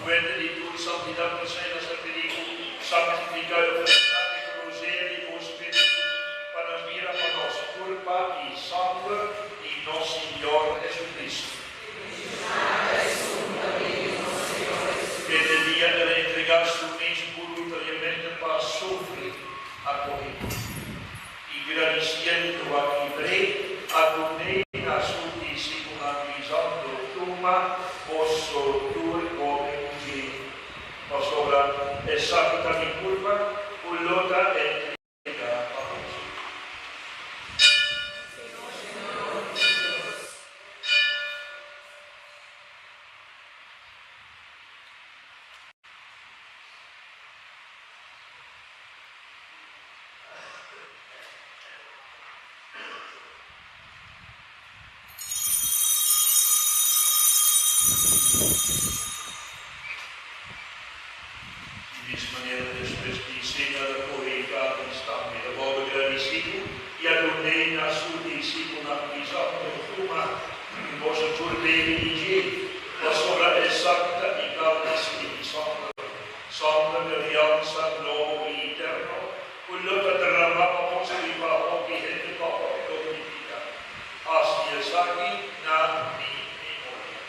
Fuente di tu santidad plenas a perigo, santificar o Evangelho e o Espírito, para vir a nós, culpa e sangue e nosso Senhor Jesus Cristo. Que el día de entregar su mismo voluntariamente para sufrir a corrida. Y agradeciendo a Ibre, a donde a su discípula visando tuma, posso tu come que pasora exacta mi culpa, ulota entrega a vos. De esta maneira, después de cena da corrida, está de modo agradecido e adornei na sua discípula Isabel uma vossa turbeira de dia, a sobra exacta e calma Espírito Santo, Santa de aliança novo e eterno, quello che derramava di barro che gente papa e glorifica. Así es aquí na mi memoria.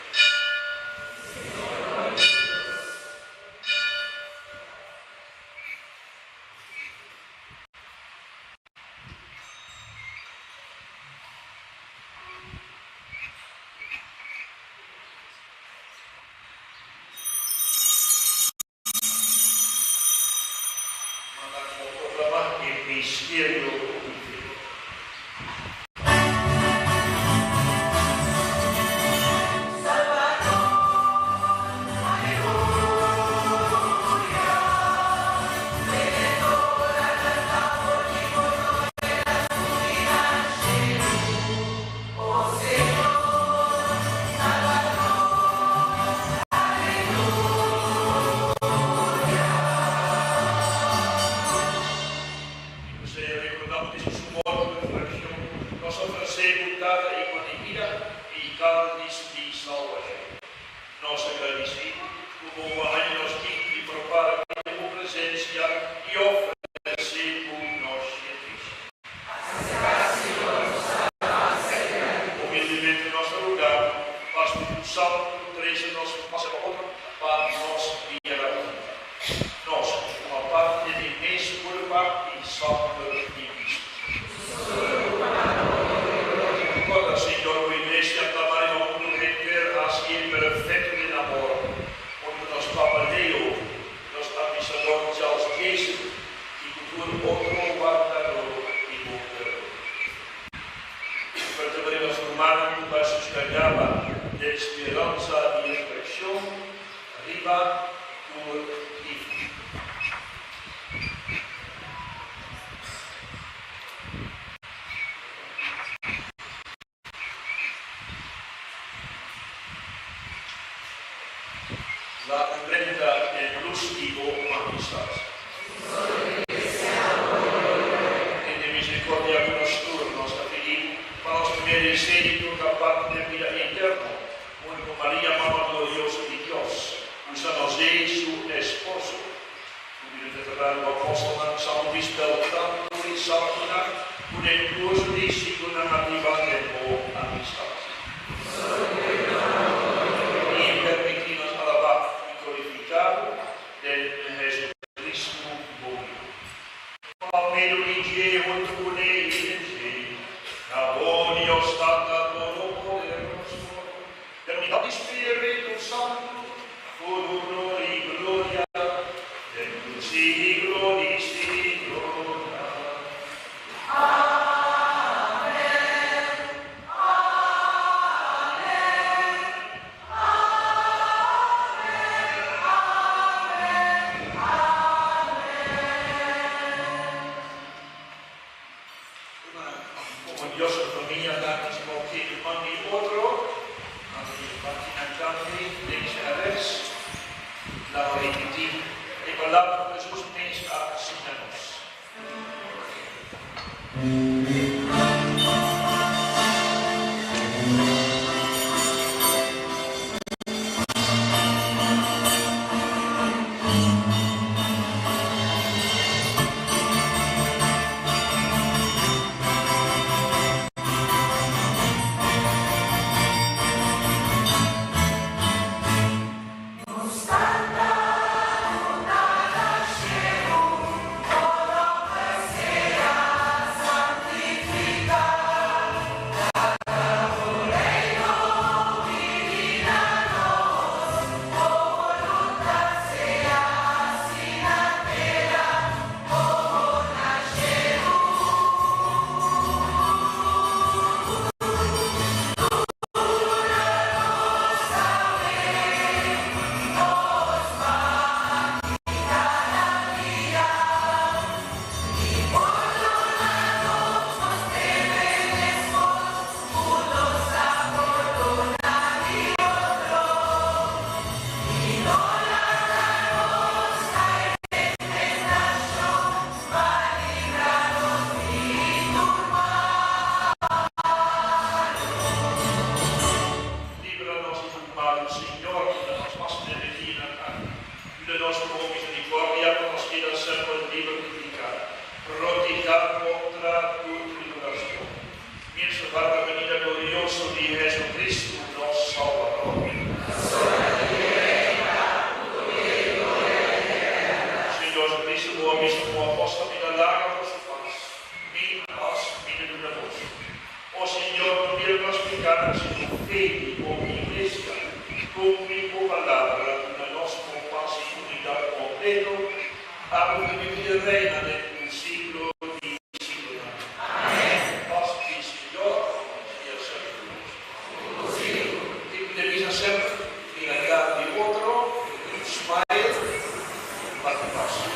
Mistério oculto. La imprenta del lustivo amistad. E de misericordia con los turnos a pedir para los primeros seres da parte de vida eterna, con María, Mamá gloriosa de Dios, usando de su esposo. Tuviera de tratar o apóstolo San Luis Beltrán, y Saltina, con el curso de segunda nativa de amistad. Del Jesucristo murió. Palmeiro di Dio, molto bonito, la buona stata todopoderoso, per unità di Spirito Santo, con onore e gloria, per tutti i gloristi di gloria. credo, hablo de mi vida reina en un siglo y siglo. Amén. Vostri Signore, sia sempre luz. Devisa sempre in realtà di otro, smile, parte passo.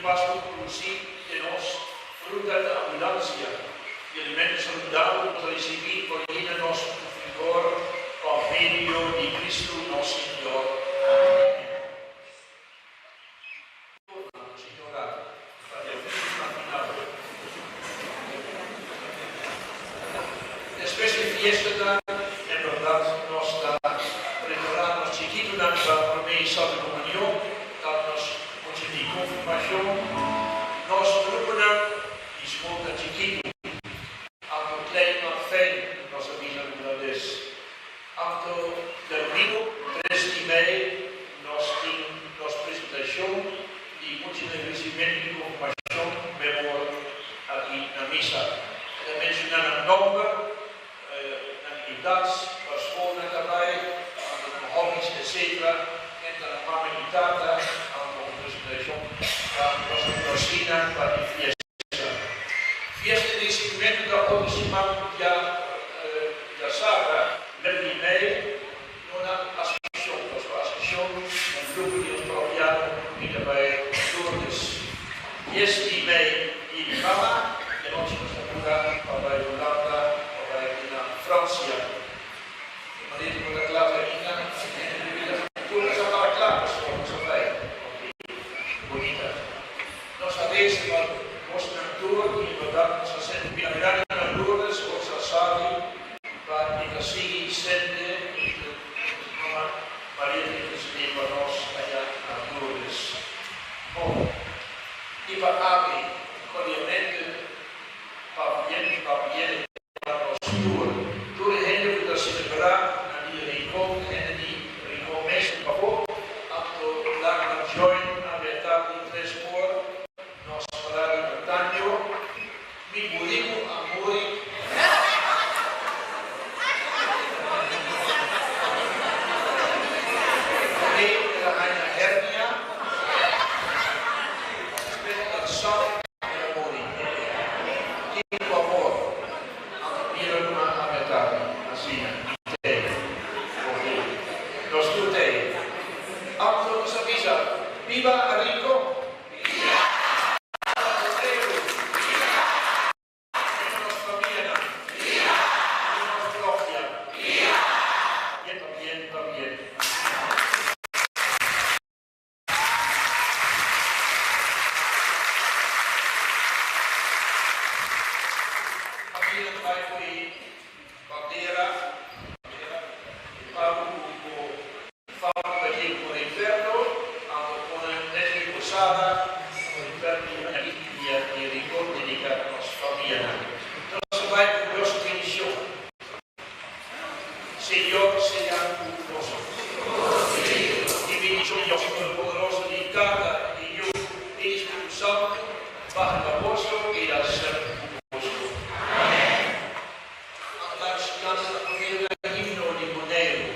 paso inclusive de nos fruta de abundancia. Y el mensaje dado por recibir por llena nos vigor por medio de Cristo nuestro Señor. Amén. Después de fiesta, en verdad, nos da preparamos chiquito para mí Santa Comunión, damos mucho de confirmación, nos preparan y escuta chiquito, aunque klein maar fijn, nos avisan una vez. Aunque domingo 3 de mayo nos presentación y mucho de recibimiento de confirmación vemos aquí en la misa. De mencionar el nombre, das, was scholen daarbij, aan de hobby's, etc. En dan een mama en tata, aan de presentation, was een Rosina, waar die fiesta. Fiesta is in momento dat ook is iemand, ja, Sarah, met die mee, una ascensión, dus ascensión, een groep die ons proviado, die daarbij door is. Yes, die mee, die mama, en ons was de moeder, waarbij Jolanda, waarbij Francia. Maar dit moet ik laten ingaan. Toen is het al klaar, zo fijn. Bonita. Nos avesse wat mostrar tour e verdad nos hacen mirar a Lourdes o Sassari para que siga sende mamá María de Jesús para nós allá a Lourdes. Bom, e para Ave, obviamente, para bien para nós tour. Tour é ele que está celebrar na dia de encontro, e de recomeço para pouco, tanto lá na join a verdade de 3 horas. Nós falamos de Tanho, me burimo, amor. E a rainha Hernia, a sal e amor. Que o amor, a vida uma verdade, assim, tem. Nós tudo tem. Alto nos avisa, viva a rico. Señor, sea poderoso. Y bendición Dios poderoso de cada y yo, Espíritu Santo, bajo la voz y la ser poderoso. Amén. Antes canta la primera himno de Monero.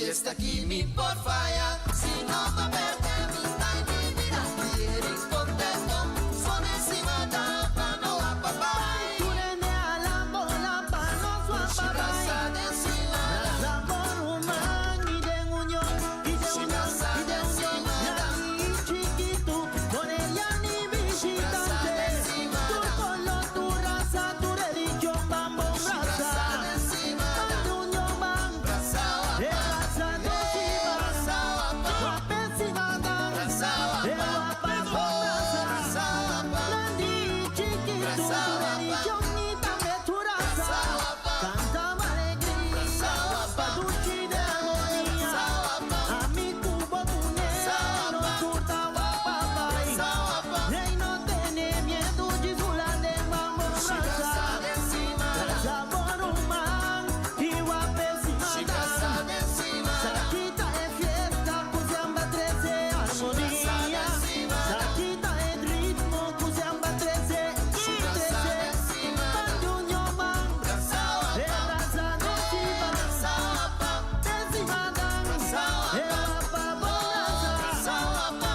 fiesta que me por falha. Se não me perde a minha vida, ir contento, só cima da panoa papai. Tu nene a la bola pa no sua papai. La boruma ni de unión, ni de unión, ni de unión. Nani chiquito, con ella ni visitante. Tu color, tu raza, tu religión, bambo raza. Bambo unión, bam, raza do chiva. Guapesima dan, guapa raza. Nani chiquito, tu religión ni también tu raza. Cantaba alegría, paduchi de armonía. A mi cubo tu neno, surta guapapai. Rey no tiene miedo, chisula de mambo raza. Raza borumán y guapesima dan. Saquita es fiesta, cusiamba 13 armonía. Saquita es ritmo, cusiamba 13 y 13. Panduño man, raza do chiva. Pesima dan, guapa borraza.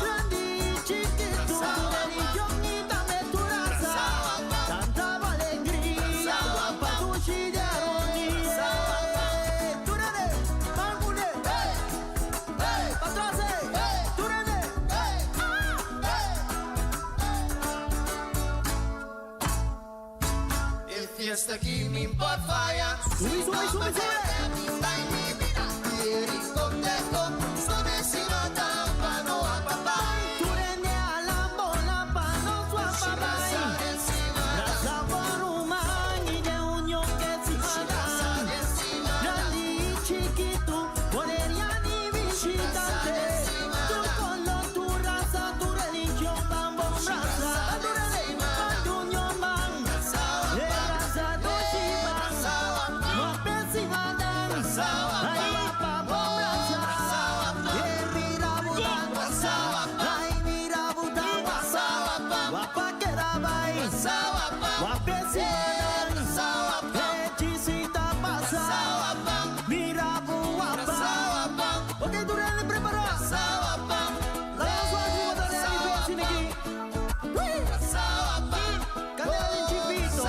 Grande chiquito, tu religión y también tu raza. Cantaba alegría, paduchi de armonía. Turene, mangune, pa' atrás, turene. E fiesta que me por falha. Sube, sube, sube, sube. Ir contento, só cima da panoa papai. Turene a la bola pa no sua papai. Raza boruma ni de unión que se dan. Grande chiquito, con ella ni visitante. Tu color, tu raza, tu religión, bambo raza. Turene, panduño man, raza do chiva. Guapesima dan, ay guapa borraza. Mira butan, ay mira butan, guapa que da bai. Guapesima dan, hechicita pasa. Mira guapa. Ok, tú eres preparado. La suave de la cine aquí. Cadê o chipito?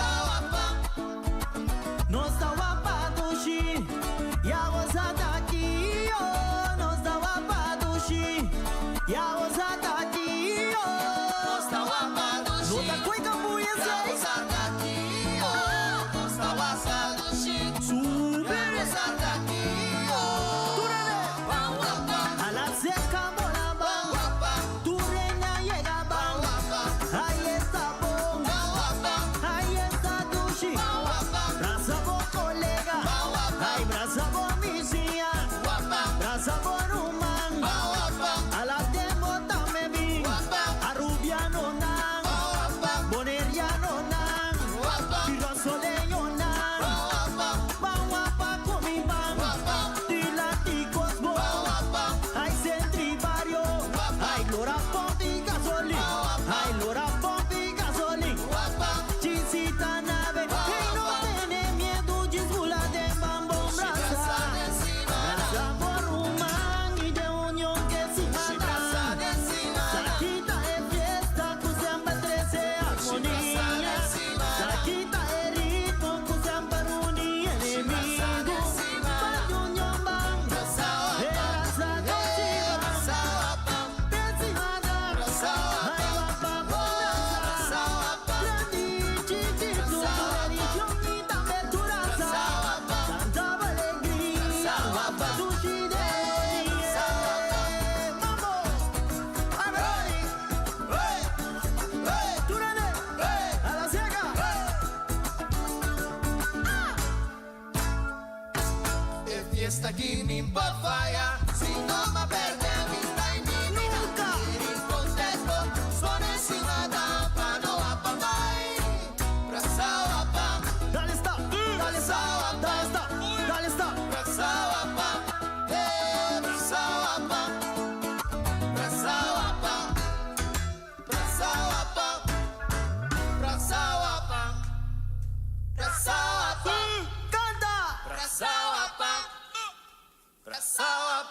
Nossa guapa do Xi. E a rosada aqui, oh. Nossa guapa do Xi. E a rosada aqui, oh. Nota cuica buia, sube. Turene. A la seca mola bang. Tu reina llega bang. Ahí está bom. Ahí está Dushi. Braza bo colega. Ay, braza bo vizinha. Braza bo rumán. A la tempo también vi. A rubia no nan. Boneria no nan. Tiro soleño nan. Bang guapa con mi bang. Tilaticos bo. Ay, centri barrio. Ay, lora pompi gasolín. Ay, lora pompi gasolín. Chisita nave. Hey, no tiene miedo, chisula de bambo raza. Raza borumán y de unión que se mata. Saquita es fiesta, cusiamba 13 armonía. Saquita es ritmo, cusiamba runi enemigo. Panduño man, raza do chiva. Pesima dan, ay guapa borraza. Grande chiquito, tu religión y también tu raza. Cantaba alegría, guapa duchi de armonía. Mambo, Turene, a la ciega. E fiesta que me por falha. Se não me perde a minha Nunca. ir contento, só cima da panoa papai. Pra salva, Dale stop, dale stop, dale stop, dale stop. pra salva, pra salva, pra salva, pra salva, pra salva, pra salva, Canta. pra salva, pra salva.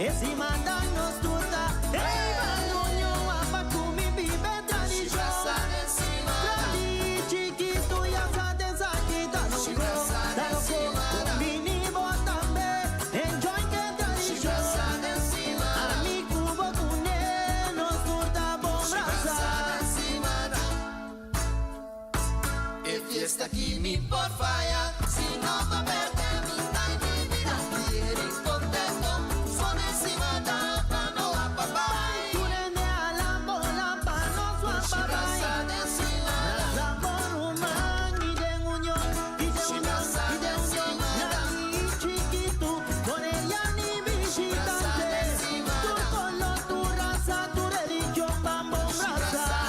esse mandang nos tuta. Ei, bandunho, apa kumi bibe tradition. Grandi, chiquito, ya sa desa kita no go. Dalo ko, combini botambe, enjoy que tradition. Ami kubo kune, nos tuta bom brasa. E fiesta aquí mi por falla, si no me perde mi time mi vida, quieren contento, son encima da pano a papá. Turene a la bola pa no swapa bai. Brasa de encima, Brasa por umang, ide union, Nani chiquito, con ella ni visitante. Tu color, tu raza, tu religión, bambo brasa.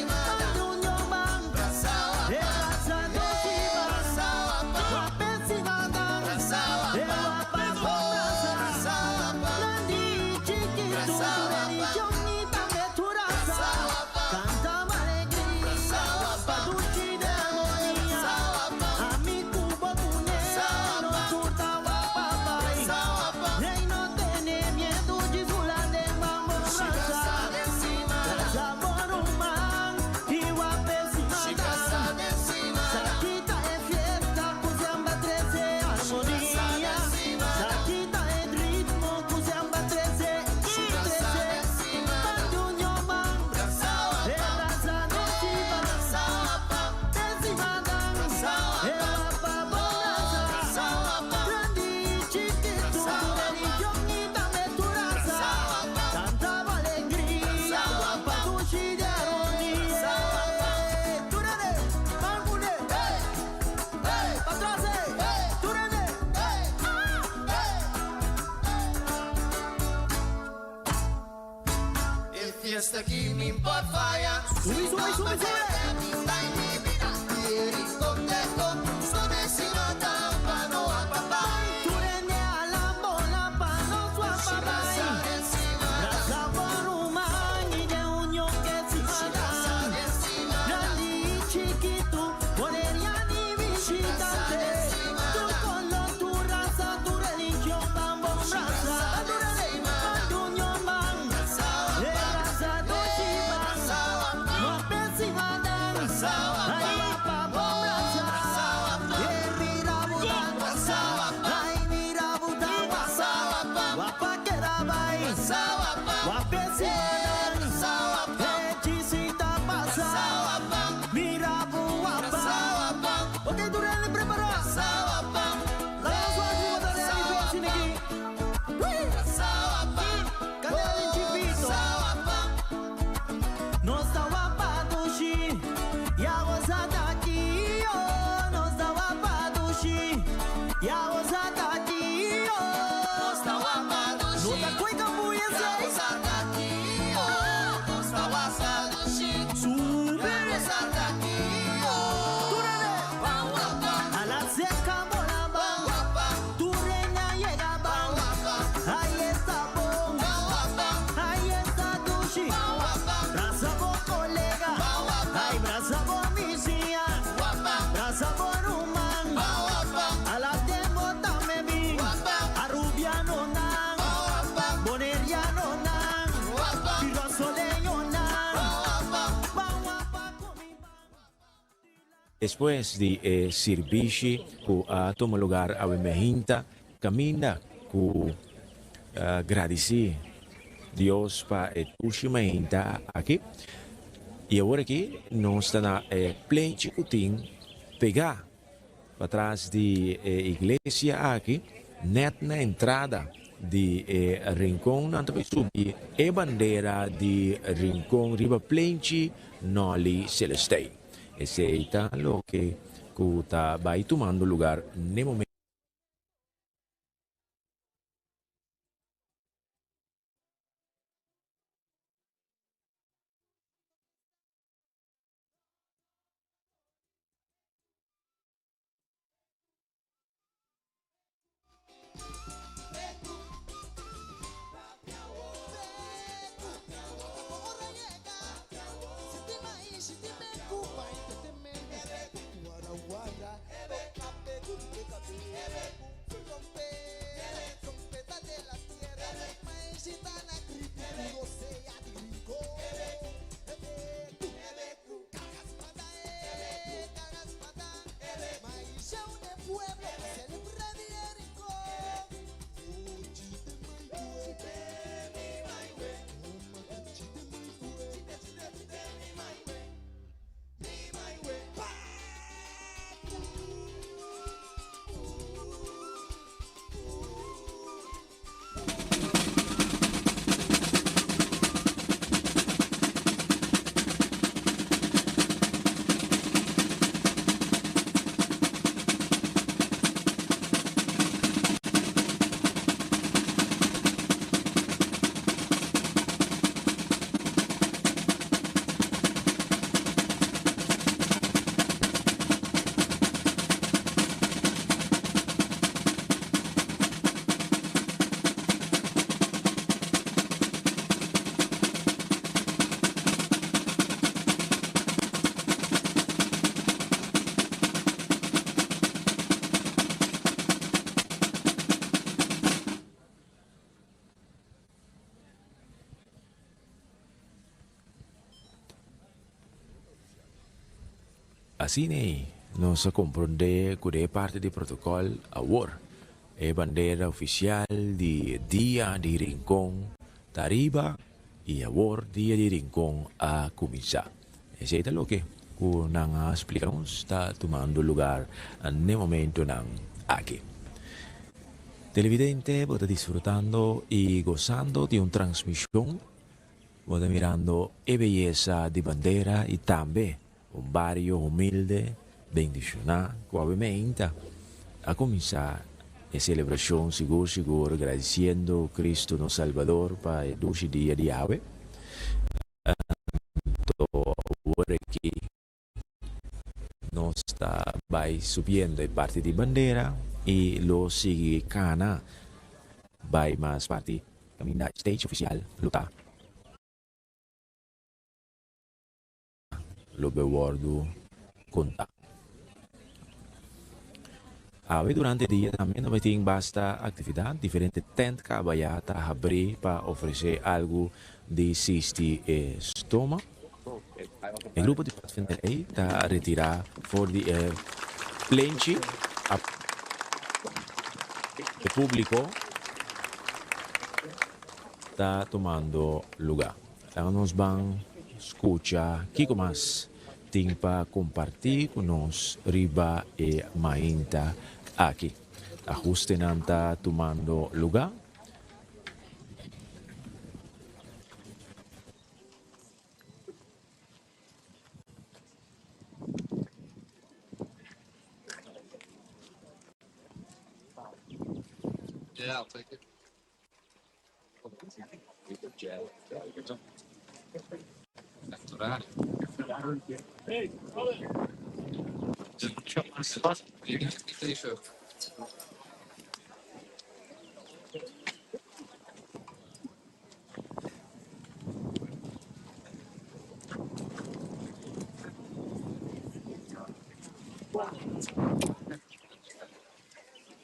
Bandunyo bang, brasa e raza de chiva. Guapesima dan, e guapa bom brasa. Grandi chiquito, tu religión y también tu raza. Cantaba alegría, pa' dulce de armonía. A mi cubo punero, surta guapa bai. Rey no tiene miedo, Gisula de mambo brasa. Brasa por un man, y guapesima dan. Saquita es fiesta, cusiamba 13 armonía. Saquita es ritmo, cusiamba 13 y 13. Bandunyo man, e brasa de chiva. Encima dan, e guapa bom brasa. Grandi, chiquito, tu religión y también tu raza. Cantaba alegría, guapa dulce de armonía. Turene, bangune, atrás, turene. E fiesta aquí mi por falla, Sube, sube, sube, sube. mi time mi vida, quieren contento, son encima da pano a papá. Turene a la bola pa no swapa bai. Brasa por umang, ide union que si mandan. Grandi, chiquito, con ella ni visitante. Tu color, tu raza, tu religión, bambo brasa. Bandunyo bang, e raza de chiva. Guapesima dan, ay guapa bom brasa. Mira budan, ay mira budan guapa. Guapa que era bai. Guapesima dan, hechicita pasa. Mira guapa. Ok, tú eres preparado. Kaya suatu mo tadi ang ibig sinigi. Kaya ang chipito. Nos daba pa dushi, ya was ataki, oh. Nos daba pa dushi, ya was ataki, oh. Nos daba pa dushi, No te cuica muy ya ese. was ataki, oh. Nos daba pa dushi, Sube. ya was ataki, oh. Turene. Guapa, A la seca volaba, guapa, tu reina llegaba. guapa, Ahí está bon, guapa, ahí está dushi. guapa, Brasa por colega, ay brasa por misia. guapa, Brasa por human, guapa, a la tembo también vi. guapa, A rubia no nan, guapa, boneria no nan, guapa, piro soleño nan. guapa. Guapa comi. Después de servici que toma lugar a Mehinta, camina ku agradecer Deus para o Mehinta aqui. E agora aqui nós estamos na pleno chicotim pegar para trás de igreja aqui, net na entrada de Rincón, não também subir a bandeira de Rincón, riba plenchi Noli Celeste. Esse é o que está vai tomando lugar no momento. Wara wara, ebe kape, kupe kape. Assim nós compreender que é parte do protocolo agora. É bandeira oficial de Dia de Rincón Tariba e agora Dia de Rincón a começar. Esse é o que nang explicamos está tomando lugar no momento nang aqui. Televidente, vos está disfrutando y gozando de una transmisión. Vos está mirando la belleza de bandera y también un barrio humilde, bendicionado, obviamente, a comenzar la celebración seguro, agradeciendo a Cristo no Salvador para el dulce día de hoy. Ahora que nos está subiendo el parte de bandera y lo sigue cana by más parte camina stage oficial luta lo bebordo conta. Durante el día también no tiene basta actividad, diferente tent que vaya a abrir para ofrecer algo de sisti estómago. El grupo de Pathfinder está retirado por el plenchi. El público está tomando lugar. Nos van a escuchar qué más tiene para compartir con nos riba y mainta aquí. Ajuste está tomando lugar. Yeah, I'll take it. Natural. ¿Qué dice?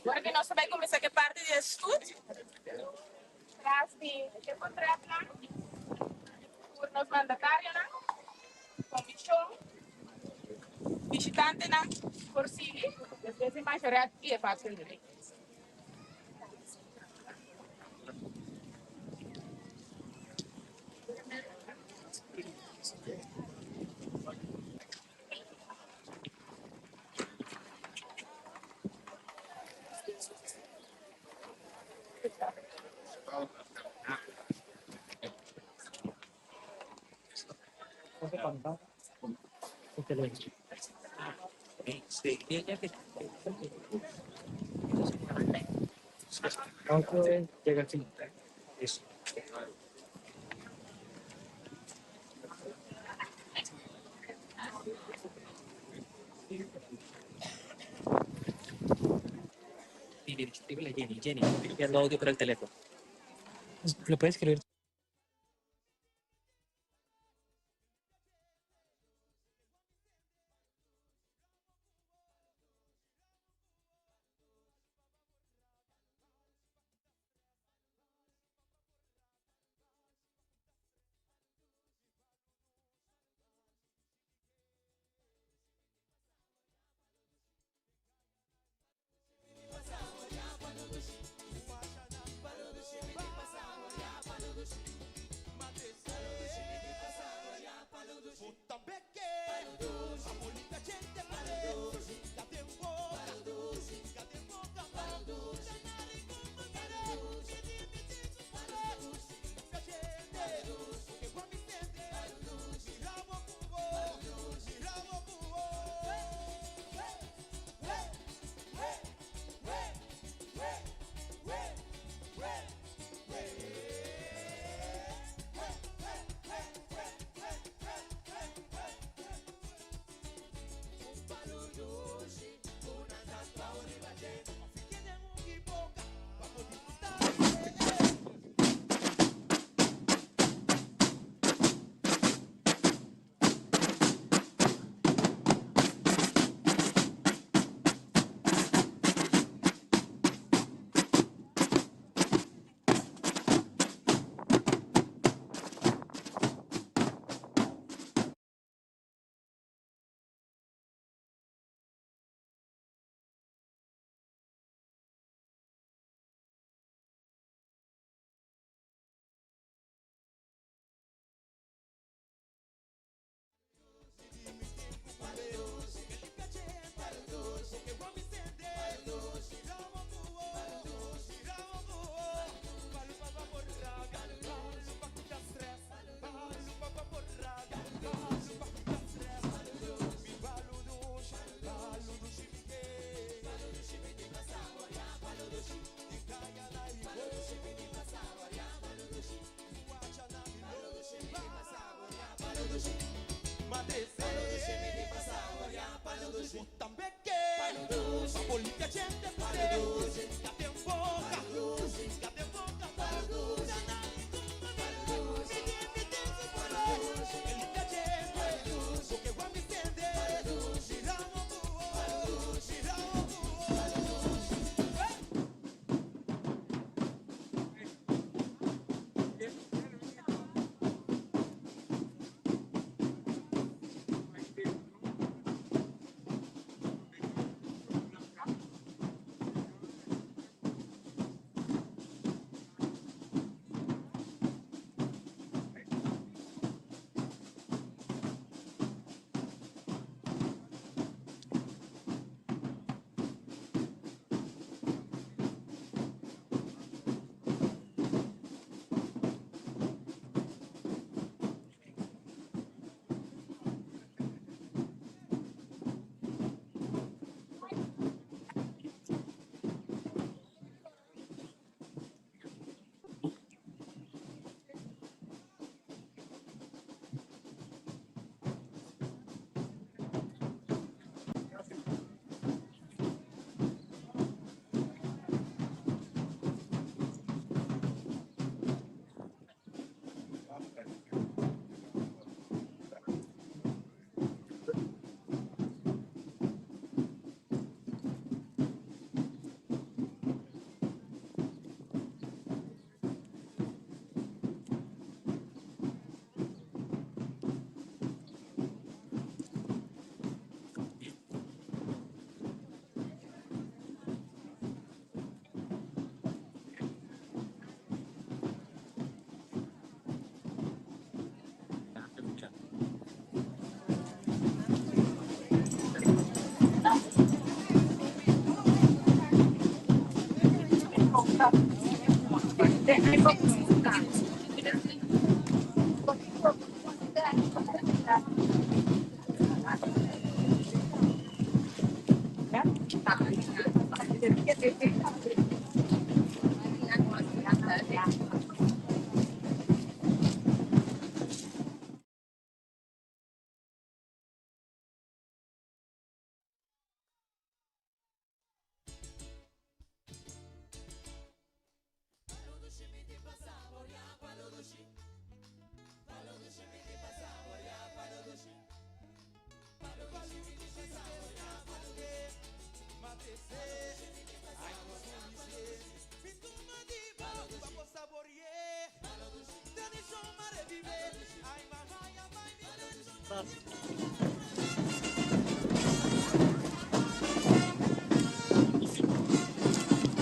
Agora que nós também começar que parte de estudo, traz de que contrato lá, por nos mandatários lá, comissão, visitante lá, por seguir, depois a maioria aqui é fácil de ver. Jenny, enviando audio por el teléfono. ¿Lo puedes escribir?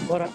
Bora.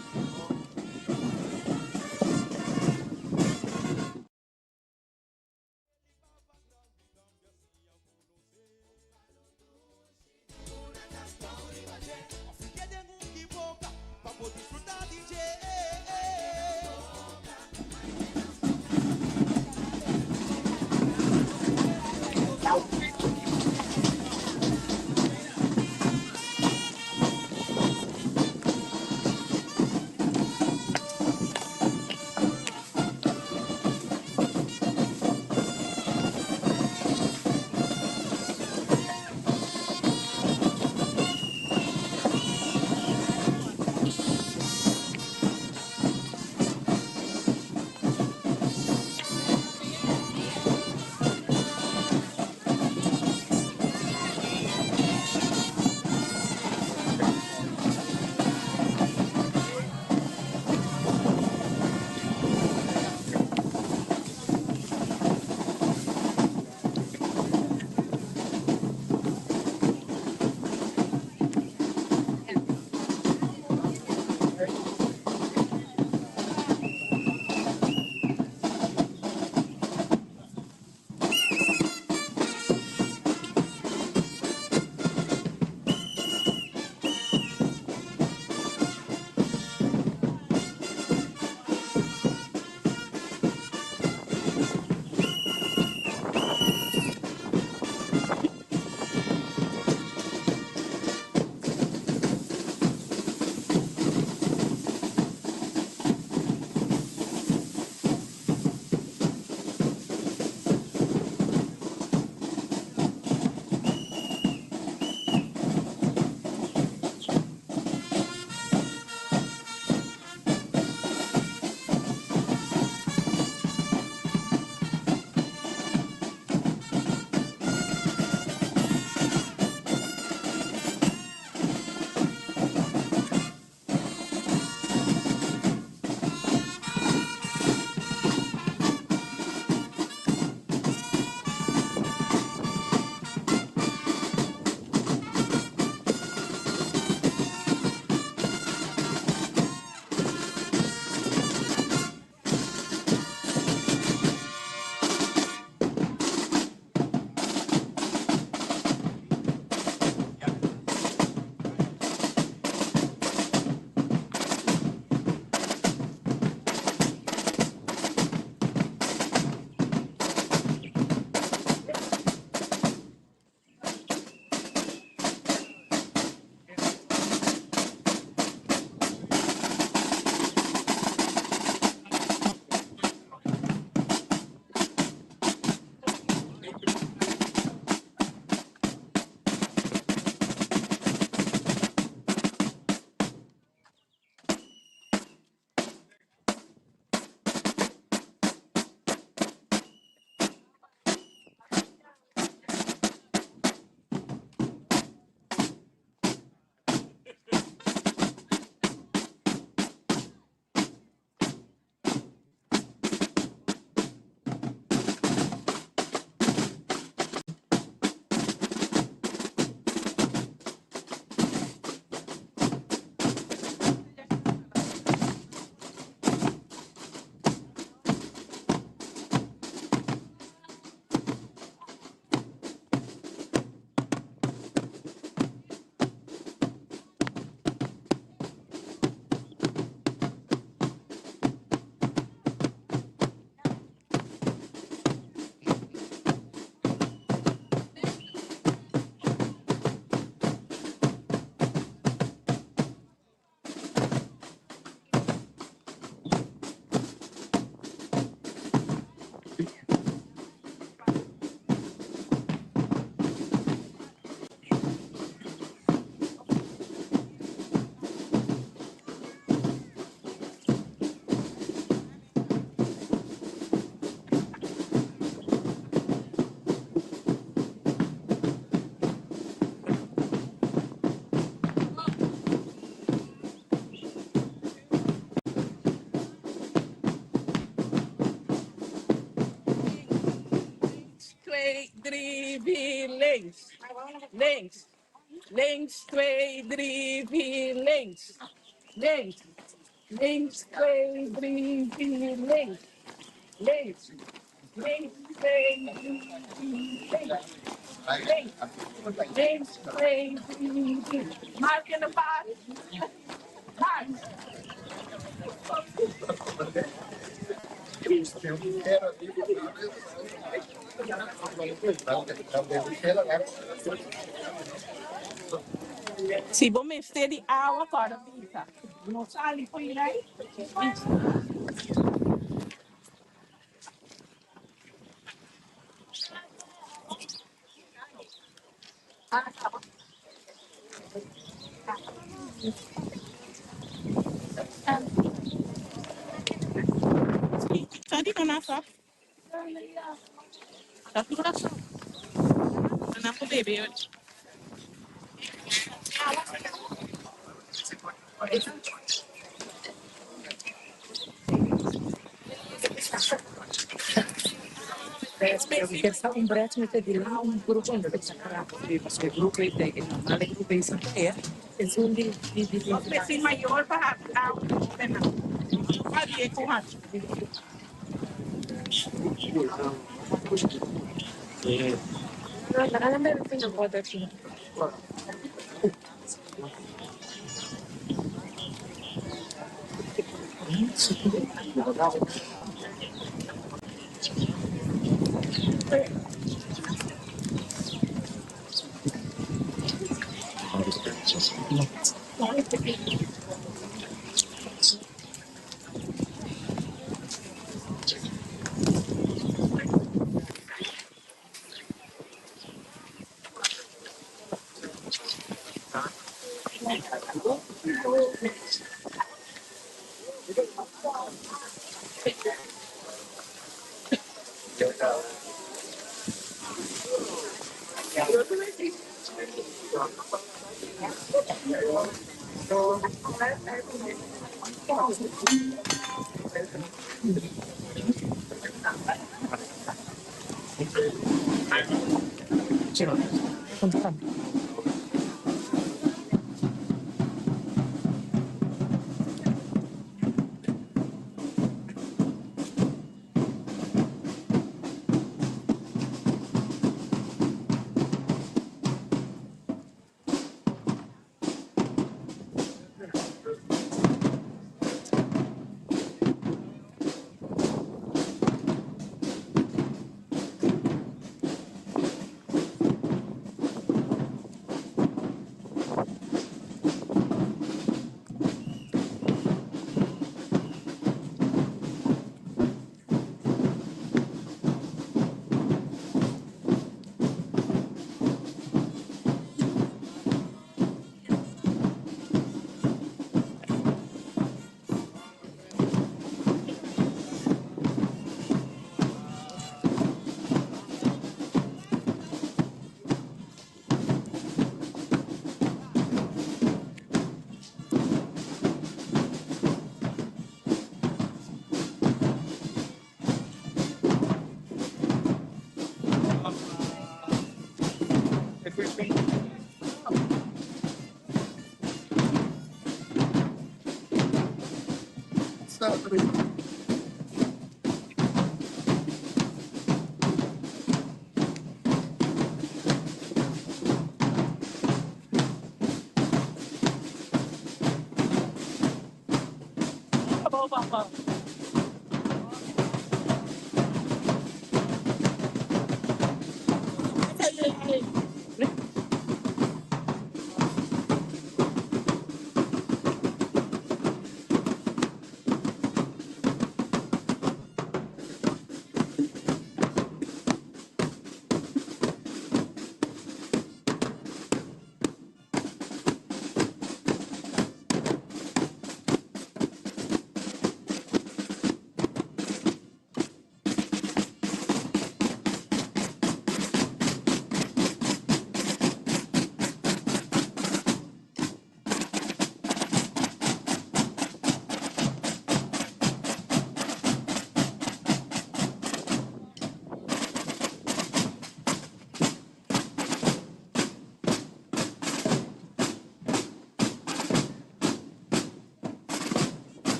2, 3, 4, links. Links. Links, 2, 3, 4, links. Links. Links, 2, 3, 4, links. Links. Links, 2, 3, 4, links. Links. Links, 2, 3, 4. Mark in the box. Mark. Se vou mexer de água agora, fica. Não sai, foi aí. Só de canar só. Tá tudo na só. Não pro bebê hoje. Perché fa un braccio di là, un gruppo che c'è il gruppo che non ha le gruppe di sapere, e sono di Esse maior para água. Faria com rato. non mi fino a poterci.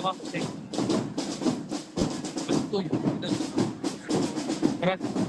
trabajo, sí. Es tuyo. Gracias.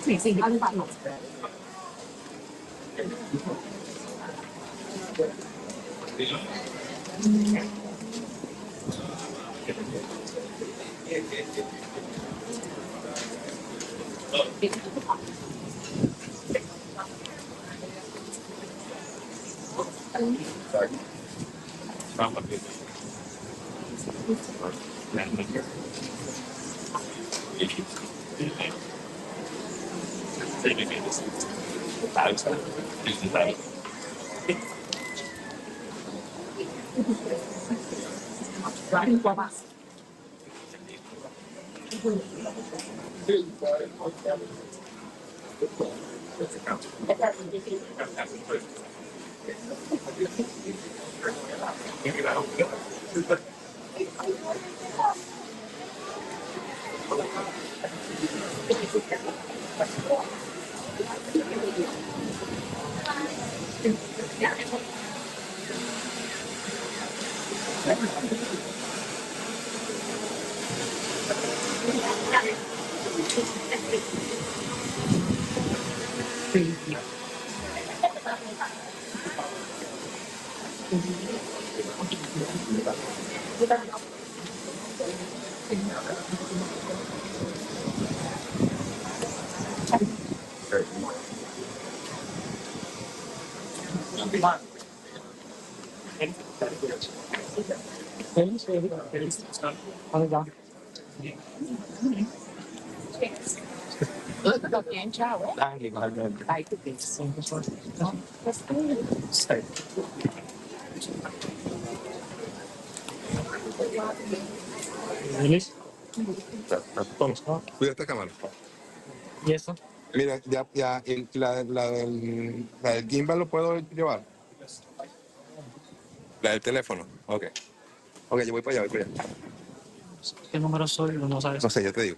Sì, sì, alle parlo. Guardi qua, basta. Bien, chao, ¿eh? Dale, igual. Ay, qué beso. ¿Listo? Cuida esta cámara. ¿Y eso? Mira, ya, la del gimbal lo puedo llevar. La del teléfono. Ok. Ok, yo voy para allá, voy para allá. ¿Qué número soy? No sabes. No sé, ya te digo.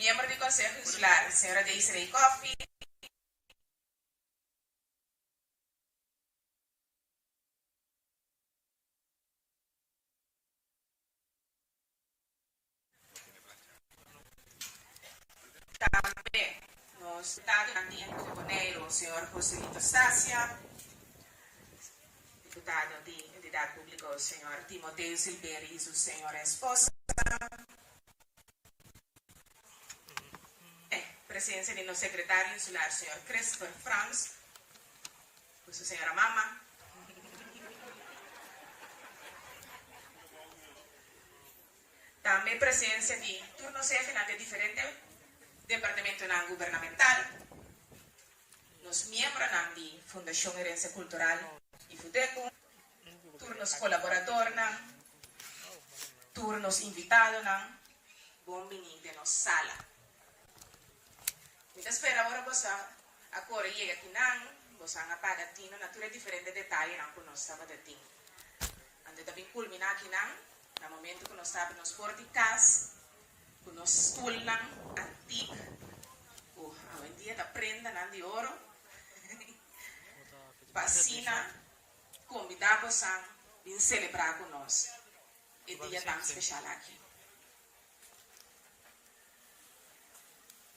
Miembro del Consejo Insular, señora Daisy Coffee. También nos está en Coneiro, señor Joselito Stasia, diputado de Entidad Pública, señor Timoteo Silveri y su señora esposa. Presidencia de los secretario insular, señor Christopher Franz, con su señora mamá. También presidencia de turno jefe de diferentes departamentos gubernamentales. Los miembros de la Fundación Herencia Cultural y FUDECO, turnos colaboradores, turnos invitados, bombini de nos sala. Yo espero ahora vos a correr llega aquí vos han apagado tino natura diferentes detalles que nos estaba de ti. Antes de culminar aquí en el momento que nos estaba nos porticas, que nos stulan antico, o hoy en día da prenda de oro, vacina, convidamos a celebrar con nosotros el día tan especial aquí.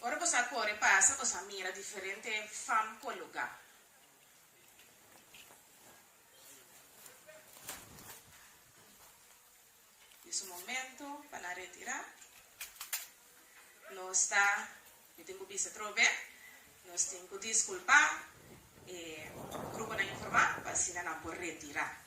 Ora você corre passa, você mira diferente fam com lugar. Nesse momento, para retirar, nós está, eu tenho que se trover, nós temos que desculpar, o grupo não informar, para se não pode retirar.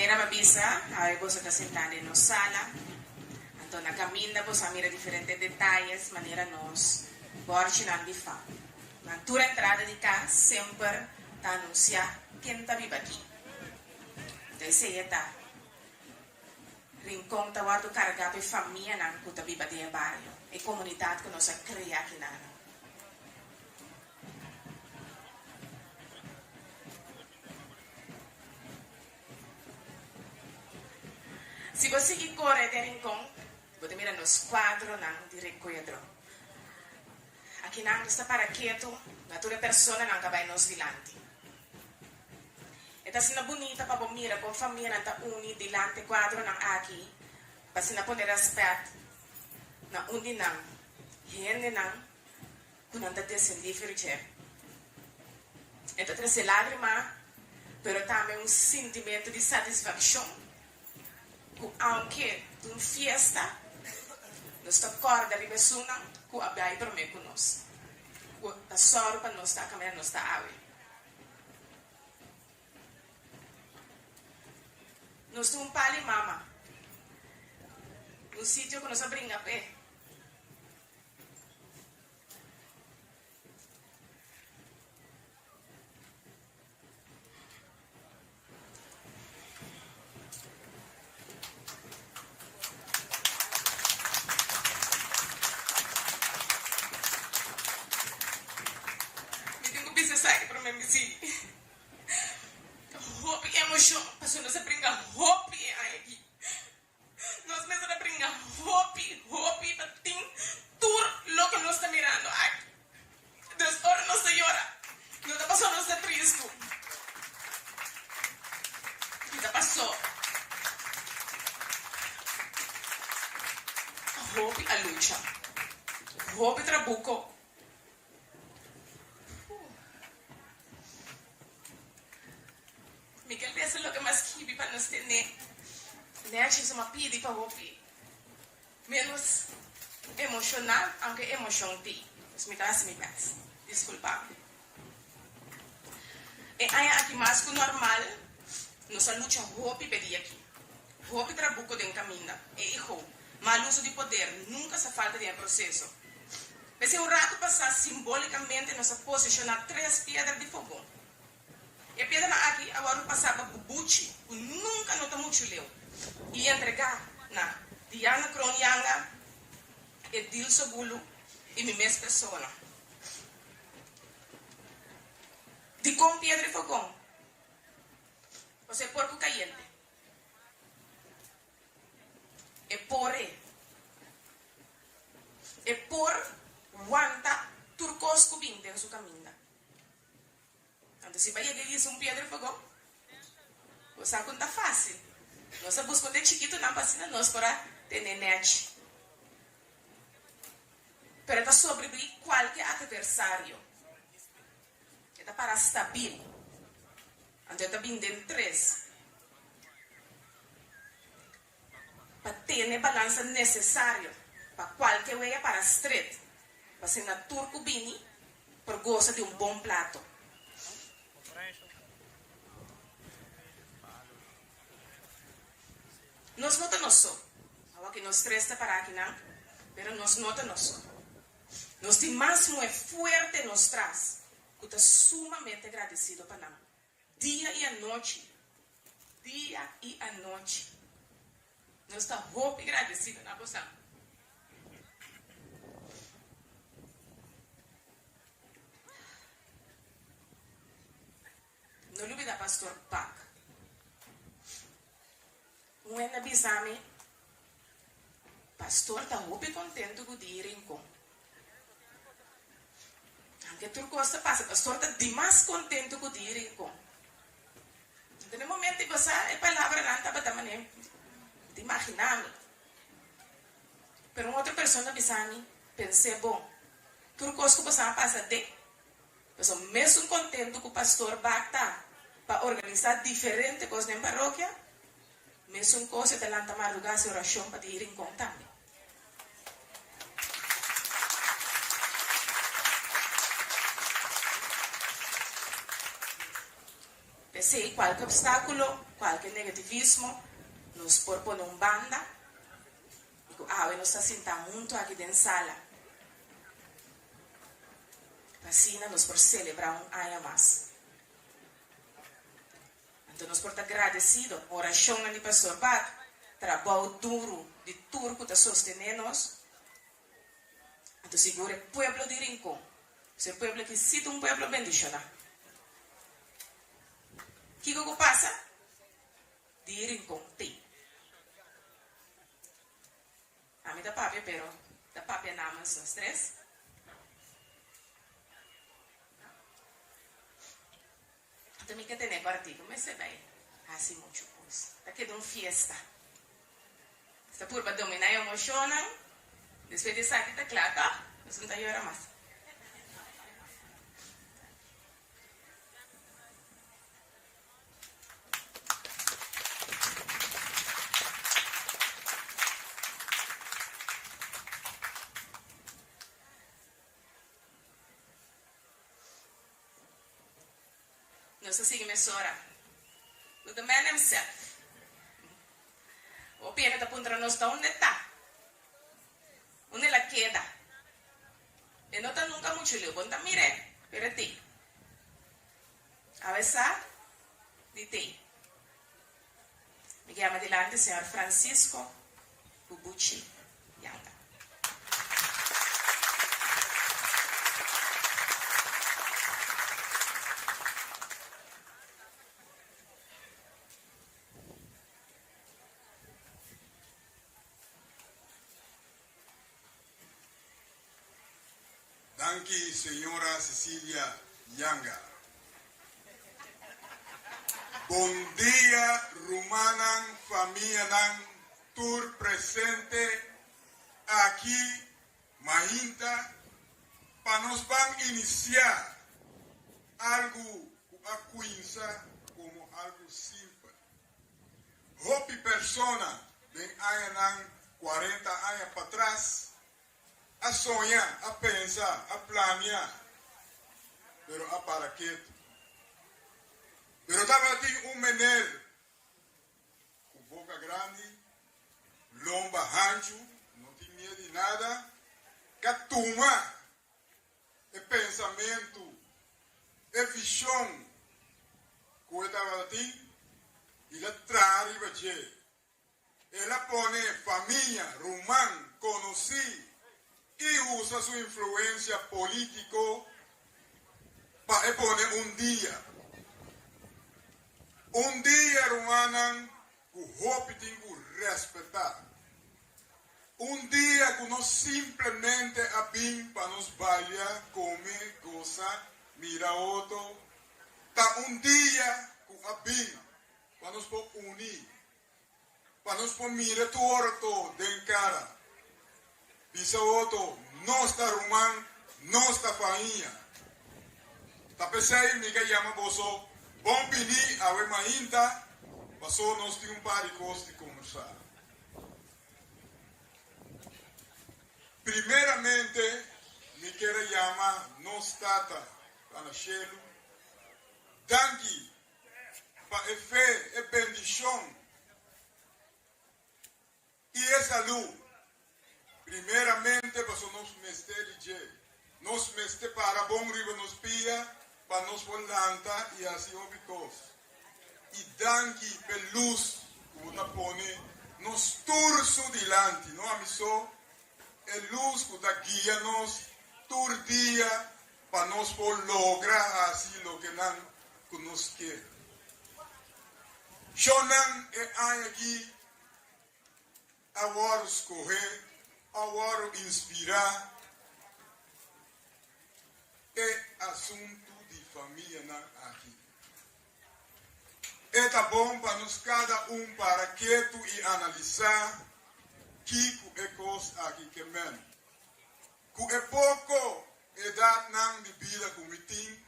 manera mabisa, hay vos está sentada en la sala, entonces camina vos a mirar diferentes detalles, manera nos borginan de fa. Na tua entrada de casa sempre está anunciar quem está vivo aqui. Então esse aí está rincão está guardo carregar para família na que está viva de bairro e comunidade que nós criamos aqui na. Se você que corre de rincão, você mira nos quadros de recuadro. Aqui não está para quieto, a tua pessoa não vai nos dilante. Está sendo bonita para mirar com a família está uni dilante quadro não aqui, para se não poder respeito na undi não, gente não, quando está descendendo diferente. Então traz lágrima, mas também sentimento de satisfação. Aunque uma fiesta, nós acorda de pessoa que abai para mim conosco. A sorte para nós estar caminhando, nós está ave. Nós temos um pai e mama. No sítio que nós abrimos a pé. Hopi a lucha. Hopi trabuco. Miguel eso es lo que más quiere para nos tener. Neachi se me pide para Hopi. Menos emocional, aunque emoción ti. Es mi casa, mi paz. Disculpa. E hay aquí más que normal. Nos lucha Hopi pedir aquí. Hopi trabuco de camina. E hijo. Mal uso de poder nunca se falta de processo. Mas um rato passar simbolicamente nos posicionar 3 pedras de fogo. E a pedra aqui agora passava para o buchi, que nunca não está muito leu. E entregar na Diana Kronyanga, Edilson Bulu e minha mesma pessoa. De com pedra de fogão. Você é porco caliente. E por guanta turcos cubinte en su camino. Entonces, si vaya a decir un piedra de fuego, pues algo está fácil. No se busca de chiquito, no pasa nada, para tener net. Pero está sobrevivir cualquier adversario. Está para stabil. Entonces, está bien de 3. Para ter balança necessário para qualquer way para street, para ser na turco bini, por goza de bom prato. Nós nota nosso, agora que nós três para aqui não, pero nós nota nosso. Nós de máximo é forte nos traz, que está sumamente agradecido para nós. Dia e a noite, dia e a noite. Nós estamos muito agradecidos na posição. No lube da pastor Pac. When abisame, pastor está muito contente com o dia rincon. Anche tu cosa passa, pastor está demais contente com o dia rincon. No momento que você a palavra não estava também de imaginar. Pero uma outra pessoa abisame, pensei, bom, que o coisa que você passa de, eu mesmo contente com o pastor Bacta para organizar diferentes coisas na paróquia, mesmo coisa de lançar madrugada e oração para ir em contato. que sea cualquier obstáculo, cualquier negativismo, nos propone una banda, y hoy nos está sentando junto aquí en sala. Así nos por celebrar un año más. Entonces nos por agradecido, oración al pastor Bat, trabalho duro de tudo que está sostenendo-nos. Então, segura o pueblo de Rincón. Esse pueblo que cita um pueblo bendicionado. O que passa? De Rincón, tem. A mim da papia, pero da papia nada mais nós três. Também que tem partido, mas é bem. Assim, muito coisa. Daqui de uma fiesta. Esta purba domina e emociona. Después de saque está claro, tá? Não está llorando mais. Não se sigue mesora. O the man himself. O piena da punta não está onde está. Onde ela queda. E não está nunca muito lindo. Quando mire, pero ti. A veces, de ti. Me llama delante el señor Francisco Ubuchi Yanga. Danke, señora Cecilia Yanga. Bom dia, Rumanan, família, tur presente aqui, Mahinta, para nós vamos iniciar algo a coinça como algo simples. Hopi persona vem aí 40 anos para trás, a sonhar, a pensar, a planear, pero a para quieto. Pero estava aqui menino com boca grande, lomba ancho, não tinha medo de nada, que toma o pensamento, a visão que eu estava aqui, e ela traz para você. Ela põe família, romã, conheci, e usa sua influência política para pôr dia. Dia, Rumanan, que o hope tem que respeitar. Dia que nós simplesmente abrimos para nos bailar, comer, gozar, mirar outro. Tá dia que abrimos para nos unir, para nos mirar torto de cara. Pisa outro, nossa Ruman, nossa família. Tá pensando, me chama você. Bom pedir a Mahinta, passou nós temos um par de coisas de conversar. Primeiramente, me quero chamar nossa tata, Ana Chelo, danke para a fé e bendição e a saúde. Primeiramente, passou nosso mestre de nos mestre para bom riba nos pia, para nos volanta e assim obicos. E danke pela luz que você põe nos turso dilante, não é só a luz que está guia-nos todo dia para nos lograr assim o que nos quer. Shonan é aqui agora escorrer, agora inspirar é assunto de família aqui. É bom para nós cada para quieto e analisar que é coisa aqui que men. Que é pouco idade não de vida como tem,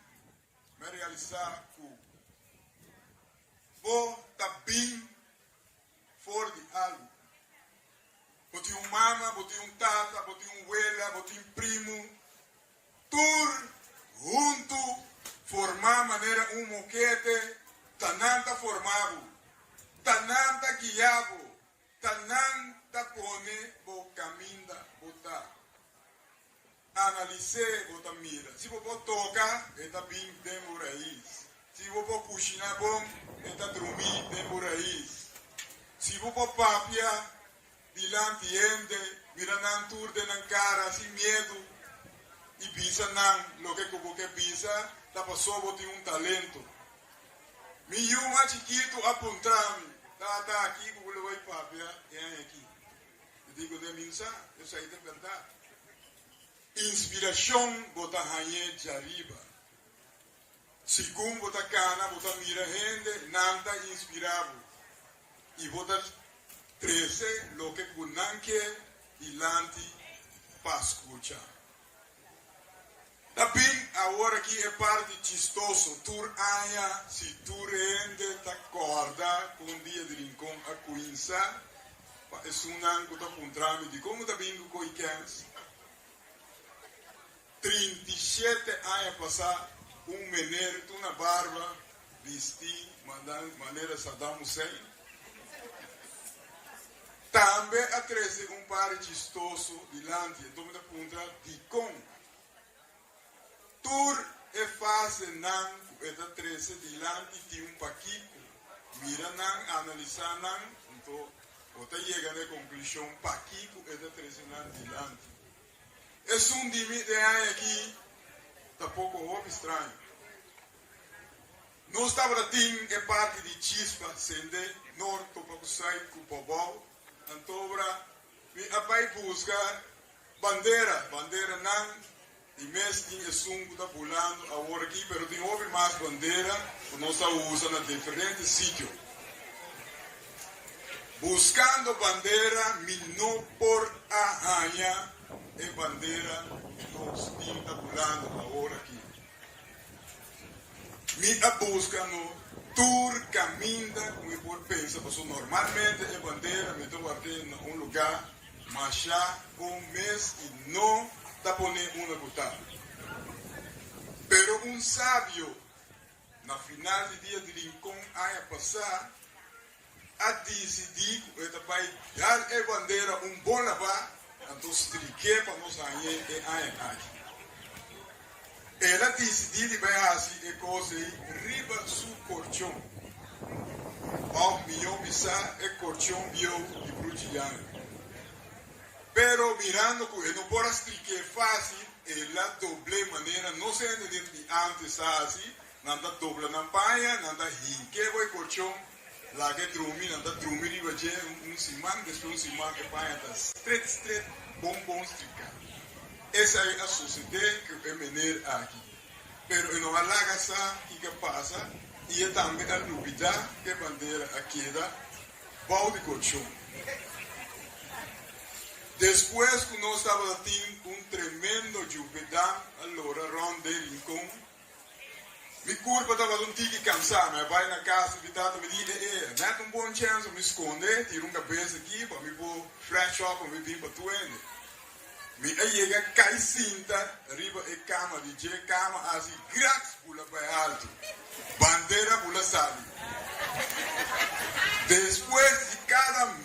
mas realizar que vou tá bem fora de algo. Boti mama, boti tata, boti abuela, boti primo, tur junto formar maneira moquete tananta formado, tananta guiado, tananta pone bo caminda bota. Analice bota mira. Si vos toca, está bien demo raiz. Si vos cucina bom, está drumi demo raiz. Si vos papia, dilante ende, mira nan tour de nan cara sin miedo. Y pisa nan, lo que como que pisa, la pasó vos tiene un talento. Mi yuma chiquito apuntame, está aquí, como le voy papia, y aquí. Le digo de minsa, eso ahí de verdad. Inspiración bota hanye jariba. Según bota cana, bota mira gente, nanta inspirado. Y bota 13 lo que kunanke y lanti pa escuchar. También ahora aquí es parte chistoso. Tur aya, si tu rende ta corda con día de rincón a Quinza, es un anco ta puntrami di como también con coikens. 37 años pasar, un menero, una barba, vestí, manera Saddam Hussein. También a 13 un par chistoso, dilante, entonces punta ticón. Tur es fácil, nan, eta 13 dilante, tiene un paquito. Mira nan, analiza nan, entonces, otra llega a la conclusión, paquito, eta 13 nan, dilante. Es un límite aquí, tampoco es extraño. No está bratín es parte de chispa, sende, norte, pakusai, cupabau, antobra, mi apai busca bandera nan, y mes es un que está pulando ahora aquí, pero tiene más bandera, no está usando en diferentes sitios. Buscando bandera, mi no por ajaña, es bandera nos está pulando ahora aquí. Mi buscando tour caminda como por pensar, pues normalmente es bandera me toca en un lugar más allá un mes y no está poniendo una botada. Pero un sabio, na final del día de rincón haya pasar, a decidir que esta país ya es bandera un buen lavar. Entonces, triqué para nos añe aquí. Ela decidiu de bem assim, e coisa riba su colchão. Ao milhão bisa e colchão bio de brutiliano. Pero mirando que não pode triqué fácil, ela doble maneira, não se entende antes assim, nada doble na paia, nada hinque vai colchão. Lá que drumi, nada drumi riba je simán, depois simán que paia tá straight, bom stricar. Essa é a sociedade que é menor aqui. Pero não há lagaça que passa e é também a novidade que a bandeira aqui da pau de colchão. Depois que nós estávamos tendo tremendo chuvedão, allora ronde Rincón, mi curva estava um tique cansado, mas vai na casa de tata me diz, mete bom chance, me esconde, tira cabeça aqui para me pôr fresh up, para me vir para tu ende. Mi chega cai cinta, arriba e cama, de cama, assim, grax pula para alto, bandeira pula sabe. Depois de cada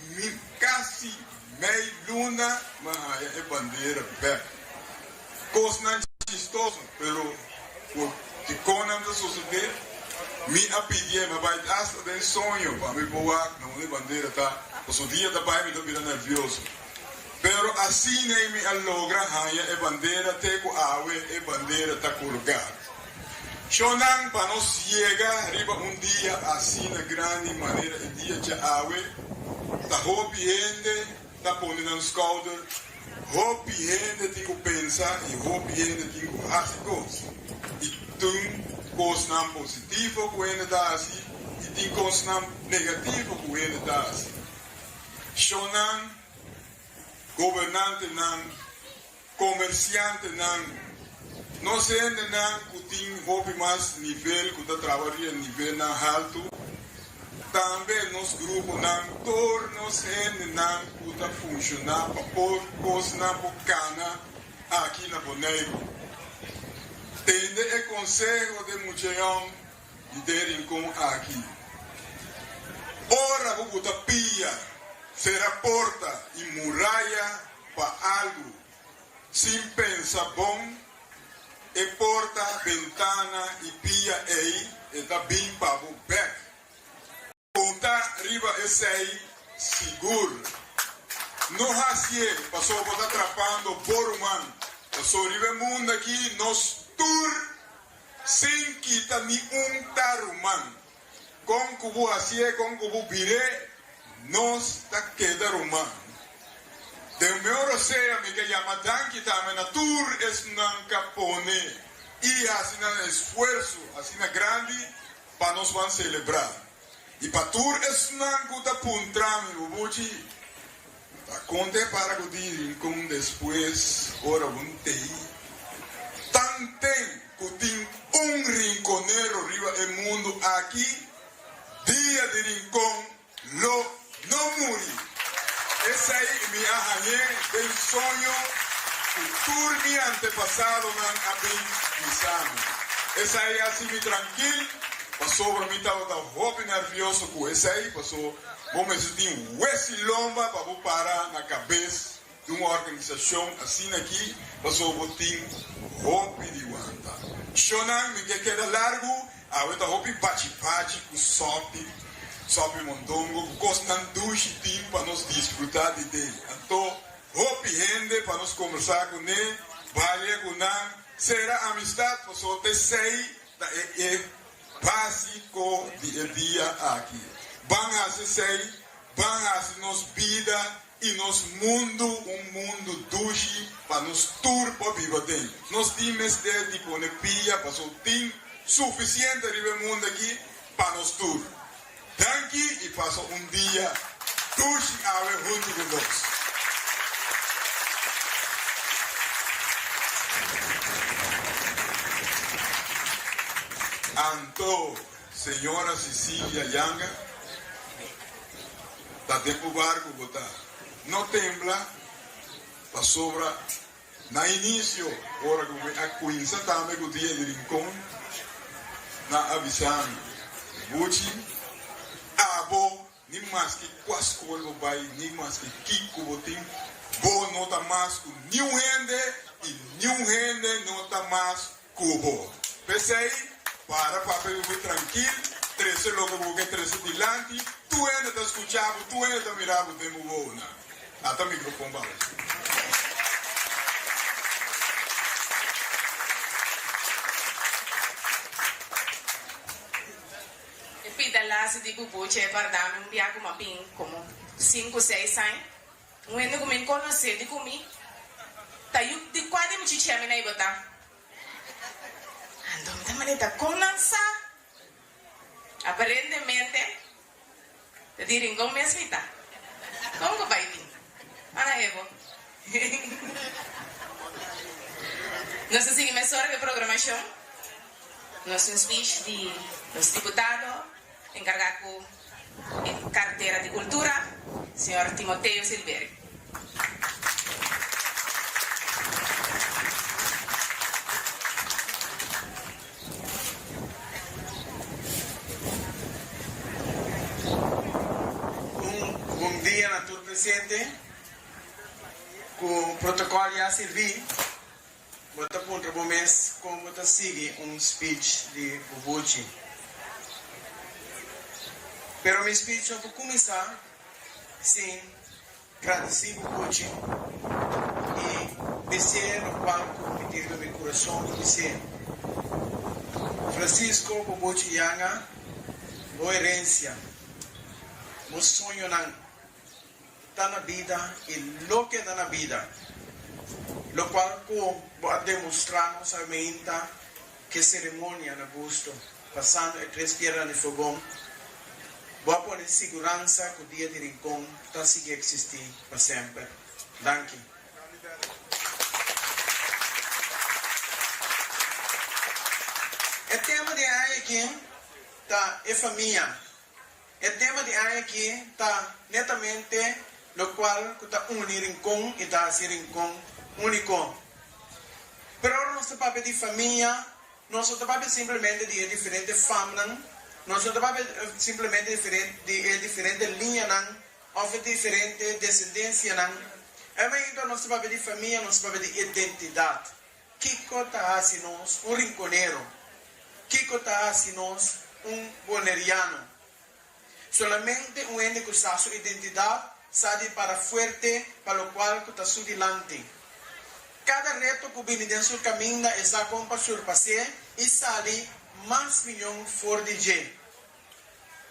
casi meia luna, mas é bandeira pé. Coisa não chistoso, pero de conam da sociedade, me a pedir, mas vai dar de sonho para me voar, não é bandeira tá, o dia da pai me tô virando nervioso. Pero assim nem me alogra hanya e bandeira teco awe e bandeira tá colgada. Shonan para nós chega arriba dia assim na grande maneira e dia de awe tá hopi ende tá ponendo nos calder hopi ende tenho pensar e hopi ende tenho ascos e tem coisa positiva com ele tá assim e tem coisa negativa com ele tá assim. Shonan governante nan, comerciante nan, não se ende nan que tem hobby mais nível, que está trabalhando nível nan alto, também nos grupos nan, tornos se ende nan que está funcionando para pôr coisas na bocana aqui na Boneiro. Tende o conselho de Mucheão, de rincón aquí. Ora bubuta pia, será porta y muralla para algo. Sin pensar bon, e porta, ventana y pia ei, está bien para back. Conta riba esse aí, seguro. No hasie, passou botar atrapando boruman. Passou riba mundo aqui, nos tour, sem quita ni taruman. Com cubo hasie, com cubo bire, nos ta queda ruman. De meu sea, me que llama danki tame na tour es nan capone. Y así na esfuerzo, así na grande, para nos van celebrar. Y para tour es nan kuta puntrami, bubuchi. Conte para que direm como depois, ora um tei. Tantem que tem rinconeiro riba el mundo aqui, dia de rincón, lo não muri. Esse aí me arranhei del sonho que turmi antepasado man abin misano. Esse aí assim me tranquilo, passou para mim estava roupa nervioso com esse aí, passou. Vamos ter hueso lomba para parar na cabeça de uma organização assim aqui, passou o botim roupa de guanta. Shonan me queda largo, a outra roupa bate-bate com sope mondongo, costan duche tempo para nos desfrutar de dele. Então, roupa rende para nos conversar com ele, vale com ele, será amistade, passou ter sei, é básico do dia aqui. Van a ser, van a nos vida e nos mundo, mundo duche para nos tour para viver dentro. Nos times de disponibilidade para o team suficiente de mundo aqui para nos tour. Danke e passo dia duche a ver junto com nós. Anto, senhora Cecília Yanga, da tempo barco botar. Não tembla, para sobra. Na início, ora que a Quinza também o dia de rincón, na avisando, buchi, abo, nem mais que quase coisa vai, nem mais que kiko botim, bo nota mais com new rende e new rende nota mais cubo. Pensei, para papel tranquilo. 13 logo porque 13 dilante, tu ainda está escutando, tu ainda está mirando o tempo bom, né? Até o microfone vai. E pida lá se tipo buche para dar um dia como bem como 5, 6 anos, um ainda como me conhecer de comi, tá eu de quase me chiche a mim aí botar. Ando me tá maneta com nansa. Aparentemente, te direm como me aceita. Como que vai vir? Para Evo. Nossa seguimento de programação, nosso speech de los diputados, encargado em carteira de cultura, senhor Timoteo Silveira. Presidente, com o protocolo já servi, bota ponto para o mês, como bota sigue speech de Bubuchi. Pero meu speech eu vou começar sem agradecer Bubuchi e dizer no palco, pedir do meu coração, dizer Francisco Bubuchi Yanga, boa herência, meu sonho não na vida y lo que da na vida, lo cual va a demostrarnos a mente que ceremonia na busto, pasando a 3 piedras de fogón, va a poner seguranza que el día de rincón está sigue existir para siempre. Danke. El tema de hoy aquí está es familia. El tema de hoy aquí está netamente lo cual está un rincón y está así rincón único. Pero ahora nuestro papel de familia nós não trabalhamos simplesmente de diferente família, nós não trabalhamos simplesmente de diferente linha, ou de diferente descendência, mas então nós trabalhamos de família, nós trabalhamos de identidade. Kiko está assim nós, rinconeiro. Kiko está assim nós, boneriano. Solamente ente que sabe sua identidade, sabe para forte, para o qual está sudilante. Cada reto que vem dentro do caminho está com para surpassar e sai mais milhão fora de gente.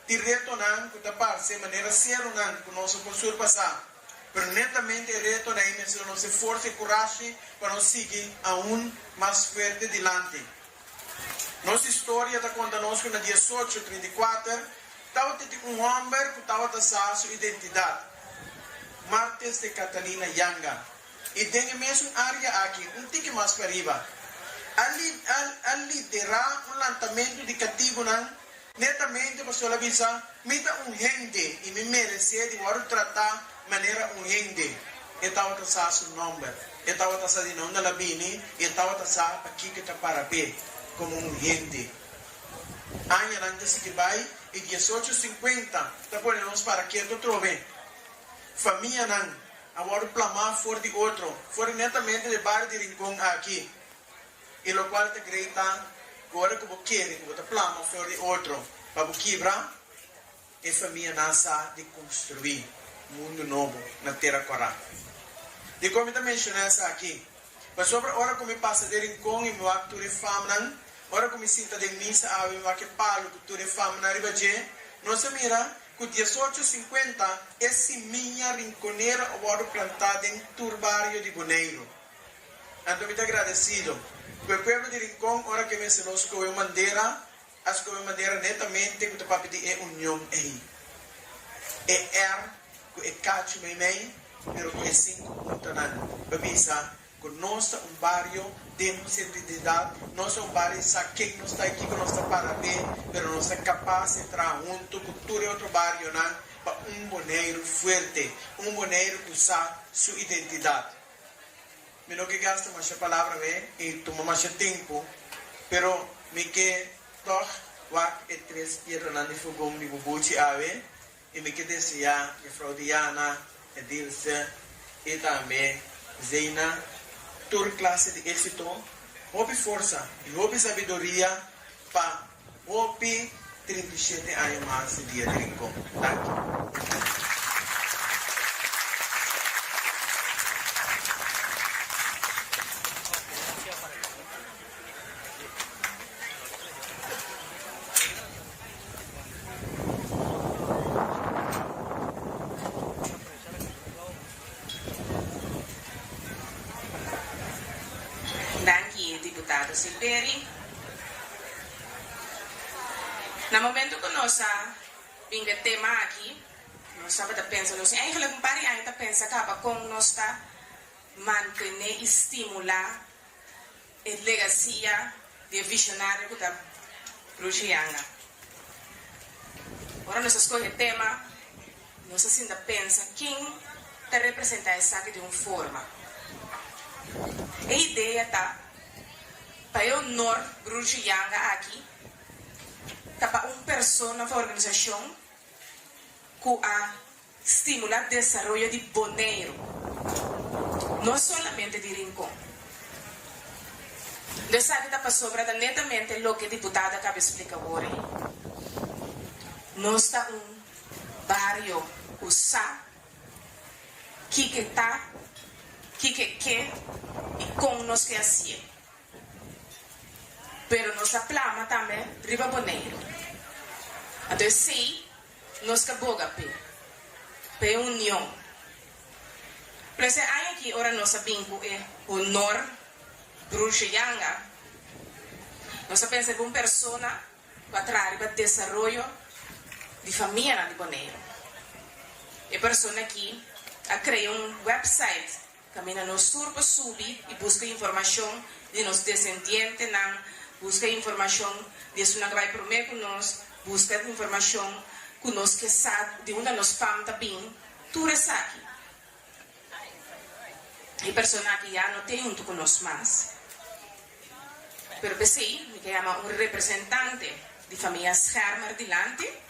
De reto não, que está para ser maneira zero não, que nós podemos surpassar. Pero netamente o reto não é se nós força e coragem para nós seguir aún mais forte adiante. Nossa história está contando que na 1834 estava tendo homem que estava a sua identidade. Martes de Catalina Yanga. E tem a mesma área aqui, tique mais para riba. A liderar lançamento de cativo, netamente para sua visa, me dá gente e me merece de tratar de maneira gente. E estava a seu nome. E estava a de nome da Labini, e estava a aqui que está para pé, como gente. Ano antes que vai, e 1850, está por nós para que eu trove. Família não. Agora plamar fora de outro, fora netamente de bairro de Rincón aqui. E o qual te grita, agora que você quer, que você plama fora de outro, para você quebrar, e a família nasce de construir um mundo novo na terra corada. De como eu mencionei isso aqui, mas sobre a hora que eu passo de Rincón e meu acto de fama, a hora que eu me sinto de missa, a eu que palo que tu de fama na riba de, não se mira, que 1850, esse minha rinconeira agora plantada em Turbario de Boneiro. Então, muito agradecido. O povo de Rincón, hora que me ensinou que eu bandeira, as que eu bandeira netamente, que o papo de união aí. Que é cacho meio, pero que é 5 pontos não. Para pensar que nós um barrio temos identidade, nós um barrio sabe quem não está aqui, que não está para ver, mas nós é capaz de entrar junto, cultura e outro barrio, para boneiro forte, boneiro que sabe sua identidade. Eu não que gasta mais a palavra, e toma mais tempo, pero me que toch, wak e 3 piedras na fogão de bubuchi ave, e me que desejar a Frau Diana, a Dilce, e também Zeina, toda classe de êxito, houve força e houve sabedoria para houve 37 anos mais de dia de Rincón. Deputado Silveri. No momento que nós vinga tema aqui, nós estamos pensando assim, eigenlijk um paar jaar pensa acaba com nós está manter e estimular a legacia de visionário que está Bruxianga. Agora nós escolhemos tema, nós ainda pensa quem está representando isso aqui de uma forma. A ideia está para eu nor Bruxianga aqui, para uma pessoa na organização que a estimular o desenvolvimento de Boneiro, não somente de Rincón. Dessa que está sobre netamente o que a deputada acaba de explicar agora. Nós está barrio usar que está, que e como nós que assim. Pero nossa plama também riba Boneiro. Então sim, nós que boga pe união. Mas aí aqui ora nossa bingo é honor Bruxianga. Nós pensa em uma pessoa para trazer o desenvolvimento de família de Boneiro. E pessoa aqui a criar website caminha no sur para subir e busca informação de nos descendentes, busca informação de isso que vai prometer nós, busca informação que nós que sabe de onde nós vamos também, tudo isso aqui. E pessoa que já não tem junto com nós mais. pero sí, me llama un representante de familia Schermer delante.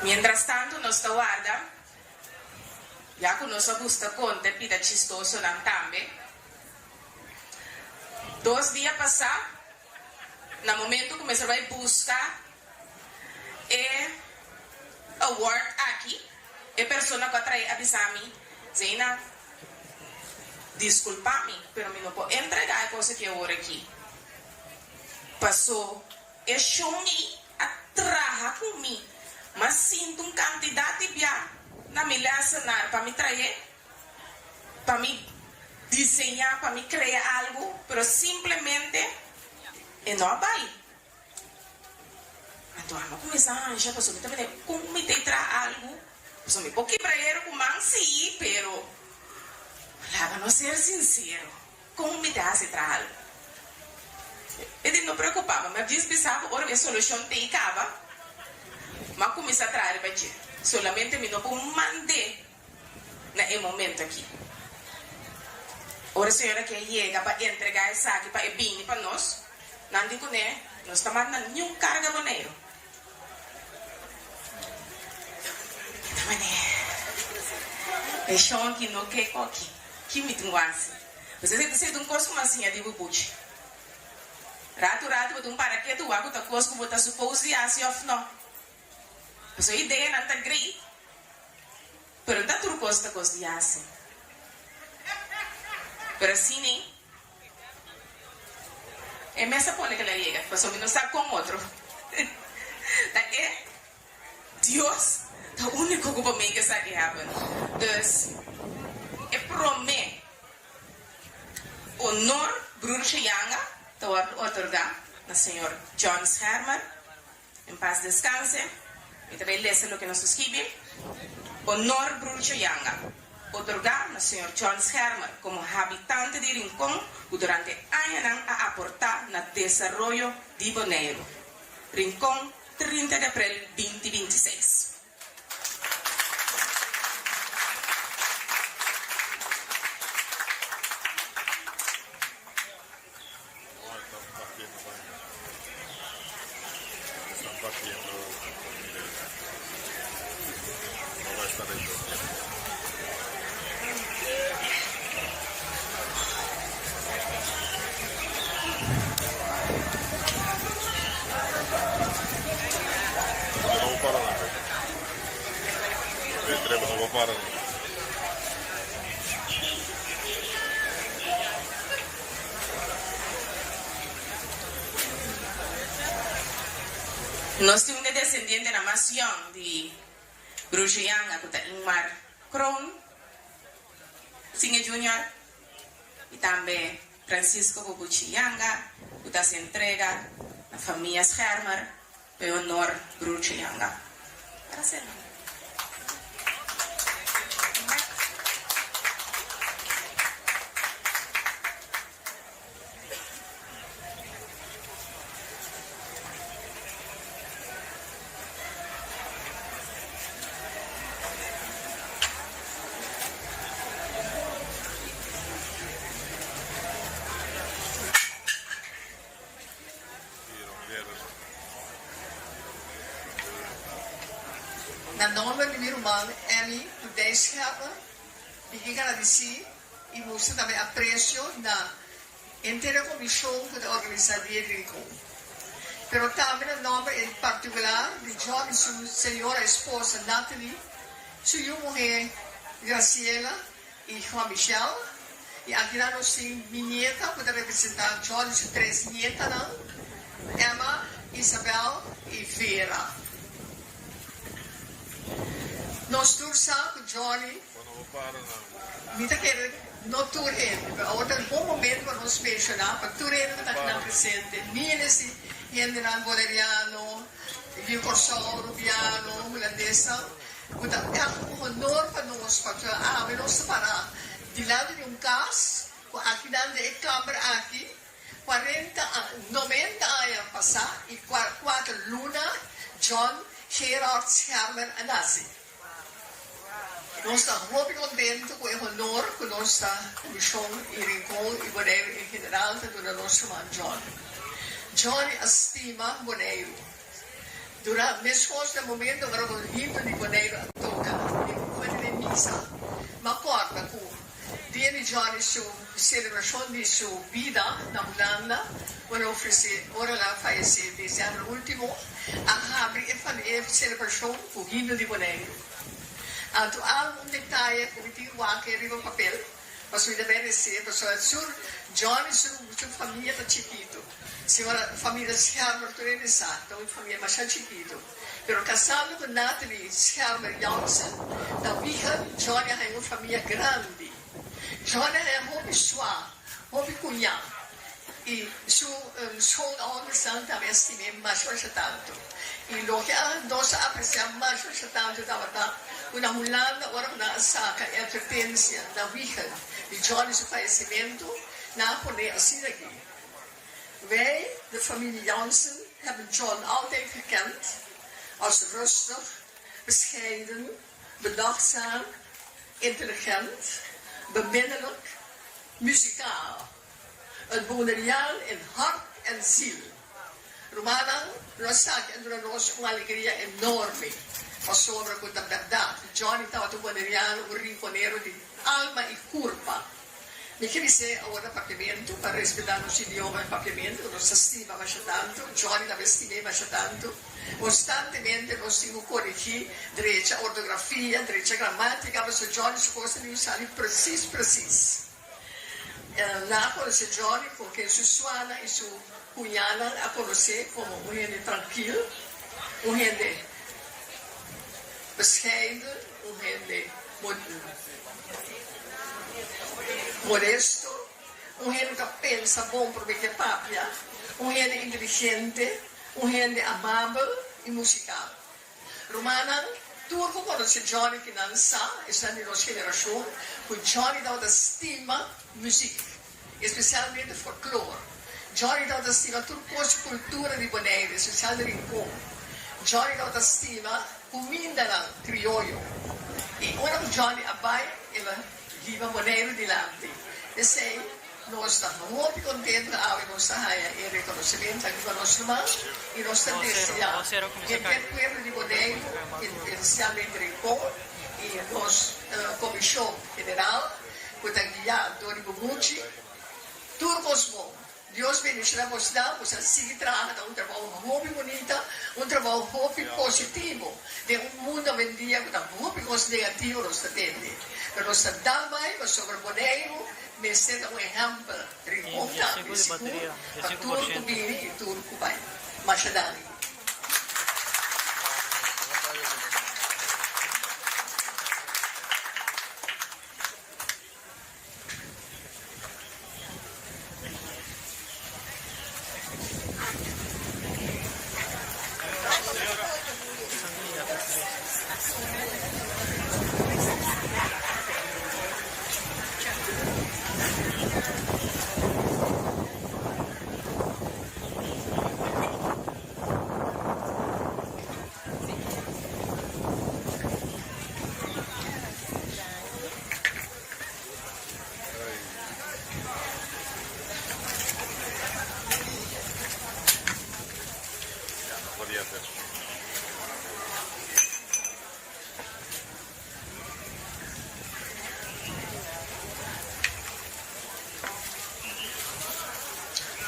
Mientras tanto, nuestra guarda, ya que nos gusta contar, pida chistoso también. 2 días pasados, en el momento que comecei a buscar award aqui, a persona que trae avisar-me, Zeina, desculpa-me, pero me não posso entregar a coisa que eu oro aqui. Passou, eu chamo-me a trabalhar comigo, mas sinto uma quantidade de bia na minha cenário para me trazer, para me desenhar, para me criar algo, pero simplesmente não vai. Então, eu comecei a achar, pessoal, me também como me trazer algo, pessoal, me pouquinho para ele com sim, pero para não ser sincero, como me dá esse trabalho? Ele não preocupava, mas pensava, ora a solução tem acaba, mas comecei a trazer para ti. Solamente me não vou mandar naquele momento aqui. Ora a senhora que chega para entregar essa aqui para bem para nós, não digo né, nós estamos mandando nenhum carga boneiro. É chão que não quer aqui, que me tem quase. Você tem que um curso como assim, eu digo puxa. Rato, eu para que tu água tá curso que você supose assim ou não. Mas a ideia não tá grande, pero não tá tudo coisa de assim. Pero assim nem. É mesmo por que ela chega, mas o menino está com outro. Deus é o único que pode make isso happen. Então, é promete honor Bruce Yanga, que otorgar ao senhor John Schermer, em paz descanse, e também leia o que nós escrevemos. Honor Bruce Yanga, otorgar ao senhor John Schermer como habitante de Rincón, que durante anos a aportar no desenvolvimento de Bonaire. Rincón, 30 de abril 2026. Nós temos um descendente da nação de Bruce Yanga, que está em Mar Crown, Sinha Júnior, e também Francisco Bobuchi Yanga, que está se entrega à família Schermer, em honor Bruce Yanga. Graças. Na nome do meu irmão, Emi, do 10 Schermer, e agradecer e mostrar também apreço na inteira comissão da organização de Rincón. Pero também no nome em particular de John e sua senhora esposa Natalie, sua mulher Graciela e Juan Michel, e aqui nós temos minha nieta, que representar John e suas 3 nietas, Emma, Isabel e Vera. Nós torçamos com Johnny. Mita quer não turhen. Agora um bom momento para nos mencionar, para turhen que está presente. Minas e Henrique Boleriano, Rio Corsol, Rubiano, Holandesa. Então é um honor para nós, para nós para de lado de caso, aqui dentro da câmara aqui, 90 anos passar e 4 lunas, John Gerard Schermer Anasi. Nós estamos muito contentes com o honor que nossa comissão e Rincon e Boneiro em geral do nosso irmão John. John estima Boneiro. Durante nesse momento, agora o hino de Boneiro toca, de missa. Ma acorda com dia de John, sua celebração de sua vida na Holanda, ora lá faleceu, desde o último, a abrir e celebração com o hino de Boneiro. Então, há detalhe que eu tenho aqui no papel, mas eu deveria ser, pessoal, John e sua família está chiquito. Senhora, família Schermer, tu não sabe, então a família mais chiquito. Pero casado com Natalie Schermer Janssen, da Wicha, John é uma família grande. John é hobby suave, hobby cunhado. E schoonouders também estimam mais tanto. E lo que nós apreciamos mais tanto da una Holanda, ora na saca e a pertença da Wicha de John e seu falecimento, na poner assim aqui. Wij, de familie Janssen, hebben John altijd gekend als rustig, bescheiden, bedachtzaam, intelligent, beminnelijk, muzikaal. Het boneriaal in hart en ziel. Romana, nós sabemos uma alegria enorme. Passou a contar a verdade. John estava um boneriano, um rinconeiro de alma e curva. Mi chiese ora papiamento per rispettare il nostro idioma e papiamento, non si stima ma c'è tanto, Johnny la vestiva ma c'è tanto, costantemente non si corregge, direita ortografia, direita grammatica, ma su Johnny si può usare precis. Lá conhece Johnny, porque su suana e su cunhada a conhecer como um gente tranquilo, um gente bescheiden, um gente modesto, um gente que pensa bom para o que papia, um gente inteligente, um gente amável e musical. Romana, turco conhece Johnny que não sabe, está na nossa geração, que Johnny dá uma estima música, especialmente folclore. Johnny dá uma estima turcosa cultura de Bonaire, especialmente Rincon. Johnny dá uma estima comida criollo. E ora que Johnny abai, ele viva Bonaire di Landi. E sei, nós estamos muito contentes ao nossa raia e reconhecimento aqui para nós irmãos e nós também desejamos que o povo de Bonaire, especialmente Rincon, e nós, comissão general, que está guiado Dori Buguchi, turcos bom. Deus bendiga a você, você siga trabalhando trabalho muito bonito, trabalho muito positivo, de mundo vendia com muito coisa negativa nós temos. Mas nós também, sobre Bonaire, me sendo exemplo, reconta, seguro, a turco bem e turco bem. Machadani.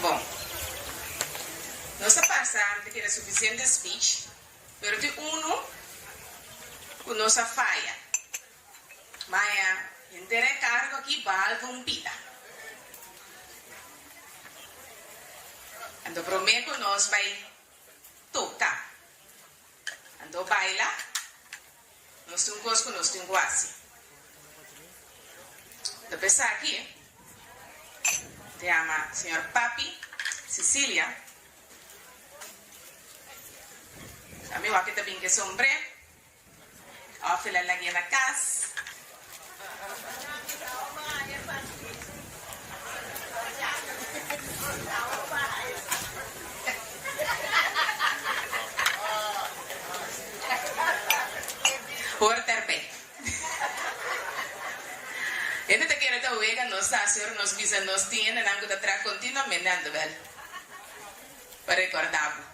Bom, nossa passante que era suficiente speech, pero de com nossa falha. Mas inteira cargo aqui balva um pita. Então prometo nós vai tocar. Então baila, nós temos coisa que nós temos quase. Então pensar aqui, te ama senhor Papi, Cecília. A mim aqui também que sombre. A filha lagi na casa. Por terpe. En esta quiere te ubica nos hacer, nos visa, nos tiene, algo de atrás continuamente ando, ¿vel? Para recordarlo.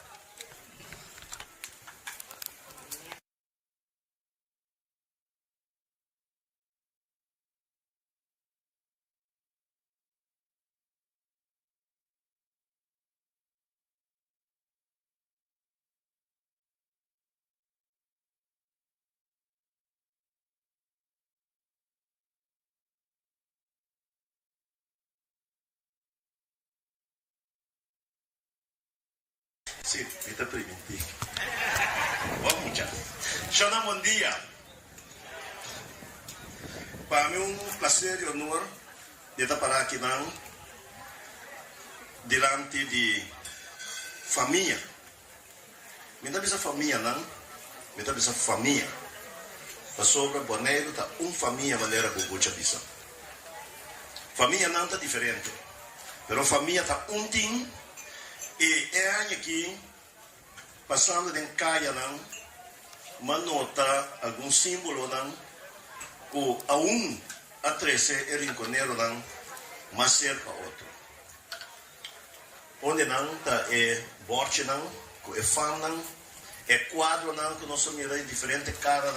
Sì, está permitido. Vamos já. Shana, bom dia. Para mim prazer e honor de estar para aqui não, diante de família. Me dá essa família não, me dá essa família. Para sobre boneiro tá família maneira que eu bisa. Família não tá diferente, mas família tá tim. E é aqui, passando em caia, uma nota, algum símbolo, que a 13 é rinconeiro, mas ser para outro. Onde tá é borte, que é fã, é quadro, que nós somos em diferente cara,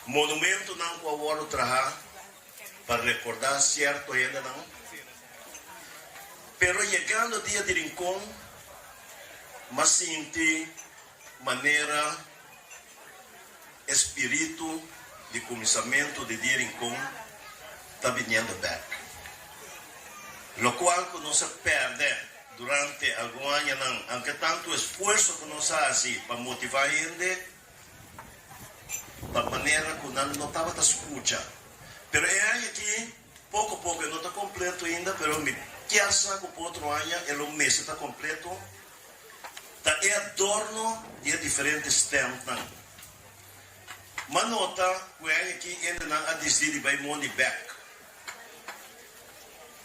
monumento, que o agora trabalha para recordar certo ainda, Pero chegando o dia de Rincón, mas sinto maneira, espírito de começamento de dia Rincón está vindo back. Lo qual que não se perde durante algum ano, aunque tanto esforço que nós fazemos para motivar a gente, da maneira que não estava a escutar. Pero é aqui, pouco a pouco, não está completo ainda, pero me que asa com o outro ano, o mês está completo, é adorno de diferentes tempos. Mas nota, que aqui ainda não há decidido vai money back.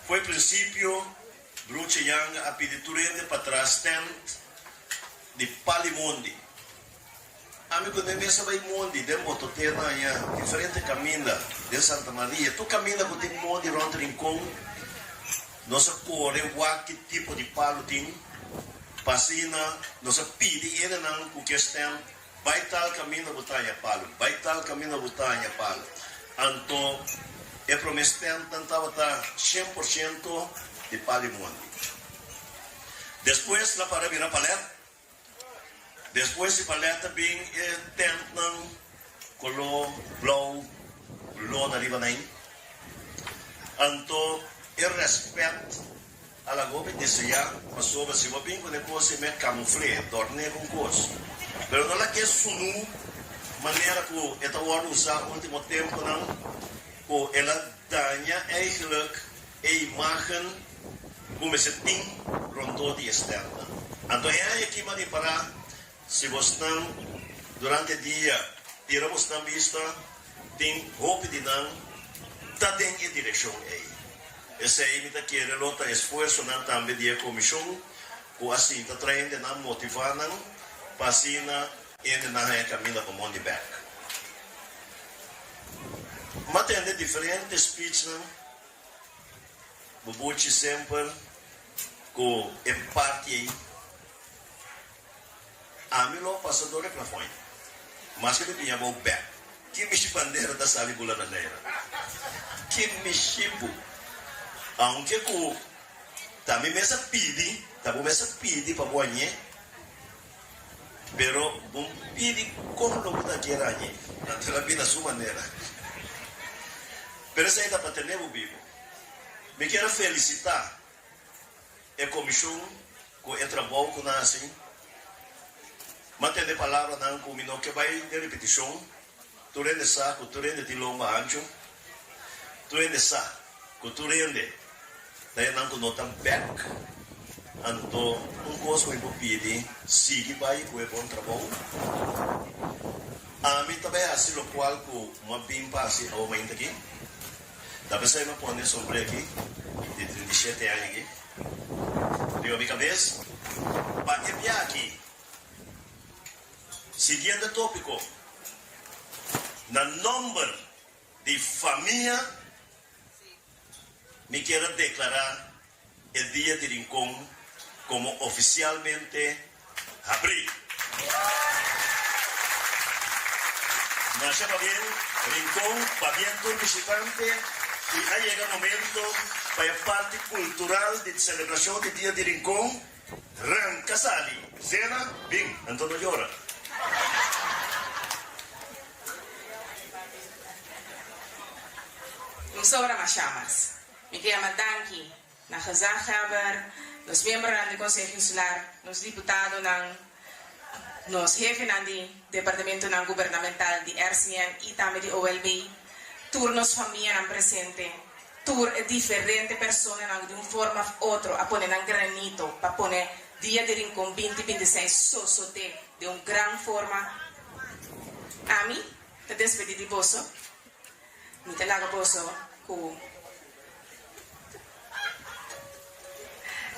Foi princípio, Bruce Yang a pedir para trás tent de Palimundi. Amigo, nem mesmo vai mundi, de moto tem diferente caminho de Santa Maria. Tu caminha com o mundi rond Rincón. Nossa cor é que tipo de palo tem, passina, nossa pide ele não com questão, vai tal caminho botar palo, vai tal caminho botar palo. Então, é promessão tentava estar 100% de palo e mundo. Depois lá para virar paleta, depois de paleta bem tentam color blow, lona riba nain. Então e respeito a la gobe desejar passou se vai bem quando você me camufle torne com coisa pero não lá que sunu maneira que esta hora usar último tempo não o ela danha eigenlijk a imagem como se tem rondou de externa então é aqui mas para se você durante o dia tiramos na vista tem roupa de não tá dentro de direção aí. Esse aí me que relota esforço na também de comissão, o assim está traindo na motivando, passina e na caminho para money back. Mas tem diferentes speech não, bubuchi sempre com é parte aí. A mim lo passador é para fora, mas que ele tinha bom back. Que me bandeira da sala bula da neira, que me chibu. Aunque que também me pedi para boanhe, pero bom pedi como não está querendo, na vida sua maneira. Pero isso aí dá para ter o vivo. Me quero felicitar a comissão que é trabalho com nós assim, mantém a palavra não comigo que vai de repetição, tu rende saco, tu rende de lomba ancho, tu rende saco, tu rende daí não nota back, então coisa que eu pedi, siga vai com o bom trabalho. A mim também assim o qual com uma bem passe ao momento aqui, da pessoa me põe sobre aqui de 37 anos aqui, Digo, mi cabeza. Para aquí. Siguiente tópico. El nombre de familia me quiero declarar el Día de Rincón como oficialmente abril. Nace bien, Rincón, paviento visitante, y ha llegado el momento para la parte cultural de celebración del Día de Rincón. Ran Casali, cena, bien, Antonio llora. Un sobra más llamas. Me llamo Danki, na gezaghebber, los miembros del Consejo Insular, los diputados, los jefes del departamento gubernamental de RCN y también de OLB, turnos familia presente, tur diferentes personas de una forma u otra a poner en granito para poner Día de Rincón 2026 sosote de una gran forma. A mí, te despedí de pozo, ni te lago pozo,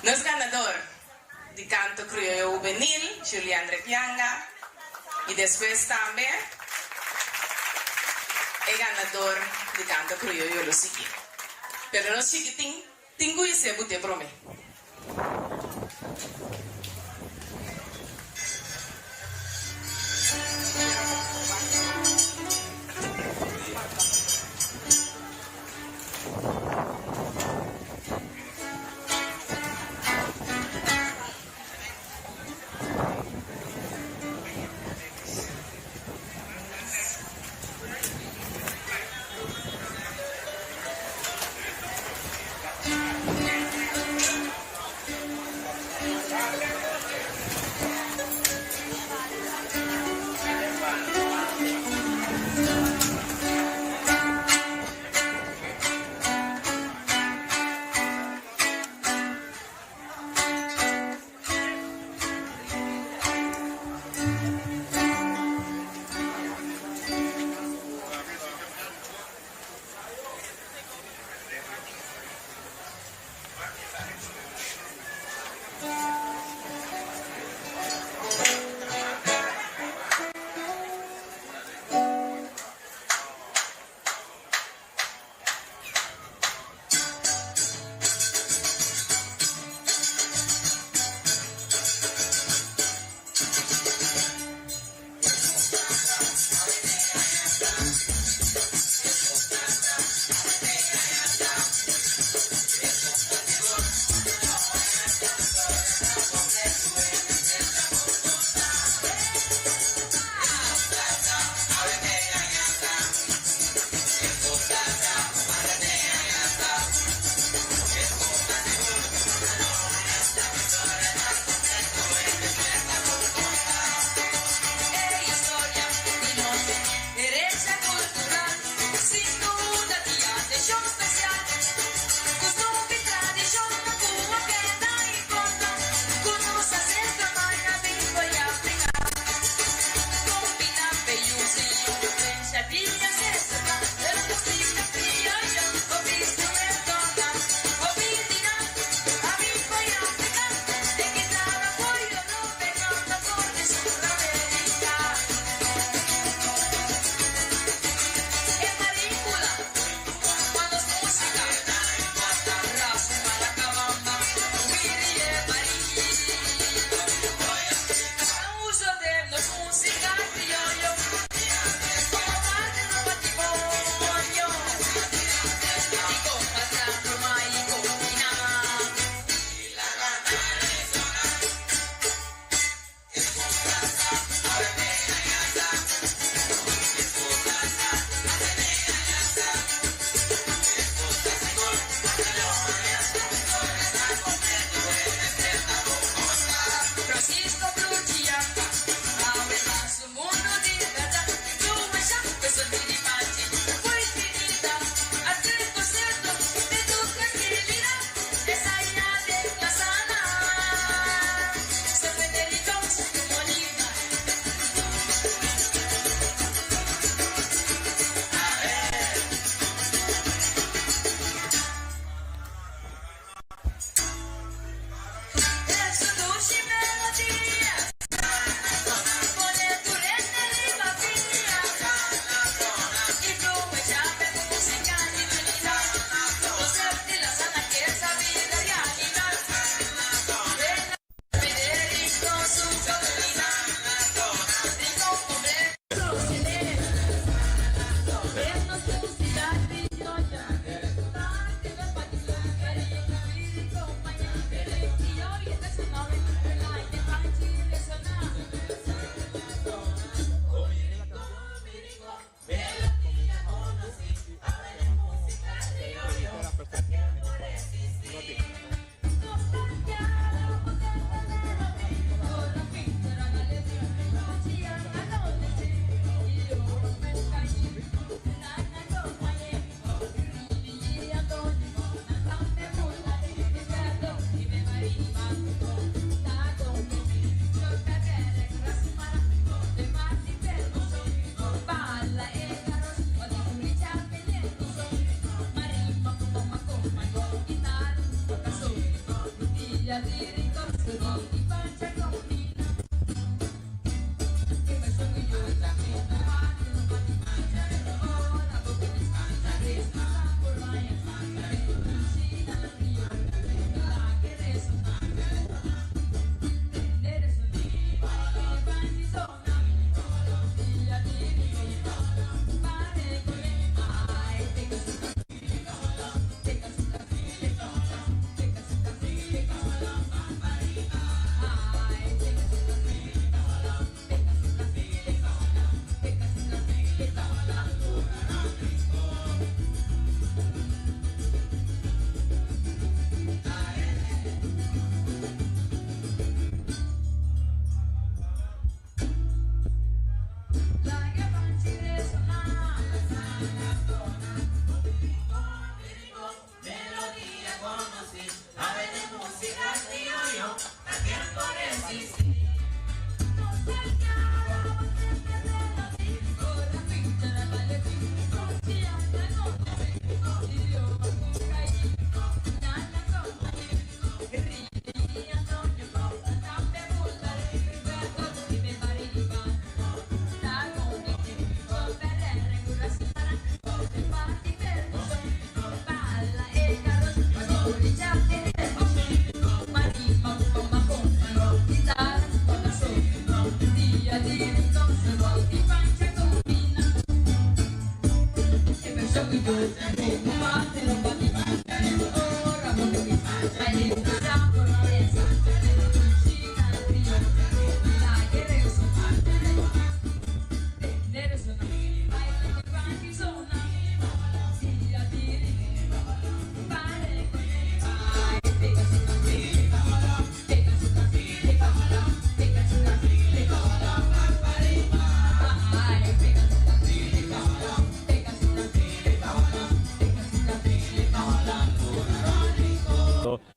nos ganador de canto criollo juvenil, Julián Repianga, y después también el ganador de canto criollo lo siguiente. Pero no chiquitín, tengo y se bute brome.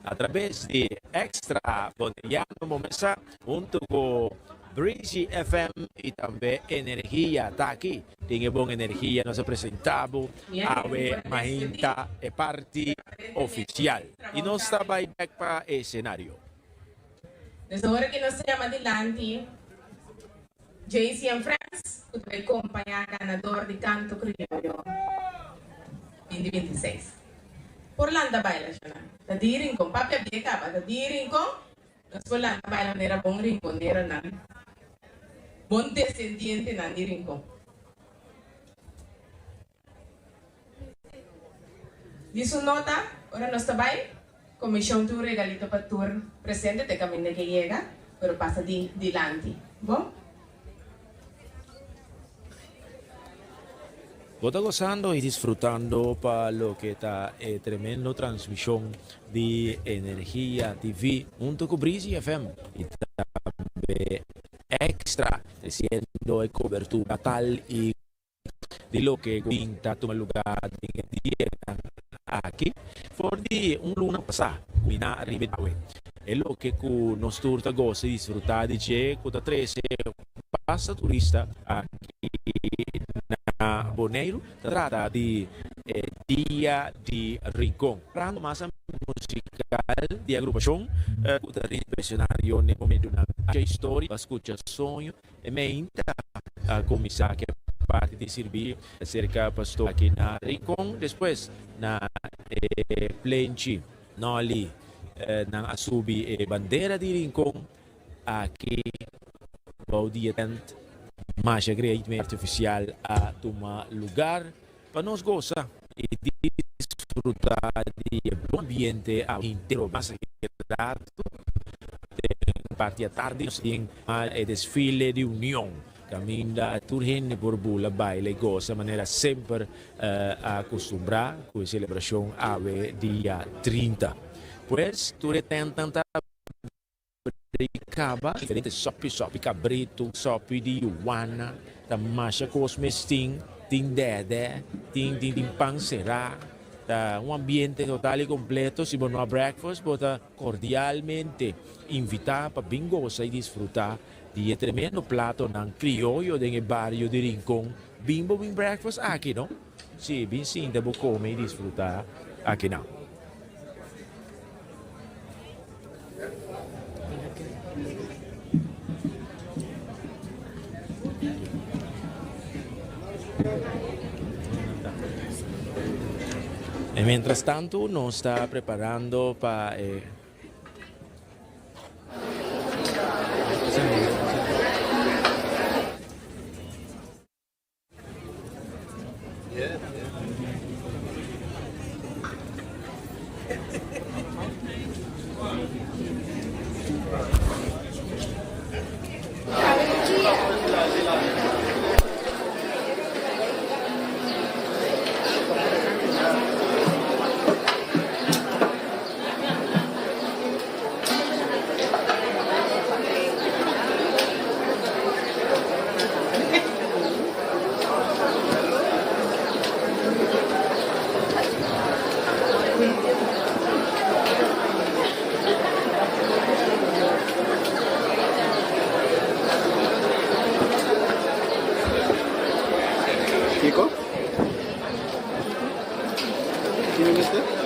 A través de Extra Botellano Momesa junto con Breezy FM y también Energía está aquí. Tiene buena energía, nos ha presentado Ave Mahinta e parte oficial y nos está back para escenario. Desde ahora que nos se llama adelante, JC and Friends, que acompaña ganador de canto criollo 2026. Por landa baila siya na. Tadirin ko, papya beka ba? Tadirin ko, nas po landa baila nera bong rinko, nera na. Bon descendiente na dirin ko. Di su nota, ora nos tabay, Comisión Tour Regalito pa Tour presente, te kami na llega, pero pasa di lanti. Bon? Vota gozando y disfrutando para lo que está tremendo transmisión de Energía TV junto con Breezy FM y también Extra, haciendo cobertura tal y de lo que pinta tu lugar de aquí por di un luna pasada mina ribedawe es lo que nos turta goza y disfrutar de che cuota 13 pasa turista aquí na Bonaire trata de Día de Rincón rando más musical de agrupación impresionario en el momento una historia escucha sonho e me inta a comisar que parte de servir cerca pastor aqui na Rincón, depois na Plenchi, não ali na Asubi bandeira de Rincón, aqui o dia tent, mas a grande artificial a tomar lugar para nos gozar e desfrutar de bom ambiente ao inteiro, mas parte à tarde nós temos o desfile de união. Caminda turhen por bula baile goza maneira sempre acostumbrada com a celebração ave dia 30. Pois ture tem tanta bricaba diferente sopi cabrito, sopi de Ioana, da macha cosmes ting dede, ting pansera, da ambiente total e completo, se não há breakfast, bota cordialmente invitar para bem gozar e desfrutar de tremendo plato ng criollo del barrio de Rincón. Bimbo bing breakfast aquí, ¿no? Sí, bien sin debo comer y disfrutar aquí, ¿no? Mientras tanto, nos está preparando para... Kiko? ¿Quién es este?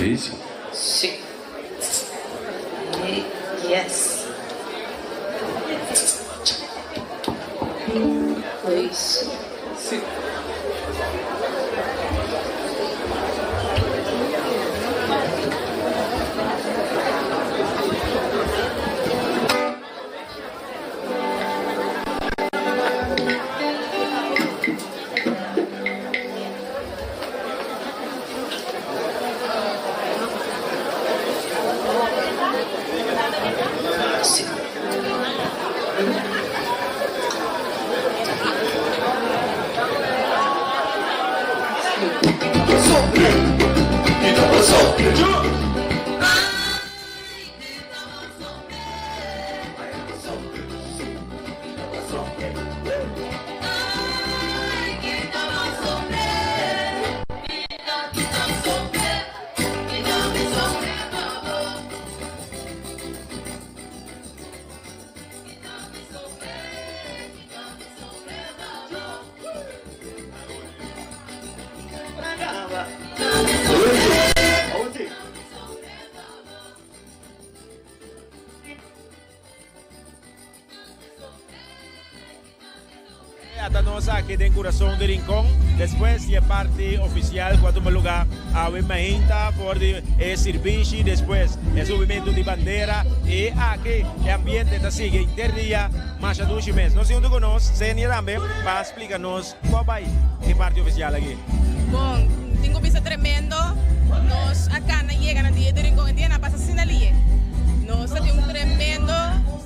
Luis. Sí. Yes. Luis. Sí. Atanos aquí en Corazón de Rincón. Después de parte oficial, cuarto lugar, a Mahinta por el servicio. Después el subimiento de bandera. Y aquí el ambiente está sigue interdia más de 2 meses. No sé dónde conoce, Senia también, para explicarnos cuál va a parte oficial aquí. Bom, tengo vista tremendo. Nos acá no llegan a día de Rincón, en pasa sin ali. Nos tenemos un tremendo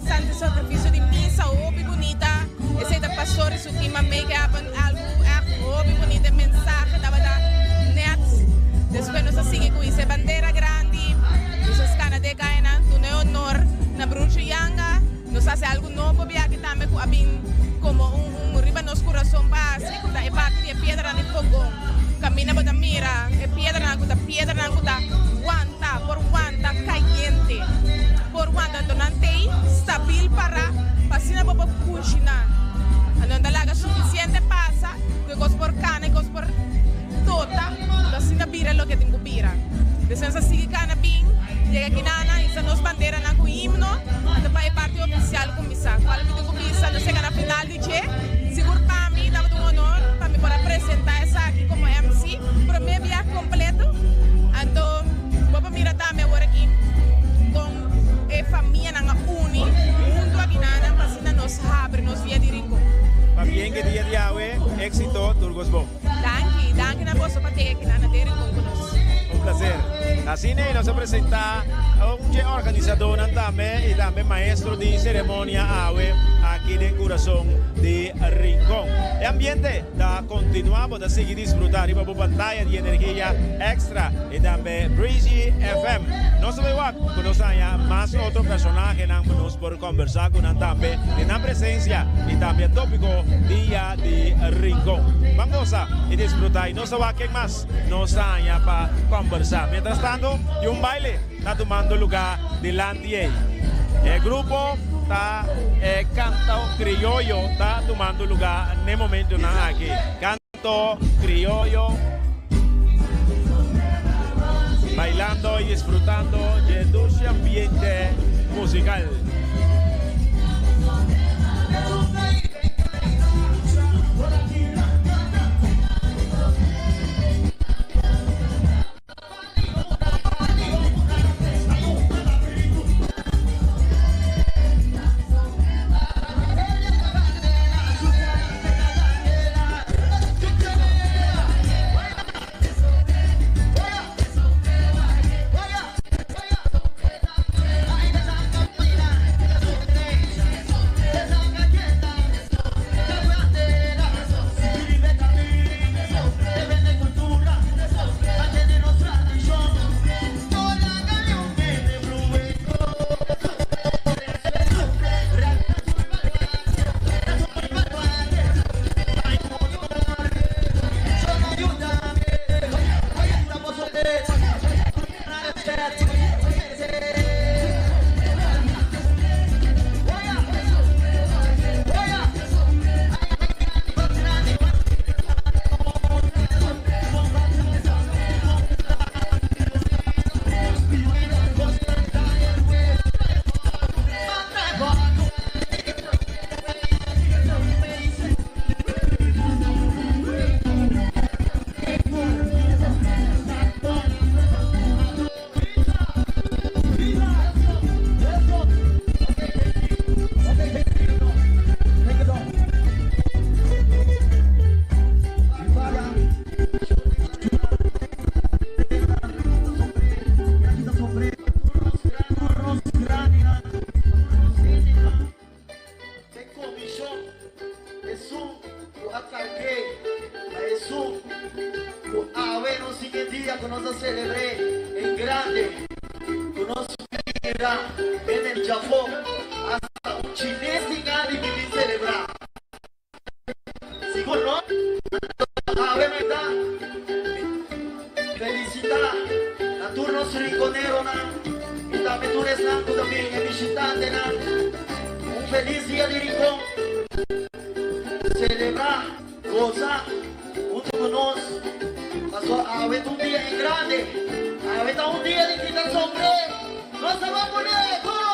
santo sacrificio de misa, muy bonita. Esse da pastor isso que make happen algo muito bonito mensagem da net. Depois nós sigue com essa bandeira grande. Nós cana de gaina, tu ne honor na bruxa yanga. Nós faz algo novo bem aqui também com abin como riba nos coração básico da epacria pedra no fogão. Camina para mira, é pedra na guta guanta por guanta caliente. Por guanta donante stabil para pasina para cucinar. Não dá suficiente passa, que cos por cana e cos por tota, assim na bira lo que tenho bira. Depois assim cana bem, chega aqui na e nos bandeira na com himno, até para parte oficial com missa. Qual me tenho missa, não chega na final de che, seguro para mim dá um honor para me poder apresentar essa aqui como MC, para mim via completo. Então, vou mirar também agora aqui com a família na uni, junto aqui na pasina nos abre, nos via de Rincón. Va bien que día de hoy, éxito, Turgos Bo. Danke na vossa pateia que na dele com nós. Un placer. Así nos presenta un organizador también y también maestro de ceremonia aquí en el Corazón de Rincón. El ambiente da continuamos a seguir disfrutar y por pantalla de energía extra y también Breezy FM. No se ve igual, conocemos más otro personaje nos por conversar con también en la presencia y también tópico día de Rincón. Vamos a disfrutar y no se va a más nos haya para conversar. Mientras tanto, y un baile está tomando lugar delante de él. El grupo está canto criollo está tomando lugar en el momento aquí. Canto criollo, bailando y disfrutando de dulce ambiente musical. En el Japón, hasta un chinés sin alguien que celebrar. tú eres blanco también, el visitante, ¿no? Un feliz día de Rincón. Celebrar, gozar, junto con nosotros. Pasó a ver un día en grande, a ver un día de quitar sombrero. No se va a poner coro.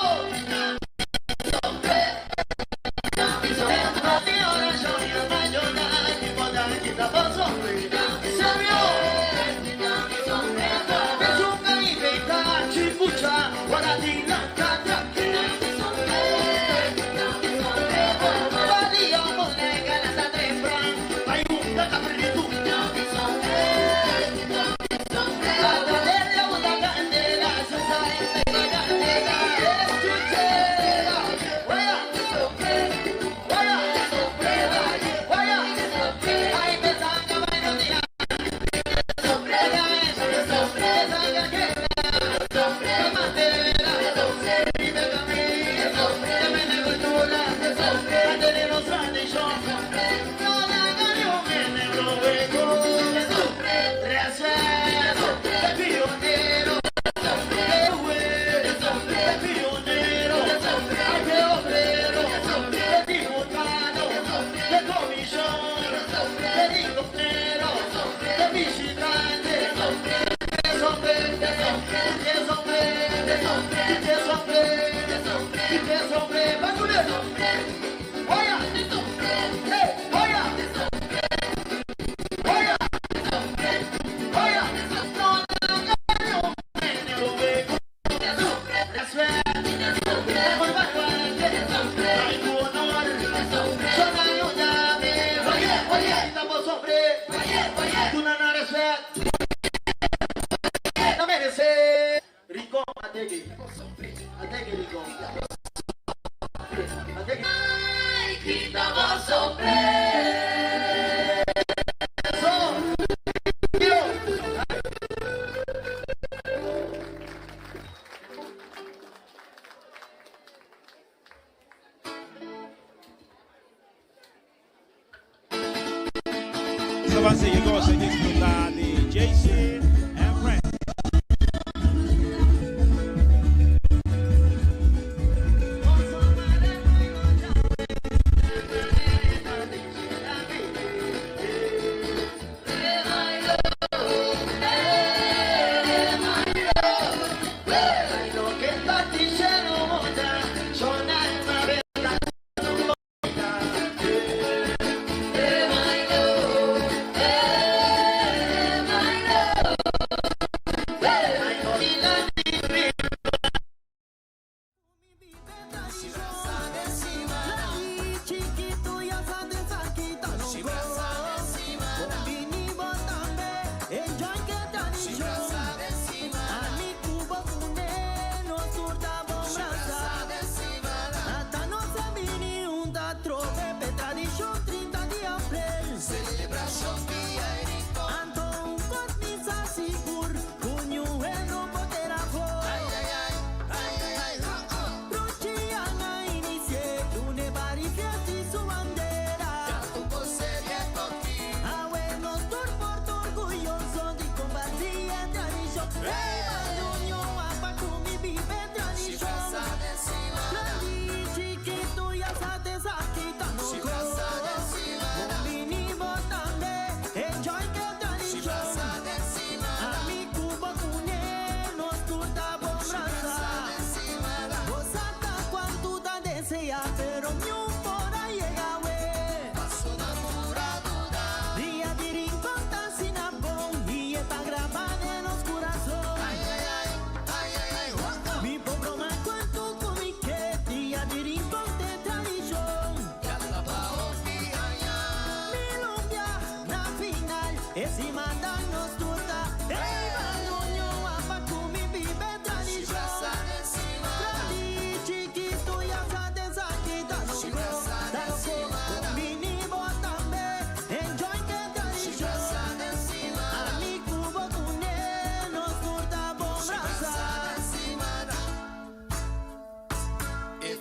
Avance llegó a disfrutar de JC and Friends.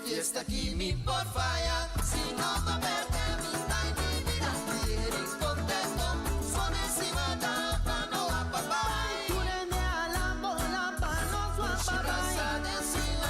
Fiesta aquí mi por falla, si no me perde mi time y mira, eres contento, son encima da pano a papá. Tú le a la bola, pano su a papá.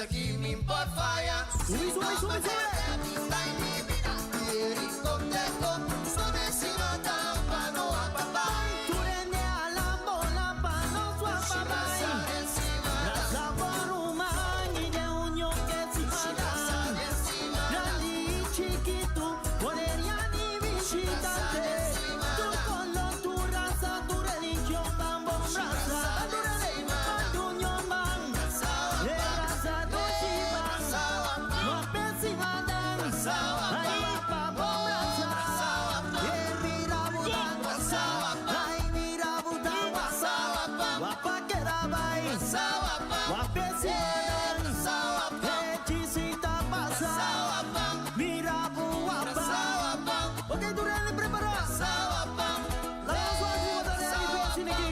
aquí me por falla. Sube, sube, sube, sube. Contento, son encima tampa no a papá. Tú rende a la bola pa no su papá. Raza por un man y de unión que se mata. Grande y chiquito, podría ni visitarte. Tu color, tu raza, tu religión, tan bom raza. Tu religión, tu unión van. Raza, tu chiva. No apesima dan. Ay, papá, bom raza. Mira budan. Ay, mira budan. Guapa que da bai. Guapesima dan. Hechisita pasa. Mira guapa. Ok, tu rende preparado. Vamos a botar el vecino aquí.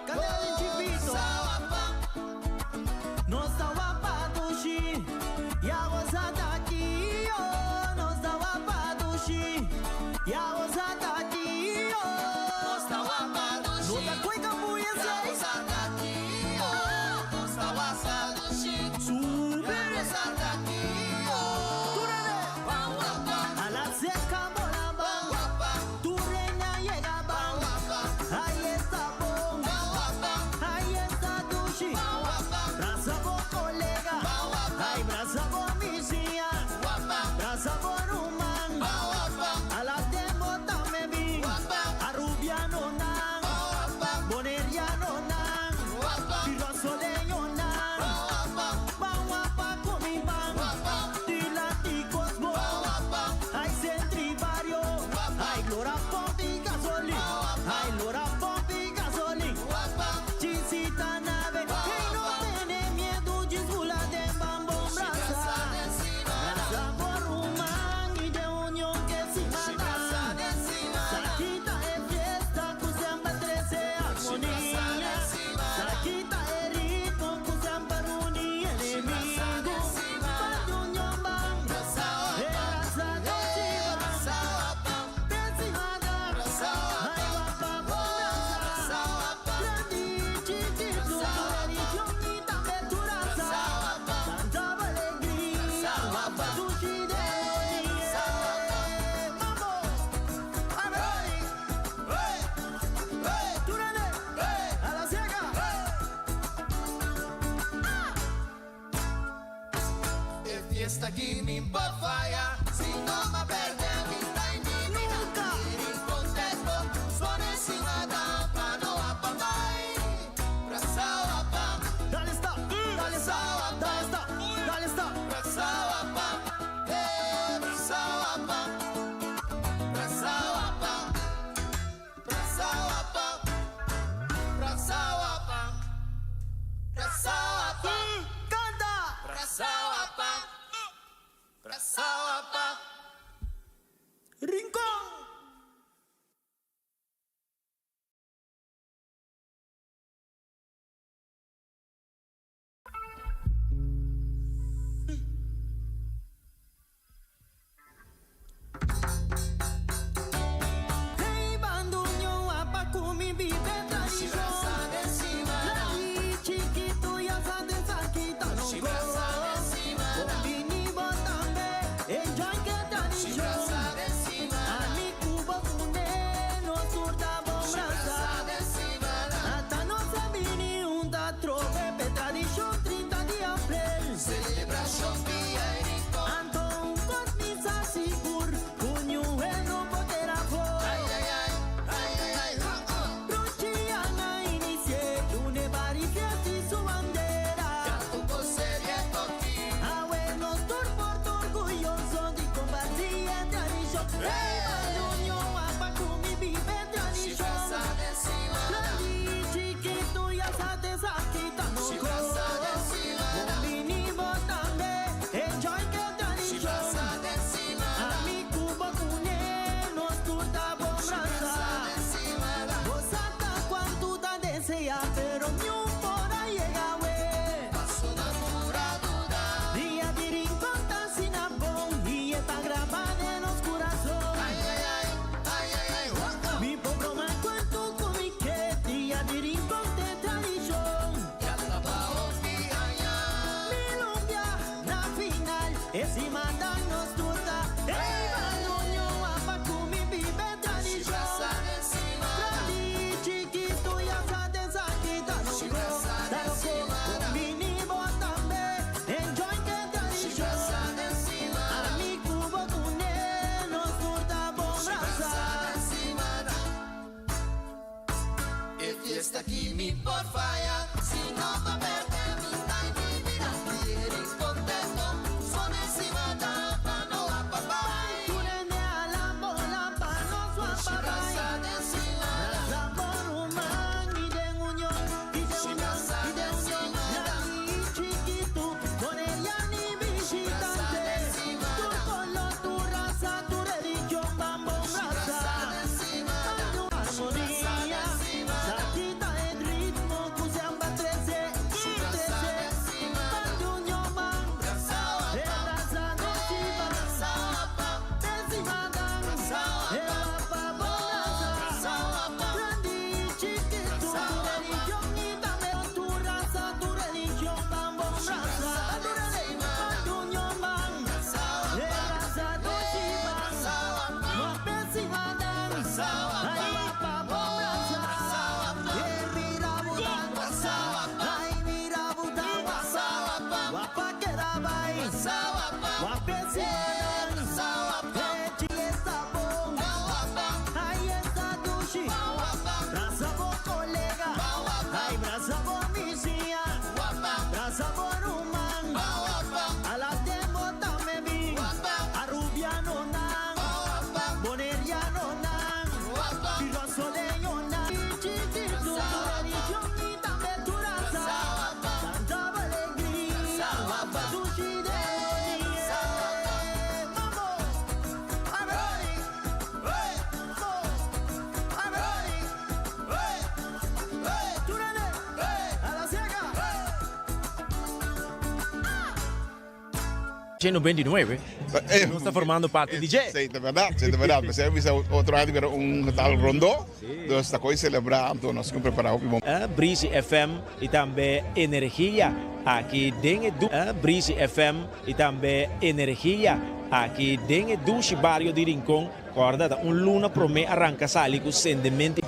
Cadê o chipito? Nossa wapa dushi, ya wazata aqui, oh. Nossa wapa dushi, ya wazata aqui, oh. Nossa wapa dushi, Nota cueca buia sei. Sube. A la seca moraba. Tu reina llega bam. Ahí está bom. Ahí está dushi. Braza por colega. Ay, braza por vizinha. Braza por un man. A la tembo también vi. A rubia no nan. Boneria no nan. Piroso de yo nan. Guapa con mi man. Dilaticos bo. Ay, centrivario. Ay, Lora Pompi gasolina. Ay, Lora Pompi gasolina. Chisita nave. Hey, no tiene miedo, chisula de bambón braza. Braza por un man y de unión que se mata. Saquita es fiesta, que siempre 13 armonía. Saquita es ritmo, que siempre unía enemigo. Para unión van. Braza de chiva. Pensimada. Ay, guapa con braza. Grande y chiquito, tu religión y también tu raza. Tanta alegría, guapa dushi de día. Vamos. Tú rende. A la ciega. E fiesta aquí me por falla. Si no me perde a mi time, Nunca. contento, son encima tampa no a papá. Braza wapa, Dale stop. Dale stop. Dale stop. Dale stop. braza wapa, braza wapa, braza wapa, braza wapa, braza wapa, braza wapa, Canta. braza wapa, braza wapa. Rincón. Hey, banduño, apa kumi vive tradición. Grande, chiquito, ya sabes, aquí está no go. Bombini, botambe, enjoy que tradición. A mi Cuba, cune, no surta bombraza. Hasta no sabini, un trove, pe tradición, 30 de abril. Celebración via Erico. Anton Cosmisa Sigur, Cuñuelo Potera Fo. Ruchiana inicie, Lune Bari Fiesti su bandera. Con serie toki. A buenos por orgulloso di compartir tradición. Hey, Bañuño, Apacumi vive tradición. Grande y chiquito, ya sabes, aquí está no go. Bombini, botambe, enjoy que tradición. A mi Cuba, cune, nos curta bombraza. Vos hasta cuánto te desea, pero ni un por ahí llega, we. Día de rincón tan sin abón, y está grabada en los corazones. 129 no está formando parte de DJ. Sí, de verdad, Mas é outro ano era Natal rondó, então esta coisa celebrar, então nós estamos preparados. Brisi FM e também energia aqui dentro do Brisi FM e também energia aqui dentro do bairro de Rincón. Guarda, luna promê arranca sali com sentimento.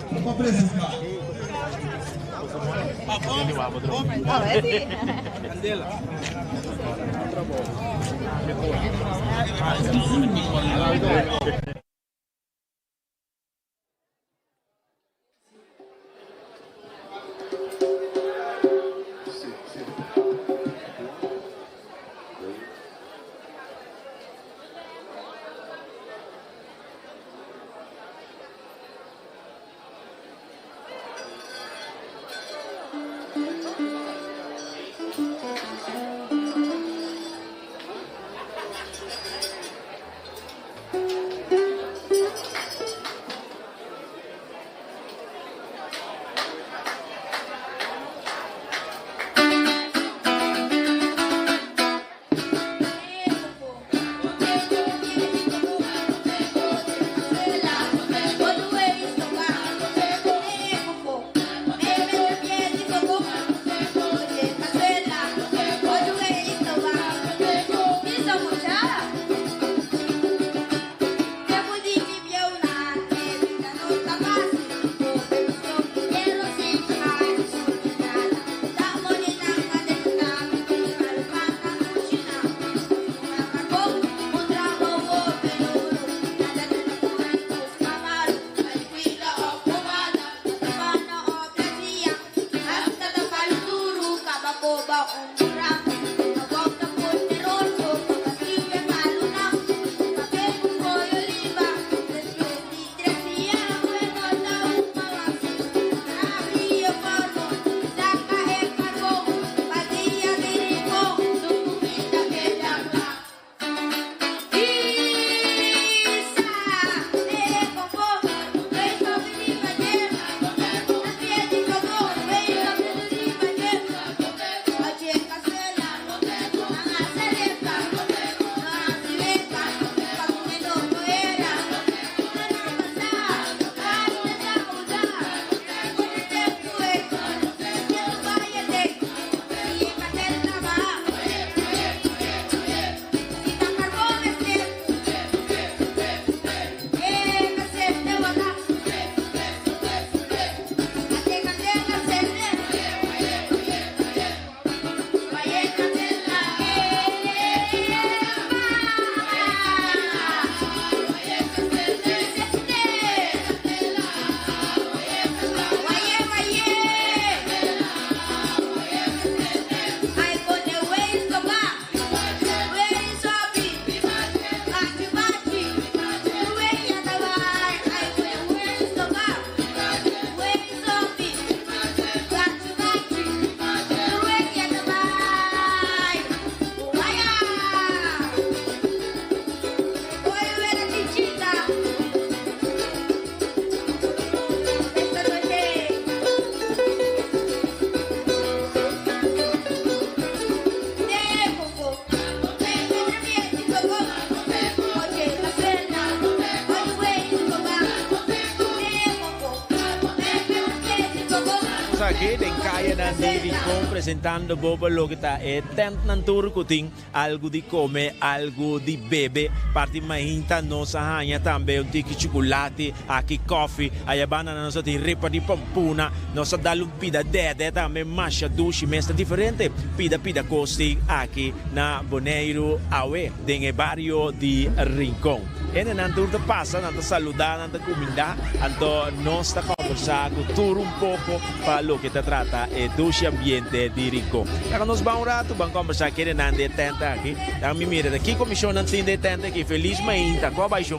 Aqui tem Caia Nandiri presentando Bobo lo que está tentando turcutin algo de comer, algo de beber, parte mainta nossa rainha também tique chocolate, aqui coffee, aí a banana nossa tem ripa de pampuna, nossa dá pida dede também macha duche, mesta diferente, pida costi aqui na Boneiro Aue, dentro barrio de Rincón. E nel tour passa, nanta saludar, nanta comida, anto nós está conversar com tudo pouco para lo que te trata e do ambiente de Rincón. Agora nós vamos vamos conversar aqui nante tenta aqui. Da mi mira aqui comissão nanti de tenta aqui feliz mainta, qual baixo?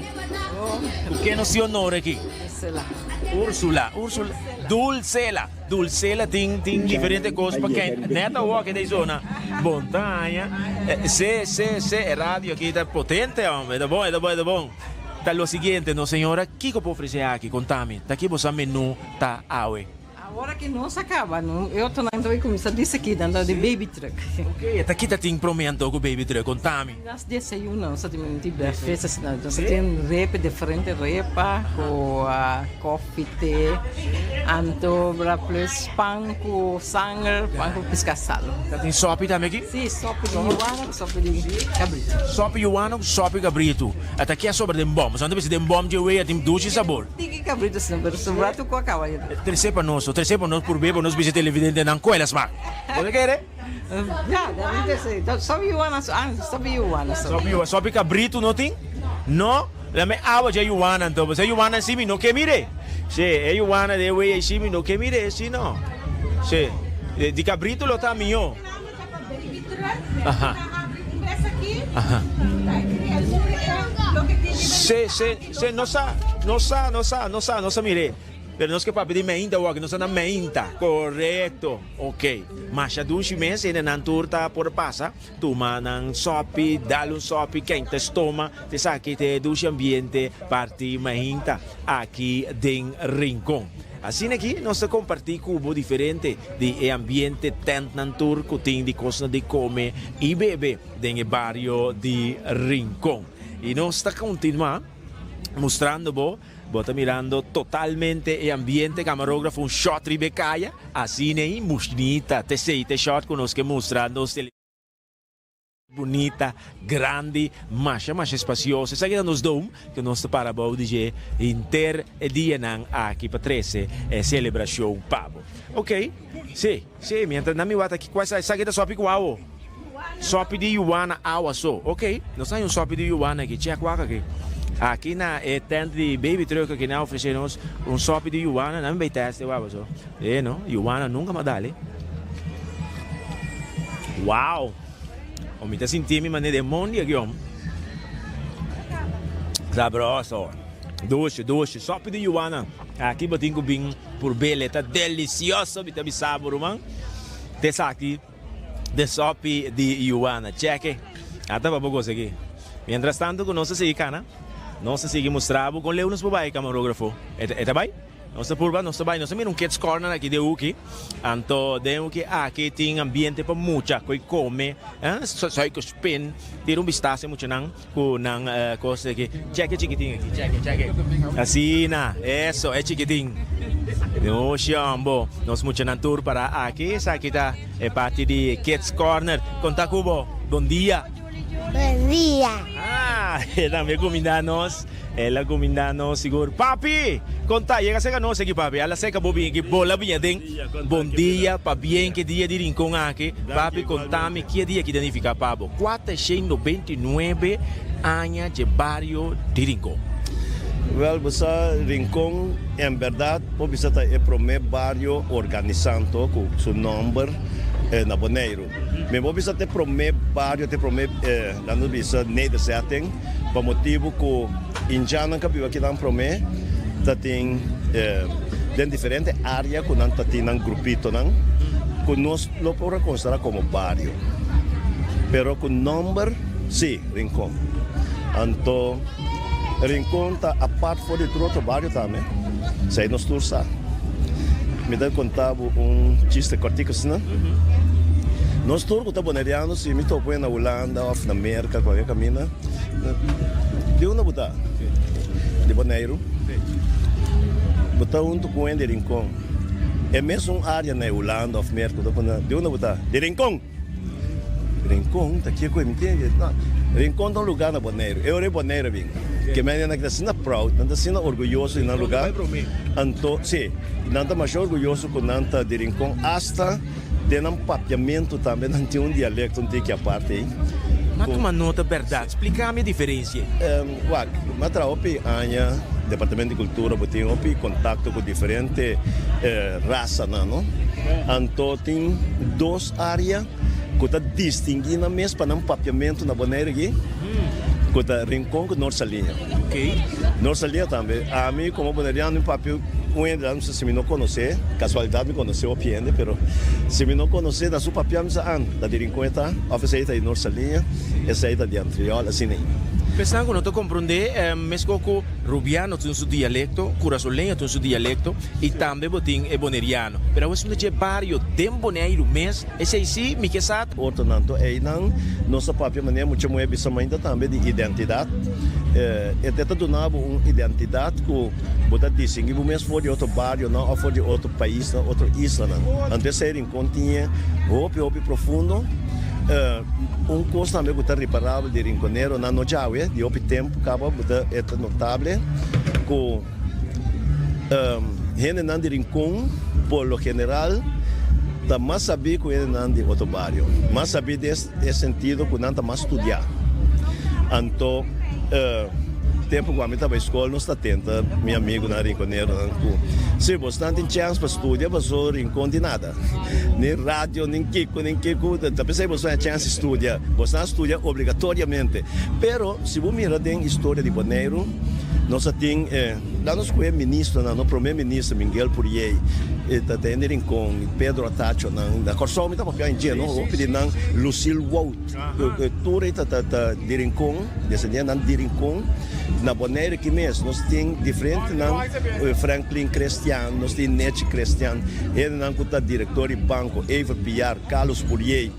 O que nos honor aqui? Úrsula. Dulcela tem diferente coisas para quem neta walk da zona montanha. Se rádio aqui tá potente, homem, é bom. Tá lo seguinte, no senhora, que eu posso oferecer aqui? Contame. Tá aqui você menu tá aue. Agora que não se acaba, não? Eu estou indo começar disso aqui, dando de baby truck. Ok, até aqui tem promento com o baby truck, contame. Nós desayunamos, só tem breakfast, assim, tem repa diferente, repa, com coffee, té, antobra, plus pão com sangue, pão com pescaçado. Tem sopa também aqui? Sim, sopa de Ioana, sopa de cabrito. Sopa Ioana, sopa cabrito. Até aqui é sobre de bom, mas não se de bom de whey, tem doce e sabor. Tem cabrito, senão, mas sobrado com a cavalha. Terceiro para nós por bebo, nós visitamos televidente na coelha, smack. Você quer? Já, deve ser. Sopa Ioana, sopa Ioana. Sopa cabrito, não tem? Não? Lame água de Ioana, então. Você Ioana sim, não quer mire? Sim, é Ioana de whey, sim, não quer mire, sim, não. Sim, de cabrito lo tá minho. Aham. Aham. Se, não sa, mire. Pero nós que para pedir meinta, que nós na meinta, correto, ok. Mas já 2 meses ainda não turta por passa, toma nang sopi, dá sopi, quem te toma, te saque te do ambiente, parti meinta, aqui em Rincón. Assim aqui, nós compartimos cubo diferente de ambiente tent nantur, que tem de coisa de comer e beber no barrio de Rincón. E nós está continuando mostrando bota mirando totalmente o ambiente, camarógrafo, shot Ribecaia, assim nem musnita, te shot conosco mostrando bonita, grande, mais espaciosa. Isso aqui é nos dom que nós para o DJ inter dia nang aqui para 13 celebração pabo. Ok? Sim, mientras na minha aqui quase isso aqui é sopi com sopi de Ioana awa so. Ok? Nós temos sopi de Ioana aqui, check aqui. Aqui na tent de baby truck que nós oferecemos sopi de Ioana, não vai testar o so. Não, Ioana nunca me dá. Wow! O me tá sentindo maneira de monte aqui, sabroso. Doce, sopa de Ioana. Aqui batinho bem por bela, tá delicioso, me tá sabor, man. Tessa aqui de sopa de Ioana, cheque. Até para pouco aqui. Mientras tanto, com nossa cana, nós seguimos mostrando com Leonos Babai, camarógrafo. É bem? Nós purba, nós vai, nós temos kids corner aqui de Uki. Então, deu que aqui tem ambiente para muita coisa come, só que spin, ter vistazo muito não, com coisa aqui. Cheque chiquitinho aqui, cheque. Assim na, isso é chiquitinho. No chambo, nós muito na tour para aqui, essa aqui tá é parte de kids corner. Conta cubo, bom dia. Bom dia. Também combinamos. Ela combinamos seguro. Papi, conta, chega a nós aqui, papi. Ela seca bobinha aqui, bola bem dentro. Bom dia, para bem que dia de Rincón aqui. Papi, contame que dia que danifica, pabo. 499 anos de barrio de Rincón. Well, Rincón, en verdad, es el primer barrio organizado con su nombre na Bonaire. Me vou visitar o primeiro bairro, o primeiro dando visa nederzetting, por motivo que indiano que vive aqui na primeiro, tem diferente área que não tem um grupito não, que nós não podemos considerar como bairro, pero com nome, sim, Rincón. Então, Rincón está a parte fora de outro bairro também, sei nos tursa. Me dá contar chiste cortico assim, nós todos que estamos bonerianos, se me topo na Holanda ou na América, qualquer caminho, de onde botar? De Bonaire. Botar junto com ele de Rincón. É mesmo uma área na Holanda ou na América, de onde botar? De Rincón. Rincón, está aqui com entende? Rincón é um lugar na Bonaire. Eu era Bonaire, bem. Que me ainda está proud, não está orgulhoso em um lugar. Então, sim, não está mais orgulhoso com nanta de Rincón, hasta tem papiamento também, não tem dialecto, não tem que a parte aí. Mas uma nota verdade, explica-me a diferença. Mas trabalho Anha, Departamento de Cultura, tenho contato com diferentes raças, não? Então tem 2 áreas que está distinguindo mesmo para não papiamento na Bonaire aqui. Que está Rincón com Norsalinha. Ok. Norsalinha também. A mim, como boneriano, papel não sei se me não conhecer, casualidade me conheceu apenas, pero se me não conhecer, da sua papel me da Rincón está, oferecida de Norsalinha, essa aí da de Antriol, assim nem. Pensando que não estou compreender, mesmo que rubiano tem seu dialecto, curaçolenho tem seu dialecto, e também botim é boneriano. Mas quando é barrio tem boneiro mês, esse aí sim, me que sabe? Outro não, é não, nossa própria maneira muito mais ainda também de identidade. É tenta donar uma identidade que você distingue mesmo for de outro bairro, não, ou for de outro país, não, outra isla, não. Antes de ser em continha, roupa profundo. Coisa também que está reparável de rinconeiro na nojawe, de outro tempo, acaba é notável que gente não de rincão, por lo general, está mais saber que ele não de outro bairro, mais saber desse sentido que não está mais estudar. Então, tempo que eu estava na escola, nós está tenta, meu amigo na rinconeiro, se você não tem chance para estudar, você não rincon de nada. Nem rádio, nem kiko, também se você tem chance de estudar, você não estuda obrigatoriamente. Pero, se você mirar a história de Bonaire, nós temos, lá nós conhecemos ministro, no primeiro-ministro Miguel Purier, tem rincon, Pedro Atacho, na Corsol, me estava em dia, não, pedindo Lucille Wout, tudo está de rincon, descendendo de rincon. Na Bonaire que mesmo, nós temos diferente, Franklin Cristiano, nós temos Nete Cristiano, ele não está diretor de banco, Eva Piar, Carlos Purier,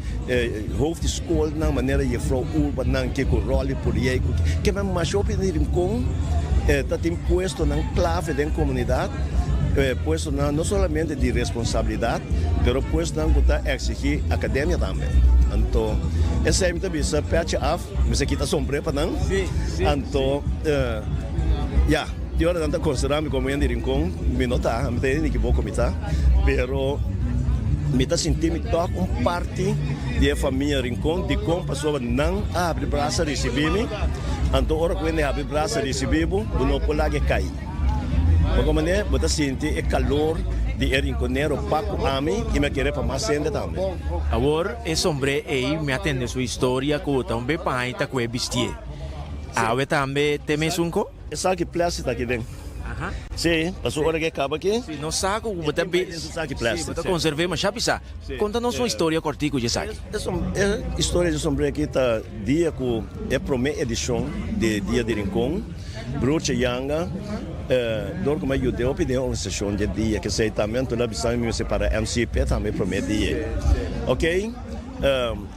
hoofd de escola, na maneira de Frau Urba, que com Rolly Purier, que mesmo mais shopping de rincon, está tem posto na clave da comunidade, posto não somente de responsabilidade, mas posto não está exigir academia também. Então, essa é a minha vista, patch off, mas aqui está sombra para não? Sim. Então, eu não considero como um de rincão, me nota, não tem nem que vou comitar, pero me está sentindo uma parte da família rincão, de como a pessoa não abre braço a receber-me, então, ora quando abre braço a receber-me, eu não vou lá que cai. Porque maneira, você sente o calor de rinconeiro Paco Ami e me querer para mais gente também. Agora, esse homem aí me atende sua história que também pai está com o vestir. Awe também tem mesmo um co? Essa aqui plástico aqui dentro. Sim, a sua hora que acaba aqui? Sim, não sabe o que você sabe plástico. Você conserva, mas já pisa. Conta-nos uma história cortico de saque. A história de sombre aqui está dia que é a primeira edição de Dia de Rincon, Bruce Yanga. Dor como eu deu opinião uma sessão de dia que sei também toda visão me separa MCP também primeiro dia, ok?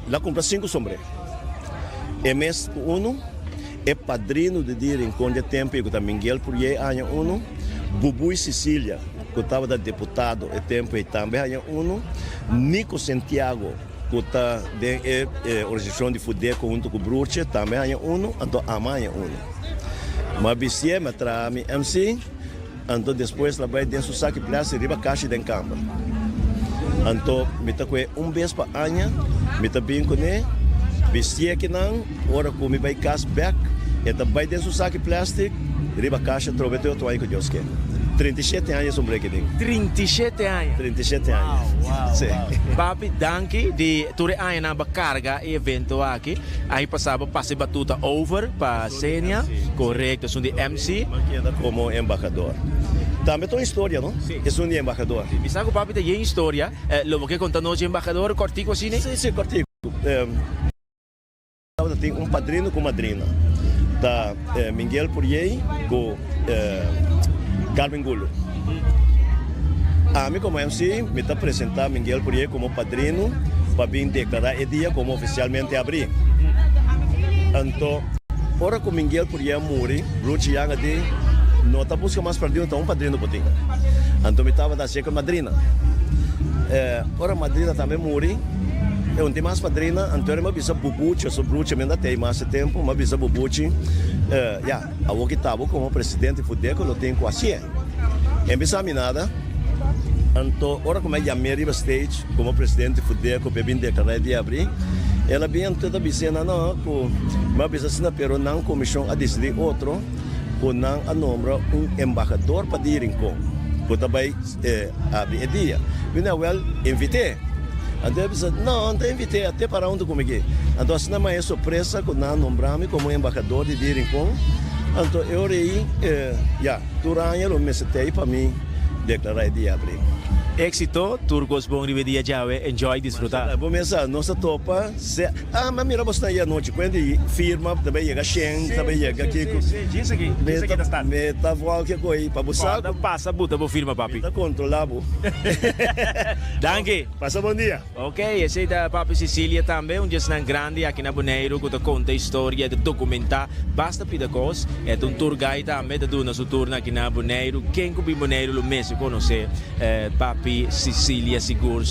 Lá compra 5 sombras. É mês 1 é padrino de dia em conde tempo que também Miguel Purier ano 1, Bubu e Cecília que estava da deputado e tempo e também ano 1, Nico Santiago que está de organização de fudeco junto com o Bruce também ano 1, então amanhã 1. Mas BCE me traz MC, então depois trabalho dentro do saque plástico e riba caixa de campo. Então, me está com vez para ano, me está bem com ele, BCE que não, ora que me vai cash back, e trabalho dentro do saque plástico, riba caixa, trovete eu estou aí com Deus que. 37 anos sobre aqui dentro. 37 anos? 37 anos. Wow. Sim. Papi, danke de toda a na carga e evento aqui. Aí passava passe batuta over para Sênia, correto, são de MC. Como embaixador. Também tem história, não? Sim. É um embaixador. Me sabe o papi tem história? Logo que conta-nos de embaixador, cortico assim, né? Sim, cortico. Tem um padrinho com madrina. Da Miguel Purier com Carmen Gulo. A mim como MC me está apresentar Miguel Purier como padrino para vir declarar o dia como oficialmente abrir. Então, ora que Miguel Purier morre, Bruce Yanga de não está buscando mais padrino, então um padrino para ti. Então me estava da seca madrina. Ora madrina também morre. Eu não tenho mais padrina, então eu bisa Bubuchi, eu sou Bruce, ainda tem mais tempo, mas bisa Bubuchi, a que estava como presidente de Fudeco, eu tenho quase. Em bisa nada, então, ora como eu chamei Riva Stage, como presidente de Fudeco, para vir declarar de abrir, ela vem toda dizendo, não, mas bisa assim, pero não comissão a decidir outro, ou não a nombra embaixador para ir em com, que também abrir o dia. Eu invitei. Então eu disse, não invitei até para onde comigo. Então assim não é surpresa que não nombramos como embaixador de Dirincon. Então eu rei, durante o mês para mim declarar de abrir. éxito, turcos bom rivedia Jawe, enjoy, disfrutar. Vou começar, nossa topa. Mas mira, você aí à noite, quando firma, também chega Shen, também chega aqui. Diz aqui da cidade. Meta qualquer coisa, para buscar. Passa, buta, vou firma, papi. Meta controlado. Danke. Passa bom dia. Ok, esse é da papi Cecília também, um dia grande aqui na Bonaire, que conta a história, de documentar, basta pida cos, é um tour guide também, da duna su turno aqui na Bonaire, quem que Bonaire, o mês, conhece, papi Cecília, seguro.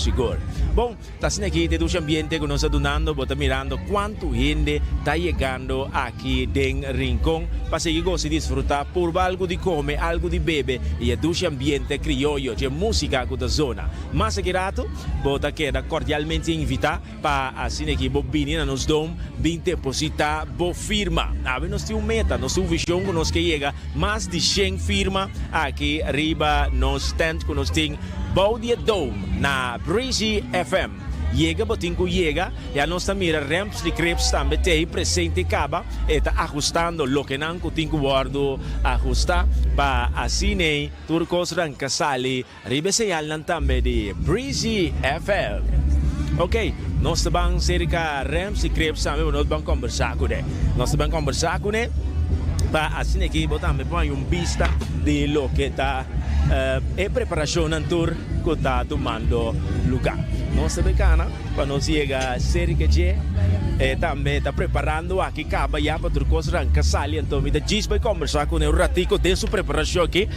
Bom, tá assim aqui, de dos ambiente que nós adunando, bota mirando quanto gente está chegando aqui em Rincón, para seguir se desfrutar por algo de comer, algo de beber, e é dos ambiente criollo, de música da zona. Mas aqui rato, bota queda cordialmente invitar para assim aqui, bobini na nos dom, bem depositar, bo firma. Nós temos meta, nós temos visão que nós que chega, mais de 100 firma aqui arriba, nos stand que nós temos, Baudia Dome, na Breezy FM. Chega, botinho chega, e a nossa mira ramps de crepes também tem presente caba, e está ajustando o que não tinha guardo ajustar, para assim nem turcos ranca sali, ribe señalan também de Breezy FM. Ok, nós vamos cerca ramps de crepes também, nós vamos conversar com ele. Nós vamos conversar com ele, para assim aqui, botamos vista de lo que está e preparação do tour que está tomando lugar. Nós também para nós chegar cerca de também está preparando aqui acaba já para turcos ranca sali, então me dá diz para conversar com ele um ratico de sua preparação aqui,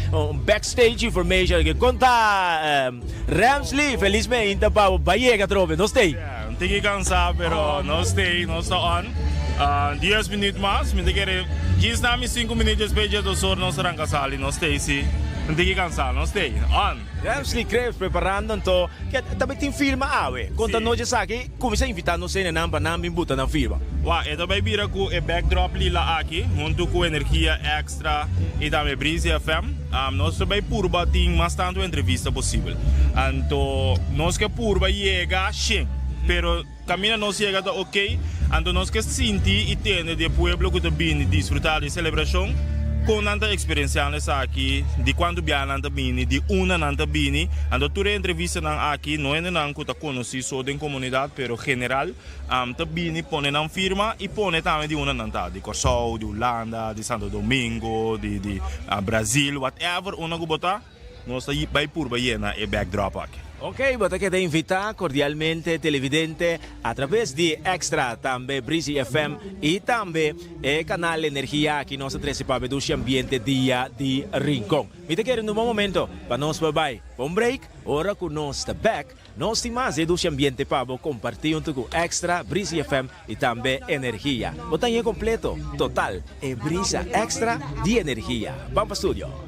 backstage information que conta Ramsley, felizmente para Bahia trove, não sei. Não tem que cansar, pero não está on. 10 minutos mais, me quer diz na 5 minutos depois do sol nós ranca sali, não sei se não tem que cansar, não sei, on. Ramsley Krebs preparando então, que também tem firma awe. Conta nós aqui, começa a invitar nós na namba imbuta na firma. É também vira com o backdrop lila aqui, junto com energia extra e também Breezy FM. Nós também purba tem mais tanto entrevista possível. Então, nós que purba chega sim, pero caminho nós chega tá ok. Então nós que sentir e ter de pueblo que também desfrutar de celebração. Com tanta experiência aqui, de quando viajan também, de uma também, ando toda entrevista aqui, não é não que conheci só da comunidade, pero general, também põe na firma e põe também de uma nanta, de Corsol, de Holanda, de Santo Domingo, de Brasil, whatever, uma que botar, nós vai por Bahia e backdrop aqui. Ok, bota que te invitar cordialmente televidente a través de Extra, também Breezy FM e também o canal Energia aqui nós para do ambiente dia de Rincón. Me te quero num momento para nós bye bom break, ora com nós está back, nós temos mais do ambiente para compartilhar com Extra, Breezy FM e também Energia. Bota aí completo, total, é Brisa Extra de Energia. Vamos para o estúdio.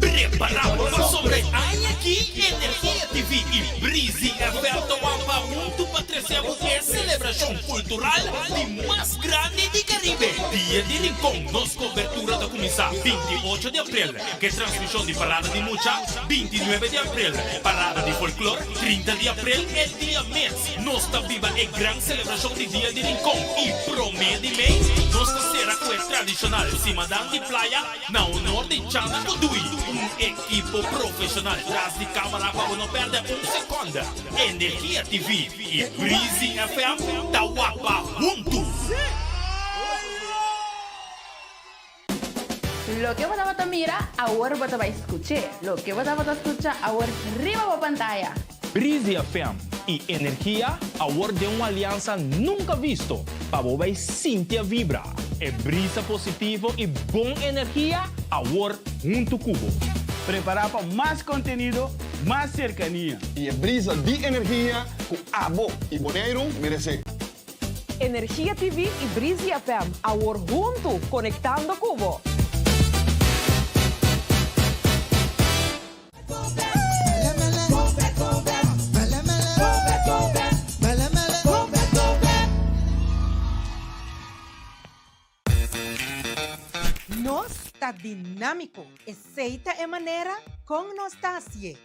Preparamos sobre aqui Energia TV e Breezy FM Tawapa muito para trazer a celebração cultural de mais grande de Caribe. Dia de Rincón, nossa cobertura da começar 28 de abril, que é transmissão de parada de mucha, 29 de abril, parada de folclore, 30 de abril é dia mês. Nós está viva a grande celebração de dia de Rincón e promete mês, nós será com a tradicional cima da de praia, na honor de Chana Kudui, equipo profissional atrás de câmera para não perder segundo. Energia TV e Breezy FM Tawapa juntos. Lo que vas a mirar, ahora vas a escuchar. Lo que vas a escuchar, ahora arriba a pantalla. Breezy FM e Energia, ahora de uma aliança nunca visto. Para você sentir a vibra. É brisa positivo e bom energia, agora junto Cubo. Preparar para mais conteúdo, mais cercania. E a brisa de energia com Abo e Bonaire merece. Energia TV e Breezy FM, agora junto, conectando Cubo. Nós tá dinâmico e seita é maneira com nostalgia.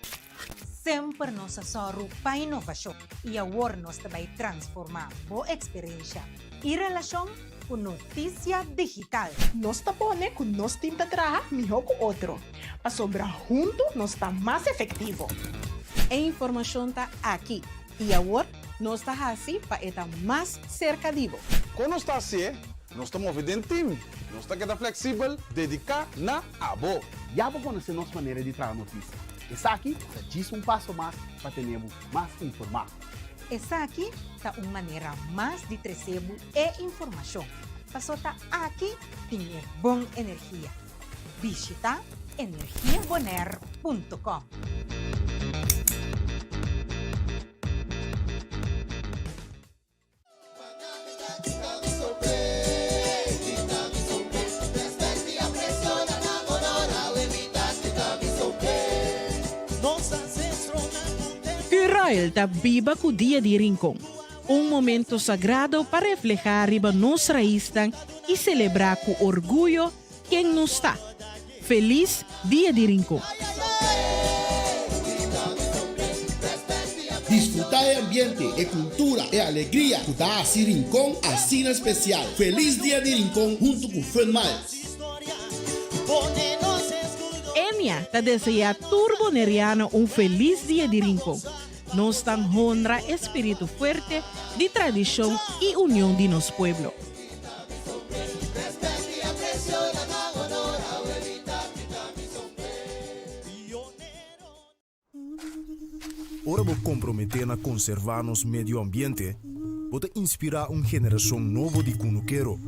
Sempre nossa sorro para inovação e agora nós vai transformar boa experiência e relação com notícia digital. Nós tá pone com nós tinta trabalhar melhor com outro. Para sobrar junto, nós tá mais efetivo. A informação tá aqui e agora nós tá assim para estar mais cercadivo. Com nós tá assim, nós estamos movendo time. Nós está queda flexível, dedicar na abo. Já vou conhecer nossa maneira de trazer notícia. Essa aqui diz passo mais para termos mais informado. Essa aqui tá uma maneira mais de trazer e informação. Passou tá aqui tem boa energia. Visita energiabonaire.com. Israel está viva com o Dia de Rincón, momento sagrado para reflejar riba nossa raiz e celebrar com orgulho quem nos está. Feliz Dia de Rincón. Disfrutar de ambiente, de cultura, de alegría. Da así Rincón, así especial. Feliz Día de Rincón junto con Fred Miles. Enya te deseja turbo neriano feliz Dia de Rincón. Nos tan honra espíritu fuerte de tradición y unión de nuestro pueblo. Ora vou comprometer a conservar nosso meio ambiente, vou inspirar uma geração nova de cunuqueiro.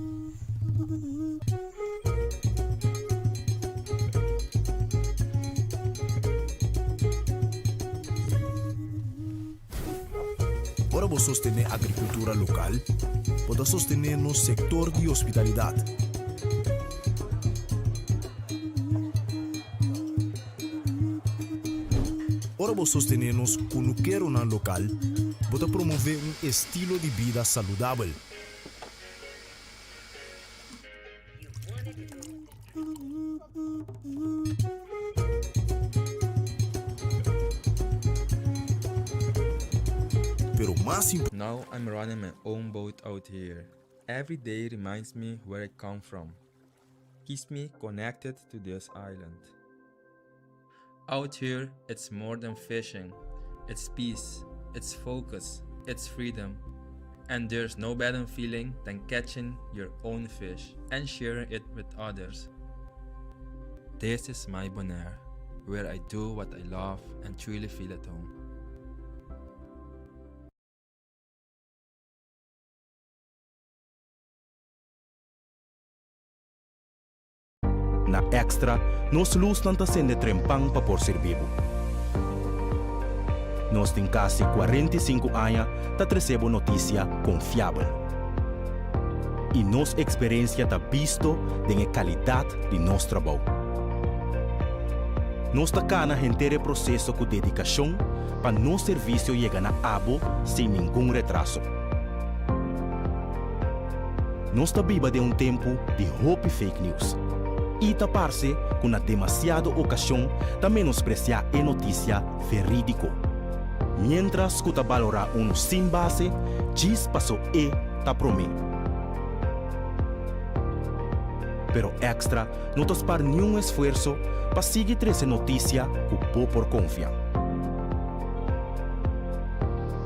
Ora vou sostener a agricultura local, vou sostener no setor de hospitalidade. Ora vou sostener nos cunuqueiro na local, vou promover estilo de vida saudável. Now I'm running my own boat out here. Every day reminds me where I come from. Keeps me connected to this island. Out here, it's more than fishing. It's peace, it's focus, it's freedom. And there's no better feeling than catching your own fish and sharing it with others. This is my Bonaire, where I do what I love and truly feel at home. Na Extra, nos luz não está sendo trempang para por ser vivo. Nós temos quase 45 anos para trazer notícia confiável. E nossa experiência está visto da qualidade de nosso trabalho. Nós está cá na inteiro processo com dedicação para nosso serviço chegar na abo sem nenhum retraso. Nós está viva de tempo de hope e fake news. E tapar-se com a demasiada ocasião de menospreciar a notícia verídica. Mientras que valorar sem base, diz passou e tá promê. Pero Extra não tospar nenhum esforço para seguir trazer notícia que o por confiar.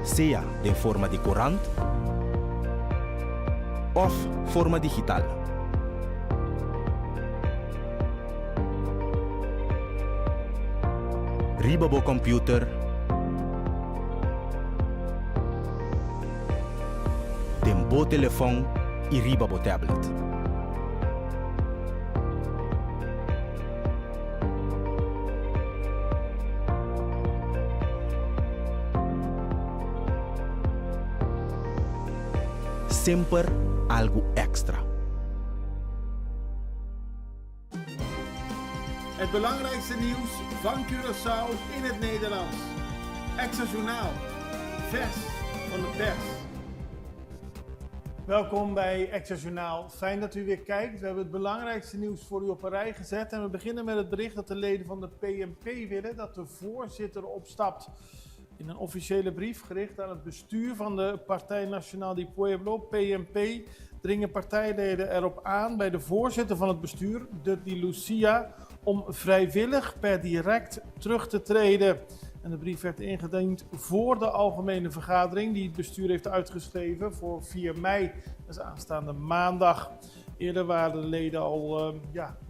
Seja de forma de corante ou forma digital. Riba bo computer, tem bo telefone e riba bo tablet. Sempre algo extra. Het belangrijkste nieuws van Curaçao in het Nederlands. Extra Journaal. Vers van de pers. Welkom bij Extra Journaal. Fijn dat u weer kijkt. We hebben het belangrijkste nieuws voor u op een rij gezet. En we beginnen met het bericht dat de leden van de PNP willen dat de voorzitter opstapt. In een officiële brief gericht aan het bestuur van de Partij Nacional del Pueblo, PNP, dringen partijleden erop aan bij de voorzitter van het bestuur, Dudley Lucia, om vrijwillig per direct terug te treden. En de brief werd ingediend voor de algemene vergadering die het bestuur heeft uitgeschreven voor 4 mei, dat is aanstaande maandag. Eerder waren de leden al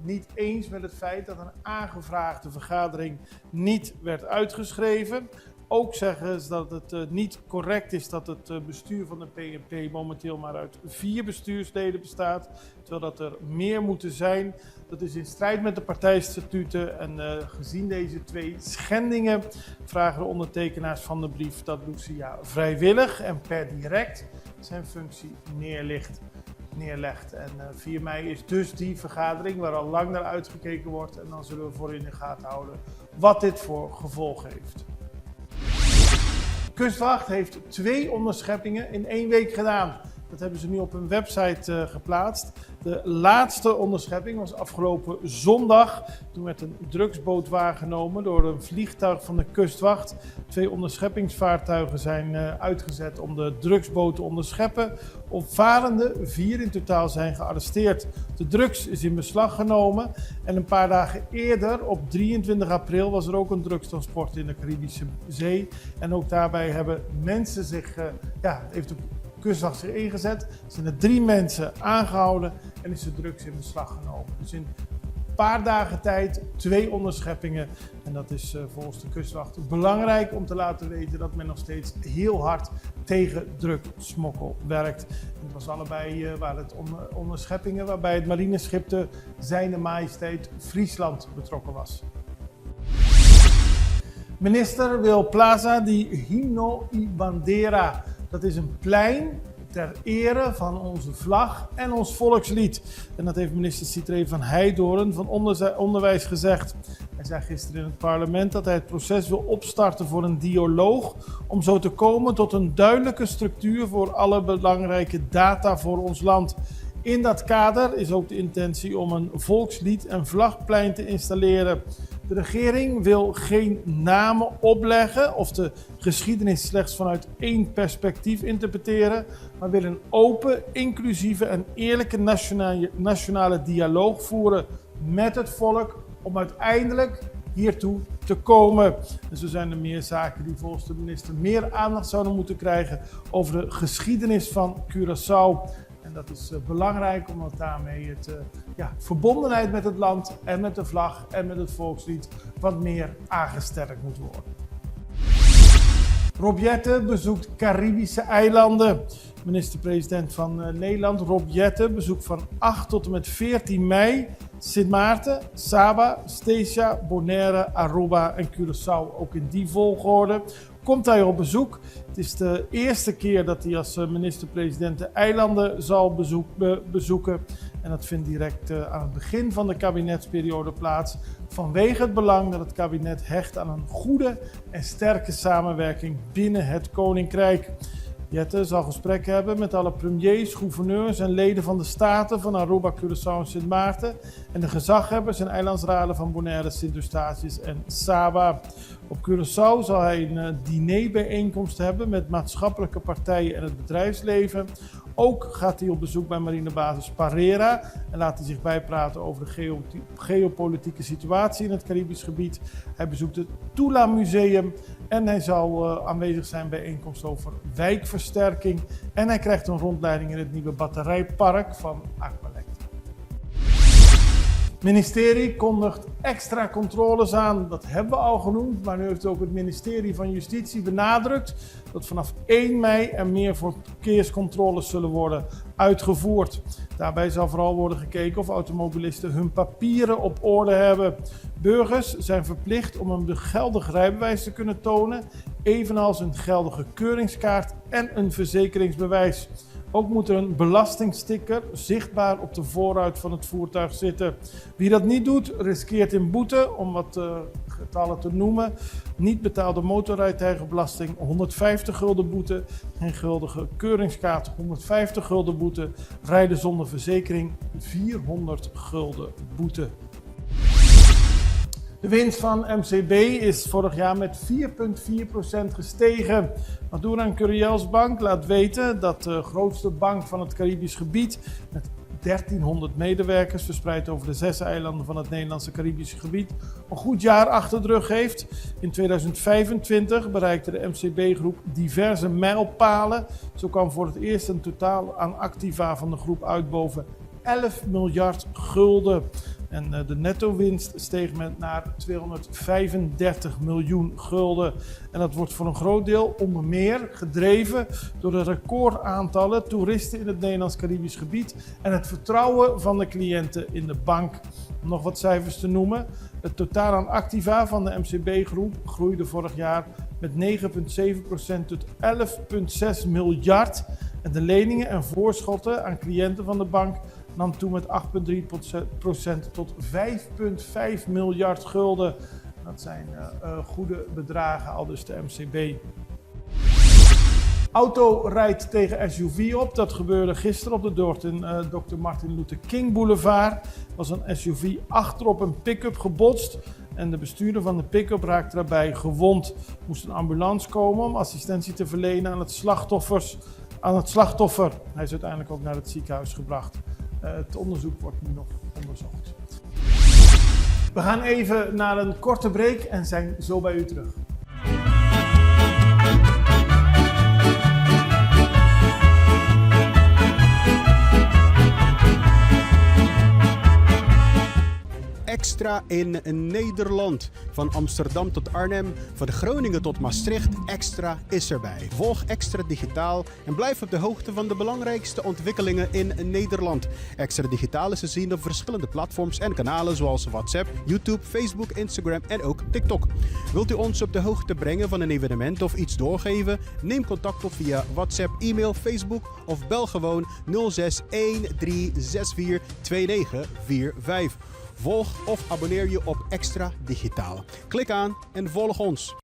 niet eens met het feit dat een aangevraagde vergadering niet werd uitgeschreven. Ook zeggen ze dat het niet correct is dat het bestuur van de PNP momenteel maar uit 4 bestuursleden bestaat, terwijl dat er meer moeten zijn. Dat is in strijd met de partijstatuten en gezien deze 2 schendingen vragen de ondertekenaars van de brief dat Lucia vrijwillig en per direct zijn functie neerlegt. En 4 mei is dus die vergadering waar al lang naar uitgekeken wordt en dan zullen we voor in de gaten houden wat dit voor gevolg heeft. Kustwacht heeft 2 onderscheppingen in 1 week gedaan. Dat hebben ze nu op hun website geplaatst. De laatste onderschepping was afgelopen zondag. Toen werd een drugsboot waargenomen door een vliegtuig van de Kustwacht. 2 onderscheppingsvaartuigen zijn uitgezet om de drugsboot te onderscheppen. Opvarenden, 4 in totaal, zijn gearresteerd. De drugs is in beslag genomen. En een paar dagen eerder, op 23 april, was er ook een drugstransport in de Caribische Zee. En ook daarbij hebben mensen zich, heeft de Kustwacht zich ingezet. Er zijn er 3 mensen aangehouden en is de drugs in beslag genomen. Dus in een paar dagen tijd 2 onderscheppingen. En dat is volgens de Kustwacht belangrijk om te laten weten dat men nog steeds heel hard tegen drugsmokkel werkt. En het was allebei waren het onderscheppingen waarbij het marineschip de Zijne Majesteit Friesland betrokken was. Minister wil Plaza di Himno y Bandera. Dat is een plein ter ere van onze vlag en ons volkslied. En dat heeft minister Citré van Heidoren van Onderwijs gezegd. Hij zei gisteren in het parlement dat hij het proces wil opstarten voor een dialoog, om zo te komen tot een duidelijke structuur voor alle belangrijke data voor ons land. In dat kader is ook de intentie om een volkslied en vlagplein te installeren. De regering wil geen namen opleggen of de geschiedenis slechts vanuit 1 perspectief interpreteren, maar wil een open, inclusieve en eerlijke nationale dialoog voeren met het volk om uiteindelijk hiertoe te komen. En zo zijn er meer zaken die volgens de minister meer aandacht zouden moeten krijgen over de geschiedenis van Curaçao. En dat is belangrijk omdat daarmee het verbondenheid met het land en met de vlag en met het volkslied wat meer aangesterkt moet worden. Rob Jetten bezoekt Caribische eilanden. Minister-president van Nederland, Rob Jetten, bezoekt van 8 tot en met 14 mei Sint Maarten, Saba, Statia, Bonaire, Aruba en Curaçao. Ook in die volgorde komt hij op bezoek. Het is de eerste keer dat hij als minister-president de eilanden zal bezoeken. En dat vindt direct aan het begin van de kabinetsperiode plaats. Vanwege het belang dat het kabinet hecht aan een goede en sterke samenwerking binnen het Koninkrijk. Jetten zal gesprekken hebben met alle premiers, gouverneurs en leden van de staten van Aruba, Curaçao en Sint Maarten en de gezaghebbers en eilandsraden van Bonaire, Sint Eustatius en Saba. Op Curaçao zal hij een dinerbijeenkomst hebben met maatschappelijke partijen en het bedrijfsleven. Ook gaat hij op bezoek bij marinebasis Parera en laat hij zich bijpraten over de geopolitieke situatie in het Caribisch gebied. Hij bezoekt het Tula Museum en hij zal aanwezig zijn bij bijeenkomst over wijkversterking. En hij krijgt een rondleiding in het nieuwe batterijpark van Aqualect. Het ministerie kondigt extra controles aan. Dat hebben we al genoemd, maar nu heeft ook het ministerie van Justitie benadrukt dat vanaf 1 mei er meer verkeerscontroles zullen worden uitgevoerd. Daarbij zal vooral worden gekeken of automobilisten hun papieren op orde hebben. Burgers zijn verplicht om een geldig rijbewijs te kunnen tonen, evenals een geldige keuringskaart en een verzekeringsbewijs. Ook moet er een belastingsticker zichtbaar op de voorruit van het voertuig zitten. Wie dat niet doet, riskeert een boete om wat getallen te noemen. Niet betaalde motorrijtuigenbelasting 150 gulden boete. Geen geldige keuringskaart 150 gulden boete. Rijden zonder verzekering 400 gulden boete. De winst van MCB is vorig jaar met 4,4% gestegen. Maduran Curiels Bank laat weten dat de grootste bank van het Caribisch gebied met 1300 medewerkers verspreid over de 6 eilanden van het Nederlandse Caribische gebied een goed jaar achter de rug heeft. In 2025 bereikte de MCB-groep diverse mijlpalen. Zo kwam voor het eerst een totaal aan activa van de groep uit boven 11 miljard gulden. En de netto-winst steeg naar 235 miljoen gulden. En dat wordt voor een groot deel onder meer gedreven door de recordaantallen toeristen in het Nederlands-Caribisch gebied en het vertrouwen van de cliënten in de bank. Om nog wat cijfers te noemen. Het totaal aan activa van de MCB-groep groeide vorig jaar met 9,7% tot 11,6 miljard. En de leningen en voorschotten aan cliënten van de bank nam toe met 8,3% tot 5,5 miljard gulden. Dat zijn goede bedragen, aldus de MCB. Auto rijdt tegen SUV op. Dat gebeurde gisteren op de Dr. Martin Luther King Boulevard. Er was een SUV achterop een pick-up gebotst. En de bestuurder van de pick-up raakte daarbij gewond. Er moest een ambulance komen om assistentie te verlenen aan het slachtoffer. Hij is uiteindelijk ook naar het ziekenhuis gebracht. Het onderzoek wordt nu nog onderzocht. We gaan even naar een korte break en zijn zo bij u terug. Extra in Nederland. Van Amsterdam tot Arnhem, van Groningen tot Maastricht, Extra is erbij. Volg Extra Digitaal en blijf op de hoogte van de belangrijkste ontwikkelingen in Nederland. Extra Digitaal is te zien op verschillende platforms en kanalen zoals WhatsApp, YouTube, Facebook, Instagram en ook TikTok. Wilt u ons op de hoogte brengen van een evenement of iets doorgeven? Neem contact op via WhatsApp, e-mail, Facebook of bel gewoon 06 1364 2945. Volg of abonneer je op Extra Digitaal. Klik aan en volg ons.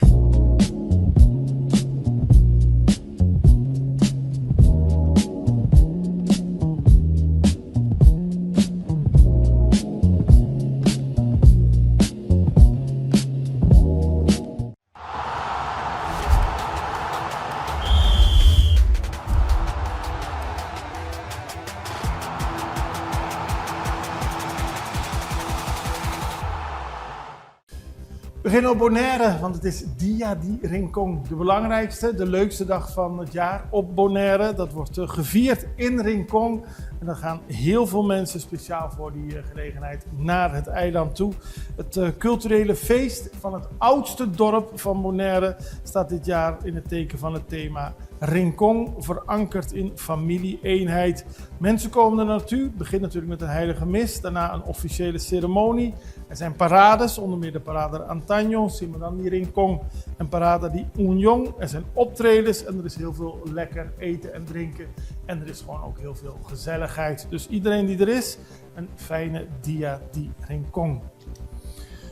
We beginnen op Bonaire, want het is Dia di Rincón. De belangrijkste, de leukste dag van het jaar op Bonaire. Dat wordt gevierd in Rincón. En dan gaan heel veel mensen speciaal voor die gelegenheid naar het eiland toe. Het culturele feest van het oudste dorp van Bonaire staat dit jaar in het teken van het thema Rincón, verankerd in familie-eenheid. Mensen komen er naartoe. Het begint natuurlijk met een heilige mis, daarna een officiële ceremonie. Er zijn parades, onder meer de parade Antaño, Simadan di Rincón en parade di Unión. Er zijn optredens en er is heel veel lekker eten en drinken. En er is gewoon ook heel veel gezelligheid. Dus iedereen die er is, een fijne Dia di Rincón.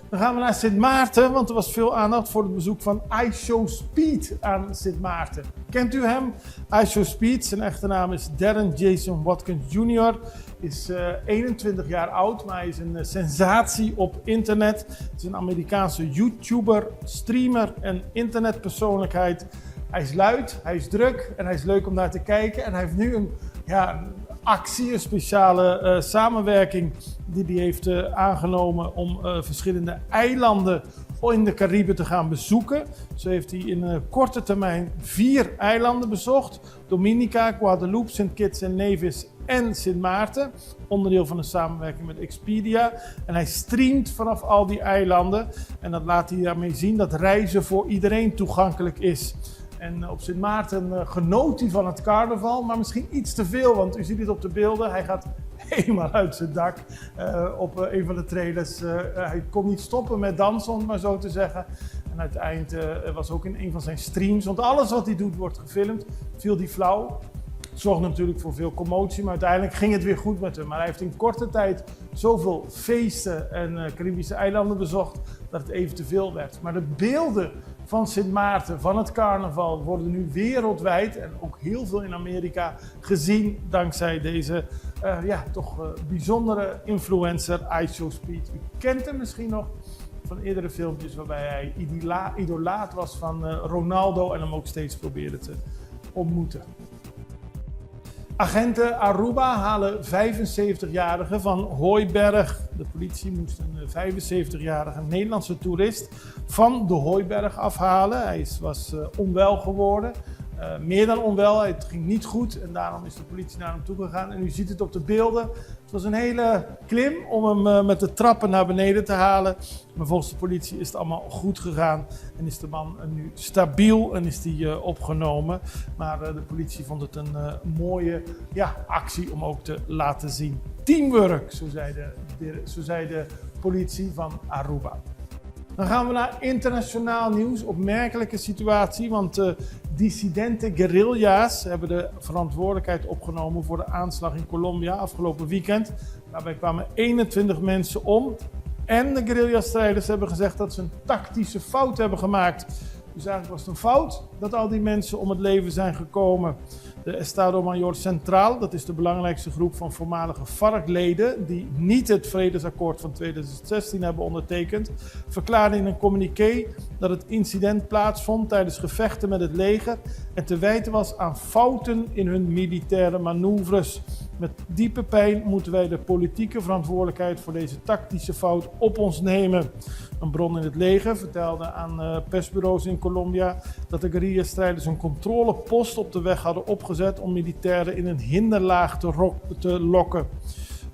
Dan gaan we naar Sint Maarten, want er was veel aandacht voor het bezoek van iShow Speed aan Sint Maarten. Kent u hem? iShow Speed, zijn echte naam is Darren Jason Watkins Jr. Is 21 jaar oud, maar hij is een sensatie op internet. Hij is een Amerikaanse YouTuber, streamer en internetpersoonlijkheid. Hij is luid, hij is druk en hij is leuk om naar te kijken. En hij heeft nu een actie, een speciale samenwerking die hij heeft aangenomen om verschillende eilanden in de Cariben te gaan bezoeken. Zo heeft hij in een korte termijn 4 eilanden bezocht. Dominica, Guadeloupe, Sint Kitts en Nevis en Sint Maarten. Onderdeel van een samenwerking met Expedia. En hij streamt vanaf al die eilanden. En dat laat hij daarmee zien dat reizen voor iedereen toegankelijk is. En op Sint Maarten genoot hij van het carnaval, maar misschien iets te veel, want u ziet het op de beelden. Hij gaat helemaal uit zijn dak op een van de trailers. Hij kon niet stoppen met dansen, om het maar zo te zeggen. En uiteindelijk was ook in een van zijn streams, want alles wat hij doet wordt gefilmd, viel hij flauw. Het zorgde natuurlijk voor veel commotie, maar uiteindelijk ging het weer goed met hem. Maar hij heeft in korte tijd zoveel feesten en Caribische eilanden bezocht dat het even te veel werd. Maar de beelden van Sint Maarten, van het carnaval, worden nu wereldwijd en ook heel veel in Amerika gezien dankzij deze bijzondere influencer IShowSpeed. U kent hem misschien nog van eerdere filmpjes waarbij hij idolaat was van Ronaldo en hem ook steeds probeerde te ontmoeten. Agenten Aruba halen 75-jarige van Hooiberg. De politie moest een 75-jarige Nederlandse toerist van de Hooiberg afhalen. Hij was onwel geworden. Meer dan onwel, het ging niet goed en daarom is de politie naar hem toe gegaan. En u ziet het op de beelden. Het was een hele klim om hem met de trappen naar beneden te halen. Maar volgens de politie is het allemaal goed gegaan en is de man nu stabiel en is die opgenomen. Maar de politie vond het een mooie actie om ook te laten zien. Teamwork, zo zei de politie van Aruba. Dan gaan we naar internationaal nieuws. Opmerkelijke situatie, want dissidente guerrilla's hebben de verantwoordelijkheid opgenomen voor de aanslag in Colombia afgelopen weekend. Daarbij kwamen 21 mensen om. En de guerrilla-strijders hebben gezegd dat ze een tactische fout hebben gemaakt. Dus eigenlijk was het een fout dat al die mensen om het leven zijn gekomen. De Estado Mayor Central, dat is de belangrijkste groep van voormalige FARC-leden die niet het vredesakkoord van 2016 hebben ondertekend, verklaarde in een communiqué dat het incident plaatsvond tijdens gevechten met het leger en te wijten was aan fouten in hun militaire manoeuvres. Met diepe pijn moeten wij de politieke verantwoordelijkheid voor deze tactische fout op ons nemen. Een bron in het leger vertelde aan persbureaus in Colombia dat de guerrilla-strijders een controlepost op de weg hadden opgezet om militairen in een hinderlaag te lokken.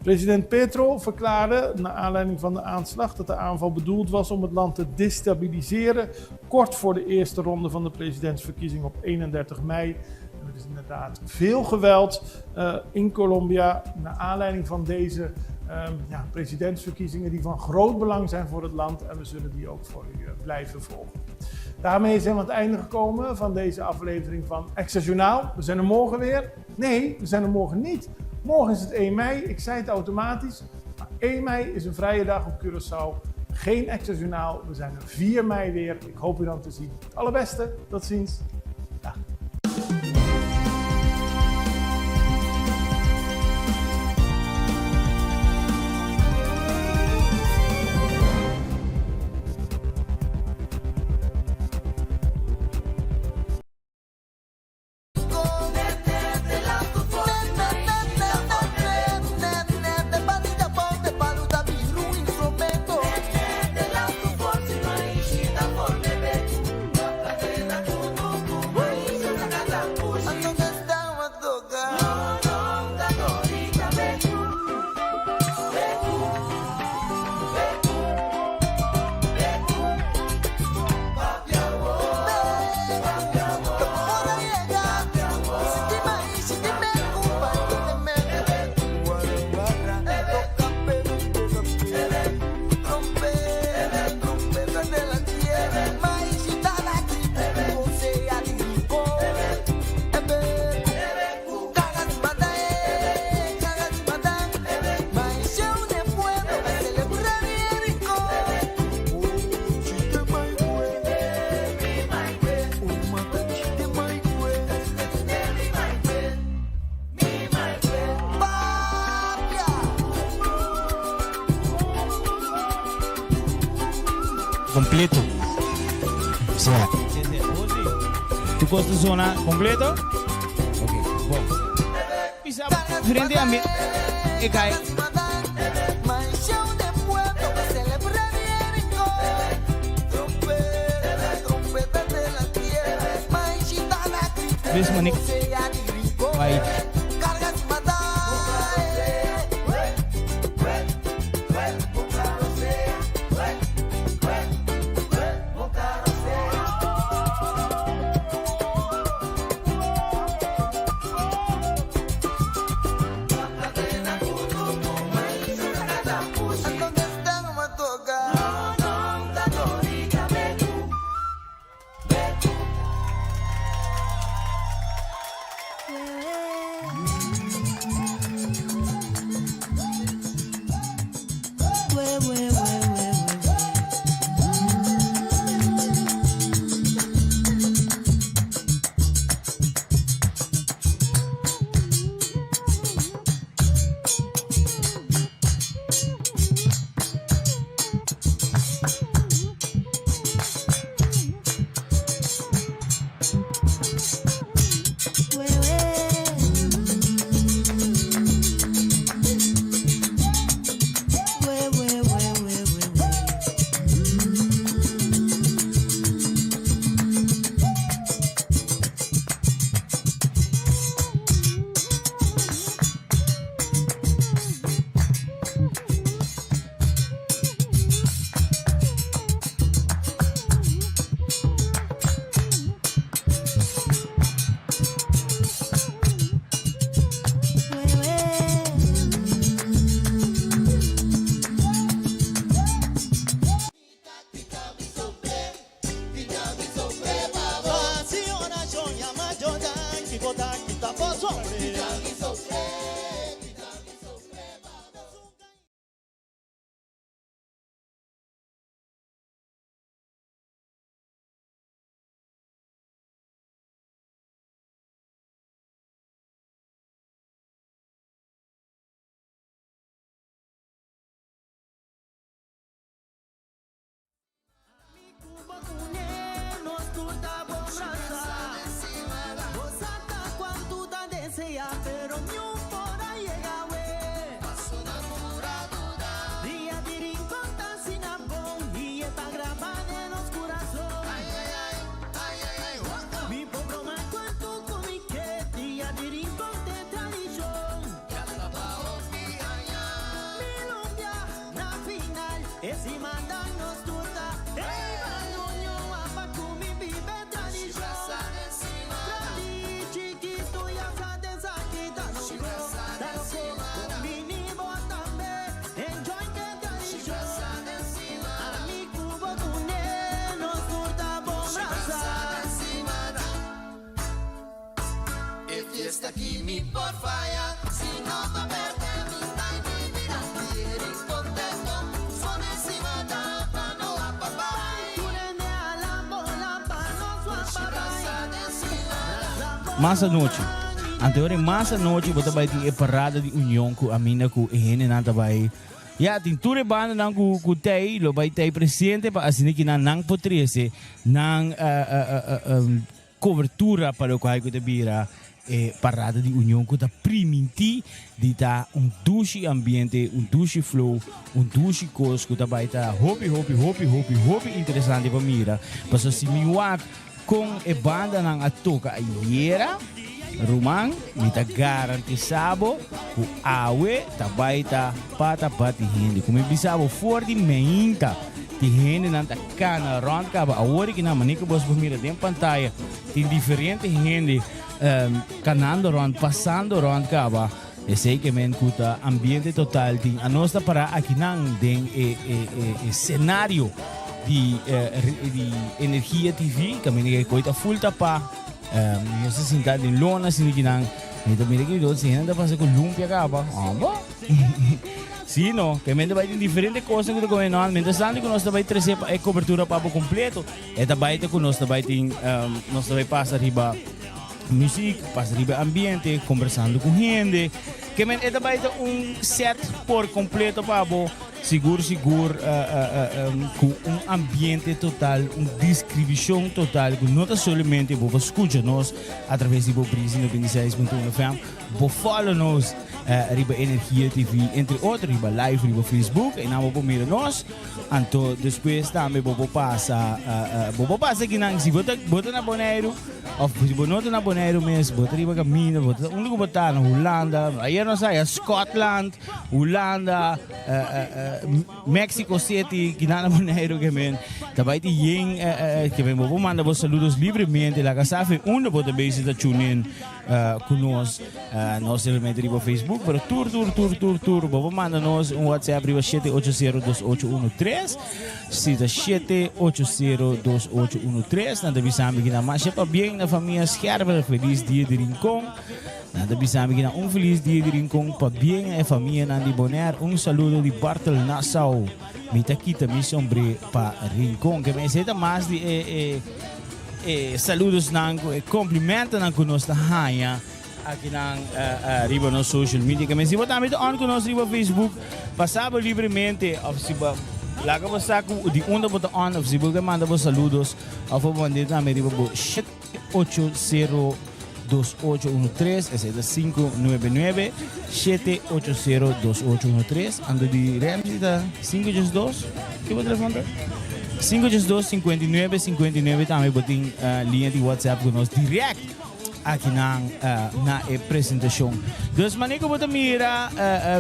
President Petro verklaarde, naar aanleiding van de aanslag, dat de aanval bedoeld was om het land te destabiliseren, kort voor de eerste ronde van de presidentsverkiezing op 31 mei. En er is inderdaad veel geweld in Colombia, naar aanleiding van deze presidentsverkiezingen die van groot belang zijn voor het land en we zullen die ook voor u blijven volgen. Daarmee zijn we aan het einde gekomen van deze aflevering van Extra Journaal. We zijn er morgen weer. Nee, we zijn er morgen niet. Morgen is het 1 mei, ik zei het automatisch. Maar 1 mei is een vrije dag op Curaçao. Geen Extra Journaal. We zijn er 4 mei weer. Ik hoop u dan te zien. Het allerbeste. Tot ziens. Dag. Completo. O sea, ¿tú costas zona completo? Ok, bom. Pisa frente a mí. E cai. Ves, manik. Vai. Masa noche. Anterior masa noche bota vai ti parada di união ku amina ku hene nanta vai. Ya tin ture banda nang ku tei lo vai tei presente pa asini que nang potrese nang cobertura para o qual que te bira parada di união ku ta priminti di ta douche ambiente, douche flow, douche cos ku ta vai ta hopi interessante pa mira. Paso si miwak com e banda nang atoka ayera rumang mita garantisabo ku awe tabaita pata pati hindi kung bisabo for di meinta ti hindi nang takana rond ka ba awori kina manika bos bumira din pantalla tin diferente hindi canando rond passando rond ka ba e sei que men kuta ambiente total tin a nostra para aqui nang den cenário di energia TV kami ni koita full tapa eu se sentar em lona assim que não então mira que eu sei ainda passa com lumpia acaba sim não que mente vai ter diferentes coisas que going on mente sabe que nós vai trazer a cobertura para completo é também que nós vai ter nós vai passar riba música passar riba ambiente conversando com gente que mente é também set por completo para seguro com ambiente total, descrição total, que não somente você escuta nós através do Brisa 96.1 FM, você follow nós riba Energia TV, entre outros riba live riba Facebook, e não você mira nós, então depois também você passa aqui não, se você na Bonaire, ou se você não na Bonaire mesmo, você riba caminho, você onde você está na Holanda, aí nós sai Scotland, Holanda, Mexico City, que não é maneiro que men, também tem gente que vem vou mandar vos saludos livremente, lá que sabe onde você também se está tune conosco, nós realmente riba Facebook, pero tour, vou mandar nós WhatsApp riba 7802813, cita 7802813, nada bisame que na mais para bem na família Scherber, feliz dia de Rincon. Nada bisame que na feliz dia de Rincon para bem a família Nandi Bonaire, saludo de Bartel Nassau, mita kita mi sombre para Rincon, que me senta mais de saludos nango e cumprimento nango nos da hanha aqui na riba no social media, que me se botar mit on conosco riba Facebook, passava livremente of se lá que você saco de onde botar on of se você manda vos saludos of mandar também riba 7802813, esse é 599-7802813, ando de Remsita 512, que vou telefonar? 512-59-59 também botem linha de WhatsApp conosco direto aqui na apresentação. Dus maneira que mira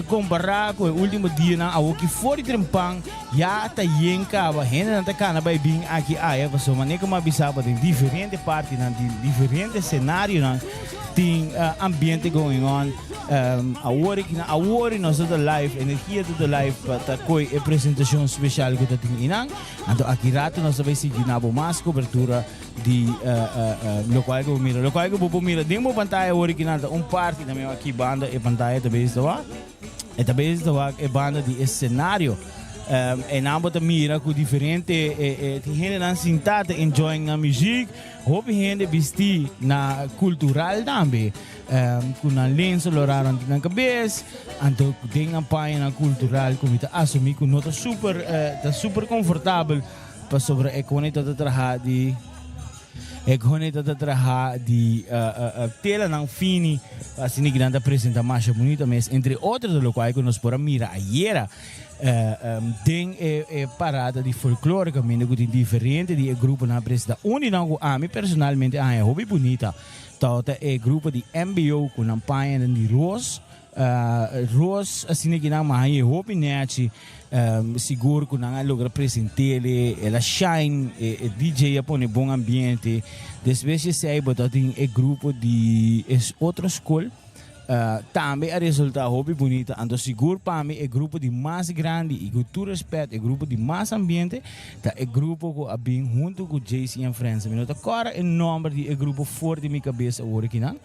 comparar com o último dia na ao que for de trempang já tá yenka ba hena na kana vai bem aqui aí você maneira que abisava de diferente parte na diferente cenário na tem ambiente going on awori nós da live energia do live para coi apresentação especial que tá tem inang então aqui rato nós vai seguir na mais cobertura de local que vou mira demo pantalla original parte também aqui banda e pantalla também está é banda de cenário e não bota mira com diferente tem gente não sentada enjoying a música houve gente vestir na cultural também com a lenço loraram na cabeça então tem a página cultural como está assumir que não está super confortável para sobre a conecta de trabalhar de de tela não fini assim que não apresenta mais bonita mas entre outros locais que nós podemos mirar ayer tem parada de folclore que tem diferente de grupo na apresenta onde não a mim personalmente é hobby bonita então é grupo de MBO com a página de Rose assim que não mais é hobby nete seguro que não logra apresentar ela shine DJ põe bom ambiente depois se aí botar tem grupo de outra escola também a resultado hobby bonita então seguro para mim é grupo de mais grande e com todo respeito é grupo de mais ambiente tá é grupo que bem junto com JC and Friends me nota agora é nome de grupo forte de minha cabeça agora aqui não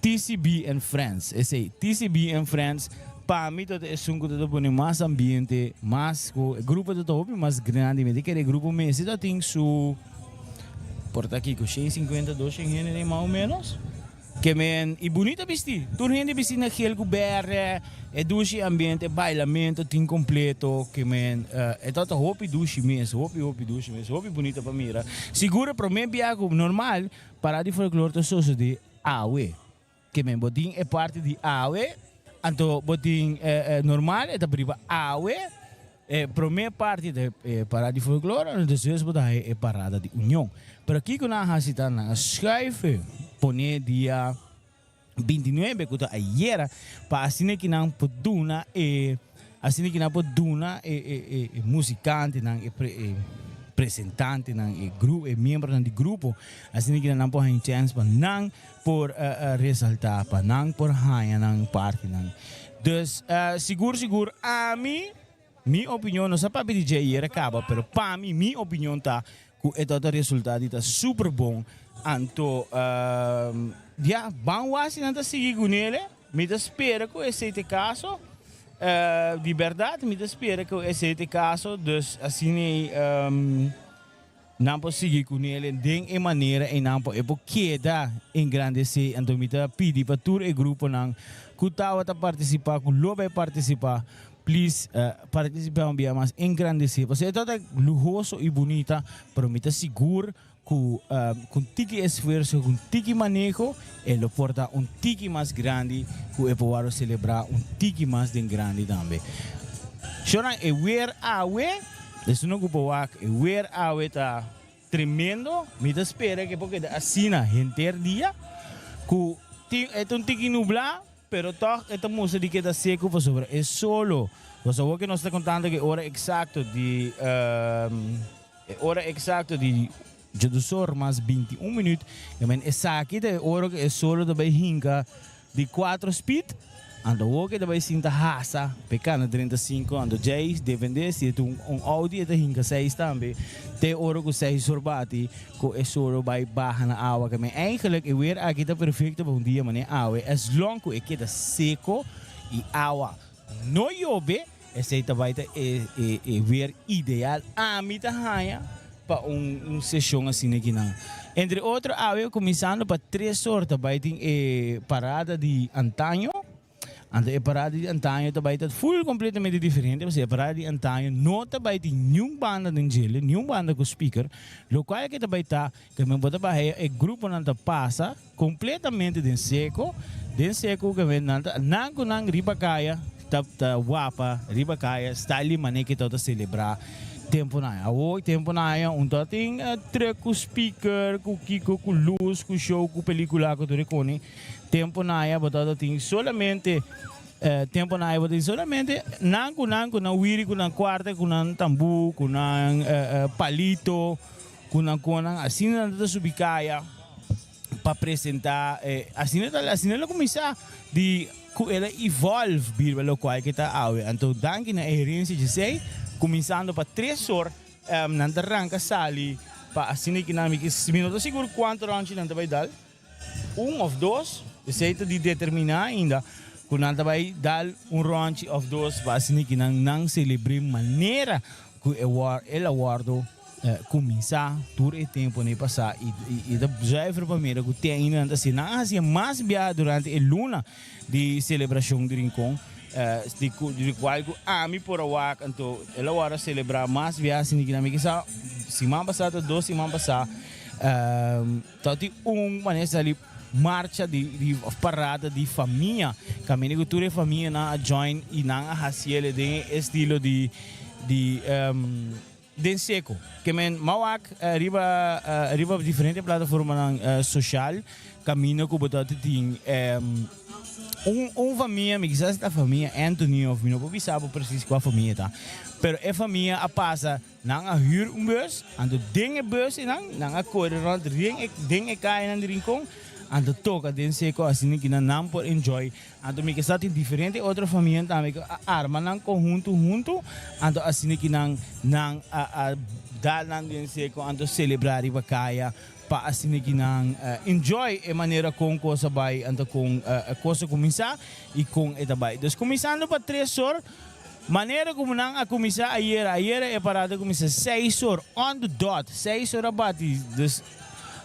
TCB and Friends. Esse TCB and Friends, para mim, todo é um grupo de mais ambiente, mais grupo de top mais grande, mas aquele grupo mesmo, então tem su porta aqui com 152 gente mais ou menos. Que men e bonita vesti, tur gente vesti na gel coberre, e douche ambiente, bailamento, tem completo, que men é todo hopi douche mesmo, hopi douche mesmo, hopi bonita para mira. Segura para mim biago normal, para de folclore to so de awe. Que men botin é parte de awe, anto botin normal é da priva awe. Primeira parte de parada de folclore, e depois é parada de união. Pero aqui quando a gente está na schrijven, pone dia 29, que é ayer, para assim que não poduna assim que não poduna musicante, não representante, não grupo, membro do grupo, assim que não pode chance para não por ressaltar, para não por ganhar não parte não. Dus seguro a mim, minha opinião não sabe para DJ ayer acaba, pero para mim minha opinião tá que é todo resultado está super bom. Anto, vamos não seguir com ele. Me espera que esse caso, de verdade, me espera que esse caso, dus assim não posso seguir com ele de maneira e não posso queda engrandecer. Então me pedir para todo o grupo não que estava a participar, que não vai participar. Please participar um dia mais engrandecer. Você é toda luxuoso e bonita, pero me seguro com tiki esforço, com tiki manejo, ele porta tiki mais grande, que é para celebrar tiki mais grande também. Chora é weer awe, isso não é para é weer awe tá tremendo, me espera que porque assim na gente dia, que é tiki nublado, pero toch é música de que está seco para sobre, é solo. Você vê que nós está contando que a hora exata de 12 mais 21 minutos. Mas essa aqui é a hora que é solo também hinca de 4 speed. Ando o que também sinta raça, pecando 35, ando Jays, depende se é Audi é hinca 6 também. Tem hora que 6 sorbati, que é solo vai barra na água. Mas eigenlijk é weer aqui tá perfeito para dia, mas é água. As long que é que tá seco e água não chove, esse vai tá é weer ideal. A mim tá ganha para sessão assim aqui não. Entre outros, eu começando para 3 sortes, vai ter parada de antanho. Ante a parada de antanho também está full completamente diferente. Você a parada de antanho não também tem nenhuma banda de gelo, nenhuma banda com speaker. O qual que também está, que me bota para é grupo não tá passa completamente de seco que me não riba caia, tá guapa, riba caia, está ali mané que toda celebrar. Tempo na tempo na então tem com speaker, com kiko, com luz, com show, com película, com tudo isso. Tempo na botado tem solamente tempo na tem solamente na wiri, com na quarta, com na tambu, com na palito, com na assim na subicaia para apresentar assim ela começar de ela evolve bir qual que tá então danke na herência de sei começando para 3 horas, não arranca sali, para assim que não me minutos seguro quanto ranch não vai dar, 1 ou 2, jeito de determinar ainda, quando não vai dar ranch ou 2, para assim que não celebre maneira que ela guardo começar todo o tempo nem passar e da já para primeiro que tem ainda assim não assim mais bem durante a luna de celebração de Rincon. De qual a mim por awak então ela hora celebrar mais viagem que na minha casa semana passada 2 semanas passada tati maneira ali marcha de parada de família caminho toda a família na join e na haciele de estilo de seco que men mawak riba diferente plataforma social caminho que botar tem família, me quizás da família Anthony of não vou saber precis qual família tá, pero a família a passa não a huur bus, ando dinge bus e não a correr rond dinge cai na rincão, ando toca den seco assim que não por enjoy, ando me quizás tem diferente outra família também que arma não conjunto ando assim que não a dar na den seco ando celebrar e bacaia pa asiniki nang enjoy e maneira com coisa vai anta com coisa começar e com etabay. Dus começando para 3 horas, maneira como nang a começar ayer é parada começar 6 horas on the dot, 6 horas bati. Dus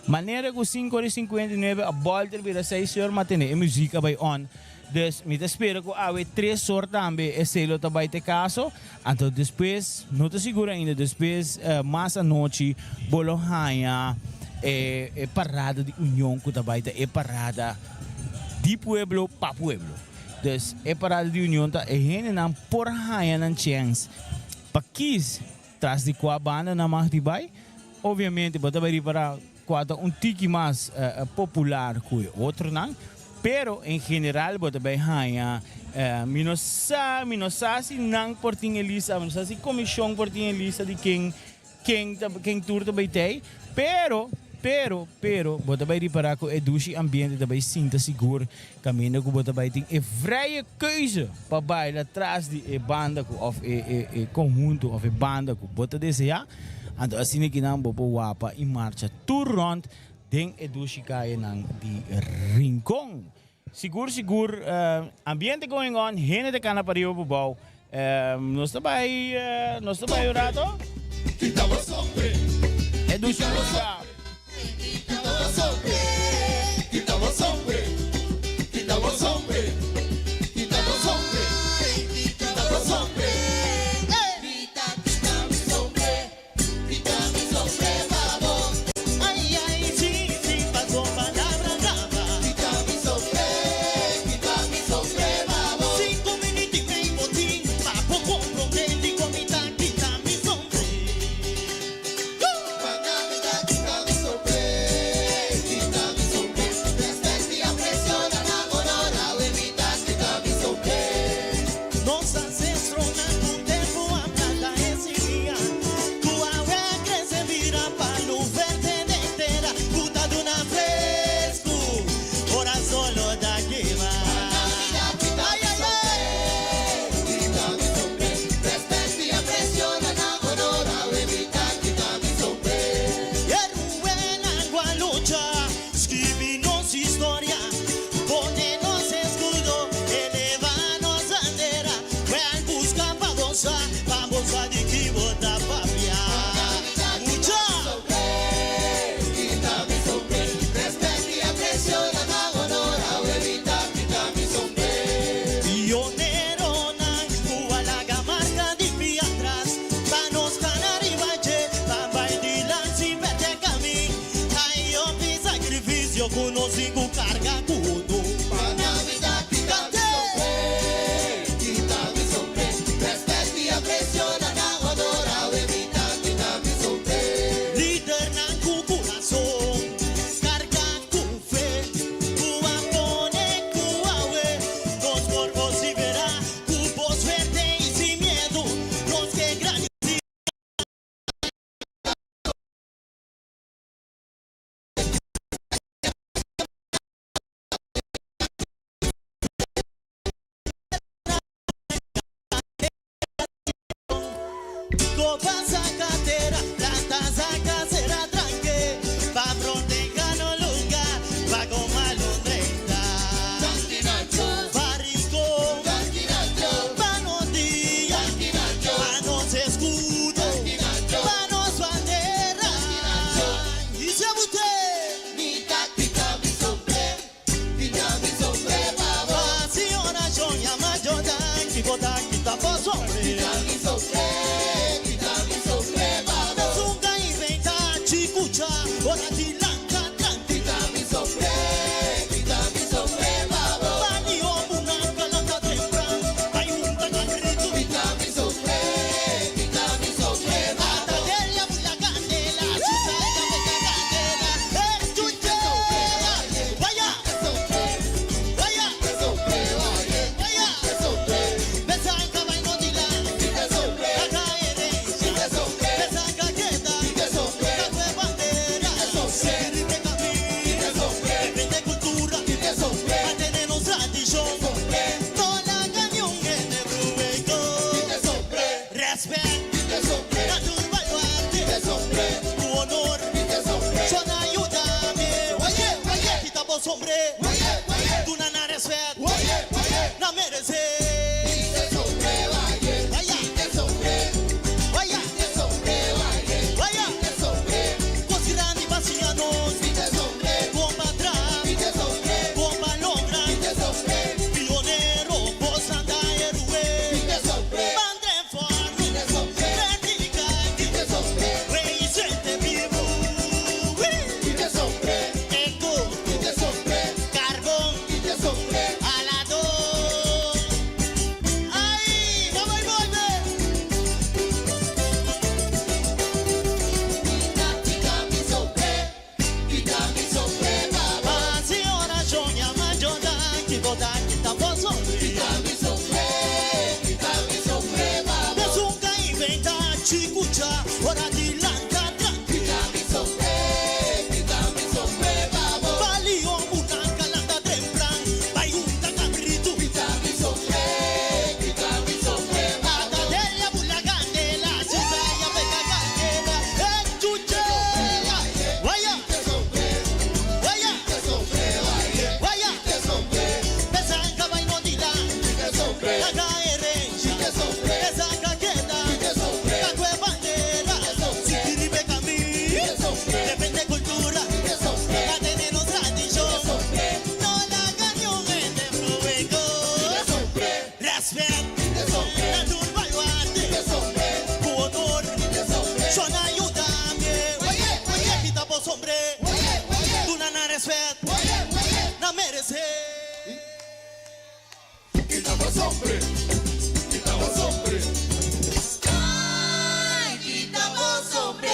maneira com 5:59 a volta vira 6 horas matine e música vai on. Dus me espero que awe 3 horas também é selo também te caso. Então depois, não te seguro ainda, depois mais à noite, Bolonha é parada de união que também é parada de pueblo para pueblo. Dus é parada de união tá é gente não por raia não chance. Para quis traz de qua banda na mais de bai, obviamente bota vai para quatro tiki mais popular que outro não. Pero en general, bota bem raia, minosa si nang porting elisa, minosa si comissão porting elisa de quem turta bem tem. Pero, bota bem reparar que educi ambiente também sinta seguro, caminho que bota bem tem vrije keuze para bailar atrás de banda of conjunto of banda que bota desejar. Então assim que não bobo wapa em marcha tour rond. Den educi kaya ng di Rincon. Sigur, ambiente going on, hene de cana para o bobau. Nós também o rato? Educi música. So chikucha, ora di lanka tranquila. Quítame sombre, babo. Valio mutanka landa tempran, bayunta cabrito. Quítame sombre, babo. Adadella bulla candela, cisaya beca candela, chucha. Vaya, vaya, vaya, pesanca vaino di là, la caere, pesanca queda. Depende cultura, la tenemos tradición. No la cañón en el fuego. Respeto, la turba baluarte. Tu honor, son ayúdame. Oye, quita vos hombre. Tú nana respeto, no merece. Quita vos hombre. Quita vos hombre. Ay, quita vos hombre.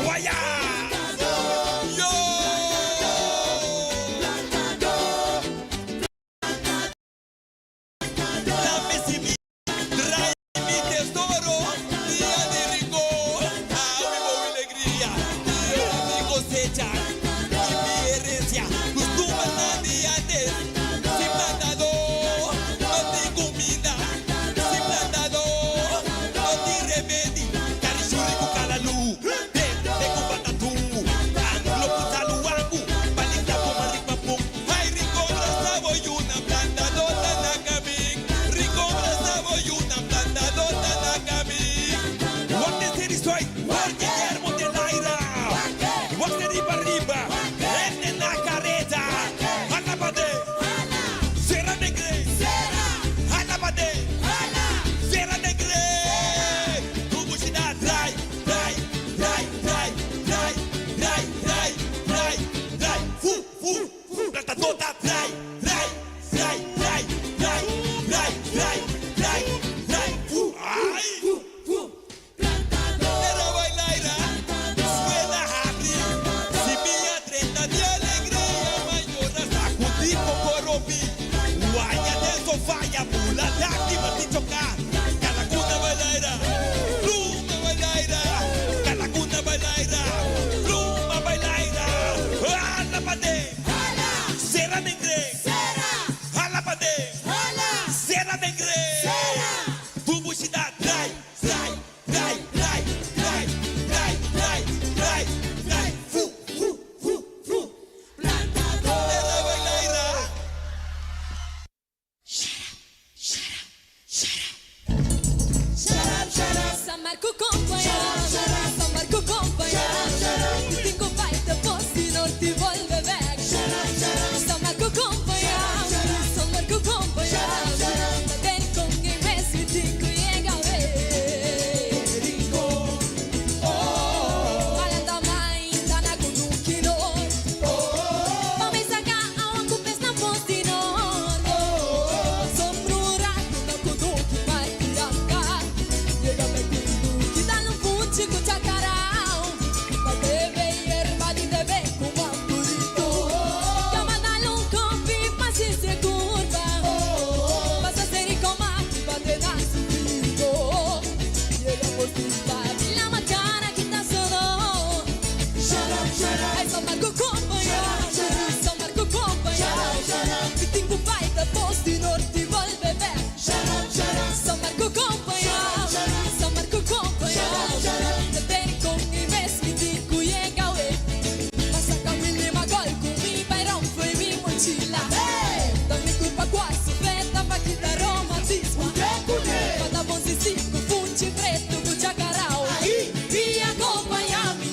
Guaya. cosecha y mi herencia. Costuma nadie antes. Sin plantador, no te comida. Sin plantador, no te remedio. Carishuri kukalalu. De kumbatatu. Anglo putaluangu. Palinda pomarikmapung. Ay, ricobra sabo y una plantadora na kaming. Ricobra sabo y una plantadora na kaming. What is it is right? What Guillermo de Laira. What is it arriba? En la careta. Alabade. Serra Negre. Alabade. Serra Negre. Publicidad. Trai. Fu. Planta toda. Trai. Fu. Ay. Era bailaira, suena happy. Si mía 30 de alegría, mayor hasta Cutico Corobi. Guaya del sofá y apula lágrimas sin chocar. Calacuna bailaira, pluma bailaira. Calacuna bailaira, pluma bailaira. Alapade, Serra Negre. Alapade, Serra Negre. Publicidad, trai. Era bailaira. San Marco Compagnia, San Marco Compagnia. Tengo baita posti, non ti vuelve back. San Marco Compagnia, San Marco Compagnia. Ven con i messi, tinko llega a ver. Malanda mai, tana kuduki nor. Mami saga awan kupes na posti nor. Sombrura na kuduki mai tiraka. Llega me kuduki dalo puchi kuchakarao. Pa bebe hierba di bebe como apurito. Llama dale un copi pa si se curva. Vas a ser y coma pa te da su grito. Llega por tu parte la macana quita solo. Ay, San Marco Compagnia, San Marco Compagnia. Que tengo baita posti non ti vuelve back. San Marco Compagnia, San Marco Compagnia. Te ven con i messi di cui llega a ver. Pasa camini magol con mi bairão foi mi mochila. Dammi culpa qua sofretta pa chi da romantismo. Vada bom si con punci freddo con giacarao. Via accompagnami.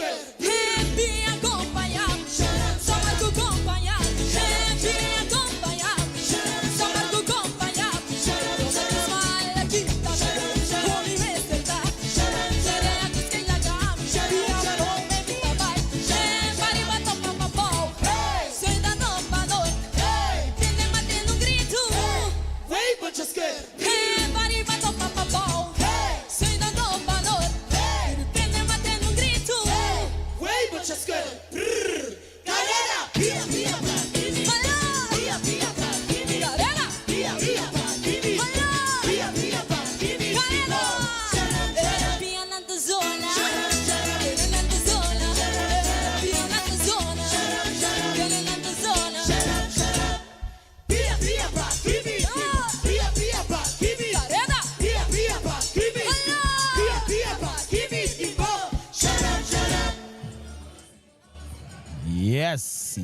Happy acompanhado, só marco acompanhado. Happy acompanhado, só marco acompanhado. Smile aqui, tá bem, vou me respeitar. Xerecos quem largar, minha mão me fica vai. Pare batom papapau, sei da nova noite. Tende batendo um grito, vem Butchesque. Pare batom papapau, sei da nova noite. Tende batendo um grito, vem Butchesque. Galera, pia pia pra Kimi. Pia pia pra Kimi. Galera, pia pia pra Kimi. Pia pia pra Kimi. Galera, pia na tua zona. Pia na tua zona. Pia na tua zona. Pia na tua zona. Pia pia pra Kimi. Pia pia pra Kimi. Galera, pia pia pra Kimi. Pia pia pra Kimi. E bom, shut up. Yes.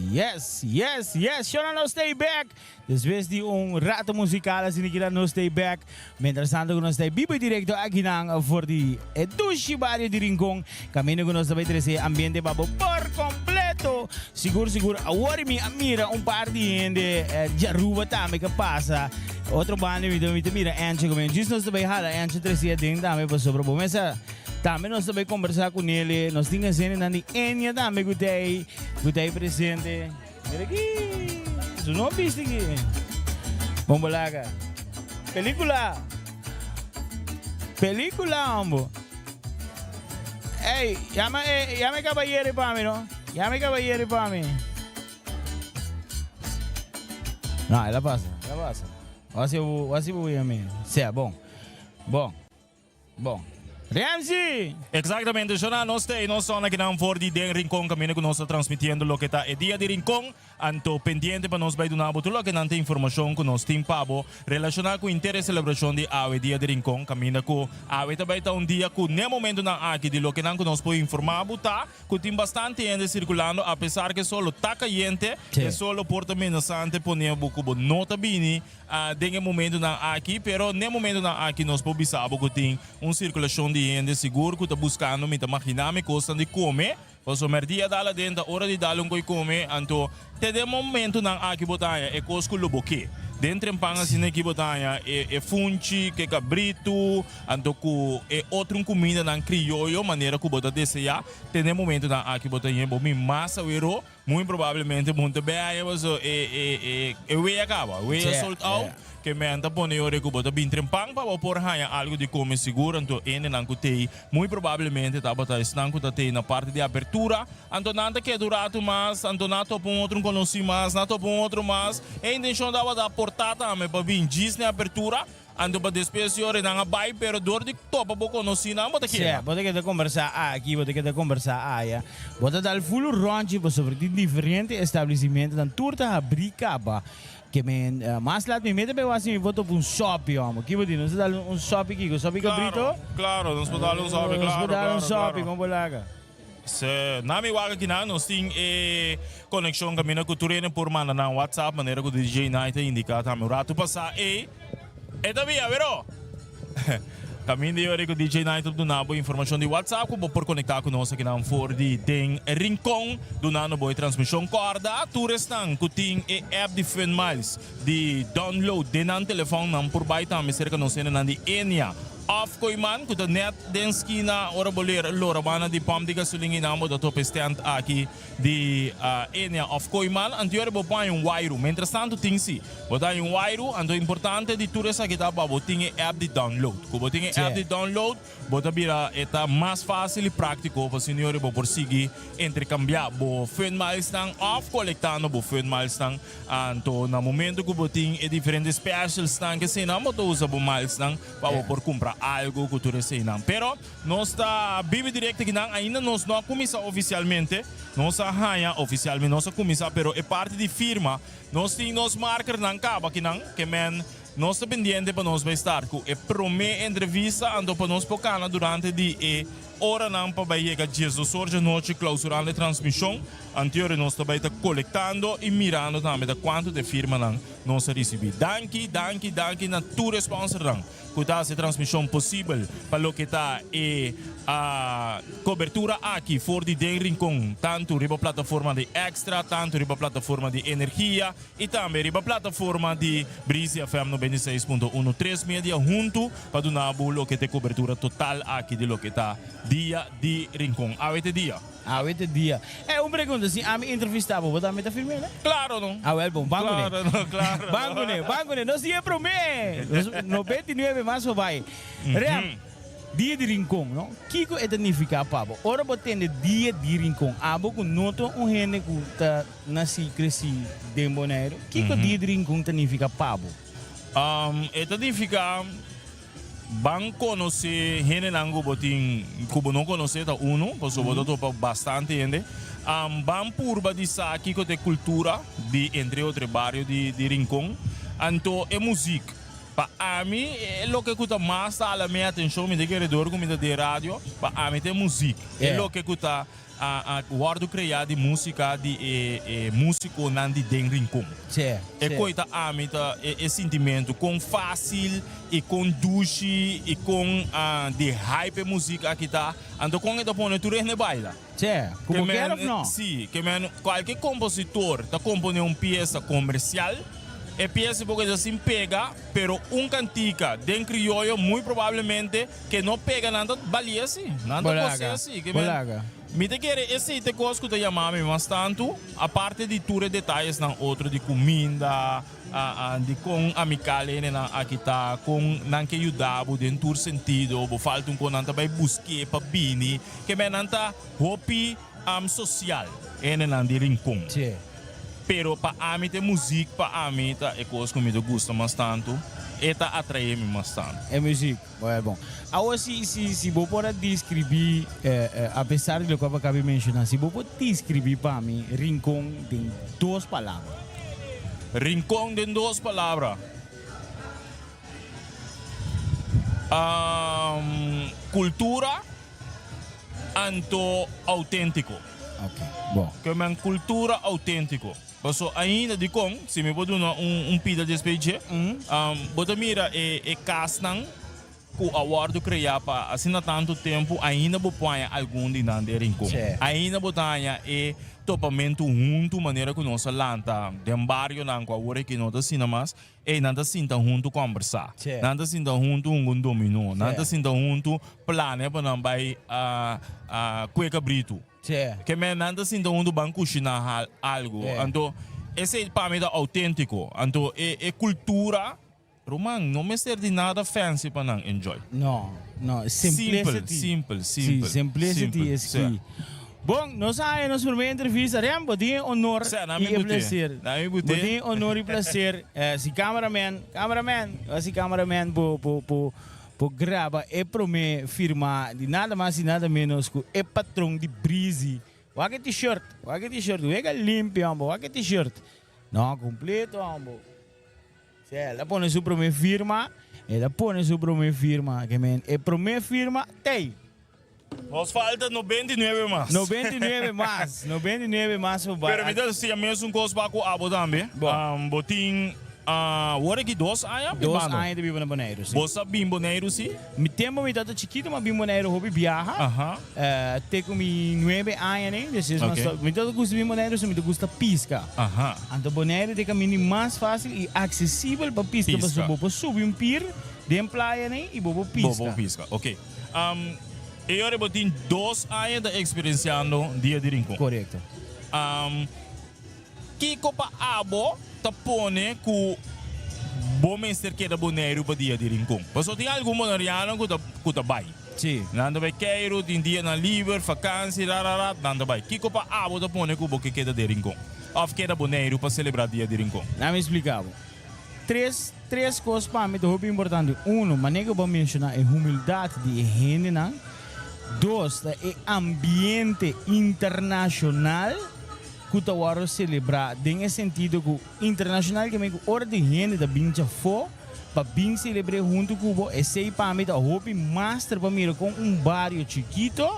Shona no stay back. Después de un rato musical, así que no stay back. Mientras tanto, no stay vivo y directo aquí por di Edushi Barrio di Rincón. Camino con nosotros ese ambiente babo por completo. Seguro, ahora mira un par de gente Jaruba también que pasa. Otro bando mira Anche como just nos vai hala Anche 3 ding también por sobre bomesa. Também nós também conversar com ele, nós tínhamos cena na Enya também gutei presente. Mira aqui, tu não viste aqui? Vamos lá, cara. Película, ambo. Ei, llame caballero para mí, ¿no? Llame caballero para mí. Não, ela passa. Assim vou a mim. Sea bom. Ramsey! Exactamente, Shona, nós estamos aqui na for de Den Rincón, caminho que nós estamos transmitindo o que está é dia de Rincón, anto pendiente para nós vai do nabo tudo que não tem informação que nós tem pabo relacionado com interesse celebração de Awe dia de Rincón, caminho que Awe também está dia que nem momento na aqui de lo que não nós podemos informar, tá? Que tem bastante gente circulando, apesar que solo tá caliente, é solo porta menasante poner buco nota bini, de momento na aqui, pero nem momento na aqui nós podemos saber que tem circulação de gente seguro que está buscando, me está imaginando, me custa de comer. Posso merdia dala dentro, hora de dar um coi comer, anto, te momento na aqui botanha, é cosco loboque. Dentro em panga assim aqui botanha, é funchi, que cabrito, anto que é outra comida na criollo, maneira que bota desejar, te momento na aqui botanha, bom, me massa o muito provavelmente muito bem, acaba, sold out. Que me anda pone ore que bota bem trempang para por hanya algo de comer seguro então ene não cutei muito provavelmente tá bota estão cutei na parte de abertura então nada que durato mas então nato por outro conheci mas nato por outro mas e intenção dava da portada me para vir Disney abertura ando para despedir ore não vai pero dor de topa pouco conheci não bota aqui bota que de conversar aqui bota que de conversar aí bota dar full range sobre diferentes estabelecimentos na turta abricaba que men mas lá me mete para assim voto para shopping amo que vou dizer nós dar shopping aqui shopping cabrito claro nós podemos dar shopping claro claro shopping como lá se na me waga aqui nós tem conexão caminho com turene por mana na WhatsApp maneira que o DJ Night indica também o rato passar e todavia vero caminho de hora que o DJ Night do nabo informação de WhatsApp que por conectar conosco aqui na for de Den Rincón do nano boy transmissão corda tu restan que tem app de Fun Miles de download de nan telefone nan por baita me cerca não sendo nan de Enya off koiman que net den skina ora boler lora bana de pam de gasolina namo da top stand aqui de Enya off koiman anterior bo põe wire mientras tanto tem si botar wire ando importante de tudo essa que tá babo tem app de download que botinha app de download bota vira eta mais fácil e prático para senhor bo por seguir intercambiar bo Fun Miles tang off colectando bo Fun Miles tang anto na momento que botinha é diferente specials tang que se não botou usa bo Miles tang para por comprar algo que tu recebes. Pero nós está vive directo aqui não ainda nós não começamos oficialmente, nós arranha oficialmente nós começamos, pero é parte de firma. Nós temos marker não cabo aqui não, que men nós está pendiente para nós vai estar com a primeira entrevista ando para nós pocana durante de hora não para vai chegar Jesus hoje noite clausurando a transmissão Anterior nós também está coletando e mirando também da quanto de firma nós recebemos. Danke na tua sponsor que dá essa transmissão possível para o que está a cobertura aqui fora de Den Rincon, tanto riba plataforma de Extra, tanto riba plataforma de Energia e também riba plataforma de Breezy FM 96.13 Media junto para dar o que tem cobertura total aqui de lo que está dia de Rincon. Awete dia. Awete dia. Uma pergunta, se a minha entrevista, vou botar a meta firme, né? Claro, não. Ah, well, bom, banco, né? Claro. Banco, né? Não se é para mim. 99 mais vai. Real. Dia de Rincon, não? Kiko é significa pabo. Ora botando dia de Rincon. Abo com noto gente que tá nasci cresci de Bonaire. Kiko dia de Rincon significa pabo. É significa ban conhecer gente nango botin kubo não conhecer tá uno, pois eu boto para bastante gente. Ban purba de saki que tem cultura de entre outros bairros de Rincon. Então é música. Para mim, é o que está mais a minha atenção, me queredor com de rádio, para mim tem música. É o que está a guardo criar de música de músico não de Den Rincon. É coisa a mim é sentimento com fácil e com duche e com de hype música aqui tá. Então com ele põe tudo em baila. Como quer não? Sim, que qualquer compositor está compondo uma peça comercial. É peça porque assim pega, pero cantica de criollo muito provavelmente que não pega nada valia assim, nada coisa assim. Me te quer esse te coisa que te chamava mas tanto a parte de tudo detalhes na outro de comida, de com amicale na aqui tá com não que ajudava dentro do sentido, bo falta nanta vai buscar para bini, que me nanta hobby social, não de Rincon. Pero para mim tem música, para mim é coisa que me gusta bastante, eta atrai-me bastante. É música, é bom. Agora se vou poder descrever, apesar de o que eu acabei de mencionar, se vou poder descrever para mim Rincon em 2 palavras. Rincon em 2 palavras. Cultura anto autêntico. Ok, bom. Que é uma cultura autêntico. So, ainda de com, se me pode pida de despedir, bota mira castan que o awardo criar para assim tanto tempo ainda bopanha algum de nande Rincon. Ainda botanha topamento junto maneira que nós lanta de barrio não com a hora que nós assim mais nada sinta junto conversar. Nada sinta junto dominó, nada sinta junto plano para não vai cueca brito. Que me nada sinta junto banco cozinhar algo. Então esse para mim é autêntico. Então é cultura. Roman, não me serve de nada fancy para não enjoy. Não, simplicity. Simple. Simplicity é key. Bom, nós aí nos primeira entrevista, Rembo, tem honor e prazer. Tem honor e prazer. Se cameraman, por grava é para me firmar de nada mais e nada menos que é patrão de Breezy. Waque t-shirt, é limpo, ambo, waque t-shirt. Não, completo, ambo. Ela põe sua primeira firma, que é primeira firma, tem. Nos falta 99 mais. 99 mais. Pero me dá se a mesmo coisa para o abo também. Botin agora aqui 2 anos. 2 anos de vivo na Bonaire. Você bem Bonaire sim? Me tempo me dá chiquito, mas bem Bonaire hobby viaja. Tenho me 9 anos, né? Me dá gosto bem Bonaire, me gusta pisca. Então Bonaire tem caminho mais fácil e acessível para pisca. Você pode subir pier, de praia, né? E pode pisca. Ok. E agora eu tenho 2 anos de experienciando dia de Rincon. Correto. Que copa abo tapone que bom mestre que da Bonaire para dia de Rincon. Mas tem algum monariano que tá vai. Sim. Nanda vai queiro, tem dia na livre, vacância, nanda vai. Que copa abo tapone que boque queda de Rincon. Of que da Bonaire para celebrar dia de Rincon. Não me explicava. Três coisas para mim muito importantes. Maneira que eu vou mencionar é humildade de gente, não? 2, é ambiente internacional que eu celebrar, em sentido que internacional que me hora de gente da bincha for para bem celebrar junto com o esse para mim da hobby master para mim com bairro chiquito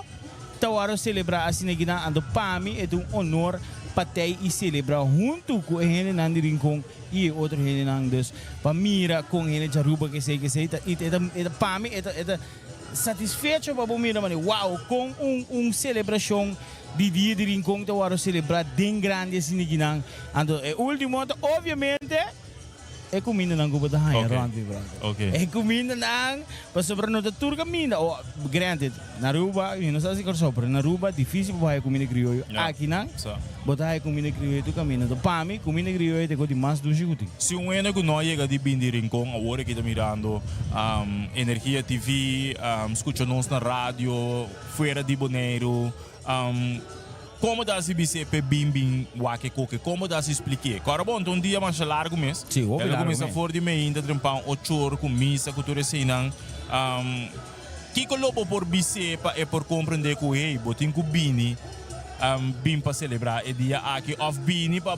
tawaro celebrar assim que na ando pami é um honor patay e celebrar junto com ele na rincon e outro ele nang dus pamira com ele jaruba que sei eta pami eta satisfeito para mira mano wow com celebração de dia de rincon tawaro celebrar bem grande assim que nang ando último obviamente é comida nang gubat haya round vibra. Okay. É comida nang pasobra no tour caminho. Oh, granted, na Aruba, não sei se corre na Aruba difícil para comida criollo. Aqui nang, botar haya comida criollo tu caminho. Então para mim comida criollo te gosta mais do jeito. Se um ano que nós chega de bem de rincon, agora que está mirando Energia TV, escutando-nos na rádio, fora de Bonaire, como dá se BCP bim wake koke como dá se explique agora bom um dia mais largo mês ela começa fora de meio ainda trempar 8 horas com missa cultura sinang que coloco por BCP é por compreender que hey botin com bini bim para celebrar é dia aqui of bini para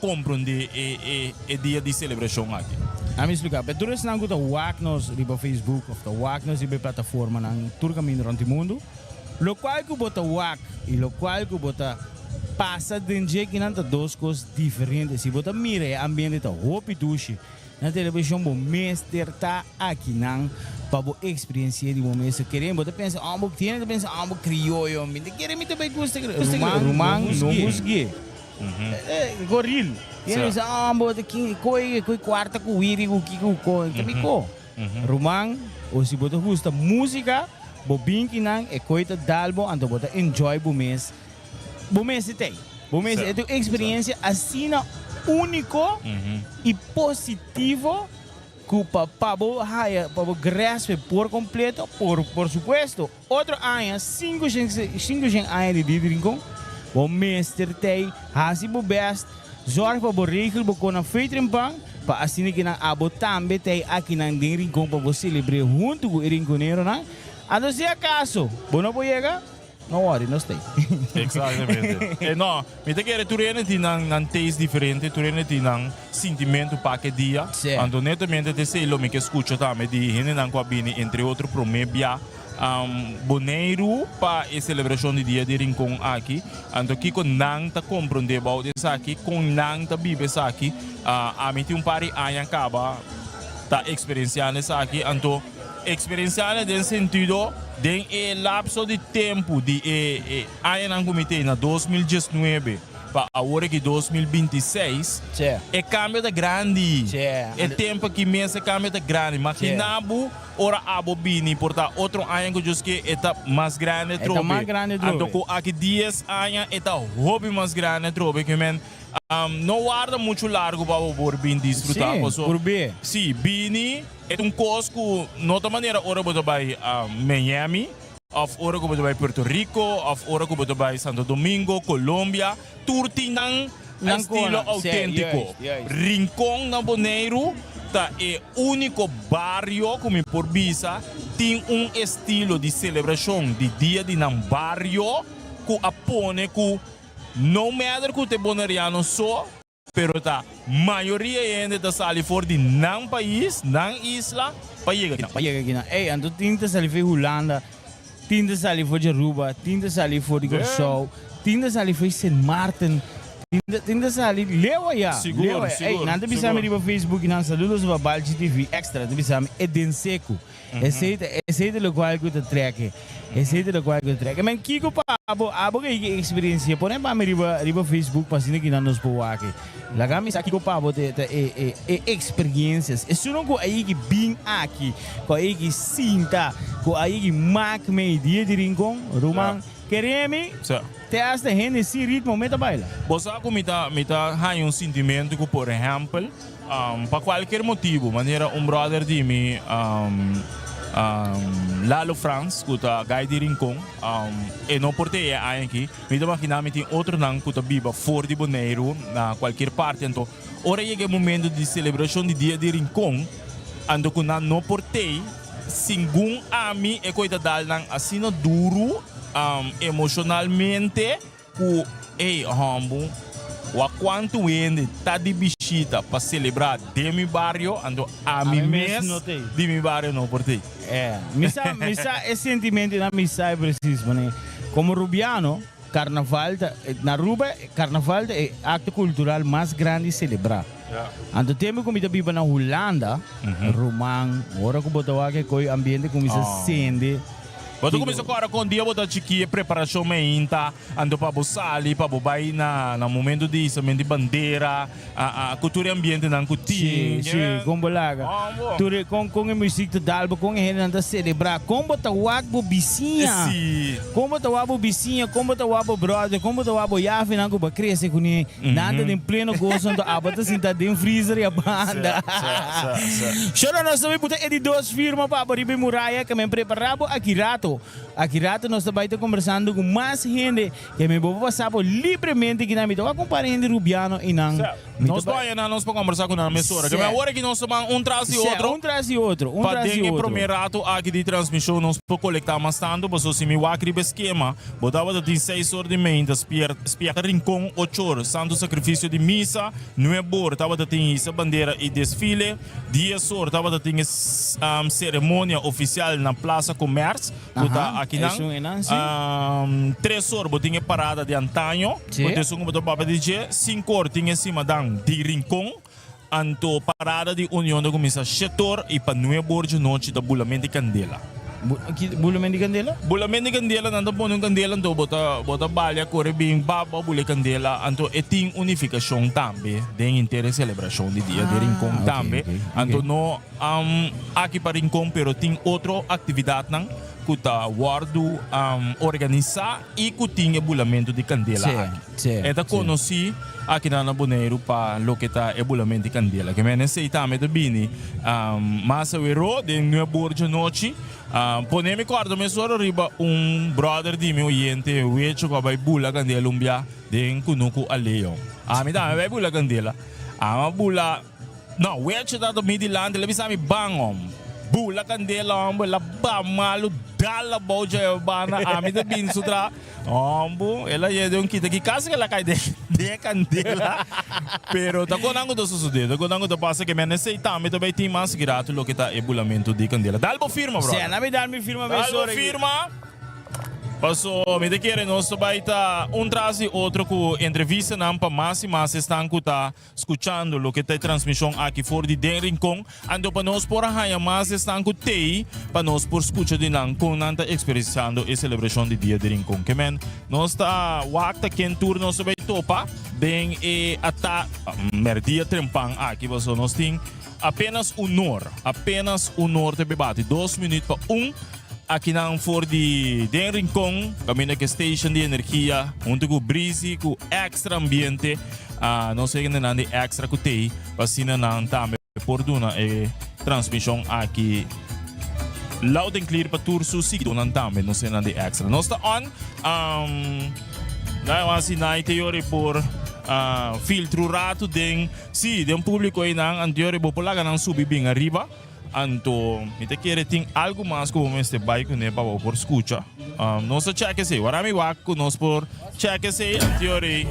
compreender é dia de celebração aqui a me explicar mas tu não gosta wak nos riba Facebook of the wak nos riba plataforma nang tur caminho durante o mundo lo qual que bota wak e lo qual que bota passa dentro que não tá duas coisas diferentes se bota mira ambiente tá hopi dushi na televisão bom mestre tá aqui não para bo experiência de momento queremos bota pensa ambo tiene pensa ambo criollo me quer me também gosta rumang não musgue goril tiene ambo aqui coi quarta com iri com kiko com tambiko rumang ou se bota gosta música bobin kinang e coita dalbo ando bota enjoy bumes tem bumes é uma experiência assim único e positivo que para grasp por completo por supuesto outro ano 5 anos de rincon o mestre tem hasi bo best zorg para bo regel bo kona feitrimpang para assim que na abo tambe tem aqui na rincon para você celebrar junto com o rinconeiro na ando se acaso, você não pode chegar, não worry, não stay. Exatamente. Não, me te quer tu rene tinang taste diferente, tu rene tinang sentimento para que dia. Ando netamente te sei lo me que escucho também de rene nang qua bini entre outro promebia Bonaire para a celebração de dia de rincon aqui. Ando aqui com nang ta compreender about isso aqui, com nang ta vive isso aqui. A mim tem pari anos acaba ta experienciando isso aqui, ando experienciar no sentido de lapso de tempo de ano comitê na 2019 para agora que 2026 é cambio de grande é tempo que mês cambio de grande imaginabo ora abo bini porta outro ano que just que está mais grande trobe então aqui 10 anos está hobby mais grande trobe que men não guarda muito largo para o bem desfrutar. Sim, bini é costo que, de outra maneira, ora você vai a Miami, ora você vai a Puerto Rico, ora você vai a Santo Domingo, Colômbia, tudo tem estilo autêntico. Rincon na Bonaire é o único barrio, como por visa, tem estilo de celebração de dia de um barrio que apone que não matter que o bonariano só, pero a maioria ainda está sali fora de não país, não isla, para chegar aqui. Ei, ando tinta sali foi Holanda, tinta sali foi Aruba, tinta sali foi Curaçao, tinta sali foi Saint Martin, tinta sali lewa ya. Seguro. Ei, nada bisa me no Facebook, não saludos para Balji TV Extra, nada bisa me é denseco. Esse é o qual que eu treque. Mas Kiko abo que experiência, por exemplo, riba Facebook para cima que nós po aqui. Laga mi sa Kiko abo experiências. Isso não co aí que bem aqui, co aí que sinta, co aí que mac me dia de rincon, rumang. Quereme? Te hasta gente esse ritmo meta baila. Você comita hay sentimento que, por exemplo, para qualquer motivo, maneira brother de mim Lalo France, que está gai de rincon, e não por ter aqui, me dá imaginar que tem outro nang que está viva fora de Bonaire, na qualquer parte, então, ora chega o momento de celebração de dia de rincon, ando que não por ter, segundo a mim, é coisa da nang assim duro, emocionalmente, que o quanto ainda está de bichita para celebrar de meu bairro, ando a mim mesmo de meu bairro não por ti. Misa esse sentimento na misa é preciso, né? como Rubiano, carnaval, na Aruba, carnaval é acto cultural mais grande celebrar. Anto tempo como biba na Holanda, Romang, ora ko botawa que coi ambiente como isso acende. Você começa agora com o dia botar chiqui preparação meinta, ando para busali, para bobai na momento de isamente de bandeira, a cultura ambiente não cuti. Sim, com bolaga. Ture com a música de dalbo com a gente anda celebrar, com botar wabo bicinha. Com botar wabo bicinha, com botar wabo brother, com botar wabo yafe não com cresce com ni nada de pleno gozo ando abata sinta de freezer e a banda. Chora nós também botar editores firma para abrir muralha que me preparado aqui rato. Aqui rato nós também estamos conversando com mais gente que me vou passar livremente que na minha acompanha gente Rubiano e não. Nós vamos conversar com a emissora. Que é hora que nós vamos traz e outro. Traz e outro. Para ter o primeiro rato aqui de transmissão nós podemos coletar mais tanto, mas se me wakri esquema, botava de 6 horas de manhã, espiar rincão 8 horas, santo sacrifício de missa, 9 horas, tava de ter essa bandeira e desfile, 10 horas tava de ter cerimônia oficial na Praça Comércio. Aqui não. 3 horas botinha parada de antanho, botinha sungo do Papa DJ, 5 horas tinha cima de rincão, anto parada de união da comissão setor e para 9 horas de noite da bulamento de candela. Bulamento de candela? Bulamento de candela, nanda pon yung candela, anto bota balya, kore bing baba, bule candela, anto eting unificação tambe, den inteira celebração de dia de rincão tambe, anto no aqui para rincão, pero ting outro atividade nang kuta wardu organizar e kutinha bulamento de candela aqui. Eta conheci aqui na Boneiro para lo que tá é bulamento de candela. Que me sei também do bini massa vero de New Borja noite. Ponemi quarto me soro riba brother di meu oyente wecho ko vai bula candela umbia de kunuku aleo. Me dá vai bula candela. Bula no wecho da do Midland lebi sami bangom. Bula candela la ba malu dala boja bana ami da bin sutra ela é de kita que casa que ela cai de candela pero tá conango do suceder tá conango do passa que me necessita me também tem mais grato lo que tá ebulamento de candela dalbo firma bro sim na me dar me firma dalbo firma passou me de querer nós vai estar traz outro com entrevista não para mais e mais estão tá escutando lo que tá transmissão aqui fora de Rincón ando para nós por aí mais estão com tei para nós por escuta de não com nanta experienciando a celebração de dia de Rincón que men nós tá wakta quem turno nós vai topa bem e ata merdia trempang aqui você nós tem apenas honor de debate 2 minutos para aqui na for de Rincón, kami na station de energia, junto com Breezy, com extra ambiente, não sei que na extra com tei, pasina na tame por duna e transmissão aqui loud and clear para tour susido na tame, não sei na extra. Nós está on, daí assim na teoria por filtro rato den público aí na teoria populaga não subir bem arriba. Anto, me te quiere ting algo más como este bike ne pa por escucha. No se cheque se, ahora mi wak nos por cheque se teoría.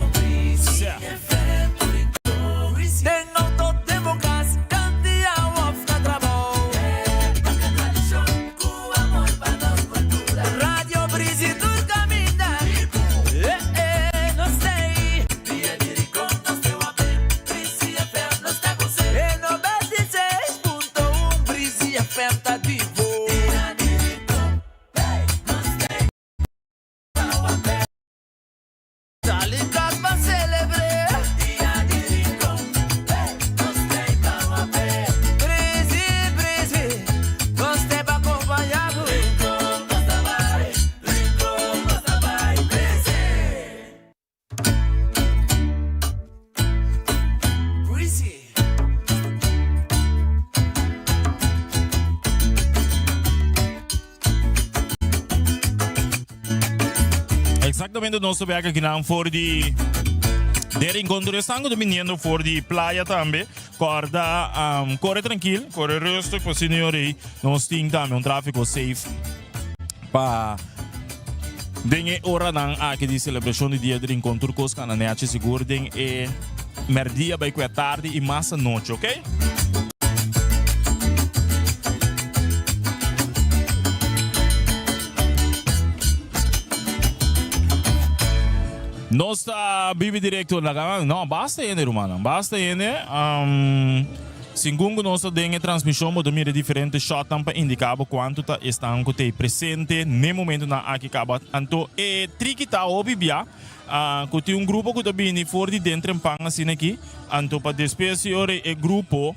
Exatamente nosso viaje aqui na for de Rincón, estamos dominando for de praia também. Corda, corre tranquilo, corre resto, para senhores, nós temos também tráfego safe para dengue hora nang aqui de celebração de dia de Rincón Turcos, que na net seguro dengue merdia vai que tarde e massa noite, ok? Nós está vive direto na cama. Não, basta ainda, irmão. Basta ainda. Segundo nossa dengue transmissão, mas também diferente shot para indicar quanto tá estão que presente no momento na aqui acaba. Então, tricky tá o bibia. Que tem grupo que tá vindo fora de dentro em panga assim aqui. Então, para despedir o grupo,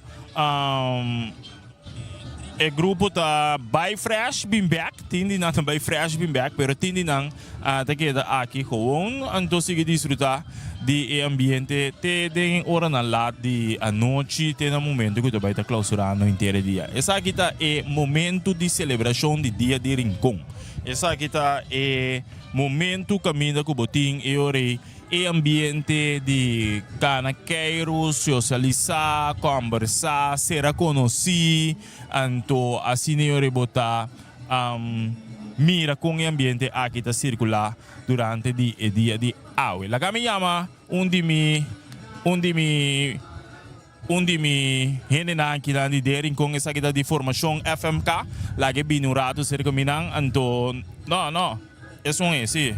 o grupo tá by fresh been back, tindi na by fresh been back, pero tindi nang tá queda aqui gewoon, então sigue desfrutar de ambiente te den hora na lá de a noite, te na momento que tu vai estar clausurando inteiro dia. Essa aqui tá momento de celebração de dia de Rincon. Essa aqui tá momento caminho com botim e ore ambiente de canaqueiro, socializar, conversar, ser conhecido, então assim eu botar mira com o ambiente aqui está circular durante o dia de hoje. La que me llama un de mi gente na aqui de dering com essa aqui de formação FMK, la que binurato cerca minang, então no, isso é sim.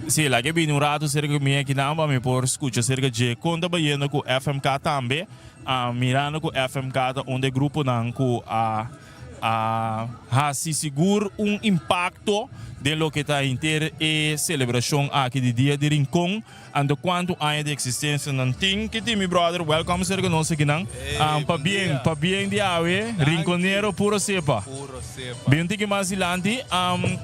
Sim, lá que bem no rato cerca de mim que não vai me por escutar cerca de quando vai com FMK também, mirando com FMK onde grupo não com se seguro impacto de lo que está inteiro e celebração aqui de dia de Rincon, ando quanto anos de existência não tem que tem meu brother, welcome cerca nós aqui não, para bem de ave, Rinconeiro puro cepa. Bem que mais adiante,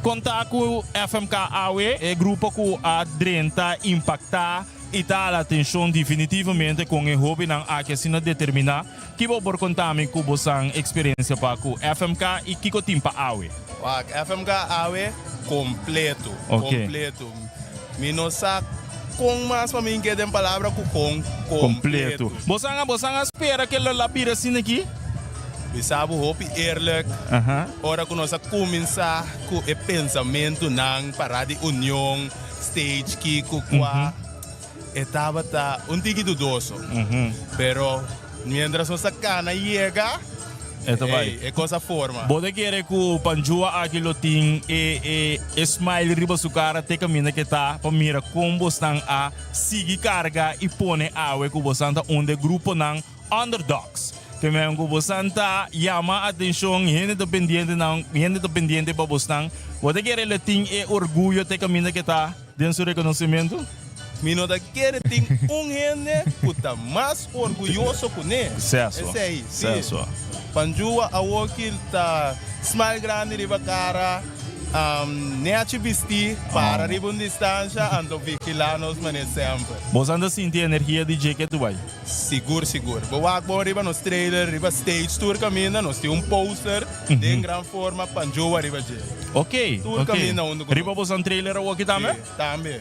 contar com FMK AWE, grupo com a 30 impactar e dar atenção definitivamente com o hobby não há que assim determinar que vou por contar me com boa experiência para com FMK e que com timpa AWE. FMK AWE completo, okay. Completo. Me não sabe com mais para mim que tem palavra com completo. Bosanga espera que ela lapira assim aqui. We sabe hope eerlijk. Ora que nós começar com o pensamento não para de união stage que com estava tá tiki dudoso. Pero mientras nossa cana chega é coisa forma. Bode querer que o Panjua aqui lo tem e smile riba su cara te caminha que tá para mira como estão a seguir carga e pone awe que você tá onde grupo não underdogs. Que me que você tá chama atenção gente dependente para você. Bode querer le tem e orgulho te caminha que tá dentro do reconhecimento. Mino da querer tem gente puta mais orgulhoso com ele. Certo. Esse aí. Certo. Panjua a wakil ta smile grande riba cara, neachi vestir para riba distância, ando vigilanos mané sempre. Você anda sentir energia de que tu vai? Seguro. Boa riba nos trailer, riba stage tour caminha, nós tem poster de grande forma Panjua riba je. Ok. Tour caminha onde riba você um trailer ou aqui também? Também.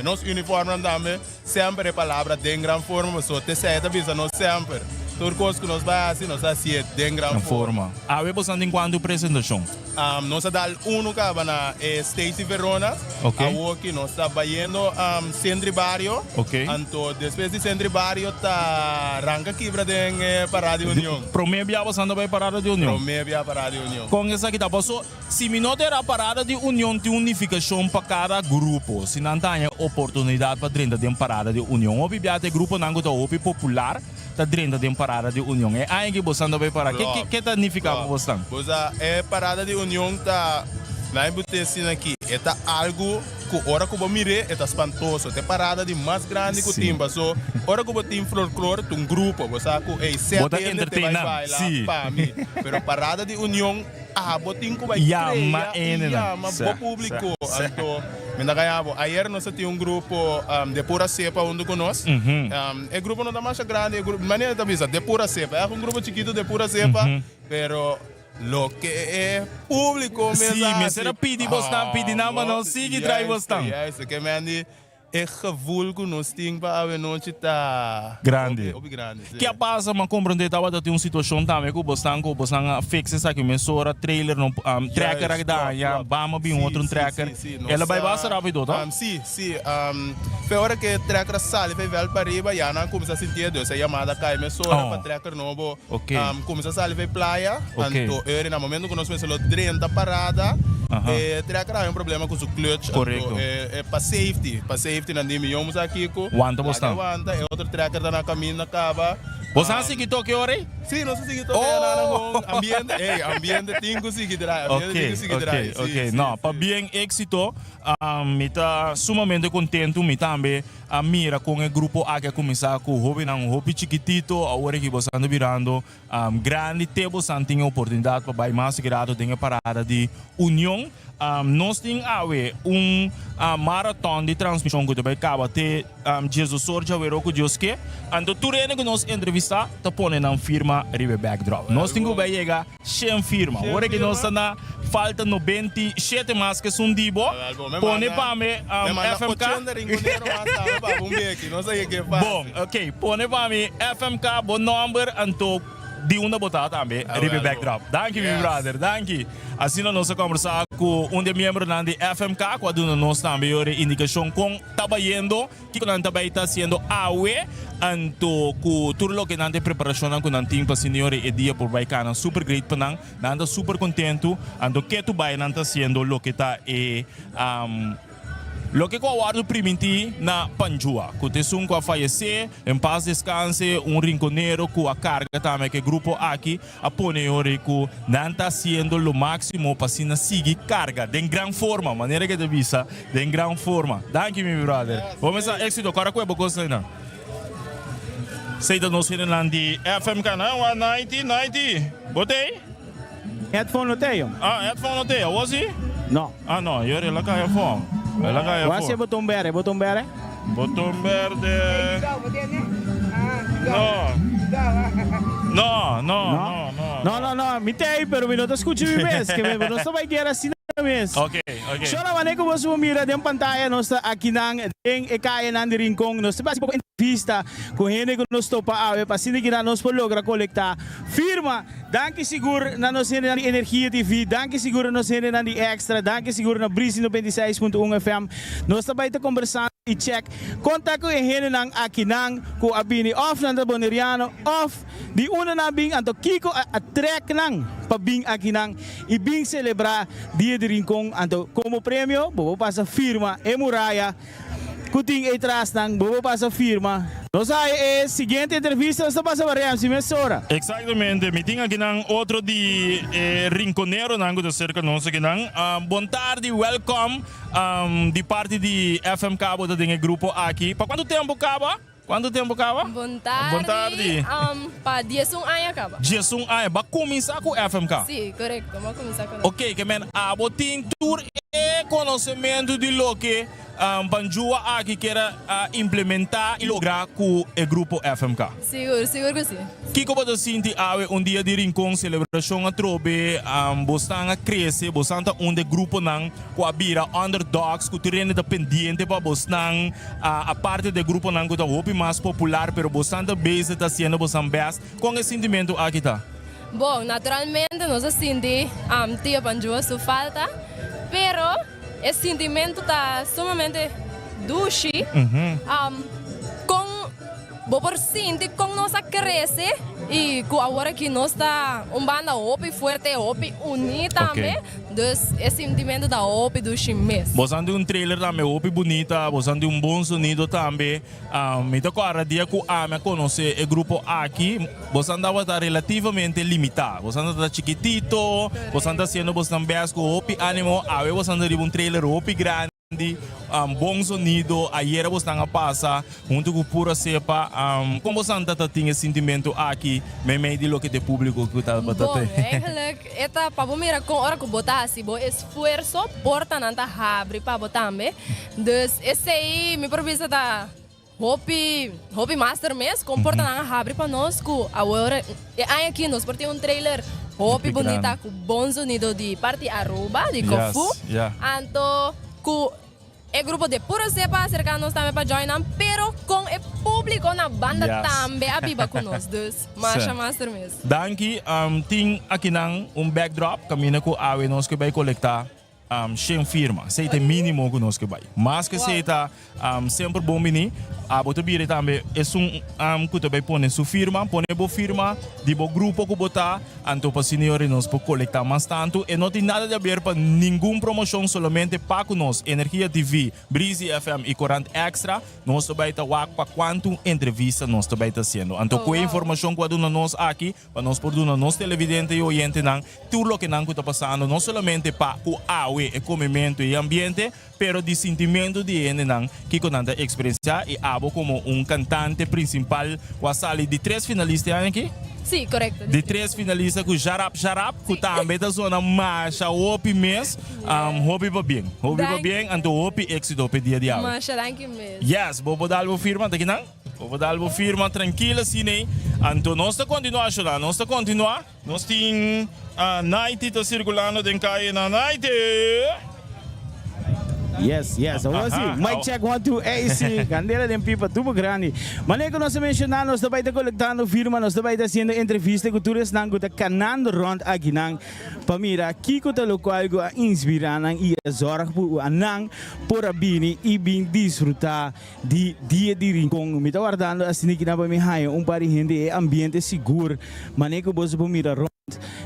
Nos uniforme também, sempre a palavra de grande forma, mas só te sai da visa nós sempre. Turcos que nós vai assim, nós assim de grande forma. A ver você em quando apresentação? Nós dá que na State Verona. Ok. Aqui nós está indo Centro Barrio. Ok. Então depois de Centro Barrio tá arranca quebra de Parada de União. Promete você anda para Parada de União. Promete Parada de União. Com essa aqui tá passou. Se me não der a Parada de União de unificação para cada grupo, se não tem oportunidade para dentro de Parada de União, o bibliate grupo não está opi popular. Tá dentro de Parada de União. É aí que você vai parar. Que tá significa para você? É Parada de União tá vai botar assim aqui. É algo que hora que eu mire é espantoso. É parada de mais grande que o timba. So hora que eu tenho folclore, um grupo, você que bota entertainar. Sim. Para mim. Pero Parada de União botin ko vai chama o público. Então ayer nós tínhamos grupo de pura cepa onde conosco. O grupo não é mais grande, maneira da visa, de pura cepa. É grupo chiquito de pura cepa, pero lo que é público mesmo. Sim, mas era pedir bastante, pedir não, mas não sigue trai bastante. Isso que me andi é gevoel que nós temos para a noite tá grande. grande. Que passa, mas compreender que tem uma situação também que você fixa essa aqui, mesora trailer, tracker aqui dá, já vamos bem outro tracker. Ela vai passar rápido, tá? Sim. Foi hora que tracker sai, vai ver para riba, já não começa a sentir Deus, a chamada cai, mesora para tracker novo, começa a sair vai praia, então no momento que nós começamos a 30 parada, tracker é problema com o clutch, correto. É para safety na dimi, vamos aqui com Wanta, é outro tracker da na caminho na cava. Você não seguiu toque hora? Sim, nós seguimos toque ambiente tem que seguir Ok. Não, para bem êxito, me está sumamente contente, me também mira com o grupo a que começar com o hobby chiquitito, agora que você anda virando grande, você tem a oportunidade para vai mais grado tem a parada de união. Nós temos maratón de transmissão que vai acabar até Jesus Sorja Vero com Deus que então tu que nós entrevistar tá põe na firma River Backdrop. Nós temos que chegar sem firma. Agora que nós na falta 97 mais que são dibo. Põe para mim FMK. Bom, ok. Põe para mim FMK bom número então de uma botada também, River Backdrop. Thank you, my brother. Thank you. Assim nós conversamos com um dos membros da FMK, quando nós também indicação com trabalhando, que nós também está sendo AUE, então com tudo o que nós preparação com nós tem para senhor e dia por baicana super great para nós, super contento, então que tu vai nós está sendo o que está lo que guardo primiti na Panjua, que te sun a fallecer, em paz descanse, rinconero que a carga também que grupo aqui apone ore que não está sendo o máximo para se seguir carga, de gran forma, maneira que te visa, de gran forma. Thank you, my brother. Vamos a éxito, cara que é boa coisa, Sei da nós lá de FMK, não? 90. Botei? Headphone no teio? Headphone no teio, was he? Não. Não, eu lá cai headphone. Qual é o botão verde? Botão verde. No. Me tem, pero me não está escutando mesmo, que não está vai guerra assim mesmo. Ok. Chora mané que você mira de pantalla, nós está aqui em Ekaya nang Rincon, nós está basi entrevista com gente que nós topa ave, para assim que nós podemos lograr coletar firma. Danke seguro na nós na Energia TV, danke seguro nós na Extra, danke seguro na Breezy 96.1 FM. Nós está vai conversando e check. Contato com gente nang aqui nang ko abini off nang Boneriano off di una na bing anto kiko a trek nang pabing aqui nang e bing celebrar dia de Rincon anto como prêmio bobo passa firma e muralha kuting e tras nang bobo passa firma. Nós aí seguinte entrevista nós passa para si mesora. Exatamente, me tinha aqui nang outro de Rinconero nango de cerca nós aqui nang boa tarde, welcome de parte de FMK boda de grupo aqui. Para quanto tempo acaba? Boa tarde. Para dia sung aya acaba. Dia sung aya, ba começar com FMK? Sim, correto, vamos começar com. Ok, que men abotin tour e conhecimento de lo que Panjua aqui quer implementar e lograr com o grupo FMK. Seguro que sim. Que como você sente dia de Rincon celebração a trobe, você cresce, você está grupo nang com a bira underdogs, que terreno dependente para você a parte do grupo nang que está hopi mais popular, pero você está base está sendo você best. Com esse sentimento aqui tá? Bom, naturalmente nós sentimos tia Panjua sua falta, pero esse sentimento está sumamente doce. Por sentir com nossa cresce e com agora que nós está banda opi forte, opi unida também, então esse sentimento da opi do mesmo. Você anda trailer também opi bonita, você anda bom sonido também. Me toca a dia que me conhece o grupo aqui, você andava relativamente limitado, você anda chiquitito, você anda sendo você bem com opi ânimo, aí você anda de trailer opi grande. Bom sonido, ayer você está passa junto com pura cepa, como você está tendo esse sentimento aqui, me de lo que te público que está batendo. Bom, eigenlijk, eta para mira com hora que botar assim, bom esforço porta nanta abre para botar me, dus esse aí me provisa da hobby master mesmo, comporta nanta abre para nós que agora aí aqui nós por ter trailer hobby bonita com bom sonido de parte Aruba de Kofu, então é grupo de pura cepa cercanos também para joinar, pero com o público na banda também a biba conosco, dus marcha master mesmo. Danke, tem aqui backdrop, caminha com a nós que vai coletar sem firma, seita mínimo conosco vai. Mas que seita sempre bom mini, a botar bira também é que tu vai pôr sua firma, põe boa firma, de bo grupo que botar, então para senhores nós por coletar mais tanto e não tem nada de ver para nenhuma promoção, somente para conosco, Energia TV, Breezy FM e Corante Extra, nós também tá para quanto entrevista nós também tá sendo. Então com a informação que dona nós aqui, para nós por dona nós televidente e oyente não, tudo o que não está passando, não somente para o água, e comimento e ambiente, pero de sentimento de ele não, que com a experiência e abo como cantante principal, o sali de 3 finalistas aqui? Sim, correto. De 3 finalistas com Jarap, que também da zona marcha, hopi mês, hopi para bem. Hopi para bem, então hopi éxito para dia de aula. Marcha, thank you mesmo. Yes, vou dar a firma daqui não? Vou dar a firma tranquila, sim, né? Então nós está continuando, nós está continuando, nós tem 90 está circulando em caia na 90. Yes, vamos assim. Mic check 1, 2, AC. Candela de pipa, tubo grande. Maneira que nós mencionamos, nós também estamos coletando firma, nós também estamos fazendo entrevista com todos nang está canando rond aqui nang. Pamira, kiko ta local go a inspirar nang e zorg por anang por abini e bem desfrutar de dia de rincón. Me tá guardando assim que na para me haia par de gente ambiente seguro. Maneira que você pamira rond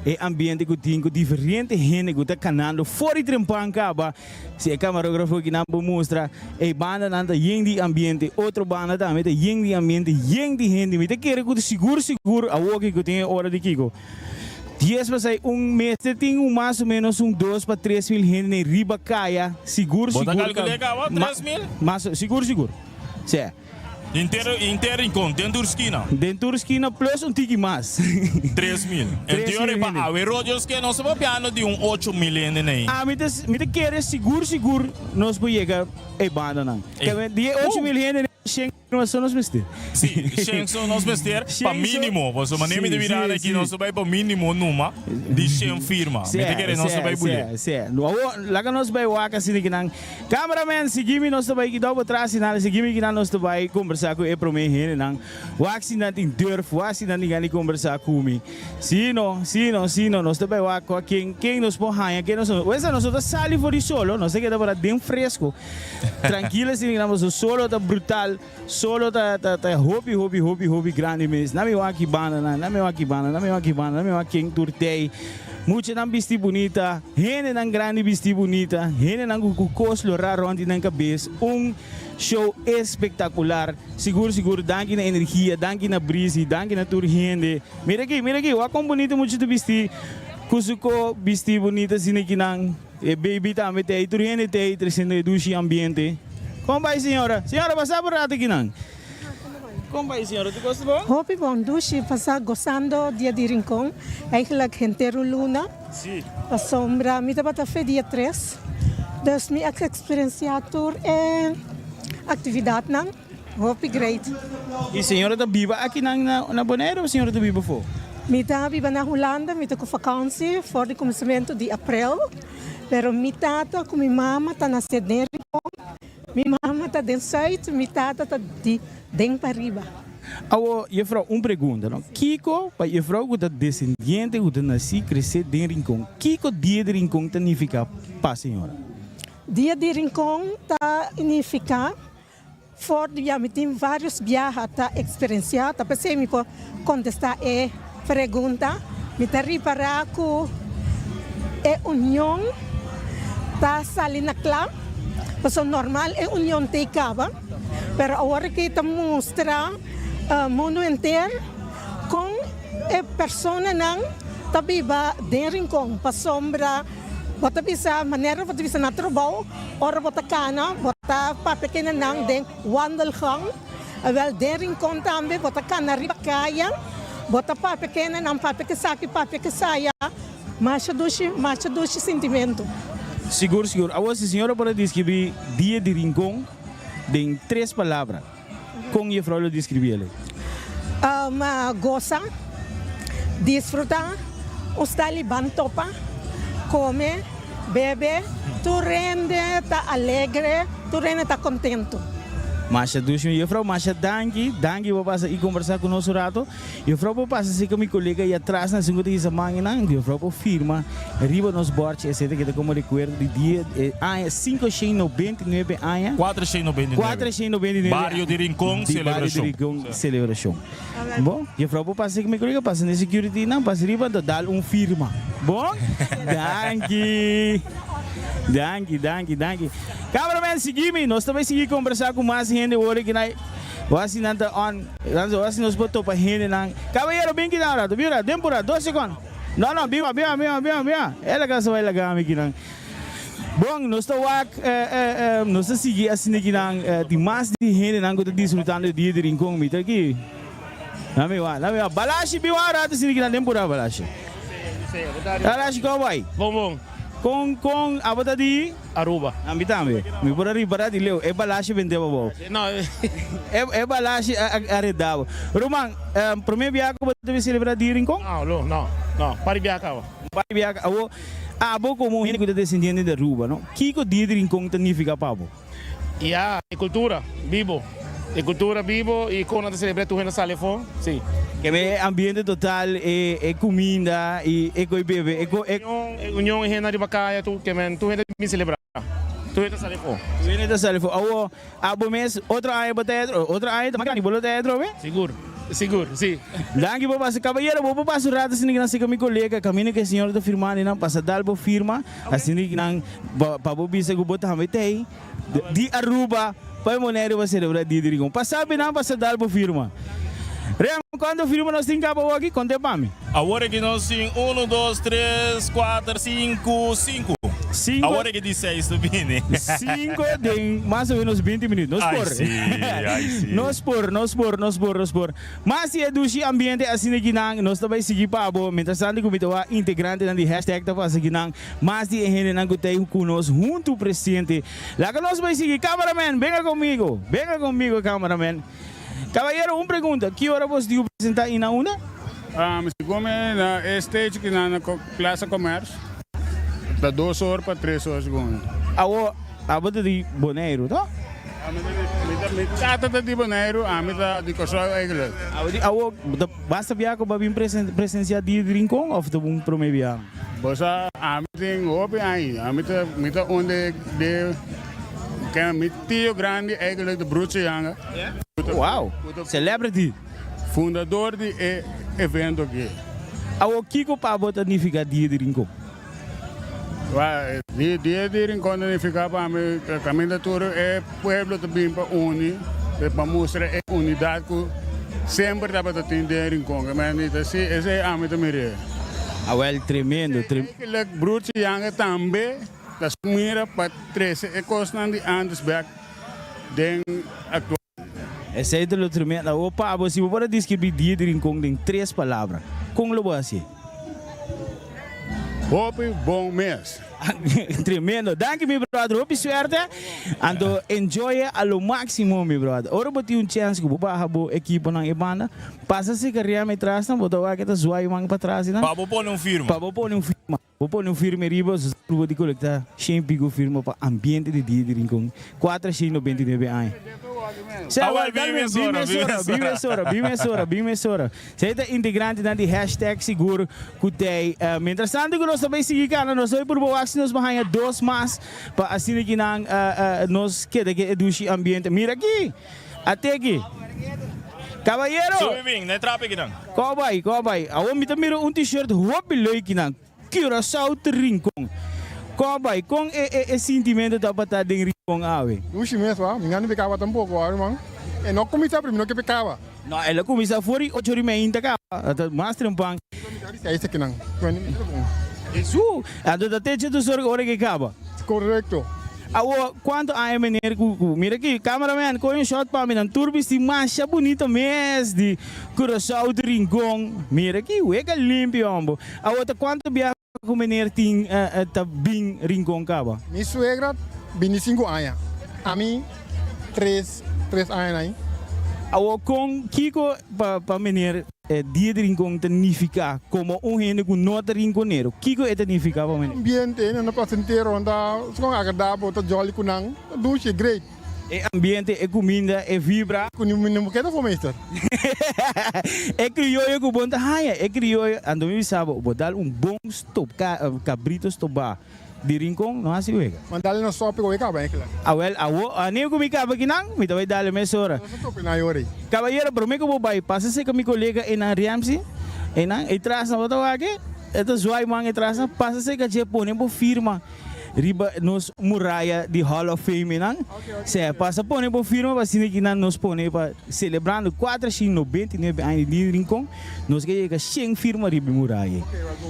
e ambiente que tem diferente gente que está canando fora de trempancaba. Se a camarógrafo que não mostra e banda nanda yeng ambiente, outro banda também yeng ambiente, yeng de gente, me te quer que seguro a walk que tem hora de kiko. 10 para sair mês tem mais ou menos 2 para 3 mil gente na riba caia, seguro. Bota calcular cá, 3 mil? Mas seguro. Sim. Inteiro rincón, dentro da esquina. Dentro da esquina plus tiki mais. 3 mil. Em teoria, para haver rodeos que nós vamos piano de 8 mil aí. Me te quer seguro, nós podemos chegar e banda não. De 8 mil gente, nós somos mister. Sim, são nós mister para mínimo. Você maneira de virar aqui, nós vai para mínimo numa de 100 firma. Me te quer nós vai bulir. Lá que nós vai waka assim que não. Cameraman, seguime nós vai que dá para trás, seguime que nós vai conversar com e prome gente não. Waka se não tem durf, waka se não tem gani conversar comigo. Sino, nós vai waka quem nos põe, quem nós. Essa nós tá sali fora solo, nós queda para bem fresco. Tranquila se nós solo tá brutal. Solo tá hobby grande mesmo. Na me waki banda, na me waki turtei. Muita não vestir bonita, gente não grande vestir bonita, gente não com coslo raro onde na cabeça. Show espetacular. Seguro, danke na energia, danke na Breezy, danke na tour gente. Mira aqui, o quão bonito muito de vestir. Kusuko vestir bonita sine que não. Baby também tem, tour gente tem, trazendo duche ambiente. Como vai, senhora? Senhora, passar por rato aqui, não? Como vai, senhora? Tu gosta bom? Hopi bom, duche, passar gostando dia de rincón. Eigenlijk inteiro luna. Sim. A sombra, me dá para dia 3. Dus minha experiência tour é atividade, não? Hopi great. E senhora tá viva aqui na Bonaire ou a senhora tá viva fora? Me tá viva na Holanda, me tá com vakantie voor de começamento de april. Pero mi tata com minha mama tá na Sydney. Minha mama está dentro do site, minha tata está dentro para riba. Awo, juffrouw, pergunta, não? Kiko, para juffrouw que está descendente, que está nascido, crescer dentro de Rincón. Kiko dia de Rincón significa para a senhora? Dia de Rincón significa for dia me tem vários viagens tá experienciar, tá pensei me contestar pergunta, me tá reparar que união tá salindo clã. Porque normal é união te acaba, mas agora que está mostrar o mundo inteiro com a pessoa não está viva dentro do rincão, para sombra, bota bisa maneira, bota bisa na trabalho, ora bota cana, bota para pequena não dentro wandelgang, wel dentro do rincão também, bota cana riba caia, bota para pequena não para pequena saia, marcha doce sentimento. Seguro. Agora, a senhora pode descrever dia de Rincón em 3 palavras. Como a senhora descreveu? Goza, desfrutar, estar ali topa, come, bebe, tu rende, tá alegre, tu rene está contento. Masha Dushmi, juffrouw Masha, danke. Danke, vou passar e conversar conosco um rato. Juffrouw, vou passar assim com meu colega e atrás na segunda que semana, juffrouw, vou firma. Riba nos bordes, etc. Que como recuerdo de dia, 599 anos. 499. 499. Barrio de Rincón, celebração. Barrio de Rincón, celebração. Bom, juffrouw, vou passar com meu colega, passa na security, não, passa riba, dar firma. Bom? Danke. Danke. Cameraman, seguir-me. Nós também seguimos conversar com mais gente hoje que nós assim não tá on. Assim nós botou para gente não. Cavalheiro, bem que não, rato. Viu? Tempora, 2 segundos. Não, bem. Ela que vai legal aqui não. Bom, nós nós seguir assim aqui não. De mais de gente não que está desfrutando o dia de Rincón, me tá aqui. Não me vai. Balashi, bem rato assim aqui não tempora Balashi. Balashi, como vai? Bom. Com a bota de Aruba. Ambi também. Me por aí para de leu. É balache vendeu bom. Não. É balache arredava. Roman, primeiro viagem que você celebrar de Rincón? Não. Para viajar. Abo como gente que está descendendo de Aruba, não? Que o dia de Rincón significa para abo? Cultura vivo. Cultura vivo e quando você celebra tu gente salefon, sim. Que é ambiente total, é comida, é bebê, união e renda de bacana, tu gente me celebrar. Tu gente salefon. Tu gente salefon. Abo mês, outra área para teatro, outra área também, bolo teatro, bem? Seguro, sim. Danke, vou passar. Cavalheiro, vou passar o rato assim que não meu colega, caminho que o senhor está firmando, não passa dar para firma, assim que não, para o bisa que botar também tem, de Aruba, para o Monero vai celebrar dia de Rincón. Passar bem não, passa dar para firma. Rem, quando firma nós temos que aqui, conta para mim. Agora que nós temos 1, 2, 3, 4, 5. Agora que de 6 tu vine. 5 de mais ou menos 20 minutos. Nós por. Mas se é do ambiente assim que nós também seguir para bo, mientras tanto que o integrante da hashtag tá fazendo que mas de gente não que tem conosco junto presente. Lá que nós vai seguir cameraman, venga comigo, cameraman. Cavalheiro, uma pergunta, que hora você apresentar aí na una? Se come na stage que na classe comércio. Da 2 horas para 3 horas segundo. A bota de Bonaire, tá? A de Bonaire, a meta de Cossol eigenlijk. Basta viajar com babim presenciar de Rincón ou de um primeiro viagem? Bossa, a meta tem hobby aí, a meta onde de que é meu tio grande eigenlijk de broodje janga. Uau! Celebrity. Fundador de evento aqui. O Kiko para botar significa dia de Rincón? Dia de Rincón significa para mim que a candidatura é pueblo também para unir, para mostrar a unidade que sempre dá para ter de Rincón. Esse é a meta minha. Tremendo. Eigenlijk broodje janga também. Dat is meer para 13 kosten die anders back dan actual. Esse é o tremendo. Opa, você pode descrever dia de Rincón em 3 palavras. Como lo você? Hope bom mês. Tremendo. Danke, meu brother. Hope suerte. Ando enjoy ao máximo, meu brother. Ora boti chance que vou habo equipe na ebanda. Passa se carreira me traz, não botou aqui tá zoai mang para trás, não? Para pôr um firma. Vou pôr um firma riba, vou de coletar 100 pico firma para ambiente de dia de Rincón. 499 anos. Bimesora. Você é integrante da hashtag seguro que tem. Mientras tanto que nós também seguimos, nós vamos por boa nós vamos 2 mais para assim que nós queremos que eduque ambiente. Mira aqui, até aqui. Cavalheiro! Sube bem, não é trape aqui não. Cobai. Agora me mira t-shirt roupa aqui não. Curaçao de Rincón. Cobai, com esse sentimento da batata de Rincón ave. Uxi mesmo, não ficava tão pouco, irmão. E não começava primeiro que ficava. Não, ela começa fora 8h30 cá. Mais trampang. É isso aqui não. Isso. Até te do sorgo hora que acaba. Correto. Awo, quanto a menino cucu? Mira aqui, cameraman, com um shot para mim, um turbis de mancha bonita mesmo de Curaçao de Rincón. Mira aqui, o é limpo, homem. Awo, quanto viaja com o menino tem bem Rincón caba? Minha suegra, 25 anos. A mim, 3 anos aí. Awo com Kiko para meneer dia de rincón significa como gente que não tem rinconeiro. Kiko é significa para meneer. Ambiente, não posso inteiro, onda, se não agradar, bota jolly kunang, do é great. É ambiente, é comida, é vibra. Não quero for meester. É crioulo que bom tahanha, é crioulo. Ando me sabe, botar bom stop, cabrito stop de rincón, não assim vega. Mandar no sopa com eka bem claro. Awel, nem com me caba aqui não, me vai dar mais hora. Caballeiro, pero me como vai, passa se com meu colega em Ariamsi, e traz na outra aqui, então zoai man e traz, passa se que a põe por firma. Riba nos muralha de Hall of Fame, não? Se passa põe por firma, para que nos põe para celebrando 499 anos de rincón, nos que chega 100 firma riba muralha.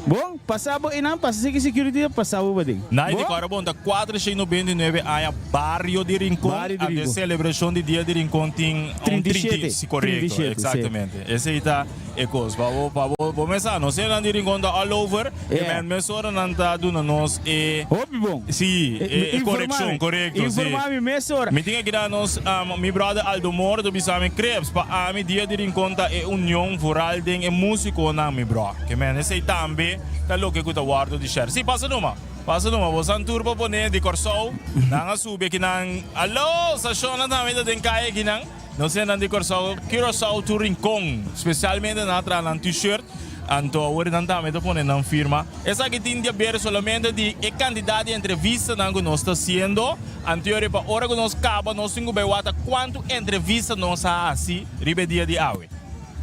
Bom, passava e não, passa que security passava para dentro. Na de Carabon, da 499 anos, barrio de rincón, a celebração de dia de rincón tem 37, se correto, 37, exatamente. Esse aí tá é coisa, vamos começar, não sei onde rincón tá all over, mas mesora não tá dando nós é bom. Sim, é correção, correto. Informar-me, mesora. Me tinha que dar nós, meu brother Aldo Moro, do Bisame Krebs, para a dia de rincón tá é união rural, é músico na meu bro. Que man, esse aí também tá louco que eu guardo de share. Sim, passa numa. Passa numa, você tour para poner de Corsol, nanga sube aqui nang, alô, sa show na também da denkai aqui nang, não sei nang de Corsol, Curaçao to rincón, especialmente na tra nang t-shirt. Anto ora não tá meto poner na firma. Essa que tem de ver solamente de candidato de entrevista que nós está sendo. Anterior para hora que nós acaba nós temos que ver quanto entrevista nós assim ribe dia de hoje.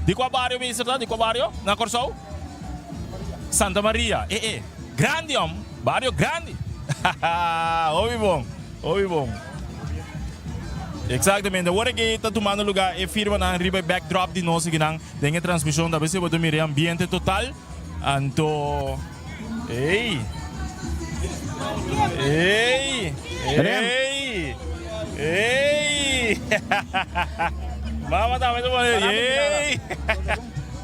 De qual bairro me está? De qual bairro? Na Corsol? Santa Maria. Grande homem, bairro grande. Ouvi bom, ouvi bom. Exatamente, agora que está tomando lugar é firma na riba backdrop de nós que não tem a transmissão da vez que você ambiente total. Anto, ei, Mama tá muito bom, ei.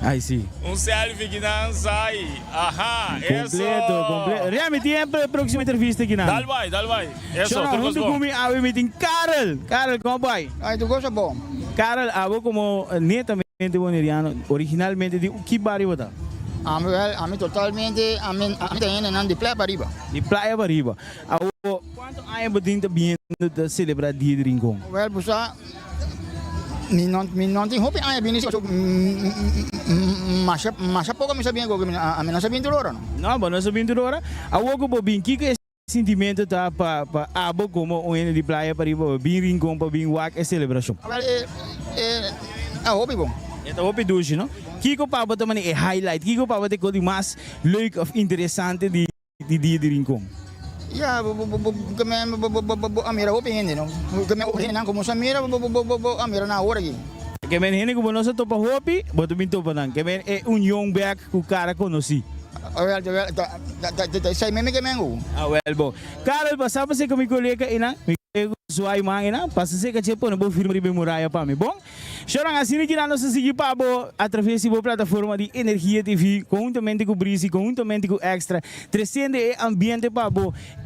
Aí sim. Selfie que não sai. Ahá, completo. Realmente é a próxima entrevista aqui não. Dal vai. Isso, junto comigo, eu me tenho Carol, como vai? Ai, tu gosta bom. Carol, eu como netamente boneriano, originalmente de que bairro você? A mim totalmente, a mim tem de Praia para riba. De Praia para riba. Quanto anos você tem de celebrar dia de rincón? Well, busa, não tem roupa, ai, bem isso, mas pouco me sabia que a mim não sabia tudo hora, não? Não sabia tudo hora. Eu vou bem que é sentimento tá para abo como um de praia para ir bem rincón para bem wak é celebração. É hobby bom. É hobby doce, não? Kiko para botar mani é highlight. Kiko para botar coisa mais leuk of interessante de dia de rincón. Ja, amira hobby ainda, não? Kami não como samira, amira na hora aqui. Que men hene como nós topa hobby, boto bem topa não. Que men é união back com o cara conheci. Sai mesmo que mengo. Well, bom. Carol, passava você com meu colega ina, meu suai mang ina, passa você que tipo não vou firma de memória para mim, bom? Chorang assim que nós seguir para através da plataforma de Energia TV, conjuntamente com o Breezy, conjuntamente com o Extra, 300 ambiente para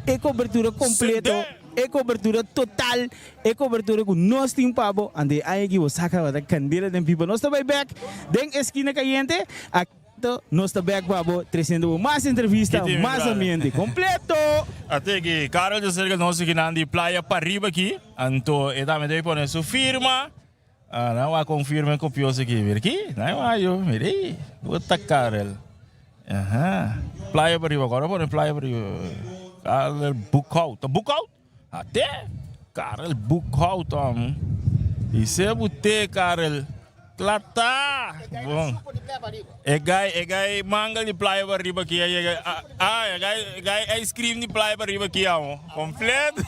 é cobertura completa. É cobertura total, é cobertura com nós temos para ande aí que você saca a candeira de pipa. Nós estamos back, den esquina caliente, nós estamos back para 300 mais entrevista, mais ambiente completo. Até que Carol de cerca nós que não de praia para riba aqui, então é também de pôr sua firma. Não há confirma copioso aqui, ver aqui, não há eu, mire, bota Carol. Praia para riba, agora pôr praia para riba. Carol book out. Até, Carol, book out, isso é bote, Carol. Claro, tá. Bom. É gai manga de praia para riba aqui. É gai ice cream de praia para riba aqui, completo.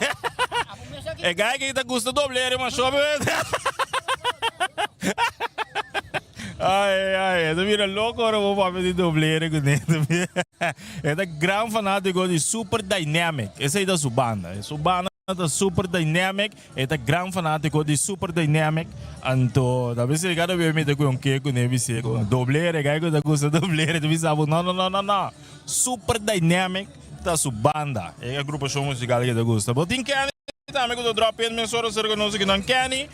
É gai que tá custa dobleiro, mas sobe. Ai, essa vira louco, agora vou fazer de dobleiro com ele. É da grande fanático de Super Dynamic. Essa aí da Subanda. Subanda é Super Dynamic. É da grande fanático de Super Dynamic. Então, da vez que cada vez me dá com que com ele se com dobleiro, é que da custa dobleiro, tu sabe? Não. Super Dynamic da Subanda. É a agrupação musical que da gosta. Botin que Também quando drop in meu soro cerca nós aqui não Kenny.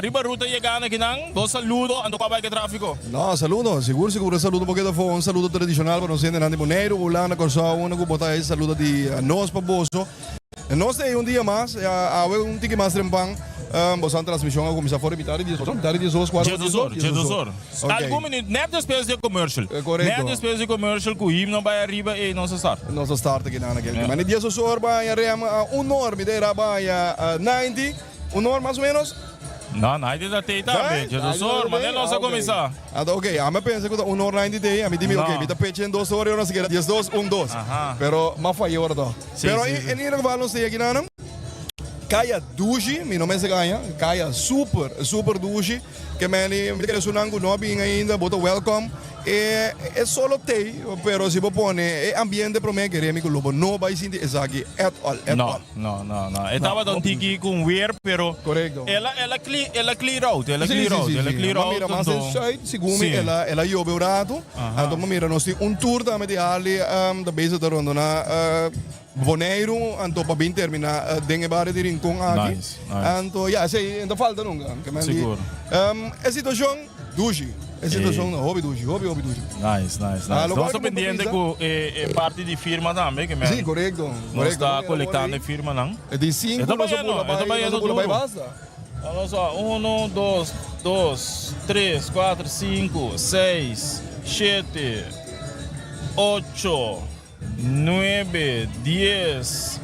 Riba ruta chegando aqui não. Dos saludo, ando para que tráfico. No, saludo, seguro saludo porque foi um saludo tradicional para nós ainda de Boneiro, Ulana, Corsão, uma que botar esse saludo de nós para Boso. Nós tem dia mais, há tique mais trempang. Bosan transmissão a começar fora metade de 2 horas. Algum minuto, net despesa de commercial. Correto. Net despesa de commercial com o himno vai arriba e não se start. Não se start aqui na naquele. Mas 10 horas vai a rem 1 hora, me dera vai a 90, 1 hora mais ou menos. Não, não, ainda tem também. 2 horas, mas não se começar. Ok, a me pensa que 1 hora 90 tem, a me dime ok, me tá pechando 2 horas, eu não sei que 10 2 1 2. Pero mas foi hora do. Pero em nenhum lugar não sei aqui não. Kaya douche, mi nome se ganha, kaya super douche, que me quero sunar com nós ainda, bota welcome. É solo tei, pero se você põe ambiente para mim, querer me colocar, não vai sentir isso aqui at all. Não. Eu estava dando tiki com wear, pero correto. Ela clear out, ela clear out. Mira, mas é segundo ela joga o rato, então mira, nós temos tour também de ali, da base da ronda na Boneiro, então para bem terminar, dengue bare de rincón aqui. Então, sei, ainda falta nunca. Seguro. A situação, douche. A situação, hobby douche. Nice. Nós estamos pendentes com parte de firma também, que sim, correto. Nós estamos coletando firma, não? É de 5, nós vai basta. Olha só, 1, 2, 3, 4, 5, 6, 7, 8, 9, 10,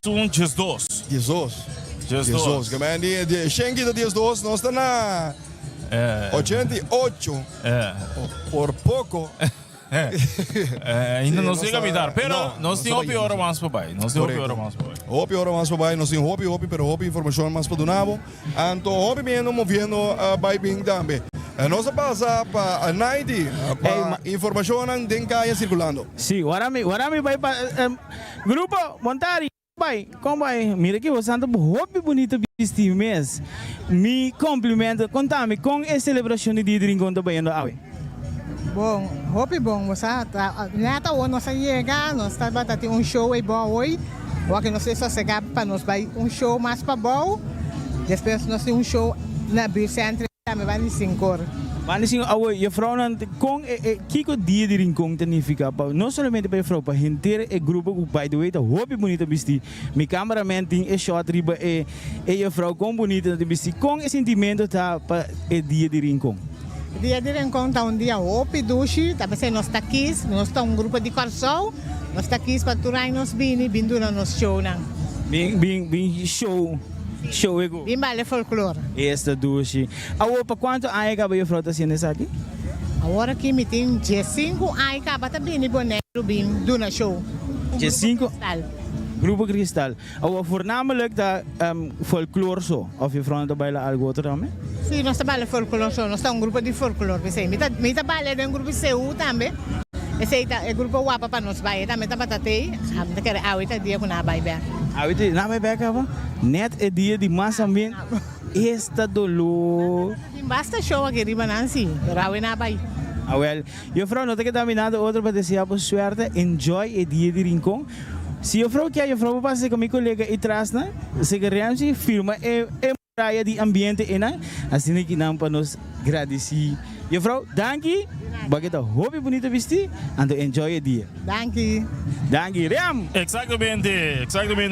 11, 12. 12. Que man, de Schengen de 12, nós estamos na 88. Por pouco. Ainda não sei caminhar, pero nós temos hora mais para baixo. Nós temos hora mais para baixo. Nós temos hobby, pero hobby informação mais para donavo. Então hobby mesmo movendo by bem também. Nós passa para a 90, para informação tem caia circulando. Sim, agora me vai para grupo Montari. Vai, como vai? Mira que você anda hobby bonito vestir mês. Me cumprimento, contame com a celebração de dia de rincón também ando awe. Bom, hobby bom, você nada o nós chega, nós tá batendo show aí bom hoje. O que nós só chegar para nós vai show mais para bom. Depois nós tem show na Bill Center. Me vai 5 horas. Mas assim, a vrouw com que dia de rincón significa não somente para a vrouw, para inteiro o grupo que by the way tá hobby bonito vestir. Mi cameraman tem shot riba a vrouw com bonita de vestir com esse sentimento tá para o dia de rincón. Dia de rincón tá dia hobby douche, tá pensando nós tá aqui, nós tá grupo de Corsão, nós tá aqui para turar nós vindo na nos show não. Bem show ego. Bem vale folclore. Esta douche. Para quanto aí acaba a frota assim nessa aqui? Agora que me tem 5 aí acaba também boneco bem do na show. 5 Grupo Cristal. Voornamelijk da folklore zo. Of je vrouw baila algo outro também? Sim, nós trabalhamos folclore só. Nós estamos grupo de folclore. Me trabalha em grupo de CU também. Esse é grupo Wapa para nós vai. Também tá batatei. A quer a dia com na vai bem. Awit na may beka ba? Net e dia di masa min. Esta dolor. Basta show aqui riba Nancy. Rawe na bay. Well, eu vrouw não tem que dar nada outro para desejar por suerte. Enjoy e dia de rincón. Se eu vrouw quer, eu vrouw passa com meu colega e traz na. Se queremos firma e praia de ambiente ena. Assim que não para nos agradecer. Eu vrouw, danke. Bagita hobby bonito vestir and enjoy o dia. Danke, Riam. Exatamente.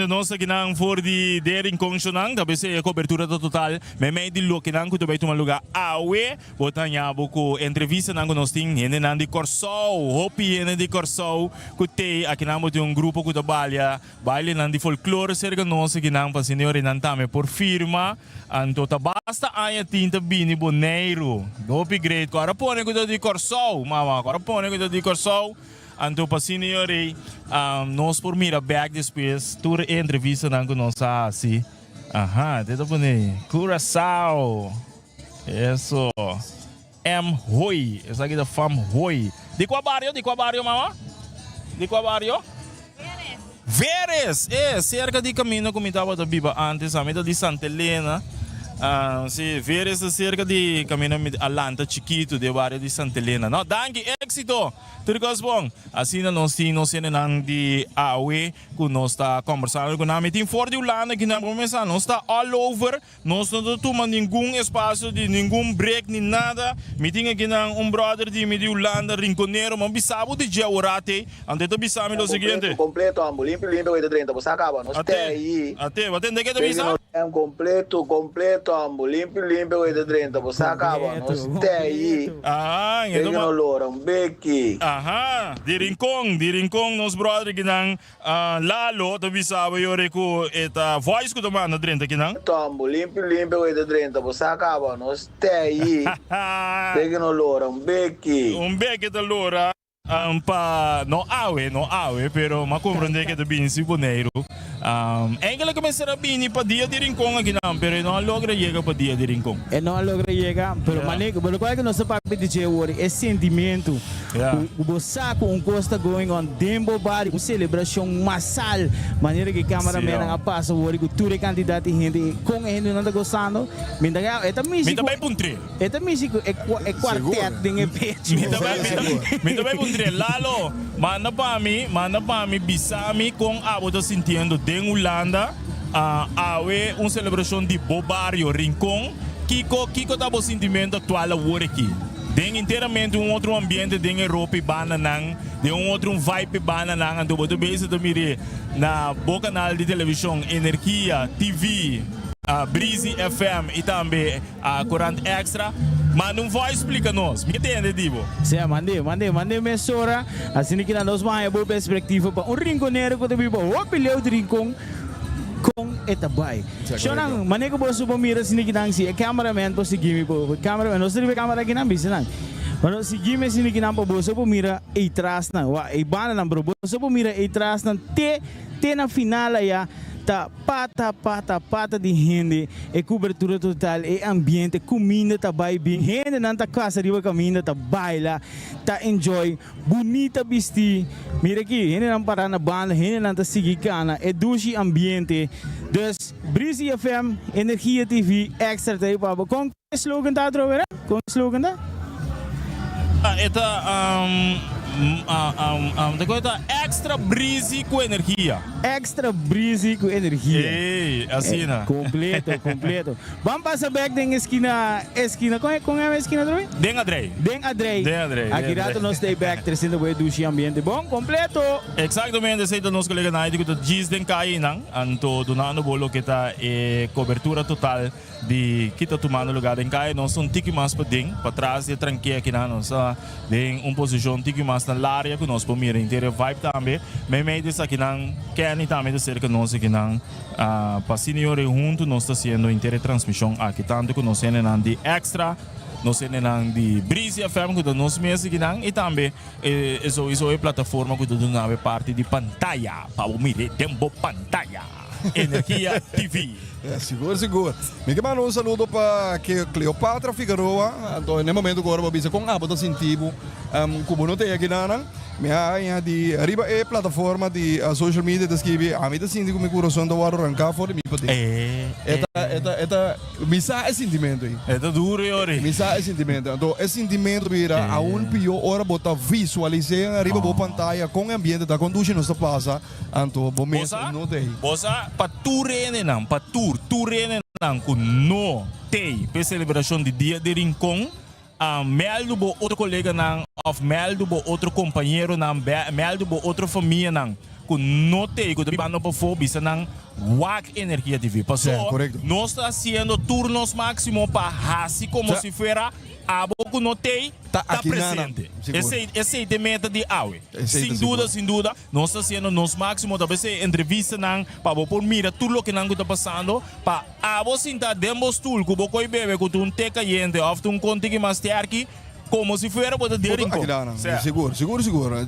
Nós aqui não for de rincón nang, talvez a cobertura total. Me de lo que nang que tu vai tomar lugar awe, botan ya com entrevista nang nós tem, ene nang de Corsão, hobby ene de Corsão, que tem aqui nang tem grupo que trabalha, baile nang de folclore cerca nós aqui nang para senhor nang tame por firma, anto basta aya tinta bini boneiro, hobby great, agora põe que de Corsão. Mama, agora põe que de Corsão. Anto pa senhorei, nós por mira back depois, toda entrevista não com nós assim. Aham, tenta poner. Curaçao. Isso. Roi. Essa aqui da fam Roi. De qual barrio, mama? De qual barrio? Veres. Cerca de caminho como estava da Biba antes, a meta de Santa Helena. Veres cerca de caminho Alanta Chiquito, de barrio de Santa Helena. Não, danke. éxito. Terugkasbong, assim na nós temos nang di awe que nós está conversando com nós. Tem fora de Holanda que nós começamos, nós está all over, nós não tomamos nenhum espaço de nenhum break nem nada. Me tinha aqui brother de Holanda, rinconeiro, mas bisabo de Jaurate, ante to bisami lo seguinte. Completo, ambo, limpo, 30, você acaba, nós tem aí. Até, você tem que te bisar? É completo, ambo, limpo, 30, você acaba, nós tem aí. Ah, então. Tem no Becky. Aha, di Rincon, nos brother ginang lalo, to bisaba yore ko eta voice ko naman na 30 kinang. Tombo, limpo, 30, você acaba, nós tem aí. Tem no Lora, Becky. Becky da Lora. No awe, pero makomprende que também si boneiro. Engela começar a bini pa dia de Rincon aqui não, pero não logra chegar pa dia de Rincon. Não logra chegar, pero maneiro, pero qual é que nosso papo de hoje é sentimento. O saco costa going on dembo bar, uma celebração massal, maneira que cameraman passa hoje com toda quantidade de gente com gente não está gostando. Mindaga, eta música. Minda vai puntre. Eta música é quarteto de pecho. Minda vai puntre. Lalo, manda para mim, bisami com a boto sentindo de Holanda, awe celebração de Bobario Rincon, Kiko tá o sentimento atual agora aqui. Tem inteiramente outro ambiente de Europa e bananang, de outro vibe bananang, ando boto base do mire na bo canal de televisão Energia TV. Breezy FM e também a Corante Extra, mas não vai explicar-nos, me entende, Divo? Sim, mande mensura, assim que nós vamos ter boa perspectiva para rinconeiro que também vai opilhar o rincon com etabai. Chorang, manego boso pamira sini kinang si cameraman po si Gimi po, cameraman, nós temos câmera aqui na bisanan. Mas se Gimi sini kinang po boso pamira e tras na, e bana na bro boso pamira e tras na te na final ya. Ta pata de gente, e cobertura total, e ambiente, comida tá bem, gente não tá casa riba caminha tá baila, tá enjoy, bonita vestir, mira aqui, gente não para na banda, gente não tá seguir cana, é doce ambiente, dus Breezy FM, Energia TV, Extra tá aí papa, com que slogan tá trover? Com que slogan tá? Extra Breezy com energia. Extra Breezy com energia. Ei, assim na. Completo. Vamos passar back da esquina. Como é a esquina também? Den Adrei. Aqui rato nós stay back 302 ambiente bom, completo. Exatamente, sei da nossa colega Naide que diz den kai nang, anto do nano bolo que tá cobertura total de kita tomando lugar den kai, nós um tiki mais para den, para trás e tranqueia aqui na nossa, den posição tiki mais na área que nós pomira inteira vibe também, mas diz aqui nang Kenny também de cerca nós aqui nang para senhores junto nós está sendo inteira transmissão aqui tanto que nós temos nang de extra. Nós temos de Breezy FM que nós mesmos aqui e também isso é plataforma que nós parte de pantalla para o mire tempo pantalla Energia TV. Seguro. Me que manda saludo para Cleopatra Figueroa. Então, no momento agora vou dizer com a bota sentido como não tem aqui nada. Me há de arriba é plataforma de social media de escrever a mim da sinto como coração do ar arrancar fora me pode. Eta misa é sentimento aí. Eta duro ore. Misa é sentimento. Então, é sentimento vira a pior hora botar visualizar arriba boa pantalla com o ambiente da condução nossa passa. Então, bom mês não tem. Bosa para tourene não, para tourene não com no tem para celebração de dia de Rincon. Meldo bo outro colega não, of meldo bo outro companheiro não, meldo bo outra família não. Com note que o não fobia não WAC Energia TV. Passou. Nós está fazendo turnos máximo para assim como se fuera a boca notei tá presente. Esse é a meta de AUE. Sem dúvida, nós está fazendo nos máximo da vez entrevista não para por mira tudo o que não está passando para a você sentar dentro do stúdio que você bebe com um te caliente ou um contigo mais terque como se fuera para de Rincon. Seguro.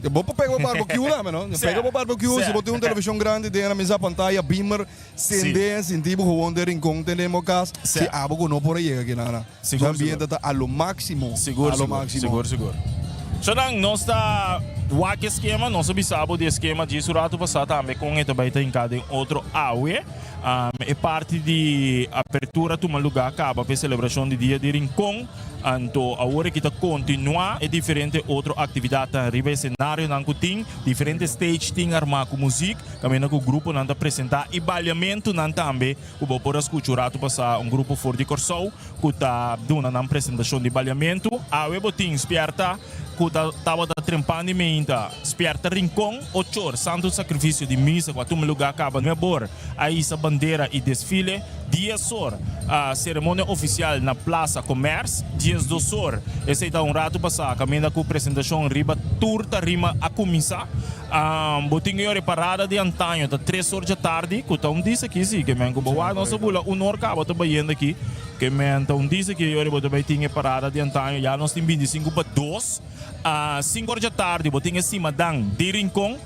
Vou pegar o barbecue lá, não? Pega o barbecue, se você tem uma televisão grande, tem na mesa pantalla, beamer, sende, sentido com de Rincon, temos casa, se algo não por aí aqui nada. O ambiente está a lo máximo. Seguro. Zolang nós está o esquema, nós sabemos do esquema de surato passado também com esta baita em cada outro aue. É parte de apertura do lugar acaba para a celebração do dia de Rincon. Então, a hora que está continua é diferente outra atividade arriba cenário não tem diferente stage tem armar com música, também com o grupo não apresentar e balhamento não também o vou por escutar passar grupo for de Corsol que está dando uma apresentação de balhamento a webotin esperta que estava trempando em menta esperta Rincon 8 horas santo sacrifício de missa que o lugar acaba no bor aí essa bandeira e desfile 10 horas a cerimônia oficial na Praça Comércio 2 horas. Esse é um rato passar, caminha com a apresentação riba, turta rima a começar. Botinho é parada de antanho, tá 3 horas da tarde, que tá disse aqui sim, que men boa, nossa bula, hora acaba tá baiando aqui, que men tá disse que eu boto baitinha parada de antanho, já nós tem 25 para 2, 5 horas da tarde, botinho cima dan de Rincon,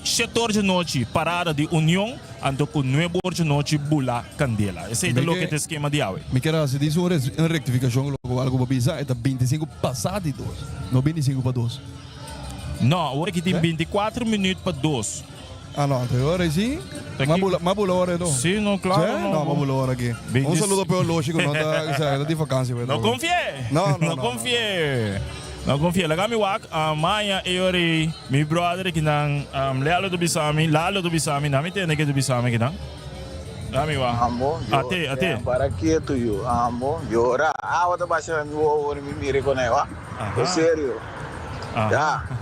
7 horas da noite, parada de União, ando com 9 horas da noite, bula Candela. Esse é o que é o esquema de Aue. Me quero se diz uma rectificação, algo para pisar, é 25 passado de 2, não 25 para 2. Não, agora que tem 24 minutos para 2. Ah, não, anterior sim. Mas bula hora não? Sim, não, claro. Não, mas bula hora aqui. Um saludo para o lógico, não está de vacância. Não confie. Não confie. Não confia, laga mi wak, amanhã eu irei, meu brother que não, Lalo do Bisami, não me entende que do Bisami que não? Dami wak. Amo, até. Para quieto eu, amo, llora. Outra baixa no ovo, me mire com ela. É sério. Já,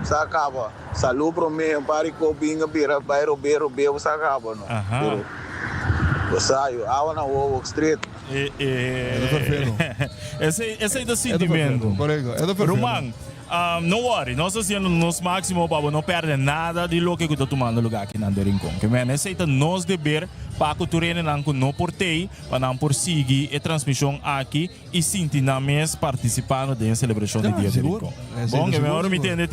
se acaba. Salu pro mim, para que o binga bira, vai roubar, se acaba, não? Eu saio, água na ovo, street. Esse é o sentimento. Roman, não worry, nós fazendo o nosso máximo para não perder nada de lo que está tomando lugar aqui na Rincon. Que esse é o nosso dever para que o terreno não portei, para não prosseguir a transmissão aqui e sentir na mesa participando da celebração do dia de Rincon. Bom, que agora me entende,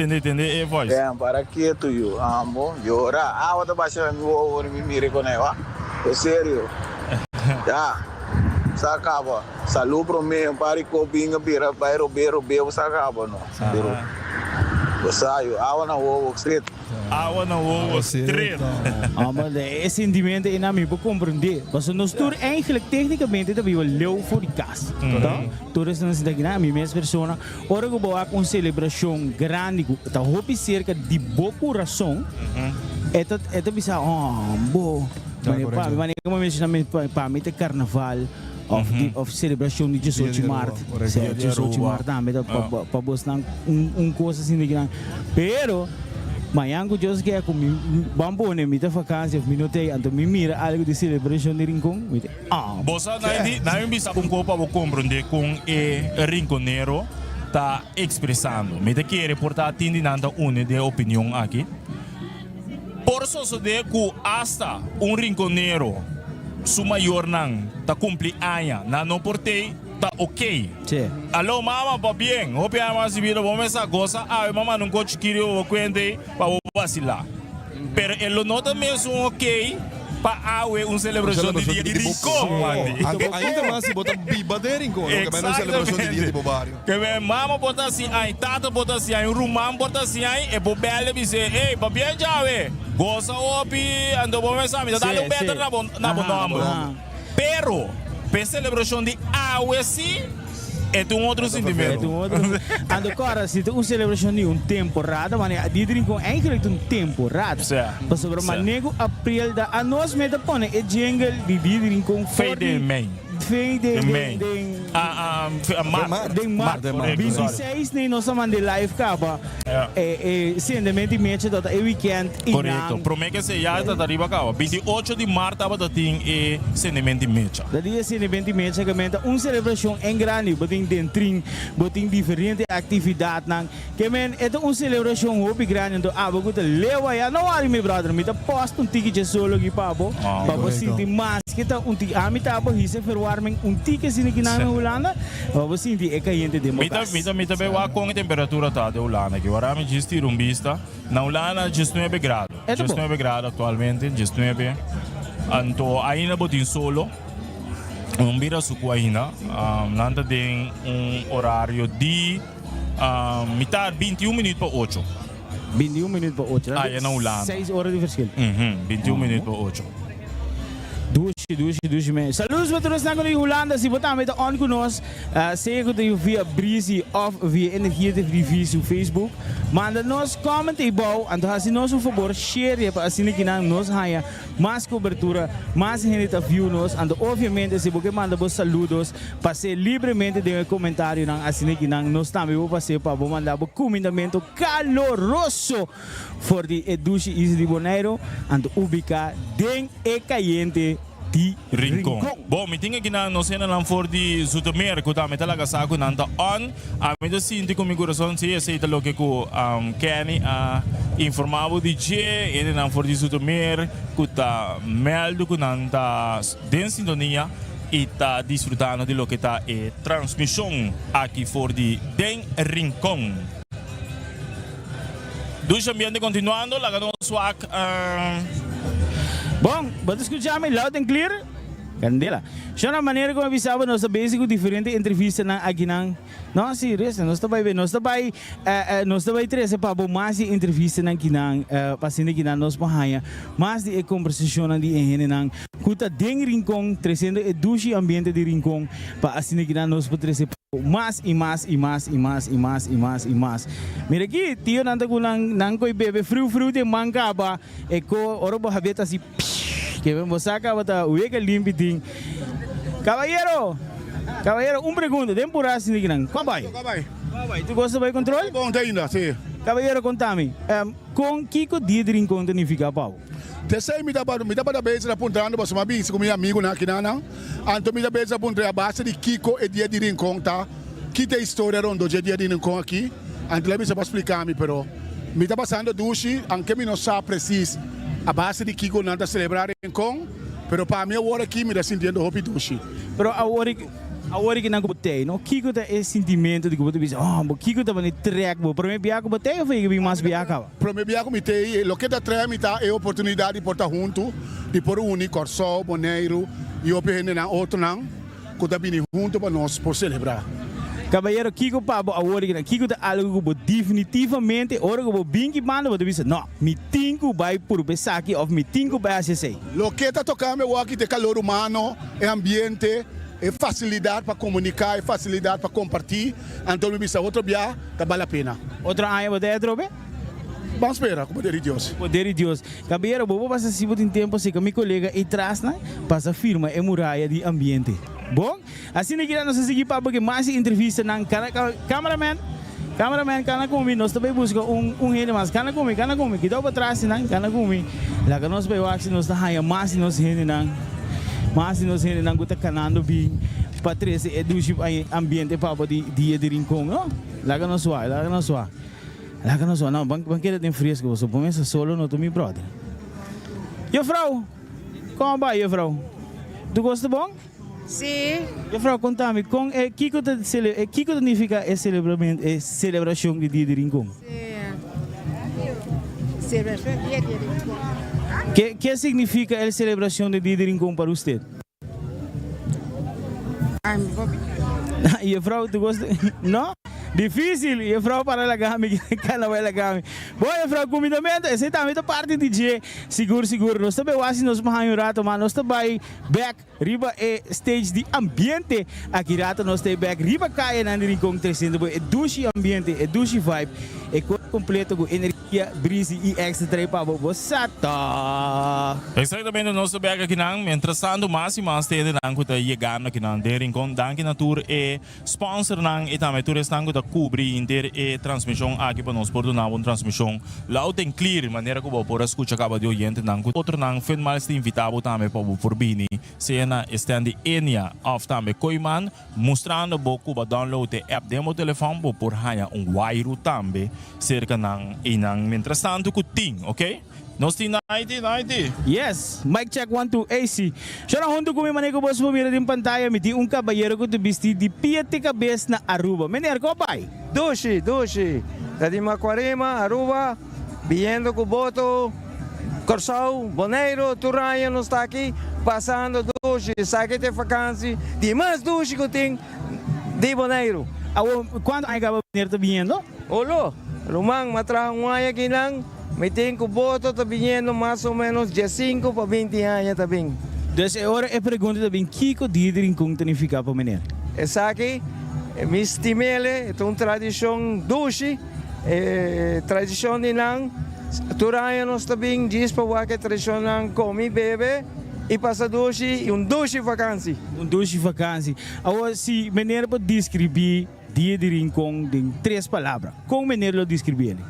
voz. Para quieto eu, amo, llora. Outra baixa no ovo, me mire com ela. É sério. Já. Se acaba. Salu pro mim, para que o binga bira, vai roubar, se acaba, não? Eu saio, água na ovo, street. Água na ovo, street. Maar esse sentimento é na minha para compreender. Mas nós tour eigenlijk tecnicamente também o leu for de casa. Todos nós estamos aqui na minha pessoa. Ora que boa com celebração grande, tá roupa cerca de boa coração. É bisa bo. Mas como mencionei para mim é carnaval. Of celebração de 18 de março. 18 de março também para buscar coisa assim de grande. Pero amanhã que eu quero comer bambu né, me dá vacância, me notei, então me mira algo de celebração de Rincon. Bossa, não bisa com copa vou compreender com o rinconeiro tá expressando. Me te quer reportar atendendo uma de opinião aqui. Por suceder que hasta rinconeiro su maior não tá cumpri anos, não portei tá ok. Alô mama va bem, o pia mas vira vamos essa goza, mama não gosta que eu cuente para vacilar. Pero ele nota mesmo ok para celebração de dia de Rincon. Ainda mais se botar biba de Rincon, que é uma celebração de dia de Bobario. Que mama bota assim, tata bota assim, rumam bota assim, e bobele diz, ei, va bem já goza opi, ando vamos sabe, dá better na bonombo. Pero para celebração de sim é outro sentimento. Agora, se tu celebração de temporada, mas a Rincon é eigenlijk temporada. Mas sobre o manego abril da a nós me põe é jingle de Rincon Fade May. Março. 26 nem nós chamamos de live capa. Sentimento mexe da weekend. Correto. Promete que se já está arriba capa. 28 de março estava tem sentimento mexe. Da dia sentimento mexe que celebração em grande, botem dentro, botem diferente atividade nang. Que é celebração hobby grande do abago de lewa ya não ari meu brother, me tá posto ticket solo aqui pabo. Pabo sinti mas kita ticket amita abo hise verwarming ticket sini na Holanda. Pabo sinti é caiente de motas. Mita be wa com a temperatura tá de Holanda, que agora me diz rumbista. Na Holanda 19 graus. 19 graus atualmente, 19. Então ainda botin solo. Bira suku ainda, nanta tem horário de mitad 21 minutos para 8. 21 minutos para 8. Ah, na Holanda. 6 horas de verschil. 21 minutos para 8. Douche, man. Saludos para todos na kung Holanda. Si bota met on kunos. Zeg het via Breezy of via Energia TV via Facebook. Manda nos comment e bom. Ando assim nos favor share para assim que não nos haja mais cobertura, mais gente view nos. Ando obviamente se você manda vos saludos, passe livremente de comentário nang assim que não nos também vou passe para vou mandar um comentamento caloroso for the Douche Easy de Bonaire. Ando ubica den e caliente di Rincon. Bom, me tinha que não ser na for de Zoetermeer, que também talaga sa ko nanta on. A me sinto com meu coração se esse é o que ko Kenny informavo de je e na for de Zoetermeer, que tá meldo que nanta den sintonia e tá desfrutando de lo que tá e transmissão aqui for de den Rincon. Dus ambiente continuando, la ganó swag. Bom, vamos escutar loud and clear? Candela. Já na maneira como avisava, nós estamos com diferentes entrevistas na aqui não. Não, serious, nós estamos bem, nós estamos três para mais entrevistas na aqui não, passando aqui não nós para mais de conversação na de ene não. Kuta den Rincon, trazendo o douche ambiente de Rincon para assim aqui não nós para trazer mais e mais e mais e mais e mais e mais e mais. Mira aqui, tio nanta com nang koi bebe frio de mangaba, eko orobo habeta assim. Que vamos sacar bata uega limpiting. Caballero, pergunta, temporada assim que não. Como vai? Tu gosta de controle? Bom, ainda, sim. Caballero, contame, com Kiko dia de Rincon significa pau? Terceiro, me dá para beijo na ponta, você me avisa com meu amigo na Kinana. Anto me dá beijo na ponta, a base de Kiko e dia de Rincon, tá? Que tem história rondo dia de Rincon aqui. Anto lembra se para explicar-me, pero me está passando duche, anche me não sabe preciso. A base de Kiko não está celebrando Rincon, pero para mim agora aqui me está sentindo hopi duche. Pero agora que não botei, não Kiko tá esse sentimento de que você diz, Kiko tá bem track, pro meu biaco botei ou foi que mais biaco? Pro meu biaco me tem, o que tá track me tá é a oportunidade de portar junto, de por unir Corsol, Bonaire e o PN na outro não, que tá vindo junto para nós por celebrar. Caballero, Kiko pabo agora que Kiko tá algo que definitivamente ora que bem que manda você diz, não, me tinco vai por Besaki ou me tinco vai ACC. Lo que tá tocando é aqui de calor humano, é ambiente, é facilidade para comunicar, é facilidade para compartilhar. Então me disse outro dia, tá vale a pena. Outra área você trobe? Vamos esperar, com o poder de Deus. Poder de Deus. Caballero, vou passar se tem tempo se com meu colega e traz, né? Passa firma é muralha de ambiente. Bom, assim que nós seguimos para porque mais entrevista na cameraman, cana comigo, nós também buscamos gente mais, cana comigo, que dá para trás, né? Cana comigo, lá que nós vemos nós está aí mais nós gente não guta canando bem para trazer educação ambiente para o dia de Rincon, não? Lá que nós não, banqueira tem fresco, você começa solo no meu brother. E Frau, como vai, Frau? Tu gosta bom? Sim. E Frau, conta-me, que significa a celebração do dia de Rincon? Celebração do dia de Rincon. Que significa a celebração do dia de Rincon para você? E Frau, tu gosta? Não? Difícil, e Frau para lagami, cana vai lagami. Boa, Frau, comidamento, essa também é parte de dia, seguro. Nós também nós vamos rato, mas nós também back, riba é stage de ambiente, aqui rato nós também back, riba caia na Rincon 300, é douche ambiente, é douche vibe, é completo com energia, breezy e extra para você. Exatamente, nós também aqui não, interessante, mas tem não que está chegando aqui não, de Rincon, danke na tour é sponsor não, e também tour estão que cobrir inteira a transmissão aqui para nós por uma transmissão loud and clear, maneira que vou por escutar acaba de oyente não, outro não, foi mais invitado também para por bini, cena stand enia of também coiman, mostrando boco para download a app demo telefone por hanya wire também, cerca não e não, mientras tanto que ting, ok? Nós temos 90. Yes, mic check 1 2 AC. Já na junto com minha maneira que você vai ver em pantalla, me tem caballero que te vesti de piete cabeça na Aruba. Menino, como vai? Dushi. Da de Macuarema, Aruba, viendo com Boto, Corsol, Bonaire, Turaya não está aqui, passando Dushi, saque de vacância, de mais Dushi que tem de Bonaire. ¿Cuándo hay que venir viniendo? Olo, Lumang, matrahuaya aqui lang. May tingin ko boto tá viniendo mais ou menos de 5 para 20 anos também. Dus agora é pergunta também, Kiko Diedering Kong significa para menino? Essa aqui, Miss Timele, é uma tradição dushi, tradição de lang. Turaya nós também diz para que tradição lang come bebe e passa dushi e dushi vacância. Dushi vacância. Agora se menino pode descrever Diedering Kong em 3 palavras, como menino lo descrever ele?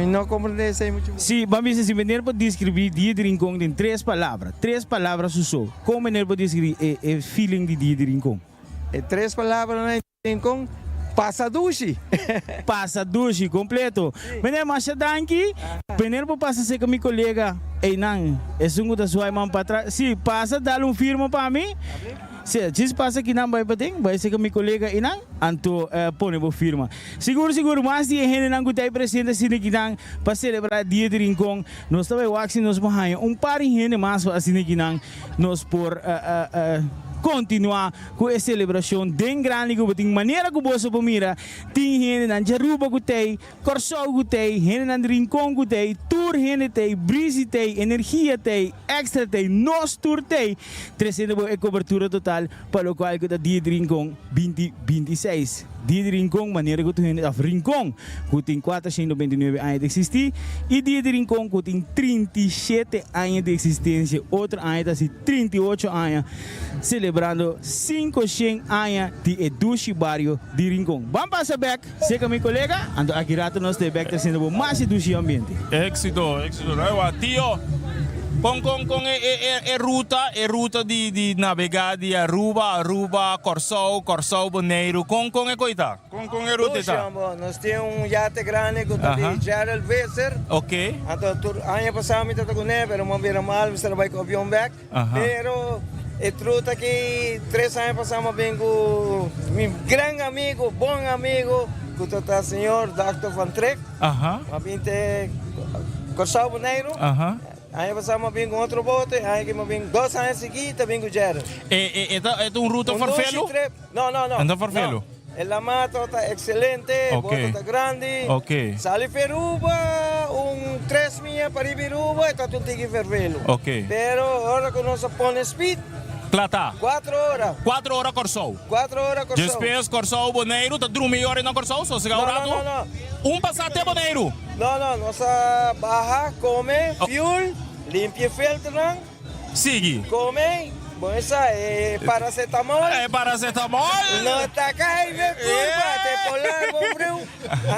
Não compreendo isso muito. Sim, vamos dizer, se menino pode descrever Diedering Kong em 3 palavras. 3 palavras só. Como menino pode descrever o feeling de Diedering Kong? 3 palavras na Diedering Kong. Passa dushi. Passa dushi completo. Menino, mas danke. Menino pode passar ser com meu colega. Ei, não. É sungo da sua irmã para trás. Sim, passa, dá firma para mim. Se passa aqui não vai bater, vai ser com meu colega e não, então põe a firma. Seguro, mas se a gente não gostei presente assim aqui não, para celebrar dia de Rincon, nós também waxing nós vamos par de gente mais assim aqui não, nós por continuar com a celebração bem grande que tem maneira que você pode mirar, tem gente na Jaruba que tem, Corsol que tem, gente na Rincon que tem, Tour gente tem, Breezy tem, Energia tem, Extra tem, Nos Tour tem, 300 é cobertura total para o qual que está dia de Rincon 2026. Dia de Rincon, maneira que tem Rincon, que tem 499 anos de existir, e dia de Rincon que tem 37 anos de existência, outro ano está 38 anos, celebrando 500 anos de Edushi Barrio de Rincon. Vamos passar back, sei que meu colega, ando aqui rato nós de back trazendo mais Edushi ambiente. Éxito, tio. Com ruta de navegar de Aruba, Corsol, Bonaire, com é coisa? Com é ruta tá? Nós temos iate grande com o Gerald Visser. Ok. Então, ano passado me tocou neve, pero uma vez mal, me trabalhei com o avião back. Pero é ruta que 3 anos passamos bem com meu grande amigo, bom amigo, com o senhor Dr. Van Trek. A gente Corsol, Bonaire. Aí passamos bem com outro bote, aí que bem 2 anos seguidos, bem com o Gerald. É ruta farfelo? Não. Anda farfelo? La mata está excelente, o bote está grande. Ok. Sale Feruba, 3 milhas para ir Feruba, está tudo aqui fervelo. Ok. Pero agora que nós põe speed, Plata. 4 horas. 4 horas Corsol. 4 horas Corsol. Depois Corsol, Bonaire, tá dormindo hora na Corsol, só se não. Passar até Bonaire. Não, nossa barra, come, fuel, limpa filtro, não? Sigue. Come, bom, essa é paracetamol. É paracetamol? Não está caindo, curva, te polar, bom frio.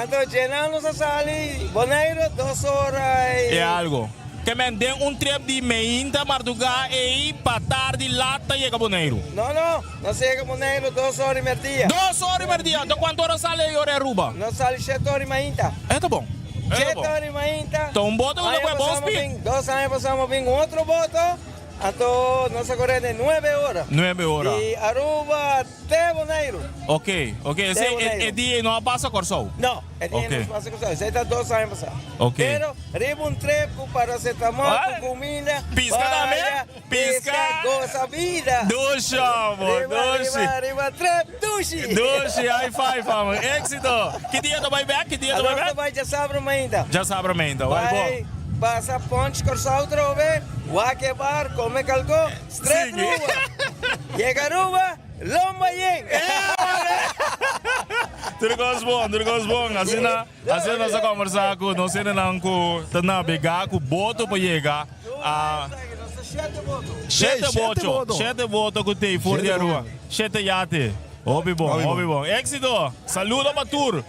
Então, llenamos a sala, Bonaire, 2 horas. É algo. Que me dê trip de meia madrugada e para tarde lata e chega a Bonaire. Não chega a Bonaire 2 horas e meia. 2 horas e meia? Então quantas horas sai a Aruba? Nós sai 7 horas e meia. Tá bom. 7 horas e meia. Então um bote é bom speed. 2 anos passamos bem com outro bote. Então nós agora é 9 horas. 9 horas. E Aruba até Bonaire. Ok. Esse dia não passa Corsol? Não, esse dia não passa Corsol. Esse está 2 anos passados. Ok. Pero, riba trip com paracetamol, com comida. Pisca também? Pisca. Goza a vida. Dushi, amor. Riba trip, dushi. Dushi, high five, amor. Éxito. Que dia tu vai back? Agora vai já sabe ainda. Já sabe ainda. Vai bom. Passa ponte Corsol outra vez. Vai bar, come calco, straight Ruba. Chega Ruba, lomba yen. Tudo bom. Assim nós conversar com nós não com navegar com boto para chegar a 7 votos que tem fora de rua. 7 iate. Hobby bom. Éxito. Saludo para tour.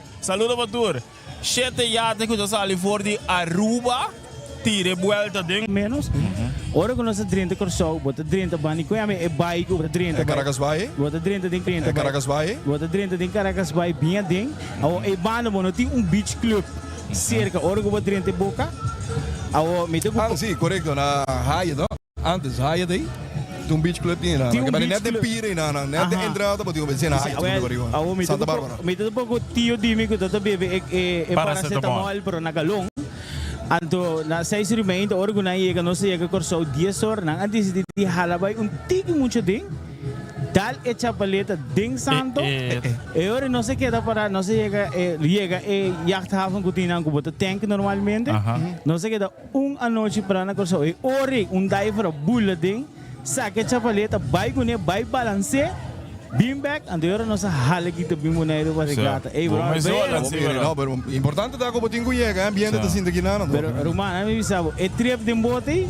7 iate que está ali fora de Aruba. Tire vuelta de menos. Ora que nós 30 Corsol, bota 30 bani, que é bike, bota 30. Caracas Bay? Bota 30 de 30. Caracas Bay? Bota 30 de Caracas Bay, bem dentro. E banda bom, tem beach club cerca, ora que bota 30 boca. Sim, correto, na raia, não? Antes raia daí. Beach club din na. Kaya net de pire na, net de entrada pati ko bensin na. Santa Barbara. Me tudo pouco tio dimi ko tata bebe e paracetamol pero nagalong. Anto na 6 remain ora ko na iega no se iega Corsol 10 horas nang antes de halabay tigi mucho ding. Tal hecha paleta Ding Santo. Ahora no se queda para, no se llega Yachthaven Coutinho con bote tank normalmente. No se queda anoche para una cosa. Ori diver bulletin. Saque chapaleta, vai com ele, vai balancear. Beam back, and ahora no se jale quito bimbo negro para gata. No, pero importante está como tengo llega, ambiente te siente que nada. Pero Romana, me bisabo, trip de bote,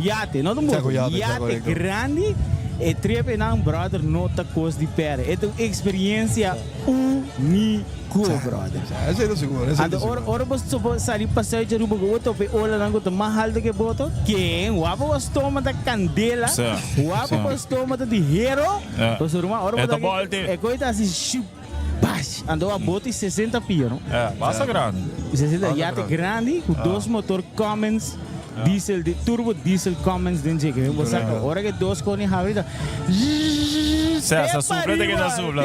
yate, no de bote, yate grande. Trip en brother nota cost de pere. É uma experiência única, brother. Esse é seguro. Ora você sair passeio de rubo outro pe olha nango to mais alto que boto. Quem? Wapa o estômago da candela. Wapa o estômago de hero. Você ruma ora é coisa assim. Baixo. Andou a boto e 60 pia, não? Passa grande. 60 yate grande com dois motor Cummins. Diesel, turbo diesel Cummins din jeke. Você ora que dois cone havrida. Essa surpresa que dá supla.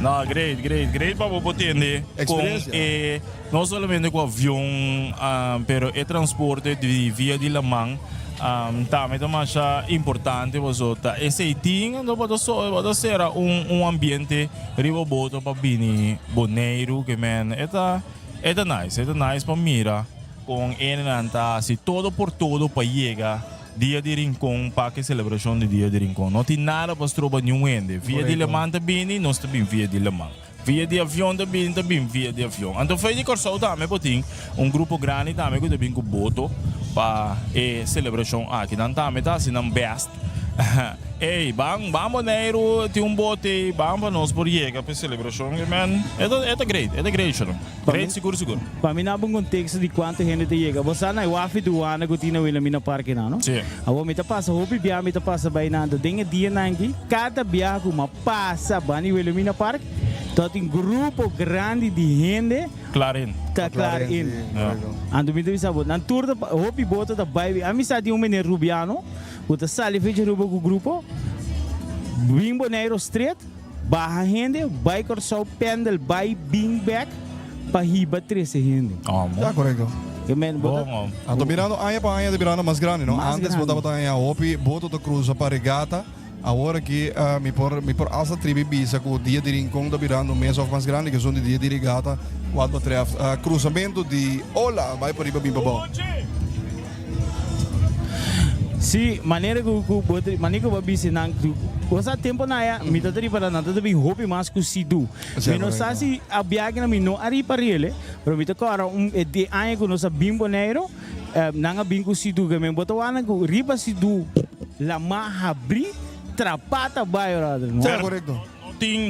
Não, great para o potente. Não somente com o avião, pero é transporte de via de La Mans. Também é mais importante para esse ting, não pode ser ambiente riboboto para bini boneiro que man é nice para mira. Com enanta se todo por todo para chegar dia de Rincón para que celebração de dia de Rincón não tem nada para trobar nenhum ende via de Le Mans também nós também via de Le Mans via de avião também via de avião então foi de corso também botin grupo grande também que também com boto para celebração aqui não também tá assim não best Ei, vamos neiro, tem bote, vamos nós por chegar para celebração, man. É great, show. Great, seguro. Para mim, não há um contexto de quanta gente chega. Você não é o afi do ano que tinha o mina parque não? Sim. A você me passa, o biá me passa bem nada. Tem dia nangi, cada biá que passa bem o mina parque. Então tem grupo grande de gente. Clarin. Ando me diz sabot. Na tour da hopi bota da baby. A mim sabe menino Rubiano. O da sali fez rubo com o grupo. Bimbo Neiro Street. Barra gente. Biker só pendel by being back. Para riba 13 gente. Tá correto. Ando mirando aia para aia de mirando mais grande, não? Antes botava aia hopi bota da cruza para regata. Agora que me por asa tribo bisa com o dia de Rincón da virando mês of mais grande que são de dia de regata, quando betreft cruzamento de Ola vai para riba bimba bom. Sim, maneira que o babisi não, você tempo na é, me tá para nada também roupa mais que o sidu. Me não sabe se a viagem me não ari para ele, mas me tá agora de ano que nós bimbo neiro, não bimbo sidu que me botou ana que riba sidu la marra abrir trapata bairro, não é correto?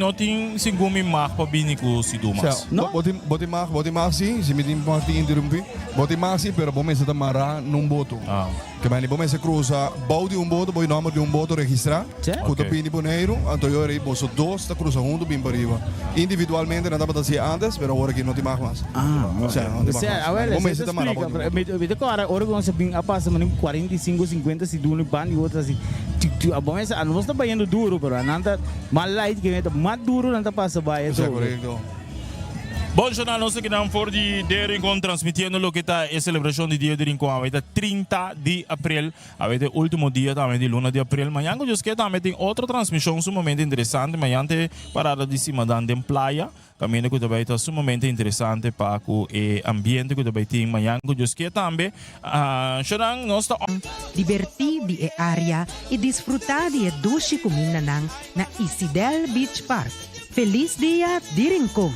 Não tem singumi mar para bini com sidu mas. Não? Boti mar sim, se me tem mar tem interrompi. Boti mar sim, pero bom se tá marra num boto. Que mais bom se cruza balde boto, boi nome de boto registrar. Quando bini boneiro, anterior aí bolso dois tá cruza junto bem para riba. Individualmente não dá para fazer antes, pero agora que não tem mar mais. Bom se tá marra. Me agora quando você vem a passa mas 45, 50 sidu no ban e outras assim. A bom essa não está baiando duro, pero nada mal light que mais duro não passa baia. Bom jornal, nós aqui na for de Rincón transmitindo o que está a celebração de dia de Rincón. Vai ter 30 de abril, vai ter último dia também de luna de abril. Amanhã eu que também tem outra transmissão sumamente interessante. Amanhã tem parada de cima da praia. Caminho que também está sumamente interessante para o ambiente que também tem. Amanhã eu que também. Chorang, nós está divertir di área e desfrutar de duche comida na Isidel Beach Park. Feliz dia de Rincón.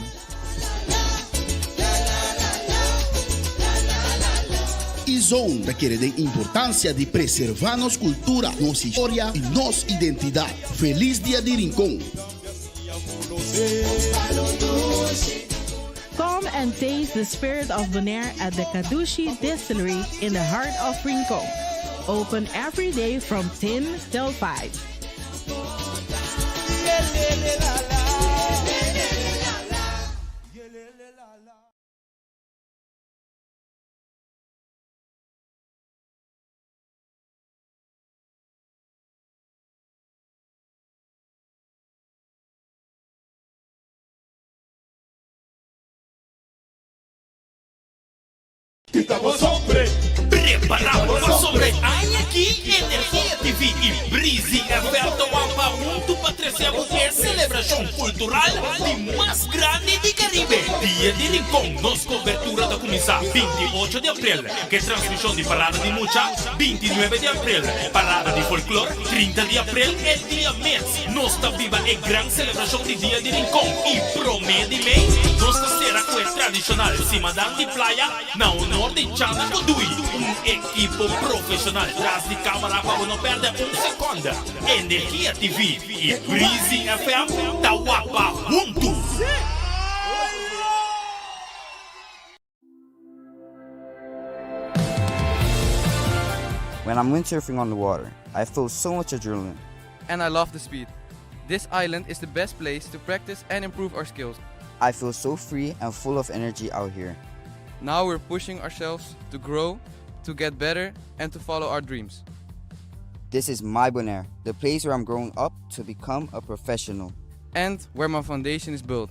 Izon requiere de importancia de preservar nuestra cultura, nuestra historia y nuestra identidad. Feliz Día de Rincón. Come and taste the spirit of Bonaire at the Kadushi Distillery in the heart of Rincón. Open every day from 10 till 5. Estamos hombre, preparamos sobre Añaki Energía TV y Breezy Alberto cultural de más grande de Caribe. Dia de Rincón, nos cobertura da começar 28 de abril, que transmissão de Parada de Mucha, 29 de abril, Parada de Folclore, 30 de abril, el dia mês. Nos está viva a gran celebração de Dia de Rincón e promete bem, nos será com a tradicional Cimadão de Playa, na honor de Chana Godui, equipo profissional atrás de câmara para não perder segundo. Energia TV e Breezy FM, Tawapa junto. When I'm windsurfing on the water, I feel so much adrenaline. And I love the speed. This island is the best place to practice and improve our skills. I feel so free and full of energy out here. Now we're pushing ourselves to grow, to get better, and to follow our dreams. This is my Bonaire, the place where I'm growing up to become a professional. And where my foundation is built.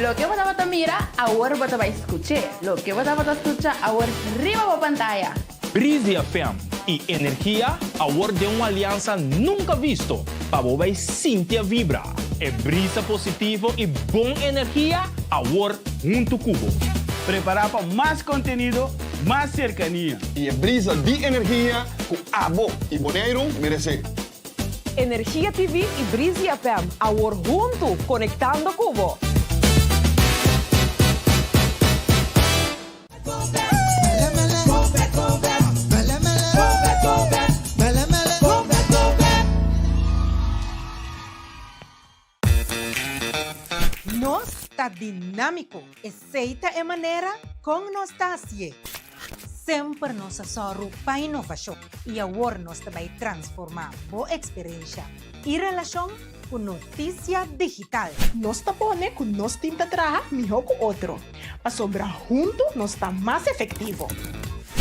Lo que bota mira, ahora bota va escuchar. Lo que bota escucha, ahora arriba va pantalla. Breezy FM e energia, agora de uma aliança nunca visto. Para vai sentir vibra. É brisa positivo e bom energia, agora junto cubo. Preparar para mais conteúdo, mais cercania. E a brisa de energia com Abo e Bonaire merece. Energia TV e Breezy FM, agora junto, conectando Cubo. Nós está dinâmico, aceita a maneira com nós está assim. Sempre nós só para inovação e agora nós vai transformar boa experiência e relação com notícia digital. Nós está bom, com nós tinta trabalhar melhor com outro. Para sobrar junto, nós está mais efetivo.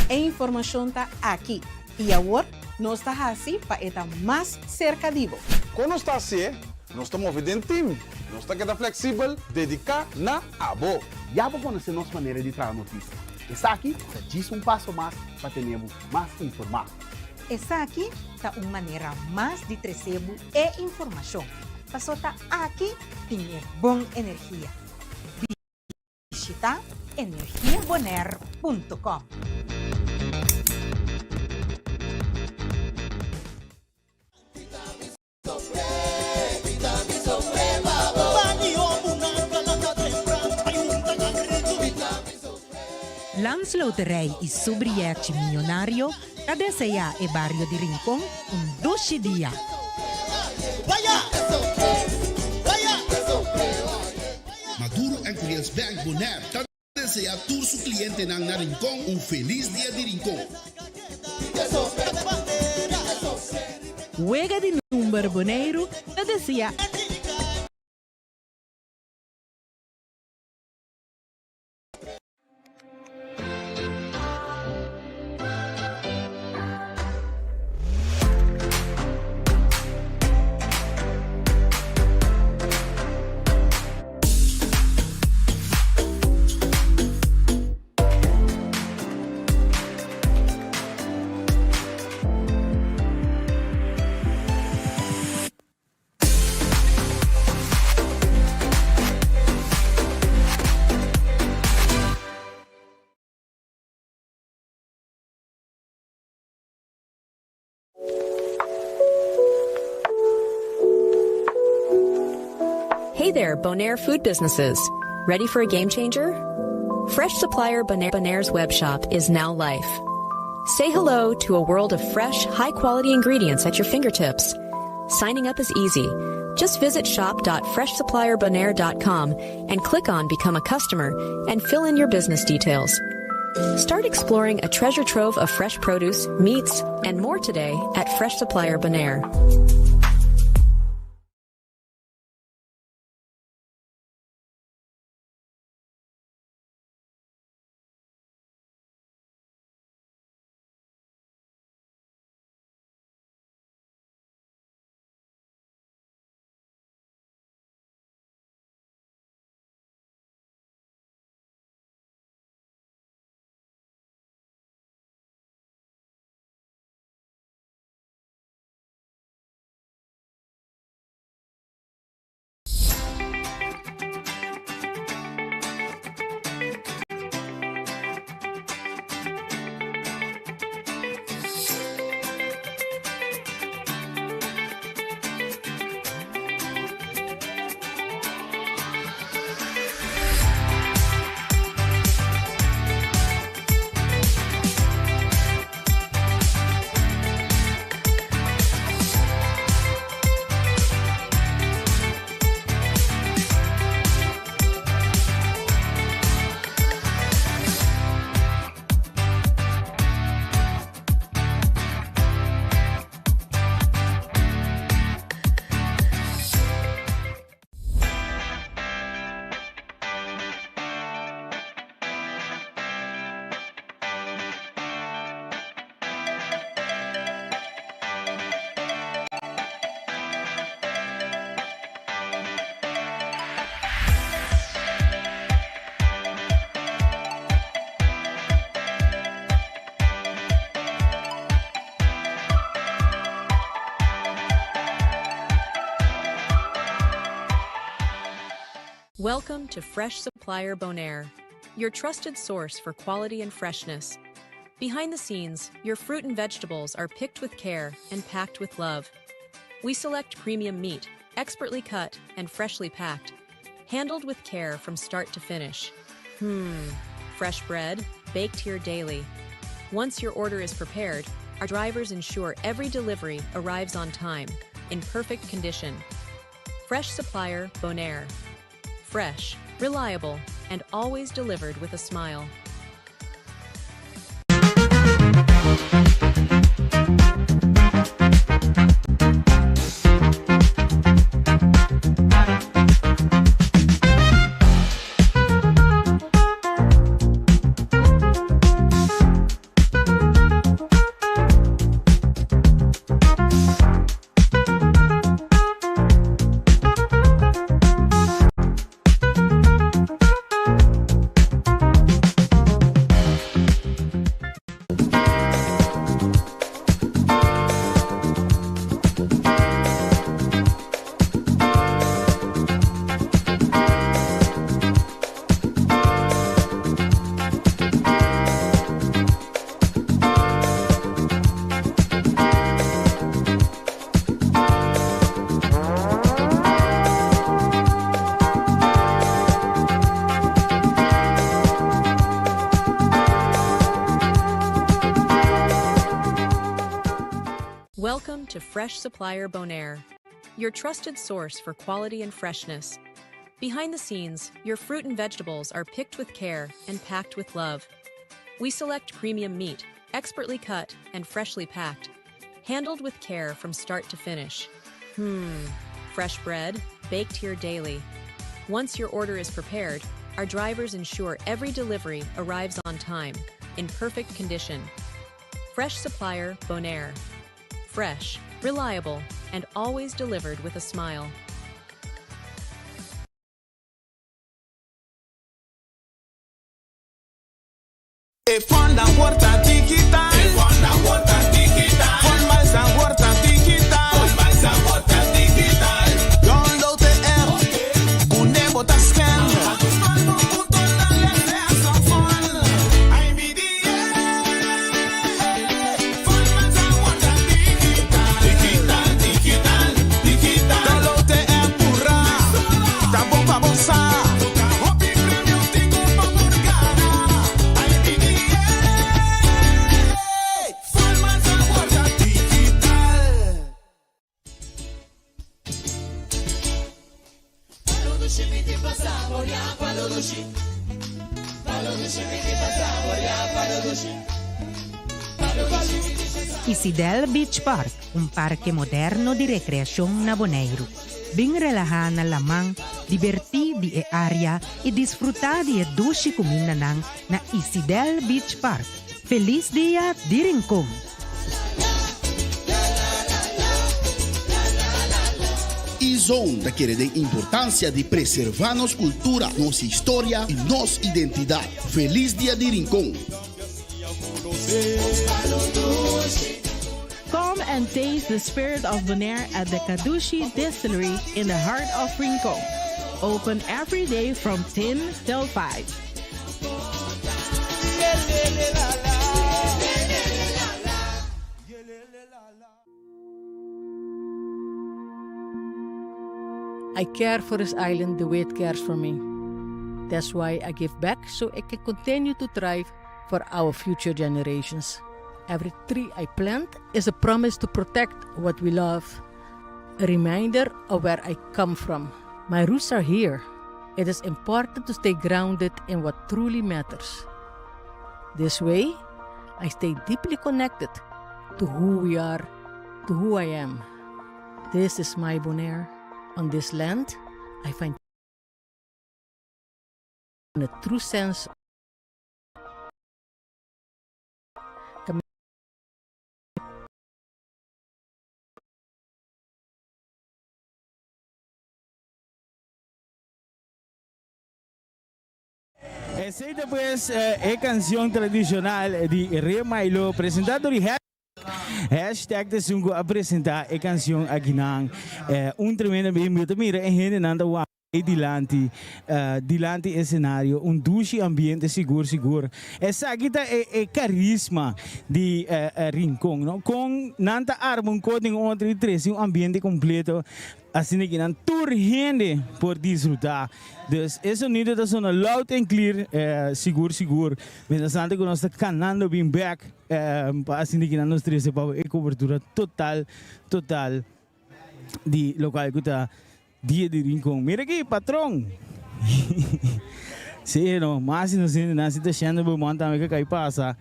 A informação está aqui e agora nós está assim para estar mais cercado. Quando nós está assim, nós estamos movendo time. Nós está queda flexível, dedicar na Abo. Já para conhecer nossa maneira de trazer notícias. Essa aqui diz passo mais para termos mais informado. Essa aqui está uma maneira mais de trazer e informação. Passou tá aqui tem boa energia. Visita energiabonaire.com. Landsloterij e Subriete Milionário, cadeia e barrio de Rincón, 12 dias. Maduro and Koreans Bank Bonaire. Desea tour su cliente na Rincón feliz dia de Rincón. Juega de número Bonaire, cadeia. Hey there, Bonaire food businesses. Ready for a game changer? Fresh supplier Bonaire's web shop is now life. Say hello to a world of fresh, high-quality ingredients at your fingertips. Signing up is easy. Just visit shop.freshsupplierbonaire.com and click on Become a Customer and fill in your business details. Start exploring a treasure trove of fresh produce, meats, and more today at Fresh Supplier Bonaire. Welcome to Fresh Supplier Bonaire, your trusted source for quality and freshness. Behind the scenes, your fruit and vegetables are picked with care and packed with love. We select premium meat, expertly cut and freshly packed, handled with care from start to finish. Fresh bread, baked here daily. Once your order is prepared, our drivers ensure every delivery arrives on time, in perfect condition. Fresh Supplier Bonaire. Fresh, reliable, and always delivered with a smile. Welcome to Fresh Supplier Bonaire, your trusted source for quality and freshness. Behind the scenes, your fruit and vegetables are picked with care and packed with love. We select premium meat, expertly cut and freshly packed, handled with care from start to finish. Fresh bread, baked here daily. Once your order is prepared, our drivers ensure every delivery arrives on time, in perfect condition. Fresh Supplier Bonaire. Fresh, reliable, and always delivered with a smile. Fonda Huerta Digital. Fonda Huerta Digital. Fonda Huerta Digital. Fonda Huerta Digital. Download the app. Unebo Tascan. Isidel Beach Park, un parque moderno di recreazione na Bonaire. Ben relajada lamang, diverti di area e disfrutadi e doce comida na Isidel Beach Park. Feliz dia di Rincon! E-Zone daquele de importância de preservar nossa cultura, nossa história e nossa identidade. Feliz dia de Rincon! Come and taste the spirit of Bonaire at the Kadushi Distillery in the heart of Rincon. Open every day from 10 till 5. I care for this island the way it cares for me. That's why I give back so it can continue to thrive for our future generations. Every tree I plant is a promise to protect what we love. A reminder of where I come from. My roots are here. It is important to stay grounded in what truly matters. This way, I stay deeply connected to who we are, to who I am. This is my Bonaire. On this land, I find a true sense Esta pues es canción tradicional de Rey Milo, presentado de hashtag de Zungo a presentar a canción aqui na tremendo bem muito mira em rede nanda dilante escenario, douche ambiente seguro. Essa aqui é carisma de Rincón, não? Com nanta arma um código entre três, ambiente completo, assim que não turgente por desfrutar. Dus esse sonido da zona loud and clear, seguro. Mas antes que nós está canando bem back, assim que nós três para a cobertura total de local que está dia de Rincón. Mira aqui, patrão. Sim, não, mas não sei, não se deixando o monte também que passa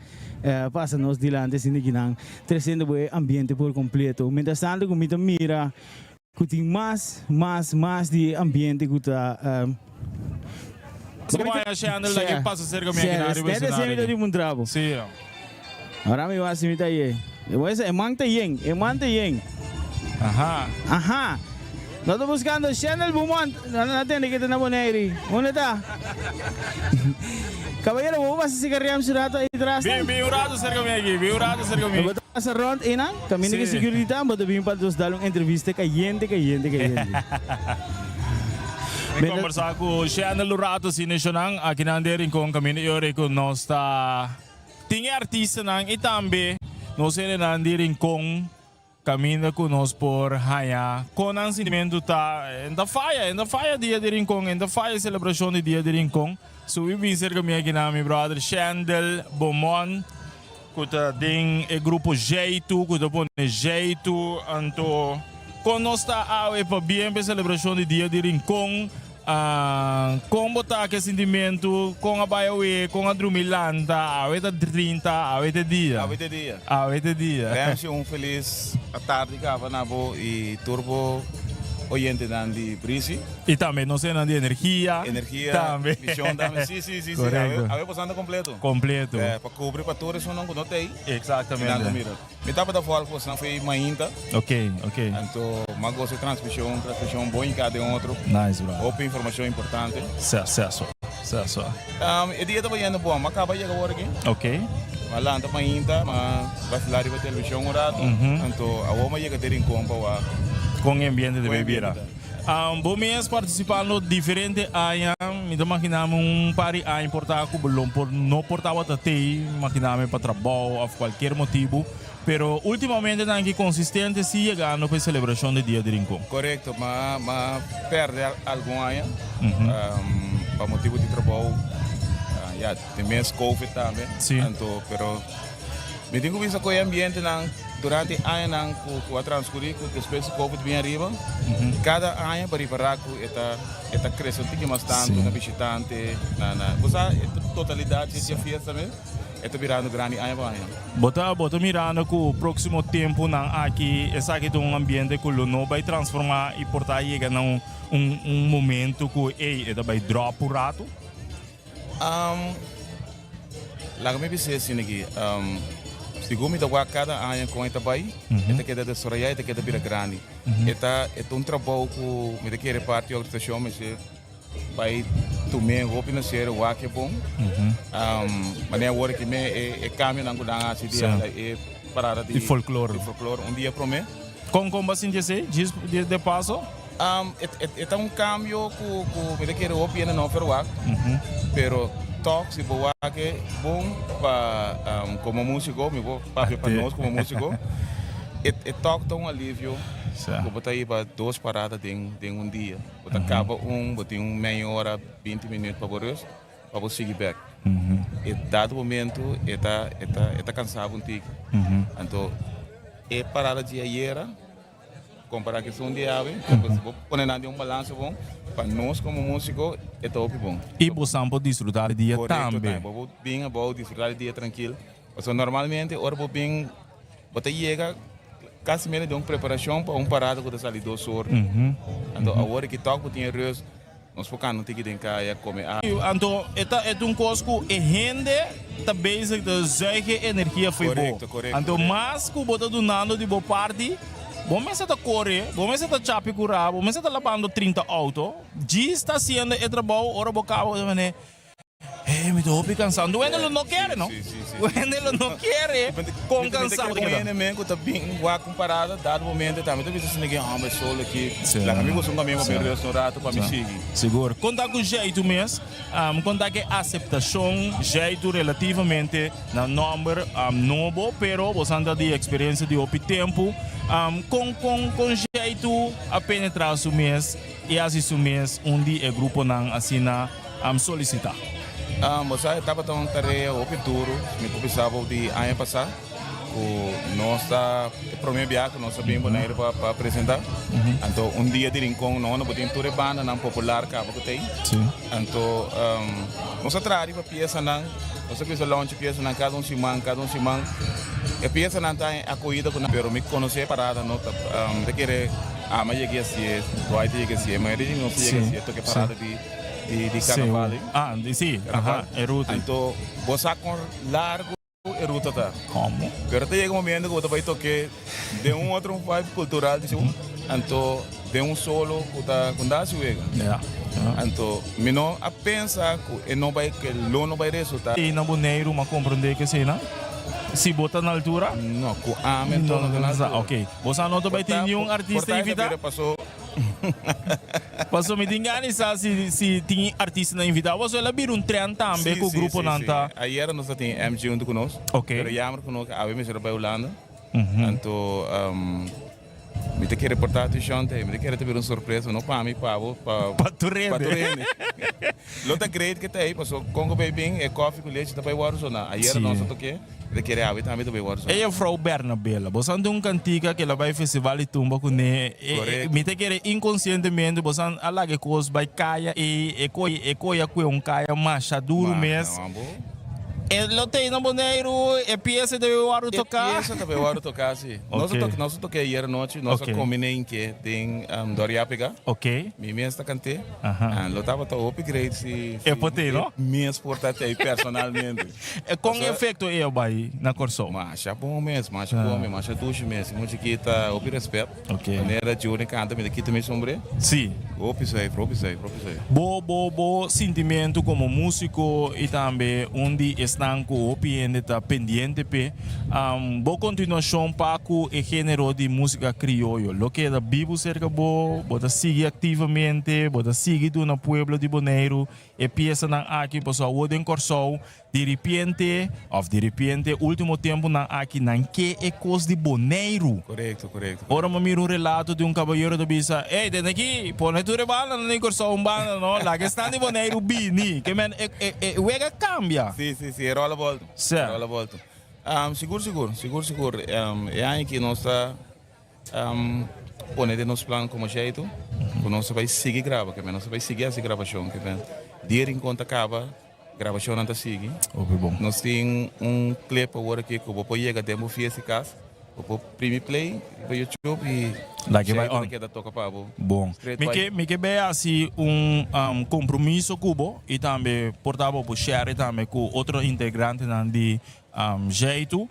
nós dilante, assim que não, trazendo o ambiente por completo. Mientras tanto, como mira, que tem mais de ambiente que está. Como vai achando que passa cerca de minha área? Deve ser de um trabalho. Sim. Agora me vai assim aí. Eu é manta yen. Aha. Nós estamos buscando Channel Beaumont. Não tem que ter na Bonaire. Onde está? Caballero, vamos a cigarrillar surato aí atrás. Bem urado cerca comigo. Vou passar rond aí, não? Caminho de segurança, mas eu vim para nos dar uma entrevista caliente. Me conversar com o Channel Lurato Sinechonang, aqui na Rincón, caminho de Oreco, nós está. Tem artista nang e também nós temos na Rincón. Caminha conosco por Haya, com um sentimento tá ainda faia dia de Rincón, ainda faia celebração de dia de Rincón. So we been cerca minha aqui na meu brother Chandel Beaumont, que tem o grupo Jeito, que tá põe Jeito, então conosco tá para bem para celebração de dia de Rincón. Com botar aquele sentimento, com a Baiawe, com a Drumilanda, a 30, a 8 dia. Temos feliz tarde, Cavanabo e Turbo, oyente de Brisi. E também não sei de energia. Também. Visão também. Sim. Correto. A passando completo. Para cobrir para todos, não notei. Exatamente. Me estava da fora, não foi mainta. Ok. Então, mas gosto de transmissão bom em cada outro. Nice, bro. Outra informação importante. Certo. E dia estava indo bom, mas acaba de chegar agora aqui. Ok. Mas lá está mainta, mas vai falar de televisão um rato. Então, a homem chega a ter em conta com o ambiente de bebida. Bom mês participando diferente áreas, me imaginamos par a importar que não portava até, imaginamos para trabalho ou qualquer motivo, pero ultimamente não é consistente se chegando para a celebração do dia de Rincón. Correto, mas perde algum área, para motivo de trabalho, tem mês Covid também, então, pero me tenho visto com o ambiente durante o ano que transcorrer, que espécie Covid bem arriba, cada ano para reparar que está crescendo bastante na visitante, na totalidade de fiesta também, está virando grande ano para ano. Bota mirando que o próximo tempo aqui, essa aqui é ambiente que não vai transformar e portar chega um momento que vai drop o rato. Lá que me pensei assim aqui. Segundo me cada ano com esta bai, esta queda de Soraya, esta queda vira grande. Esta é trabalho que me quer repartir a organização, mas vai também roupa na série o que é bom. Mas é agora que me é caminho na guarda assim é parada de folclore. Dia para mim. Como assim dizer de passo? É cambio que me quer roupa na não ferroar, pero se boa que bom para como músico, me vou para nós como músico. É toque tão alívio. Vou botar aí para 2 paradas em dia. Vou acaba botar meia hora, 20 minutos para você seguir back. E dado momento está cansado então é parada de ayer comparar que são de ave, vou pôr balanço bom. Para nós como músico é top bom. E você pode desfrutar o dia também. Vou bem desfrutar o dia tranquilo. Porque normalmente hora vou bem, você chega quase menos de uma preparação para parada que está ali 2 horas. Então a hora que toca tem arroz, nós focamos no ticket em casa comer. Então é coisa que a gente está basic de zuigen energia foi bom. Então mais que você do nando de boa parte. Bom, mas está correndo, bom, mas está chapi curado, bom, mas está lavando 30 autos, já está sendo o trabalho, ora bocava, me estou cansado. Wendelo não quer, não? Wendelo não quer, com cansado. Eu também vou comparada, dado momento, também estou vendo ninguém, mas solo aqui. Lá amigos são também para me restaurante para me seguir. Seguro. Conta com jeito mesmo, conta que aceitação, jeito relativamente na número novo, pero você anda de experiência de outro tempo, com jeito a penetrar o mês e assim o mês onde o grupo não assina solicitar. Você estava tão tarefa o futuro, me precisava de ano passado, o nossa primeiro viagem, nós sabemos Bonaire para apresentar. Então dia de rincão não podemos ter banda não popular que eu tenho. Então nós atrás para peça não, nós fizemos launch peça não cada um semana. A peça não está acolhida com pero me conhecer parada não de querer mas cheguei assim, vai ter que assim, mas ele não chega assim, tô que parada de carnaval. Sim, é ruta. Então, você com largo é ruta tá. Como? Pero chega momento que você vai tocar de outro vibe cultural, então de solo que tá com dá suega. Então, me não a pensar que não vai que não vai resultar. E na Bonaire, mas compreender que sim, não? Se botar na altura? Não, com a mentor na altura. Ok. Você não vai ter nenhum artista invitado? Passou me engano se tem artista invitado. Você lá vir trem também com o grupo não tá. Aí nós tem MG junto conosco. Ok. Pero jammer conosco, a vez para Holanda. Então, me te quer reportar tu chante, me te quer ter surpresa, não para mim para Turene. Lota great que tá aí, passou Congo bem é coffee com leite também Warzona. Aí nós toquei. De querer a também do Warzona. E a Frau Bernabella, você tem cantiga que ela vai festival e tumba com ne. Me te quer inconscientemente, você alaga coisas vai caia e coia com caia macha duro mês. Ele tem na Bonaire, é peça de Waru tocar? É peça de Waru tocar, sim. Nós toquei hier noite, nós combinei que tem Doriapega. Ok. Minha está cantei. Eu estava tão upgrade se. É potente, não? Minha exportei personalmente. Com efeito é o bai na corso. Mas é bom mesmo, mas é bom mesmo, mas é ducho mesmo. Muito que tá o respeito. Ok. Maneira de ouro canta me daqui também sombre. Sim. Opisei. Bo sentimento como músico e também onde estão com o piende tá pendente pe bo continuação para o gênero de música criollo lo que da vivo cerca bota sigue ativamente bota sigue do na pueblo de Bonaire e peça na aqui passou o den corso de repente último tempo na aqui na que é coisa de Bonaire. Correto. Ora me miro relato de cavalheiro da bisa den aqui põe tu rebala na corso banda no lá que está de Bonaire bini que men wega cambia. Sim, rola a volta. Seguro. É aí que nós está ponendo nos planos como jeito, que nós vai seguir gravar, que nós vai seguir essa gravação, que dia em conta acaba, gravação não está seguindo. Nós temos clipe agora que eu vou chegar demo fiesta casa, vou primeiro play para YouTube e lá que vai on. Bom. Me que bem assim compromisso cubo e também portava por share também com outro integrante de jeito.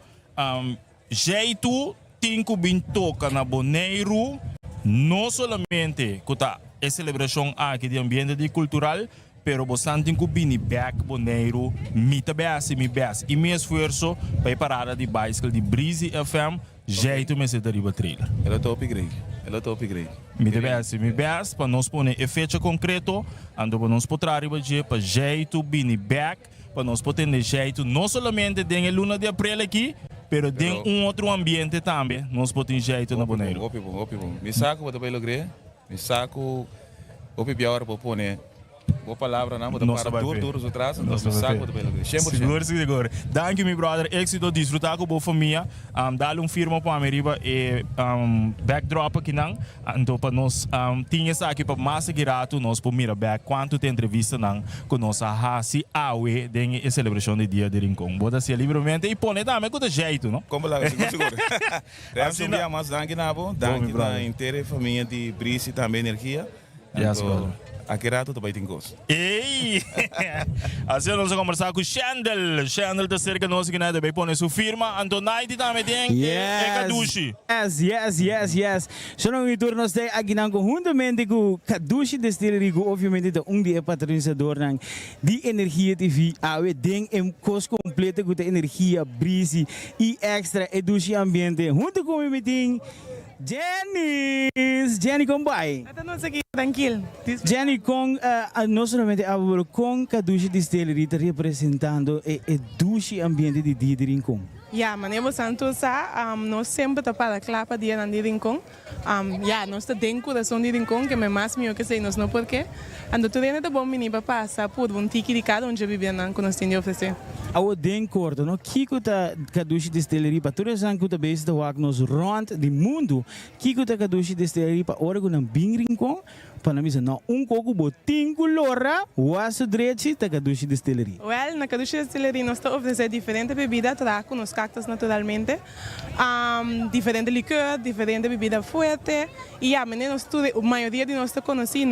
Jeito tem que vir toca na Bonaire, não somente com a celebração aqui de ambiente de cultural, pero você tem que vir back Bonaire, me best e meu esforço para parada de bicycle de Breezy FM. Jeito me se arriba trailer. Ela tá upgrade. Me best para nós pôr efeito concreto, ando para nós poder arriba para jeito bini back, para nós poder ter jeito não somente tem a luna de abril aqui, pero tem outro ambiente também, nós podemos jeito na Bonaire. Ótimo. Me saco para também lograr. Me saco o pior para pôr boa palavra, não? Vou para duro atrás, então saco também lograr. Seguro. Thank you, meu brother. Éxito, desfrutar com a boa família. Dá-lhe firma para a Ameriba e backdrop aqui não. Então, para nós, tinha essa aqui para mais segurado, nós podemos mirar back quanto tem entrevista não com nossa Hasi Awe, tem a celebração do dia de Rincon. Bota se livremente e põe também com o jeito, não? Como lá, seguro. Assim, mas danke na inteira família de Brice também energia. Então, aqui rato também tem gosto. Ei! Assim nós vamos conversar com Shandel. Shandel está cerca de nós que nada bem põe sua firma. Então, naiti também tem Kadushi. Yes. So nung itur nós tem aqui nang conjuntamente com Kadushi Distillery, obviamente da dia patrocinador nang di energia TV. Awe ding em kos completa com a energia Breezy e extra edushi ambiente. Junto com o meeting Jenny com bai. Tranquilo. Jenny com não somente com Kadushi Distillery está representando o Dushi ambiente de dia de Rincon. Ja, meneer Santos, nós sempre tapamos a clapa dia na Rincon. Nós temos coração de Rincon que me mais me que sei nós não porque. Ando tudo ainda bom menino para passar por um tiki de cada onde vive na que nós temos oferecer. Ao den corto, no Kiko ta Kadushi Distillery para todos os que base da wak nos rond de mundo. Kiko ta Kadushi Distillery para ora com bing Rincon. Para mim não coco botin colora was direito ta Kadushi Distillery. Well, na Kadushi Distillery nós estamos oferecendo diferentes bebidas, trago nos cactos naturalmente, diferente licor, diferente bebida forte e a maioria de nós está conhecido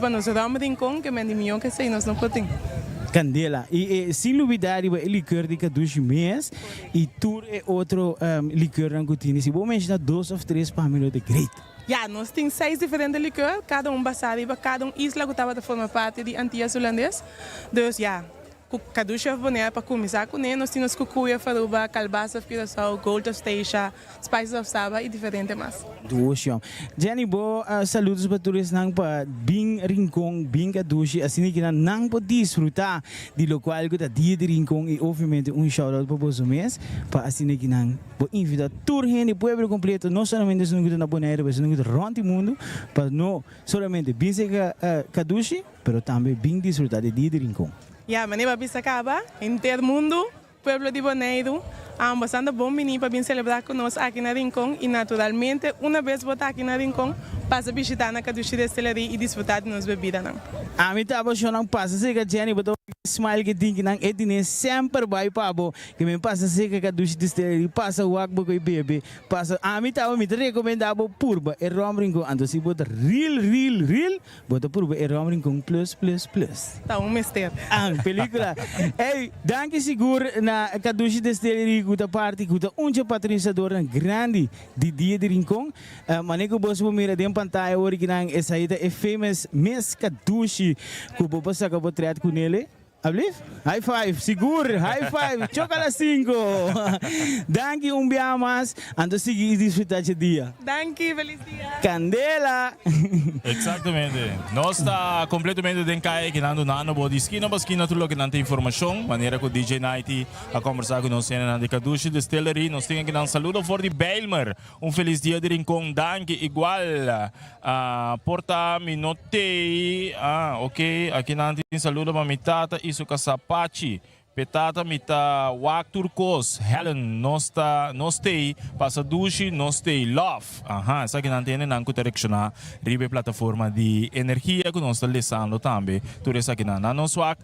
para nos rum Rincon que me dimensão que sei nós não podemos. Candela. E sem novidade, o licor de Kadushi mês e tour é outro licor que tem. Se vou mencionar 2 ou 3 para mim, é great. Nós temos 6 diferentes licores, cada basado em cada isla que estava de forma parte de Antillas Holandês. Então, Kadushi of Bonaire para começar com ele, nós temos cucuia, faruba, calbasa of Curaçao, gold of Stacia, spices of Saba e diferente mais. Doce. Jenny, saludos para todos nang para bing Rincon, bing Kadushi, assim que nang pode desfrutar de local que está dia de Rincon e obviamente shout out para os mês para assim que nang pode invitar todo o povo completo, não somente na Bonaire, mas no rond o mundo, para não somente bing Kadushi, mas também bing desfrutar de dia de Rincon. Meneer Babisacaba, em todo mundo, pueblo de Bonaire, bastante bom menino para vir celebrar conosco aqui na Rincon e naturalmente, uma vez voltar aqui na Rincon, passa a visitar na Kadushi Distillery e desfrutar de nossas bebidas. A mim estava achando passa a ser que Jenny botou smile que tem que não é dinheiro sempre vai para bo que me passa a ser que Kadushi Distillery passa o água com o bebê passa a mim estava me recomendava purba e rum Rincon então se bota real bota purba e rum Rincon plus. Tá mistério. Película. Ei, danke seguro na Kadushi Distillery da parte que patrocinador grande de dia de Rincon. Maneco boss mira de pantalla original essa aí é famous Miss Kadushi que vou passar com o com ele. Ablif? High five, seguro, high five, chocolate 5. Danke dia mais, ando seguir desfrutar de dia. Danke, feliz dia. Candela. Exatamente. Nós está completamente dentro que nando nano body esquina para esquina tudo que não tem informação, maneira que o DJ Nighty a conversar com nós na Kadushi Distillery. Nós temos que dar um saludo for de Belmer. Feliz dia de Rincon, danke igual. Porta mi notei. Ok, aqui não tem saludo para mi tata. Isso que sapachi petata mita wak turcos Helen nostei passa dushi nostei love essa que não tem nem que direcionar ribe plataforma de energia que nós está listando também tudo isso aqui na nós wak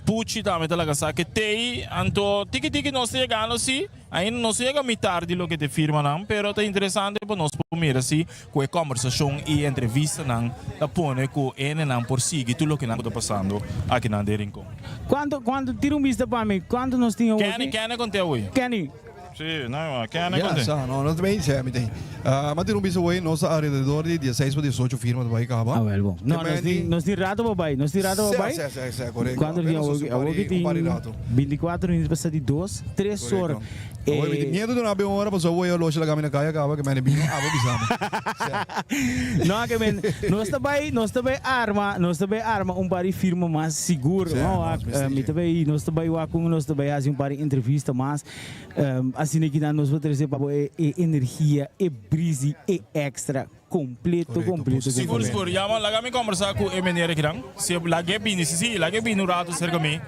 puchi também talaga sa que tei anto tiki nós chegando assim ainda não chega metade de lo que te firma não pero é interessante para nós mira assim com a conversação e entrevista não da pone com ele não por seguir tudo o que não está passando aqui na Rincon. Quando tira vista para mim, quando nós tínhamos Kenny conta hoje. Kenny. Sim, não, Kenny conta. Não também é, me tem. Mas tira vista hoje, nós alrededor de 16 para 18 firmas do país acaba. Bom. Não, nós tirado para baixo, correto. Quando tinha hoje tem 24 minutos para de 2, 3 horas. Medo de não haver hora para só hoje a loja da caminha caia acaba que me bem não que men nós também arma par de firma mais seguro nós também assim par de entrevista mais assim que nós vamos trazer para energia e Breezy e extra completo. Seguro. Já mas lá me conversar com o menino aqui não. Se lá que bem no rato cerca mim.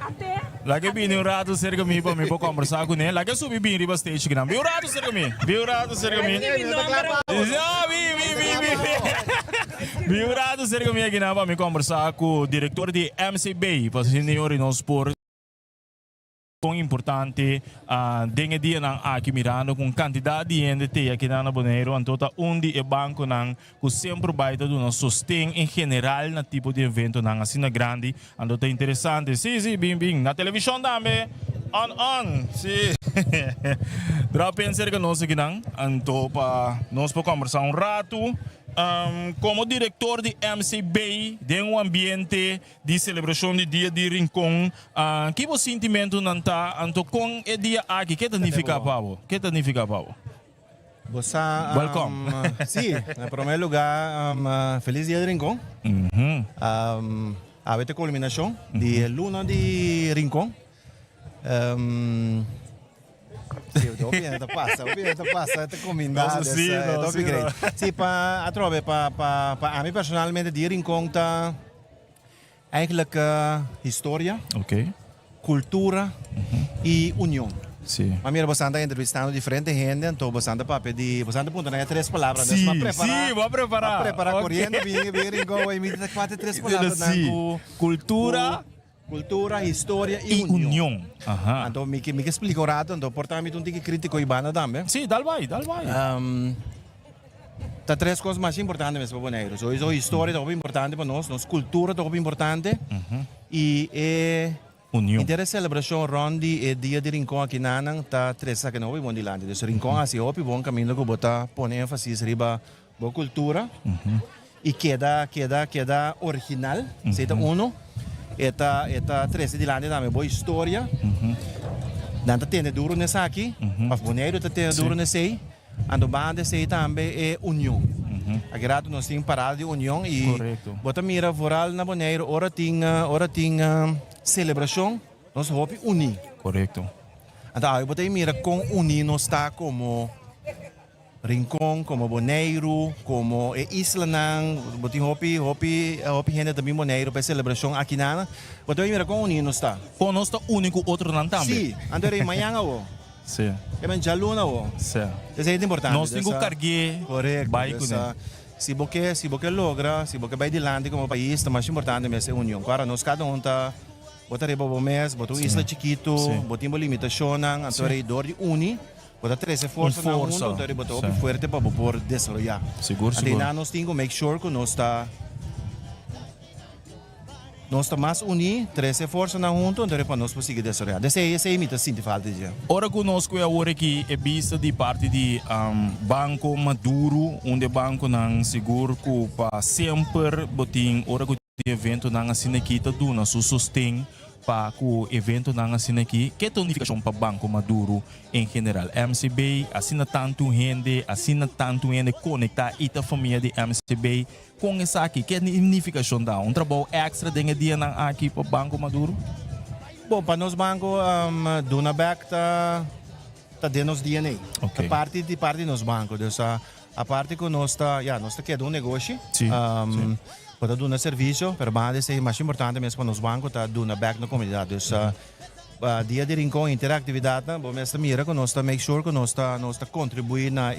Lá que bem no rato cerca mim para me conversar com ele. Lá que subi bem riba stage aqui não. Viu rato cerca mim. Viu rato cerca mim aqui não para me conversar com o diretor de MCB para senhor e nós por Kung importante dinge dia ng aki mirando kung quantidade de gente te aqui na Bonaire antota undi e banco nang ku sempre baita do no sustain em general na tipo de evento nang assim na grande andota interessante sim bim na televisão também on sim dra pensar que nós aqui nang anto pa nós pa conversar rato. Como diretor de MCB, de um ambiente de celebração de Dia de Rincon, que o sentimento não está, então com o dia aqui, que significa Pablo? Que significa Pablo? Welcome. Sí, en primer lugar, feliz Dia de Rincon. A esta culminação de Luna de Rincon. Sì, ovviamente passa, esta combinada, upgrade. Sì, a mim personalmente die Rincon tá eigenlijk historia, cultura e união. Sim. Mas mira, você anda entrevistando diferente gente, então você anda para pedir, você anda apontando três palavras. Sim, vou preparar. Preparar correndo, vir Rincon, e me diz quatro três palavras. Cultura, história e união. Então, me explica o rato, então, portanto, um tique crítico e bana também. Sim, dá vai. Tá três coisas mais importantes mesmo para o Bonaire. So, a história é importante para nós, nossa cultura é importante e união. Então, a celebração ronde e dia de Rincon aqui na Nanang tá três aqui no Bonaire Land. Então, Rincon assim, o bom caminho que bota põe ênfase riba boa cultura e queda original, seita uno. Eta 13 de lande também boa história. Nanta tem duro nessa aqui, mas Bonaire tem duro nessa aí. Ando bande sei também é união. Agora nós temos parada de união e bota mira voral na Bonaire ora tinha celebração, nós hopi unir. Correto. Então eu botei mira com unir nós está como Rincon, como Bonaire, como Isla Nang, botin hopi gente também Bonaire para celebração aqui na. Botin mira com unir nós está. Com nós está único outro não também. Sim, andei amanhã o. Sim. É bem jaluna o. Sim. Isso é importante. Nós temos que carregar. Correto. Bike né. Se você logra, se você vai adiante como país, é mais importante mesmo a união. Agora nós cada tá bota riba o mês, bota isla chiquito, botimos limitação, então é dor de unir. Bota 13 força na mundo, então bota o forte para poder desenvolver. Seguro. Então nós temos que make sure que nós está mais unidos, 13 força na mundo, então para nós conseguir desenvolver. Essa é a mita sinto falta de. Ora conosco é agora que é vista de parte de Banco Maduro, onde banco não seguro que para sempre botin ora que o evento não assina aqui tá duna su sustém para o evento não assina aqui, que tonificação para Banco Maduro em geral. MCB assina tanto gente conectar a família de MCB com essa aqui, que tonificação dá um trabalho extra de dia aqui para Banco Maduro? Bom, para nós banco Duna Back tá dentro nos DNA. Okay. A parte de nos banco, a parte que nós tá queda um negócio. Sim. Para dar um serviço, pero banda é mais importante mesmo para nos bancos tá dando back na comunidade. Então, dia de Rincon interatividade, bom, mesmo mira que nós tá make sure que nós tá contribuir na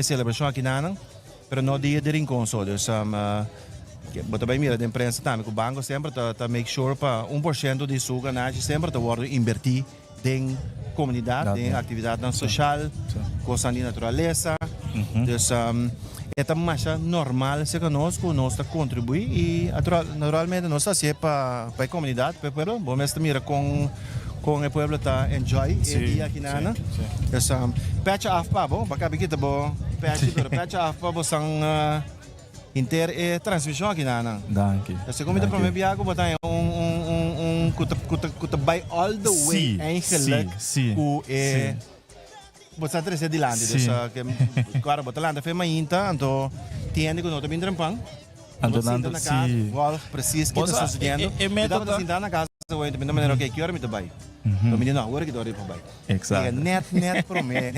celebração aqui na, pero no dia de Rincon só. Então, também mira da imprensa também que o banco sempre tá make sure para 1% de sua ganagem sempre tá vou invertir em comunidade, em atividade social, coisa de natureza. Então, é mais normal se conosco, nós contribuir e naturalmente nós está para a comunidade, pero bom mesmo mira com o povo tá enjoy o dia aqui na. Então, patch off pa bom, para que kita bom patch off pa bom sang inter transmissão aqui na. Danke. Então, como para me biago botar kuta by all the way eigenlijk ku Bota 13 de lande, então agora bota lande foi mainta, então tiende que não também trampang. Então na casa, igual preciso que está sucedendo. É método da sentar na casa, hoje também da maneira que eu me trabalho. Então menino agora que dori para baixo. Exato. Net promete,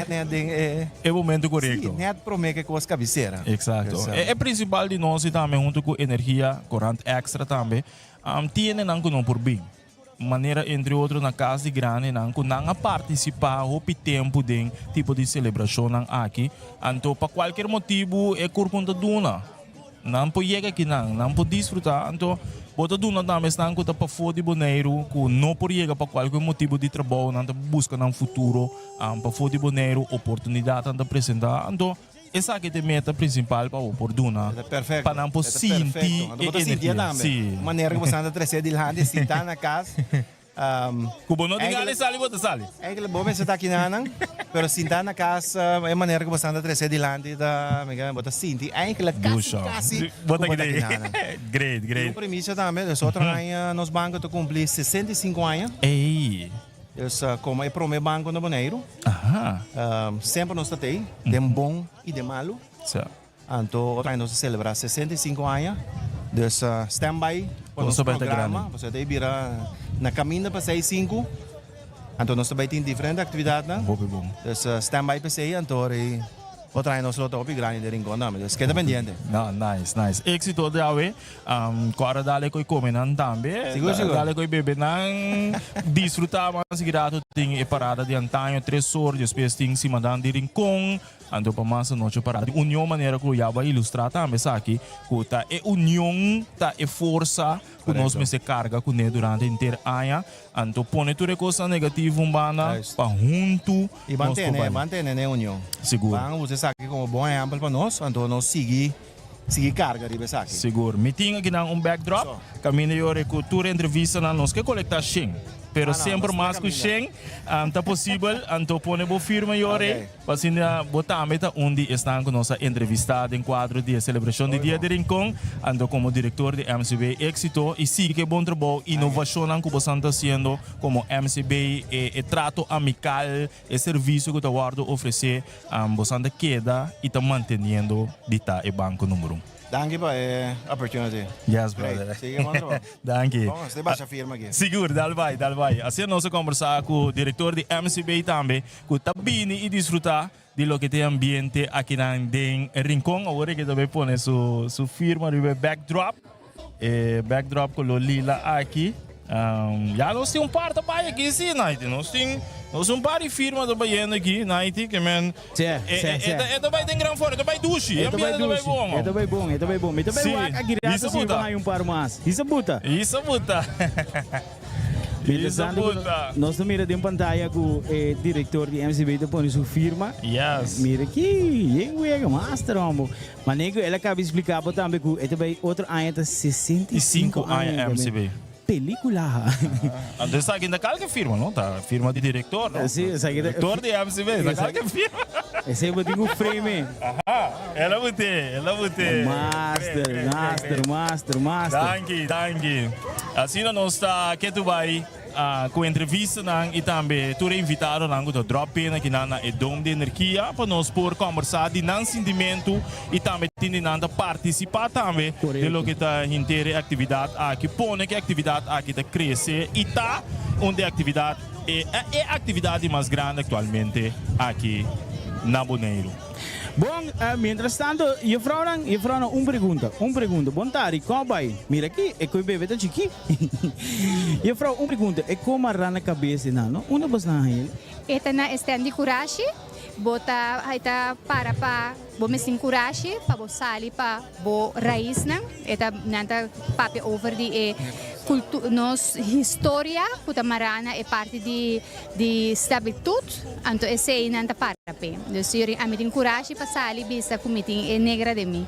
é o momento correto. Net promete que coisa cabeceira. Exato. É principal de nós também junto com energia corrente extra também. Tiene não com por bem. Maneira entre outros na casa de grande não participar o tempo de tipo de celebração aqui então para qualquer motivo é corpo da duna não pode chegar aqui não pode desfrutar então bota do nada também estão com para fora de Bonaire, que não por chegar para qualquer motivo de trabalho, não busca no futuro, para fora de Bonaire, oportunidade de apresentar. Então, essa aqui é a meta principal para o oportuna. Perfeito. Para não por sentir energia. Sim. Maneira que você anda trazer de lá, de sentar na casa. Como não tem ali sali, bota sali. É que bom você está aqui pero sentar na casa é maneira que você anda trazer de lá, da, bota sentir. É que quase. Bota aqui daí. Great. O premissa também, os outros anos nos bancos tu cumprir 65 anos. Ei. Como é para o meu banco no Bonaire, sempre nós temos de bom e de malo. Então, nós celebramos 65 anos. Dus stand-by para o nosso programa. Você tem que ir na caminho para 65. Então, nós também temos diferentes atividades. Dus stand-by para 6. Então, outra vez nós temos grande de rincón. Dus queda pendiente. Nice. Éxito de awe. Agora dale coi come nan também. Seguro. Dale coi bebe nan. Disfrutar mais grato tem a parada de antanho 3 horas. Depois tem cima de rincón. Ando para mais noite parada. União maneira que eu vou ilustrar também aqui. Que tá é união, tá é força. Que nós me se carga com ele durante inteiro ano. Então põe tudo coisa negativa para junto. E mantém a união. Seguro. Vamos usar aqui como bom exemplo para nós. Então nós seguir carga de aqui. Seguro. Me tinha aqui backdrop. Caminho eu cultura entrevista na nós que coletar Xing. Pero sempre mais que Xing, tá possível, então põe a firma yore, para assim botar a meta onde estão com nossa entrevistada em quadro de celebração de Dia de Rincón, então como diretor de MCB éxito e sim que bom trabalho, inovação que você está fazendo como MCB, trato amical, serviço que você guarda oferecer, você queda e está mantendo de estar o banco número 1. Dank je voor de opportunity. Yes, brother. Dank je. Vamos, dit was een firma aqui. Seguro, dal vai. Assim nós conversar com o diretor de MCB também, que está bem e desfrutar de lo que tem ambiente aqui na Rincón. Agora que também põe sua firma de backdrop. Backdrop com o lila aqui. Já nós temos par de baia aqui, sim, nós temos par de firma de baia aqui, que man. É também tem grande fora, é também duche, é também bom. É também bom. É também aqui isso buta. Vai par mais. Isso buta. Nós mira de pantalla com o diretor de MCB de põe sua firma. Yes. Mira aqui, é master, amor. Mas nego ela acaba de explicar também que é também outro ano de 65 anos MCB. Película. Então está aqui na calca firma, não? Tá firma de diretor, não? Sim, está aqui. Diretor de MCB, na calca firma. Esse é o botinho frame. Ela botei. Master. Danke. Assim nós está que tu vai com entrevista e também tu é invitado a drop in aqui na Dom de Energia para nós por conversar de não sentimento e também tendo participar também de lo que está inteira atividade aqui põe que a atividade aqui está crescer e tá onde a atividade é a atividade mais grande atualmente aqui na Bonaire. Bom, mientras tanto, eu faço uma pergunta. Bom tarde, como vai? Mira aqui, é que o bebê está chiqui. Eu faço uma pergunta, é como a na cabeça, não? Uma vez na ele. Esta na stand de coragem, bota aita para bo me sin coragem, para bo sali para bo raiz não. Esta nanta papi over de nos história, puta marana é parte de estabilidade, então esse é nanta para pe. Dus eu a me tem coragem para sali bisa comiting é negra de mim.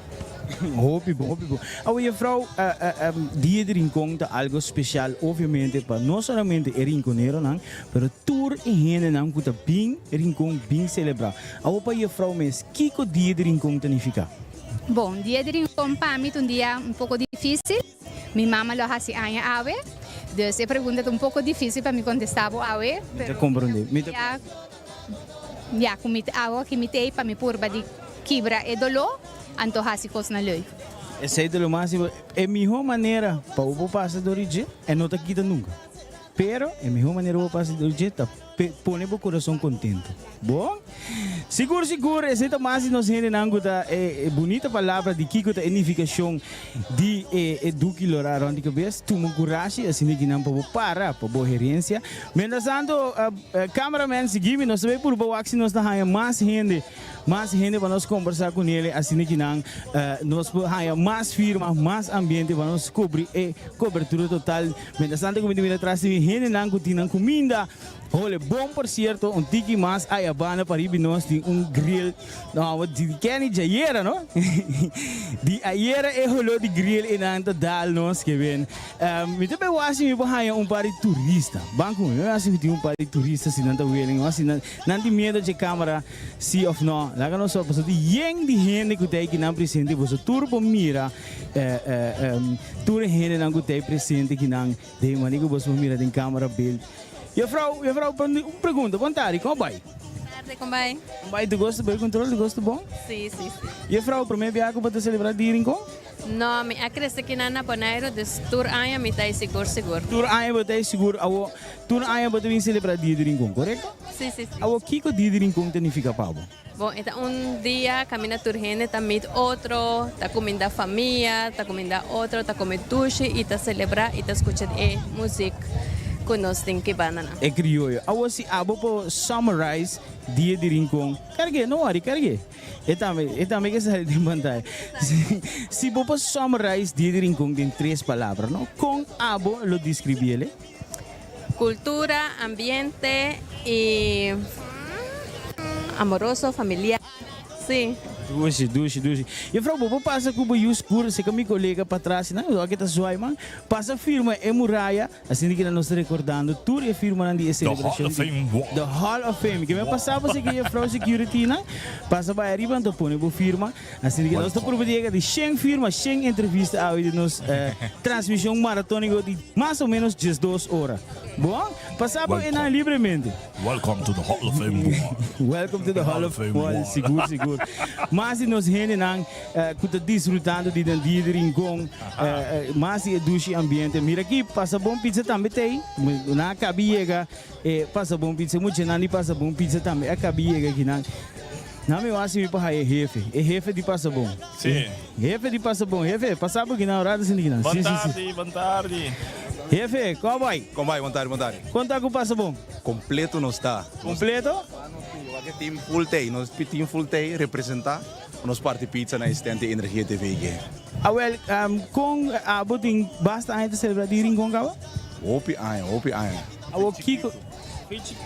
Óbvio. Agora, vrouw, Dia de Rincón é algo especial, obviamente, para não somente o rinconeiro, mas toda a gente que está bem Rincón, bem celebrar. Agora, para a vrouw, mas o que o Dia de Rincón significa? Bom, Dia de Rincón para mim é um dia um pouco difícil. Minha mãe lo hace año ave, dus a pergunta é um pouco difícil para me contestar ave. Eu compreendo. Já, com água que me tem para me purba de quebra e dolor. Anto hasi coisa na lei. Essa é o máximo. É a melhor maneira para o passar do origem é não estar quita nunca. Pero a melhor maneira para o passar do origem é pôr o coração contente. Bom? Seguro. Essa é mais nós entendemos é bonita palavra de que a unificação de eduque lorar onde que vês tu me coragem assim que não para boa gerência. Mientras tanto, cameraman seguimos nós vai por boa ação nós dá mais gente mais gente para nós conversar com ele, assim que nós haya mais firma, mais ambiente para nós cobrir cobertura total. Mientras tanto, como me atrás de gente não cozinha comida. Olha, bom por certo, tiki mais a Habana para ir nós tem grill. Não, de Kenny Jayera, não? De Ayera rolou de grill e nanta dal nós que vem. Me também acho que vai par de turista. Banco, eu acho que tem par de turista se não tá vendo, assim não tem medo de câmera, se ou não. Lá que nós só passou de gente que tem que não presente, você turbo mira, gente não tem presente que não, de maneira que você mira tem câmera bel. E a Frau, pergunta, boa tarde, como vai? Como vai? Como vai? Tu gosta bem controle? Tu gosta bom? Sim, sim, sim. E a Frau, primeiro viagem para celebrar de Rincon? Não, me acredito que na Bonaire, des tour aia me tá seguro. Tour aia botai seguro, awo tour aia botai vir celebrar dia de Rincon, correto? Sim, sim, sim. Awo kiko dia de Rincon significa pavo? Bom, então dia camina tour gente, tá meet outro, tá comendo família, tá comendo outro, tá comendo tushi e tá celebrar e tá escutando música. Conosco que banana. É crioulo. Awo si abo po summarize dia de Rincon. Cargue, não worry, cargue. E também que sai de pantalla. Se po summarize dia de Rincon em 3 palavras, não? Com abo lo descrever. Cultura, ambiente e amoroso, familiar. Sim. Dushi. E Frau, vou passar com o escuro, se que meu colega para trás, não, aqui tá suave, man. Passa firma é muralha, assim que nós estamos recordando, tudo é firma na celebração. The Hall of Fame. Que me passava se que a Frau Security, não? Passa para arriba, então põe a firma, assim que nós estamos prometendo de 100 firma, 100 entrevista ao de nos transmissão maratônica de mais ou menos 2 horas. Bom, passava livremente. Welcome to the Hall of Fame. Welcome to the Hall of Fame. Seguro. Mas nós gente não que desfrutando de dia de Rincon, mas é duche ambiente. Mira aqui passa bom pizza também tem, na cabiega passa bom pizza, muito não passa bom pizza também, a cabiega aqui não. Não me acho que para é jefe de passa bom. Sim. Jefe de passa bom, passava aqui na hora assim não. Boa tarde. Jefe, como vai? Como vai? Boa tarde. Quanto é que passa bom? Completo não está. Completo? Team full day, nós team full day representa nos parte pizza na estante energia TV. Well, com a botin basta ainda celebrar de Rincon kawa? Opi ai. Awo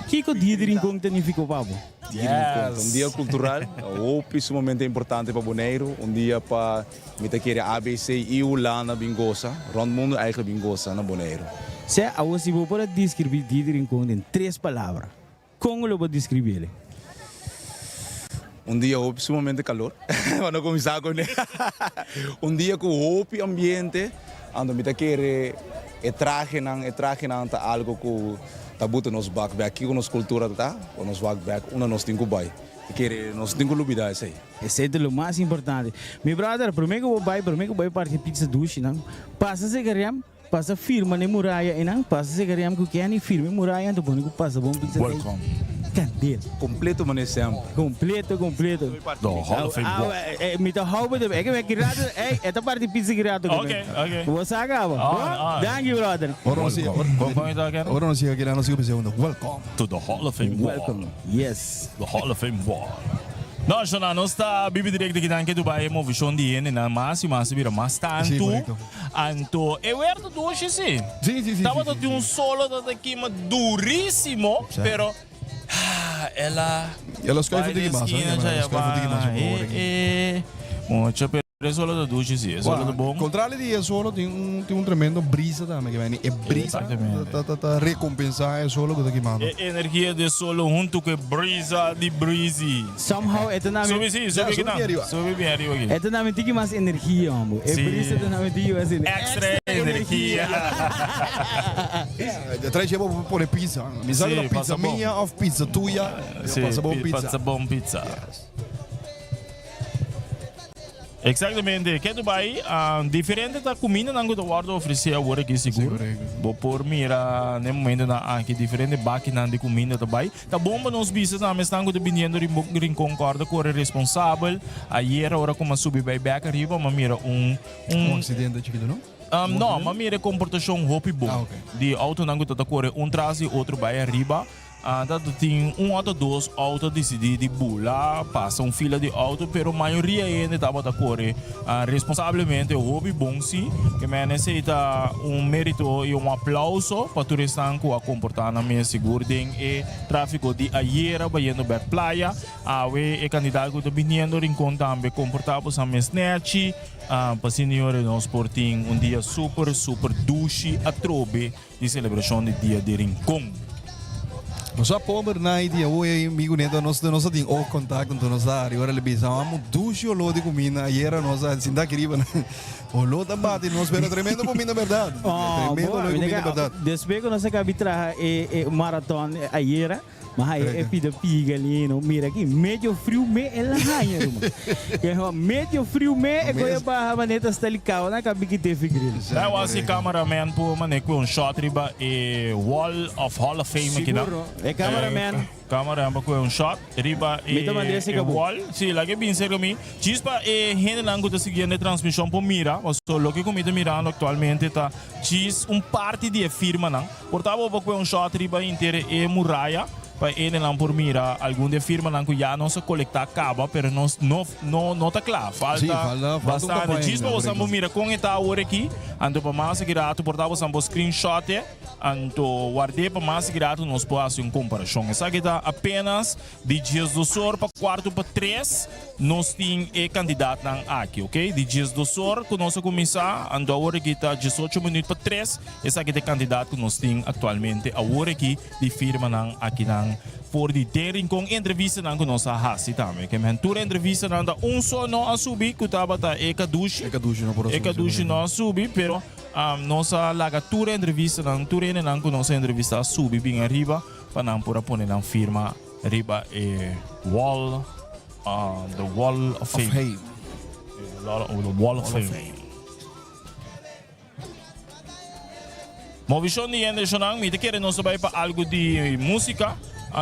Kiko dia de Rincon significa pavo. Um dia cultural, opi sumamente importante para Bonaire, dia para me querer ABC e Ulana bingosa, rond mundo eigenlijk bingosa na Bonaire. Se awo se vou para descrever dia de Rincon em 3 palavras, como lo vou descrever? Dia sumamente calor, quando começar com dia com ambiente, ando me querer traje nang algo que tabuto nos back aqui com nossa cultura tá, com nos back nós tem que vai, nós tem que olvidar isso aí. Esse é o mais importante. Meu brother, primeiro que vai para pizza duche, não? Passa se querem, passa firma na muralha e não passa se querem que é firme muralha, então põe que passa bom pizza. Welcome. Candeiro. Completo, mano, sempre. Completo. The Hall of Fame. Me tá roubo de é que me quirado, esta parte de pizza quirado. Okay. Você acaba. Thank you, brother. Ora não sei que lá não sei o que segundo. Welcome to the Hall of Fame. Welcome. Yes. The Hall of Fame. Nós está bibi direto aqui na Dubai, é uma visão de ele na mais vira mais tanto. Anto, eu era do hoje sim. Sim. Tava de um solo daqui mas duríssimo, pero ela escreve de mais, muita É solo da ducha, sim. É solo do bom. Contrário de é solo, tem um tremendo brisa também. Que vem. É brisa. Tá recompensar é solo que tá aqui, mano. É energia de solo junto com brisa de breezy. Somehow, é também. Sobe bem arriba aqui. É também tem mais energia, amor. É brisa também tem mais energia. Extra energia. Traz para pôr pizza. Me sabe a pizza minha ou pizza tua? Passa bom pizza. Passa bom pizza. Exatamente, que Dubai diferente da comida não que guardo oferecer agora aqui seguro. Vou por mira no momento na aqui diferente máquina de comida Dubai. Tá bom para nós business na mesma que dependendo rincon corda corre responsável. Ayer hora como subir by back arriba, mas mira acidente chiquito, não? Não, mas mira comportação hopi bom. De auto não que tá corre trás e outro by arriba. dat tem ou dois autos decidir de bula, passa fila de auto, pero maioria ainda estava da corre responsavelmente o hobby bom sim, que me necessita mérito e aplauso para todos que a comportar na minha segurdem e tráfego de ayer bayendo back playa, we e candidato que vindo rincon também comportamos a minha snatch, para senhores nós porting dia super douche a trobe de celebração de dia de rincon. Nós pomer na ideia hoje amigo neto nós tem o contato com nós área agora ele pensamos duas o de comida ayer nós assim da queriba o lo da bate nós espera tremendo comida verdade tremendo comida verdade después que nós acabamos de trabalhar maratona ayer mas aí é pida piga ali não mira aqui meio frio me é lá irmão meio frio me é coisa para maneta está ligado na cabe que teve grill eu acho cameraman por mané com shot riba e wall of Hall of Fame aqui não é cameraman com shot riba e wall sim lá que bem ser comigo chispa e gente lá que está seguindo a transmissão por mira mas só que comida mirando atualmente tá chis parte de firma não portava com shot riba inteira e muralha para ele não por mira algum de firma não que já não se coletar acaba pero não tá claro falta bastante chispa você não mira com esta hora aqui ando para mais girato portava sambo screenshot ando guardei para mais girato nós podemos comparação essa aqui tá apenas de dias do sor para quarto para 3 nós tem candidato aqui ok de dias do sor que nós começar ando a hora aqui tá 18 minutos para 3 essa aqui é candidato que nós tem atualmente a hora aqui de firma aqui por de terem com entrevista com nossa raça também que mentura entrevista da só não a subir que estava tá ekadushi não a subir pero nossa lagatura entrevista turene com nossa entrevista a subir bem arriba para não por pôr na firma arriba wall the wall of fame the wall of fame Movision de Anderson me te quer nós vai para algo de música.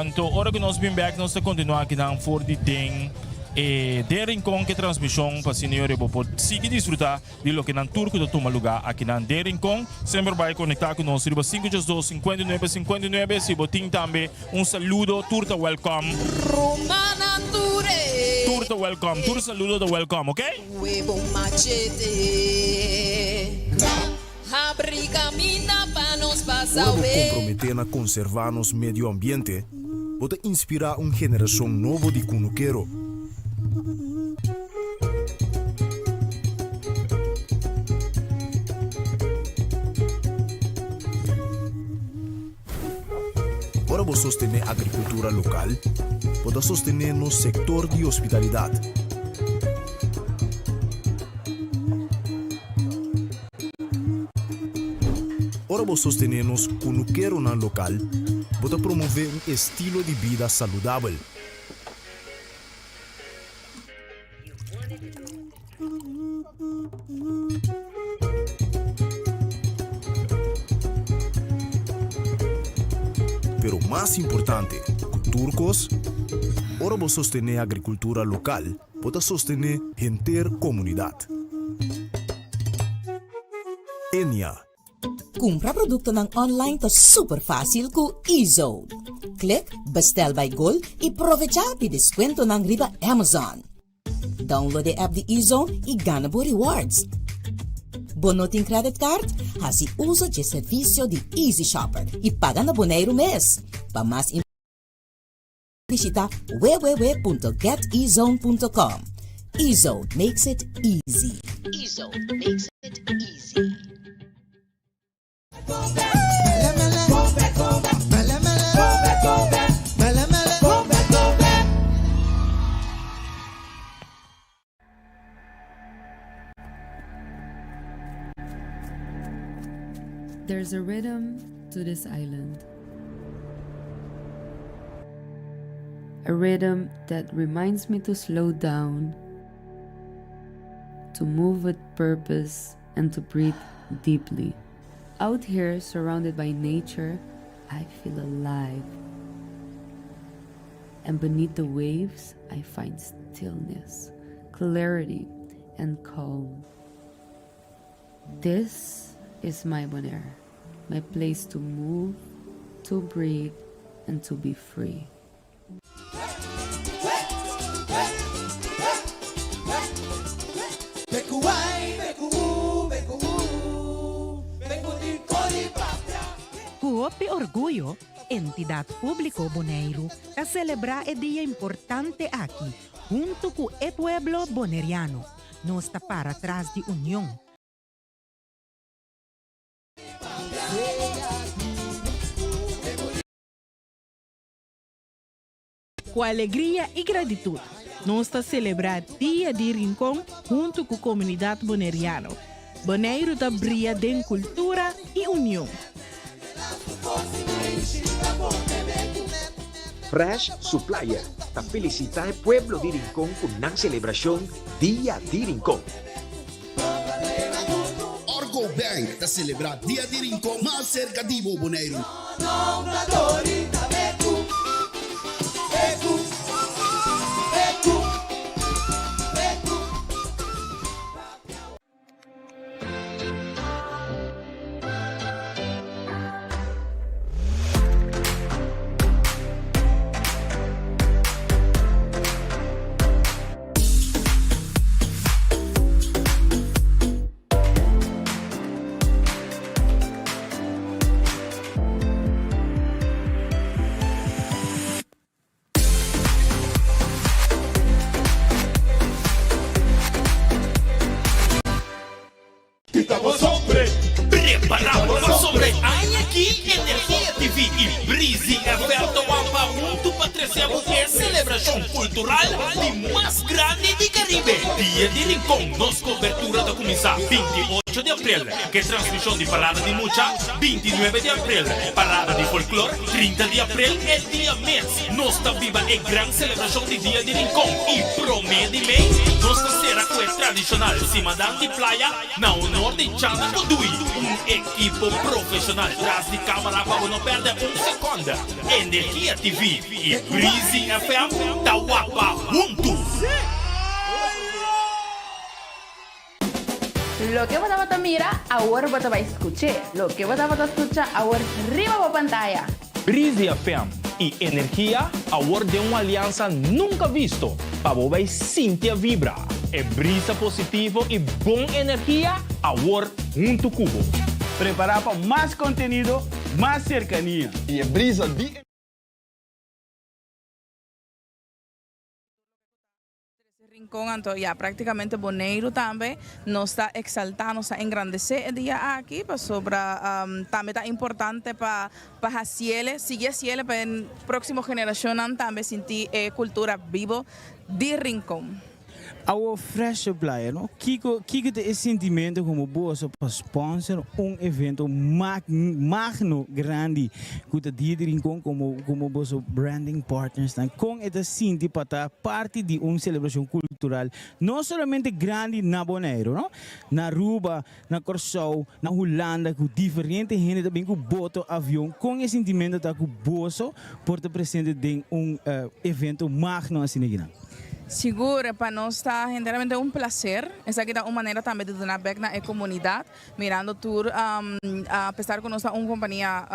Então, hora que nós vim back, nós continuar aqui na for de tem de rincón que transmissão para senhores pode seguir desfrutar de lo que na turco do toma lugar aqui na de rincón. Sempre vai conectar com nós riba 512-59-59 se botin também saludo turta welcome. Romana Ture. Turta welcome, tur saludo do welcome, ok? Huevo machete. Abre camina para nos passar bem. Comprometer na conservar nos meio ambiente, pode inspirar geração nova de cunuqueiro. Para você sostener a agricultura local, pode sostener no setor de hospitalidade. Ora vos sostenemos cunuquero na local, bota promover estilo de vida saudável. Pero mais importante, turcos, ora vos sostener agricultura local, bota sostener enter comunidade. Enia. Compra produto ng online to super fácil com eZone. Click, bestel by Gold e aprovecha pi descuento ng riba Amazon. Download the app de eZone e gana bo rewards. Bonoting credit card, hasi uso de serviço de Easy Shopper e paga na boneiro mês. Para mais visita www.getezone.com. eZone makes it easy. eZone makes it easy. There's a rhythm to this island. A rhythm that reminds me to slow down, to move with purpose, and to breathe deeply. Out here, surrounded by nature, I feel alive. And beneath the waves, I find stillness, clarity, and calm. This is my Bonaire, my place to move, to breathe, and to be free. Kuopi Orgulho, entidad público Bonaire, a celebrar el día importante aquí, junto con el pueblo boneriano. No está para atrás de unión. Com alegria e gratitud, nós estamos celebrando Dia de Rincón junto com a comunidade boneriana. Bonaire está brilha de cultura e união. Fresh Supplier ta felicita al pueblo de Rincón con una celebración Día de Rincón. Orgo Bank ta celebrar Dia de Rincón más cerca de Bonaire. Estamos hombre, preparamos hombre. Hay aquí Energía TV y Breezy Alberto Wampa junto para trazamos a celebración cultural de más grande de Caribe. Día de Rincón, nos cobertura de comienza 28 de abril, que transmisión de Parada de Mucha, 29 de abril, Parada de Folklore, 30 de abril, el día mes. Nos está viva en gran celebración de Día de Rincón y promete nos será pues tradicional, Simadán de Playa, na honor de Chana Godui, un equipo profesional tras de cámara para no perder un segundo. Energía TV y Breezy FM, Tawapa juntos. Lo que vas a mirar, ahora vas a escuchar. Lo que vas a escuchar, ahora arriba va pantalla. Breezy FM y Energía, ahora de una alianza nunca visto. Para vos Cintia Vibra. Es brisa positivo y buena energía, ahora junto cubo. Preparar para más contenido, más cercanía. Y es brisa de... Rincón, entonces ya prácticamente Bonaire también nos está exaltando, nos está engrandeciendo el día aquí, pues sobre también está importante para hacerle, sigue haciendo para la próxima generación también sentir cultura vivo de Rincón. Our Fresh Supplier, no? Kiko te sentimento como bolsa para sponsor evento magno grande que te dia de Rincón como bolsa branding partners com esta sinti para parte de celebração cultural não somente grande na Bonaire, no? Na Aruba, na Curaçao, na Holanda, com diferente gente também com boto avião com esse sentimento da com bolsa por te presente de evento magno assim aqui. Seguro, para nós está generalmente um prazer. Essa aqui é uma maneira também de dar back na comunidade, mirando tour, apesar que nós está uma companhia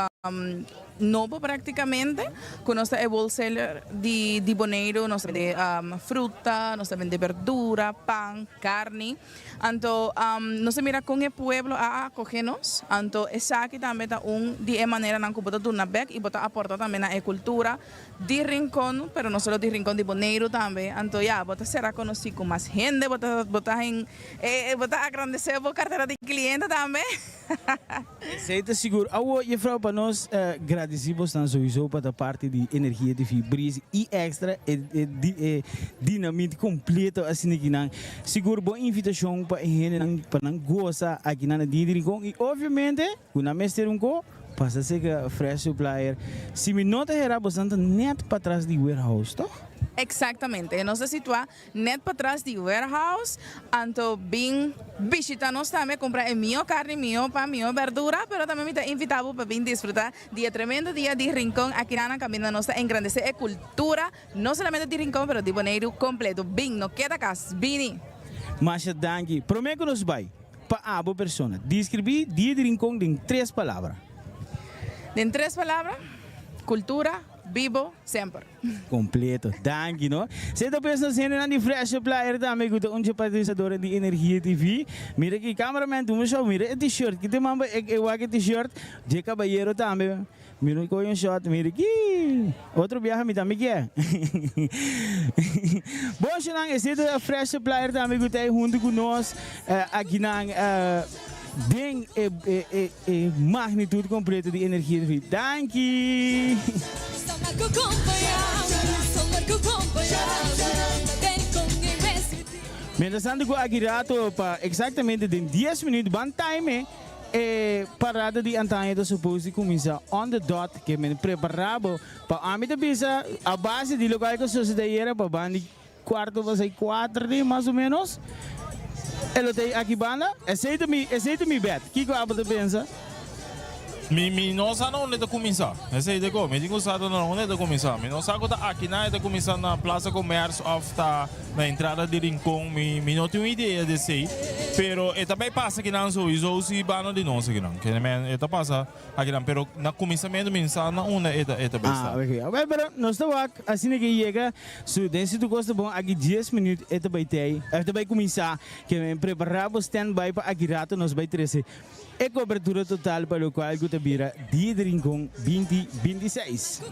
nova praticamente, que nós é wholesaler de Bonaire, nós vende fruta, nós vende verdura, pão, carne. Então, nós mira com o pueblo a acolher-nos. Então, essa aqui também está de maneira na que bota dar back e bota aportar também na cultura de Rincón, pero não só de Rincón, de Bonaire também. Então, ya, bota será conhecido com mais gente, bota agrandecer a carteira de cliente também. Zeker seguro. Awo, juffrouw, para nós agradecemos sowieso para a parte de Energia de Breezy e extra dinamite completo assim aqui não. Seguro boa invitação para para gostar aqui na Dia de Rincón e obviamente quando nós ter passa a ser que Fresh Supplier se me nota era bastante net para trás de warehouse, toch? Exatamente, nós se situa net para trás de warehouse, então bem visitar-nos também, comprar minha carne, minha pão, minha verdura, mas também me está invitado para vir desfrutar de tremendo dia de Rincón aqui na caminho nossa engrandecer a cultura, não somente de Rincón, mas de Bonaire completo. Bem, não queda casa, bem. Mas danke, prometo que nos vai para a boa pessoa. Descrever dia de Rincón em 3 palavras. En 3 palabras, cultura, vivo sempre. Completo, dank je no. Zit op eens nog zin aan die frisse player daarmee goed onze patrocinador die Energia TV. Mira que cameraman tu me show mira het t-shirt. Que te mamba ek wag het t-shirt. Je caballero também. Mira coi um shot, mira aqui. Outro viaje me também quer. Bom, senang esse é a frisse player também goed aí junto com nós aqui na ding magnitude completa de Energia TV. Dank je. Menasando ko agirato pa exatamente de 10 minutos ban time parada de antanha do suposto começar on the dot que me preparado para a minha bisa a base de local que sociedade era para bandi quarto vai ser 4 de mais ou menos ela tem aqui banda aceita me bet que que você pensa Mi não sabe onde está começar. Essa é a ideia. Me digo sabe onde está começar. Mi não sabe que aqui na está começar na Praça Comércio ou está na entrada de Rincón. Mi não tenho ideia de sei. Pero também passa aqui na sua iso se bano de nós aqui não. Que me passa aqui não. Pero na começamento me sabe na onde está bem. Ah, ok. Pero nós estamos assim que chega. So dentro do gosto bom aqui 10 minutos está bem ter. Está bem começar. Que me preparamos stand-by para aqui rato nós vai trazer. É cobertura total para o qual eu te vira dia de Rincón 2026.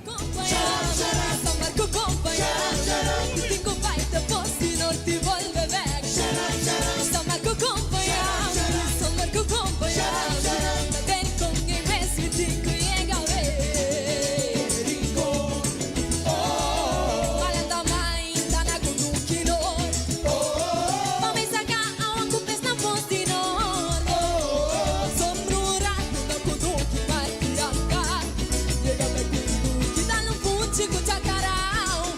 Chico Chacarão,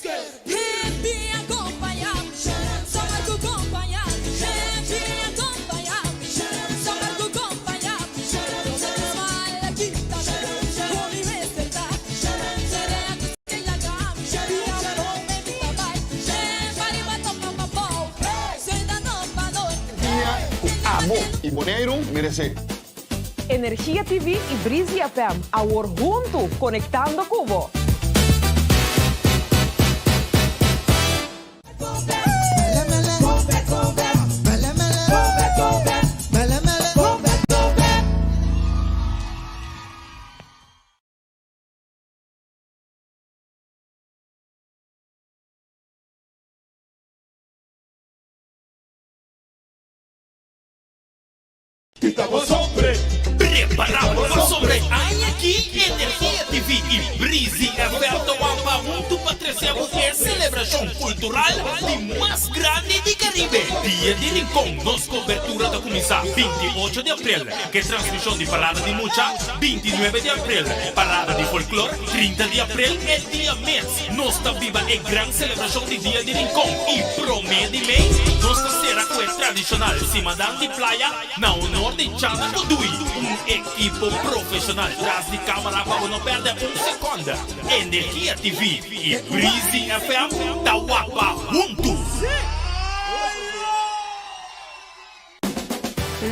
Amo y Boneiro merece. Energia TV e Breezy FM, agora junto, conectando Cubo. Estamos hombre, preparados sobre aqui Energia TV e Breezy FM Tawapa junto para trazer a celebração cultural de mais grande de Caribe. Dia de Rincón, nos cobertura da começar 28 de abril, que transmissão de parada de mucha, 29 de abril, parada de folclore, 30 de abril é dia mês. Nós está viva a grande celebração de Dia de Rincón e promete mês, nós será com a tradicional cimadão de praia, na honor de Chana Budui, equipo profissional atrás de câmara para não perder segundo. Energia TV e Breezy FM Tawapa juntos.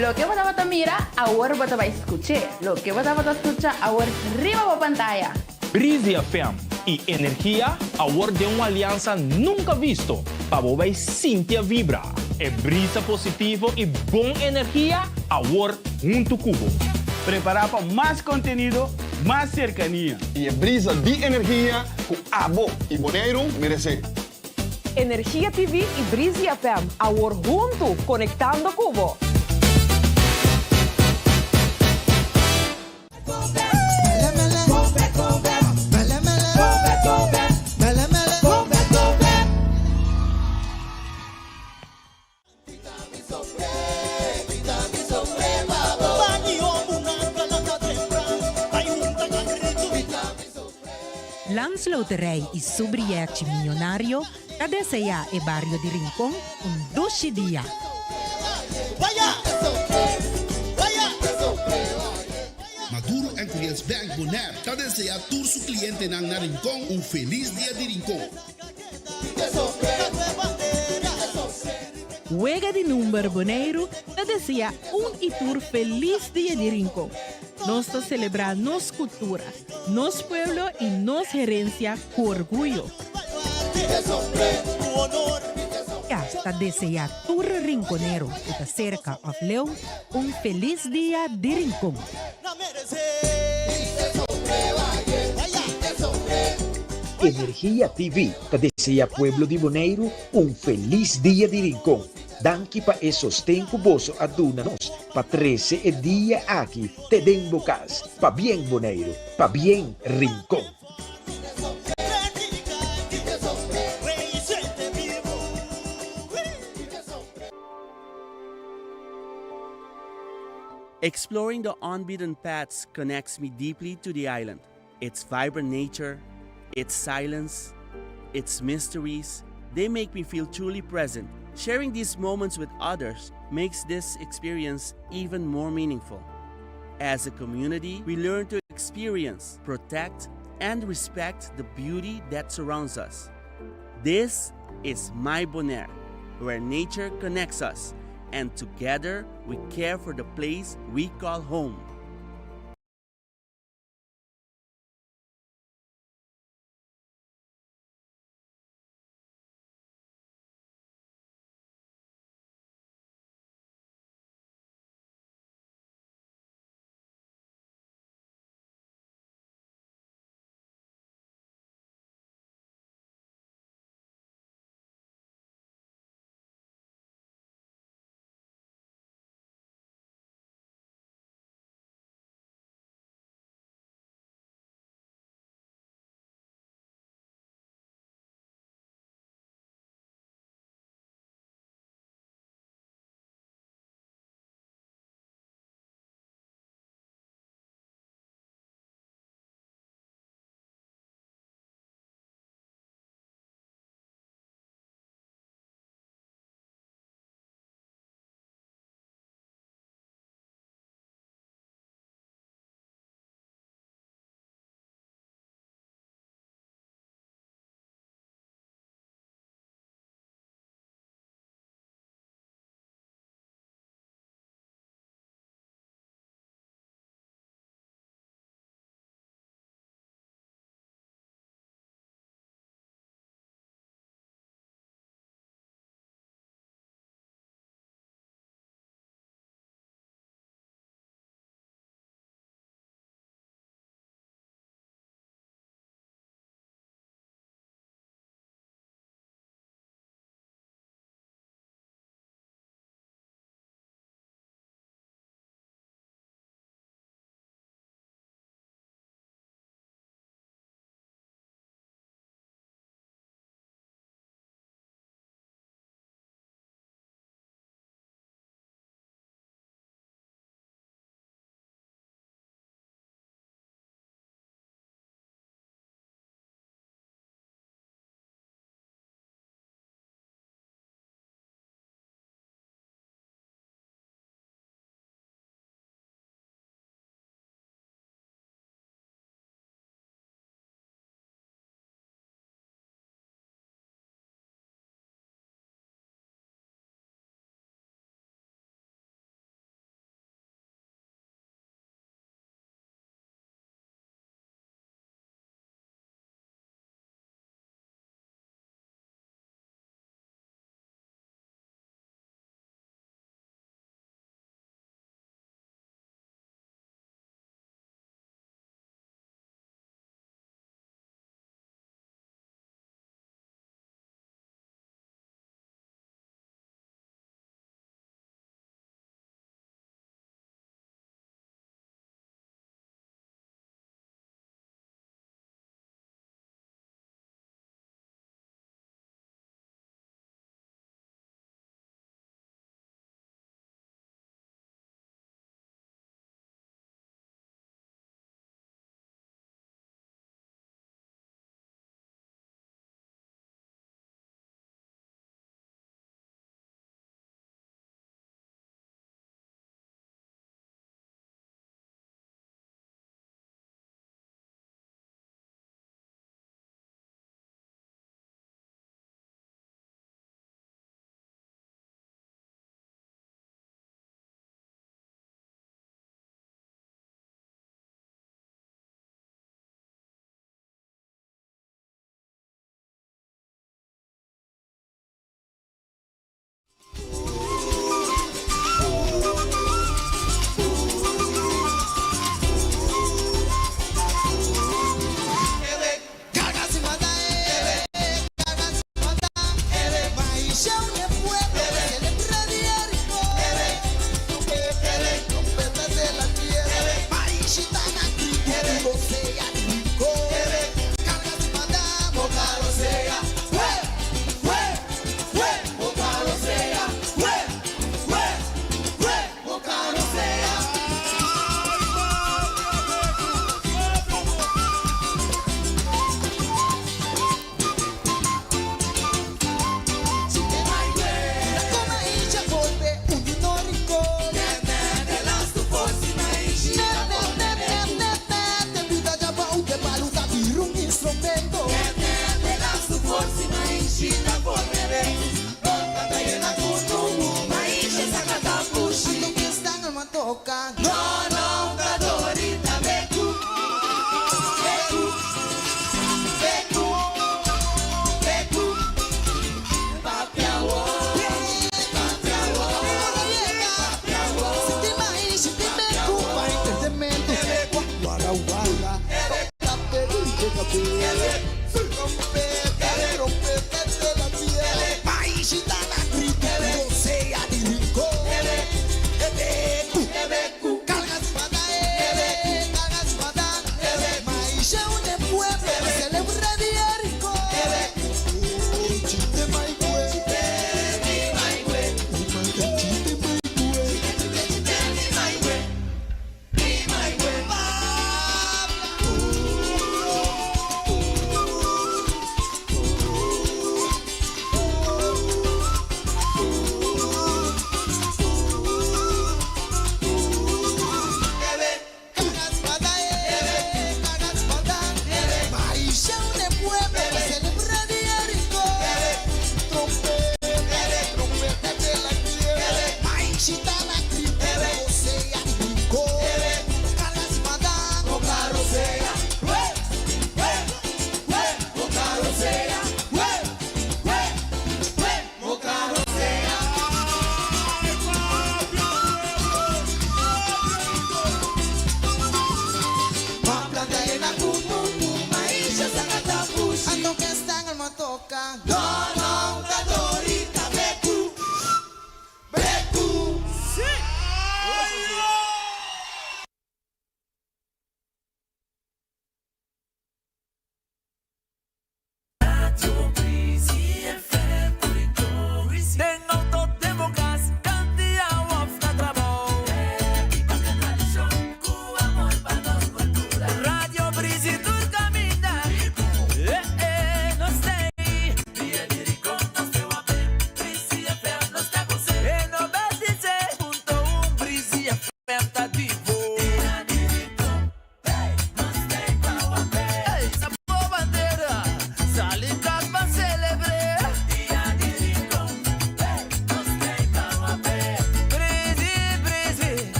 Lo que você vai mirar, agora você vai escutar. Lo que você vai escutar, agora arriba da pantalla. Breezy FM e Energia, agora de uma aliança nunca visto. Para você sentir a vibra. É brisa positivo e bom energia, agora junto Cubo. Preparar para mais conteúdo, mais cercania. E a brisa de energia com Abo e Boneiro merece. Energia TV e Breezy FM, agora junto, conectando Cubo. Lans Loterij e Subriete Milionário, Tadeseia e Barrio de Rincón, doce dia. Maduro Encourage Bank Bonaire, tá desejar tour su cliente nang na Rincón feliz dia de Rincón. Juega de número Boneiro, te deseja e tour feliz dia de Rincón. Nós celebrar nossa cultura, nosso pueblo e nossa herência com orgulho. Hasta desejar tour rinconero e cerca of Leão feliz dia de Rincón. Energia TV te desea Pueblo de Boneiro feliz dia de Rincón. Danke pa e sostén cuboso aduna-nos pa 13 e dia aqui te den bocas. Pa bien Boneiro, pa bien Rincón. Exploring the unbeaten paths connects me deeply to the island. Its vibrant nature, its silence, its mysteries, they make me feel truly present. Sharing these moments with others makes this experience even more meaningful. As a community, we learn to experience, protect, and respect the beauty that surrounds us. This is My Bonaire, where nature connects us, and together we care for the place we call home.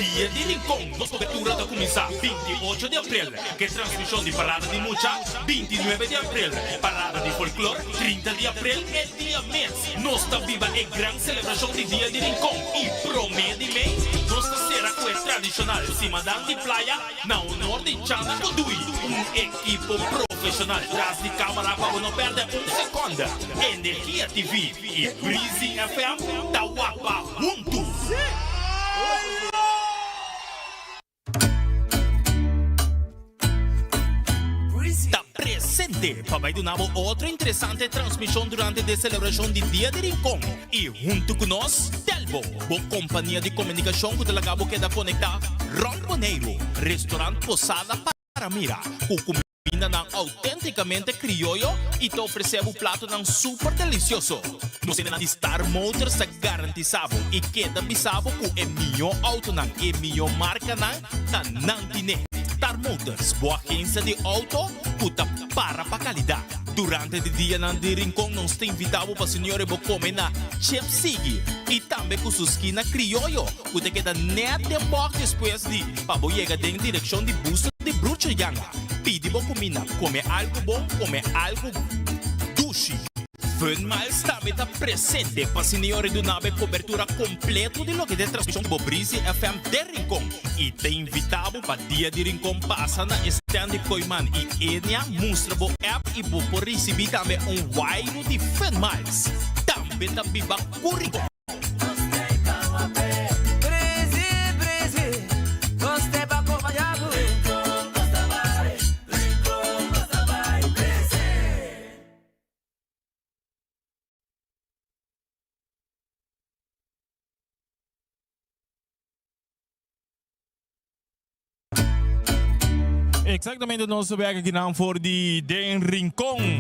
Dia de Rincón. Nossa cobertura vai começar 28 de abril, que é transmissão de Parada de Mucha, 29 de abril, Parada de Folclore, 30 de abril é dia mês. Nós está viva a grande celebração de Dia de Rincón e promete-me, nós será com o tradicional Cimadão de Playa, na honor de Chana Kudui, equipo profissional atrás de câmara para não perder segundo. Energia TV e Breezy FM da Wapa juntos. Está presente para donar outra interessante transmissão durante a celebração de Dia de Rincón. E junto com nós, Telbo, boa companhia de comunicação que acabou de conectar Ron Boneiro, restaurante Posada para Mira, com comida não autenticamente criollo e te oferecemos prato não super delicioso. Nós temos de Star Motors garantizado e queda bisabo com o melhor auto não e melhor marca não tine. Star Motors, boa agência de auto, puta para qualidade. Durante o dia de Rincón, nós te invitamos para o senhor comer na Chef Sigui e também com sua esquina criollo, que queda net de box depois de para chegar em direção de Busto de Bruchayanga. Pide boa comida, come algo bom, come algo dushi. Fun Miles também está presente para o senhor do nave cobertura completa de lo que é transmissão do Breezy FM de Rincón. E te invitamos para Dia de Rincón passa na stand de Coiman e Enya mostra o app e vou receber também wide de Fun Miles. Também está viva currículo. Exatamente, nós sabemos aqui não for de Rincón.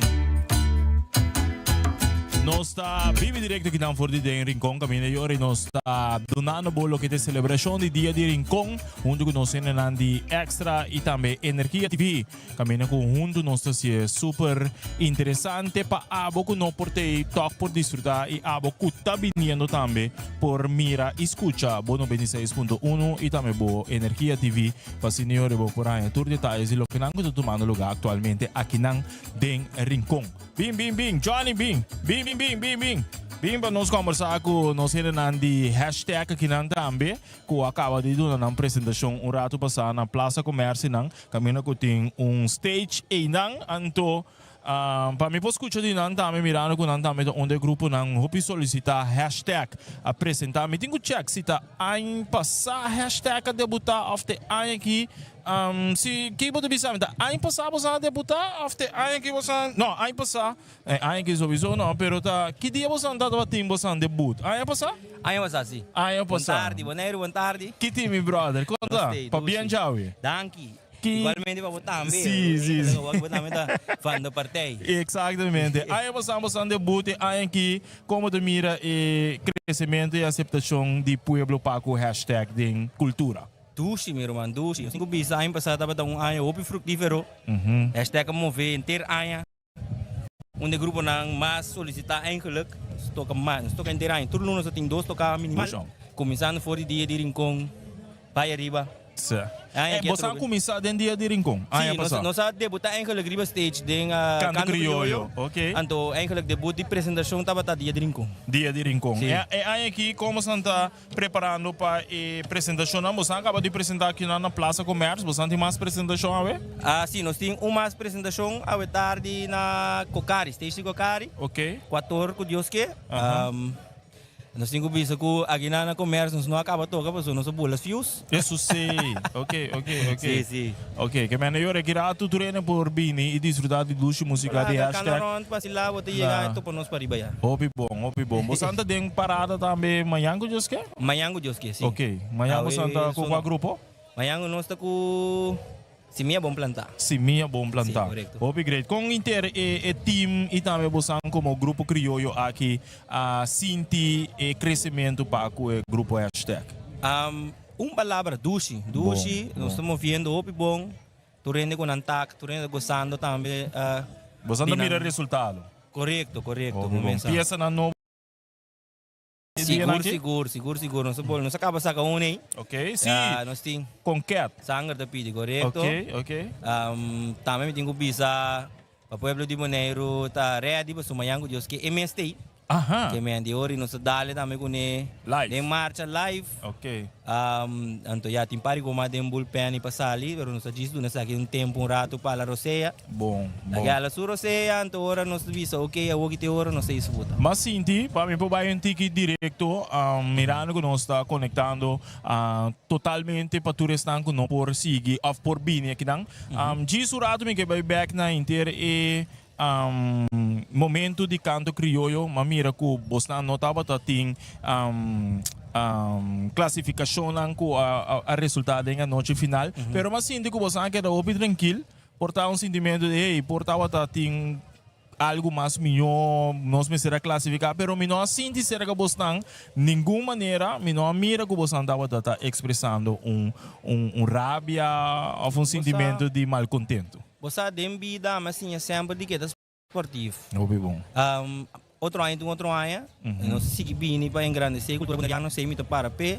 Nós está vivo direto aqui não for de Rincón, caminho de hoje nós está donando bolo que é a celebração de Dia de Rincón, junto com nós temos de Extra e também Energia TV. Caminho conjunto nós está se super interessante para abo que não por ter toque por desfrutar e abo que está vindo também por mira escuta bono 96.1 e também boa Energia TV para senhor bo por aí tour detalhes e lo que não está tomando lugar atualmente aqui não de Rincón. Bim, Johnny Bim. Bim, para nós conversar com nós de hashtag aqui não também, que acaba de dar uma apresentação rato passado na Praça Comércio não, caminho que tem stage e não, então para mim posso escutar de não também mirando com não também onde o grupo não hope solicitar hashtag apresentar, me tenho que check se tá aí passar hashtag debutar of the aí aqui. Se que pode pensar, aí passar você debutar after aí que você não aí passar aí que sowieso não, pero tá que dia você anda do time você debut aí passar sim aí passar boa tarde que time brother conta para bem jaui danke que igualmente para botar sim fã da partei exatamente aí você debut aí que como de mira e crescimento e aceitação de pueblo para o hashtag de cultura. Dushi, meu irmão, dushi. Eu sempre bisa ano passado estava um ano opi fructífero. Hashtag mover inteiro ano. Onde o grupo não mais solicitar eigenlijk. Toca mais, toca inteiro ano. Todo mundo só tem 2 tocar minimal. Começando fora Dia de Rincón, vai arriba. Você começar dentro Dia de Rincón? Sim, nós debutar eigenlijk riba stage de Canto Criollo. Ok. Então, eigenlijk debut de apresentação estava Dia de Rincón. Dia de Rincón. E aí aqui, como você está preparando para a apresentação? Você acaba de apresentar aqui na Praça Comércio, você tem mais apresentação a ver? Sim, nós temos uma apresentação a tarde na Cocari, stage de Cocari. Ok. 4 com Deus que. Nós temos que que aqui na comércio nós não acaba tocar, porque nós bolas fios. Isso sim. Ok. Sim. Ok, que me eu requira tu treino por bini e desfrutar de luxo música de hashtag. Canaron para lá, vou te chegar então para nós para riba. Hopi bom. Você anda tem parada também amanhã com Deus que? Amanhã com Deus que, sim. Ok. Amanhã você anda com qual grupo? Amanhã nós está com Simia Bom Plantar. Simia Bom Plantar. Correto. Hopi great. Com inter e team e também você como grupo criollo aqui sinti e crescimento para o grupo hashtag. Palavra dushi, nós estamos vendo hopi bom. Tu rende com antac, tu rende gostando também. Você anda mira resultado. Correto. Pieza na Seguro. Nós acaba sa kaunay. Okay, sim. Nós ting Conquet. Sangar da pidi, correto? Okay. Também tem bisa pa pueblo de Bonaire tá ready para sumayango Dios que MST. Aha. Que me andi ori nos dale também com live. Em marcha live. Okay. Então já tem pari com uma dem bullpen e passali, pero nos diz do nessa aqui tempo rato para Roseia. Bom. Aquela su Roseia, então ora nos visa okay, a hoje te ora não sei isso puta. Mas sinti, para mim por um ticket direto, mirando que nós está conectando totalmente para tu restar com nós por seguir ou por bini aqui não. Diz o rato me que vai back na inteira e momento de canto criollo, mamira que você notava que classificação com a resultado em a noite final, pero mas sinto que você queda opi tranquilo, portar sentimento de portava tem algo mais melhor, nós me será classificar, pero me não sinto será que você nenhuma maneira, me não mira que você estava expressando rabia ou sentimento de mal contento. Você tem vida, mas sim, sempre de que é esportivo. Bom. Outro ano, nós seguimos bem para engrandecer a cultura boliviana, não sei muito para pé,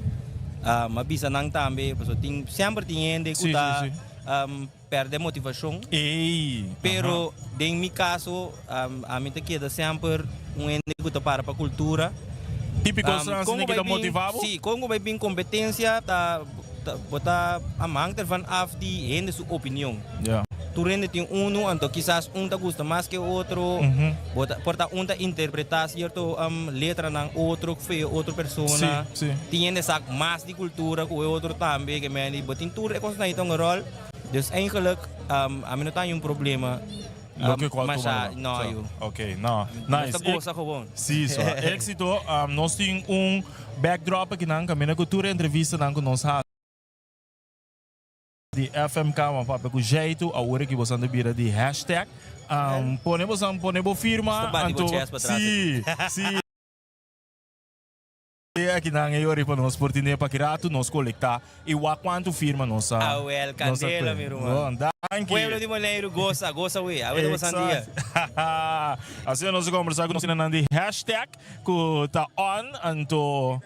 mas bisa não também, sempre tem gente que perde motivação. Pero, em meu caso, a mim te queda sempre gente que está para a cultura. Típico que está motivado? Sim, como vai vir competência, botar a manga van af die gente sua opinião. Tu rende tem então quizás te gosta mais que o outro, porta te interpretar certo letra ng outro que foi outra pessoa. Tem gente sabe mais de cultura que o outro também, que me botin tudo é coisa na então rol. Dus eigenlijk a mim não tem problema. Mas não eu. Ok, não. Nice. Sim, só. Éxito. Nós temos backdrop aqui na caminho cultura entrevista na nós de FMK, uma papo com jeito, a hora que você anda vira de hashtag. Ponemos firma. Sim. Aqui na hora para nós portinha para kirato nós coletar e o quanto firma nossa. Candela, meu irmão. Pueblo de Bonaire goza we. A ver você andia. Assim nós conversar com nós na hashtag que tá on, então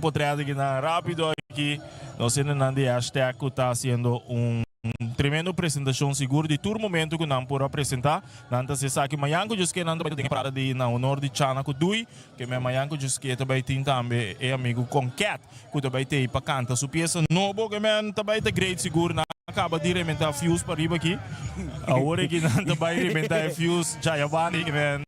potreado aqui na rápido aqui. Nós temos na hashtag que está sendo tremendo apresentação seguro de todo momento que não pode apresentar. Nanta se sabe que Mayanko diz que não tem para de na honor de Chana que dui, que me Mayanko diz que também tem também é amigo com Cat, que também tem para cantar sua peça novo que me também tem great seguro na acaba de rementar fuse para riba aqui. A hora que não também rementar fuse já é bani que me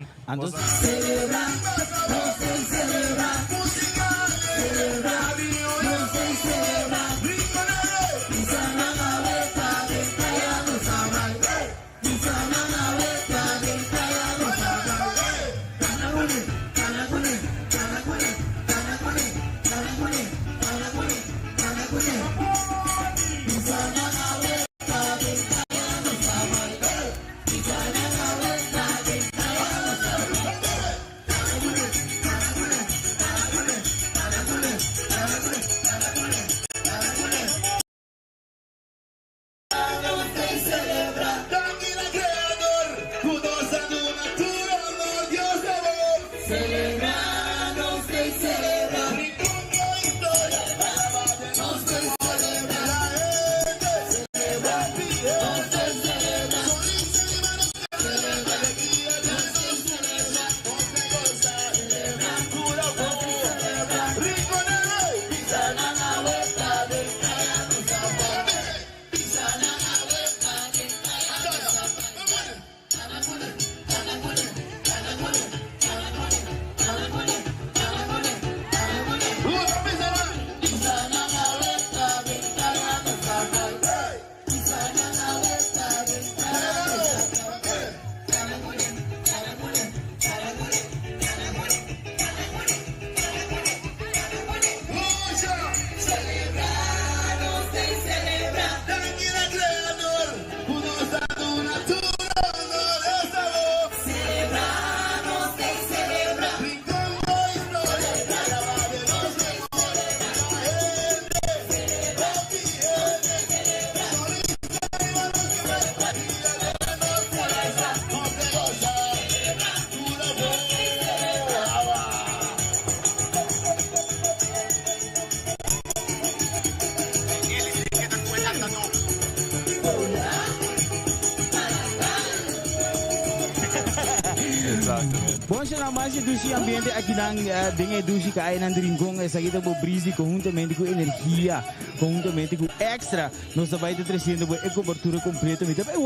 Bom, se na mais educação ambiente aqui na dengue educação que aí na Rincón essa aqui tá por brisa conjuntamente com energia, conjuntamente com extra, nós vai ter trazendo a cobertura completa, mas também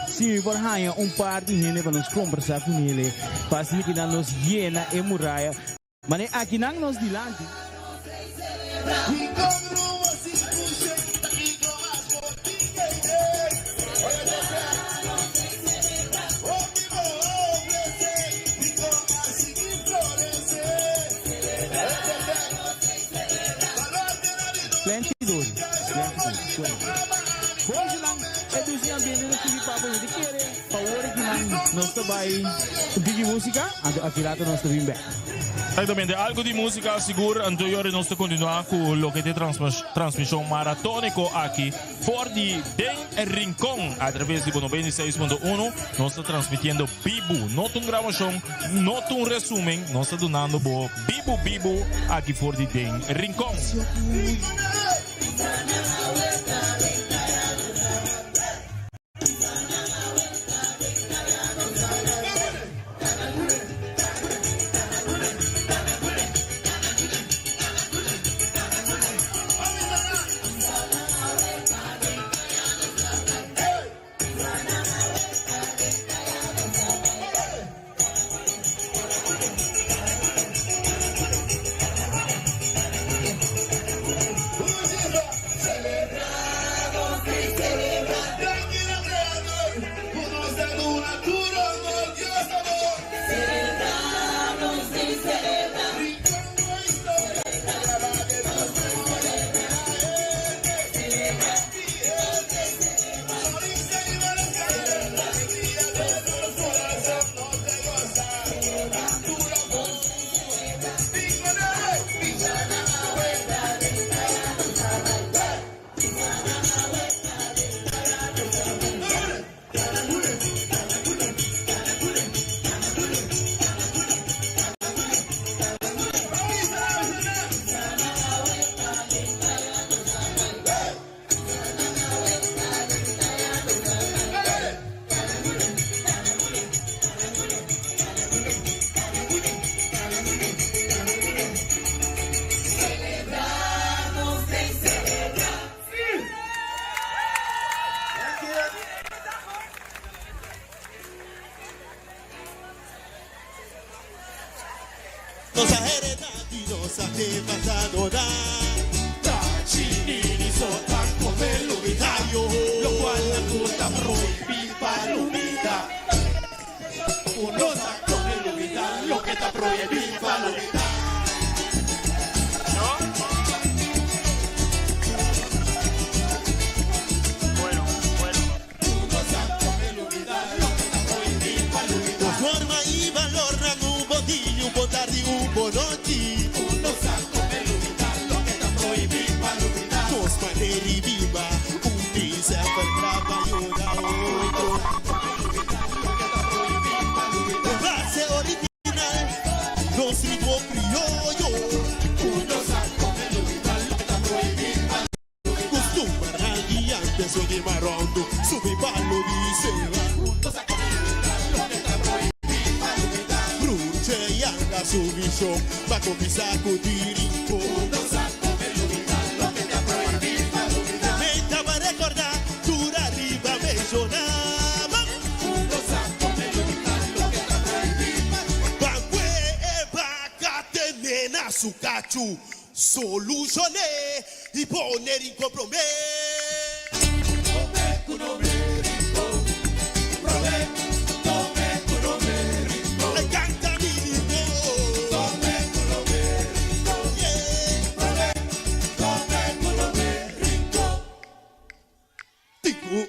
sim, por aí par de gente para nos conversar com ele, para assim que nos llena e muralha, mas aqui na nós dilante. Hoje lang, educação ambiente na TV Papa de querer, favor que lang nós também de música, aqui lá nós também bem. Exatamente, algo de música seguro, anterior nós continuar com o que de transmissão maratónico aqui, por de Den Rincón, através de 96.1, nós estamos transmitindo vivo, não uma gravação, não um resumen, nós estamos donando vivo aqui por de Den Rincón. Nossa heredade, nossa arrebatadora. Tachinini sota come l'ubitaio, lo qual la puta prohibí para l'ubita. Uno sa come l'ubita, lo que está prohibido para l'ubita. Bonotti, uno sa come l'unità, lo che sta proibito per l'unità. Dos maneri viva, un pisa per brava aiuta otro. Base original, los ritmos criollo. Uno sa come l'unità, lo che sta proibito per l'unità. Costumbre agli antes ogni marondo, subi ballo di sera. Uno sa come l'unità, lo che sta proibito. Su visión va con mi saco de rincón. No saco me l'unità, lo que te ha prohibido la l'unità. Me estaba a recordar, dura arriba me sonaba. No saco me l'unità, lo que te ha prohibido la l'unità. Banque e bacate nena su cachu. Solucioné y poner en compromiso. Come tu nombre rincón. Prove.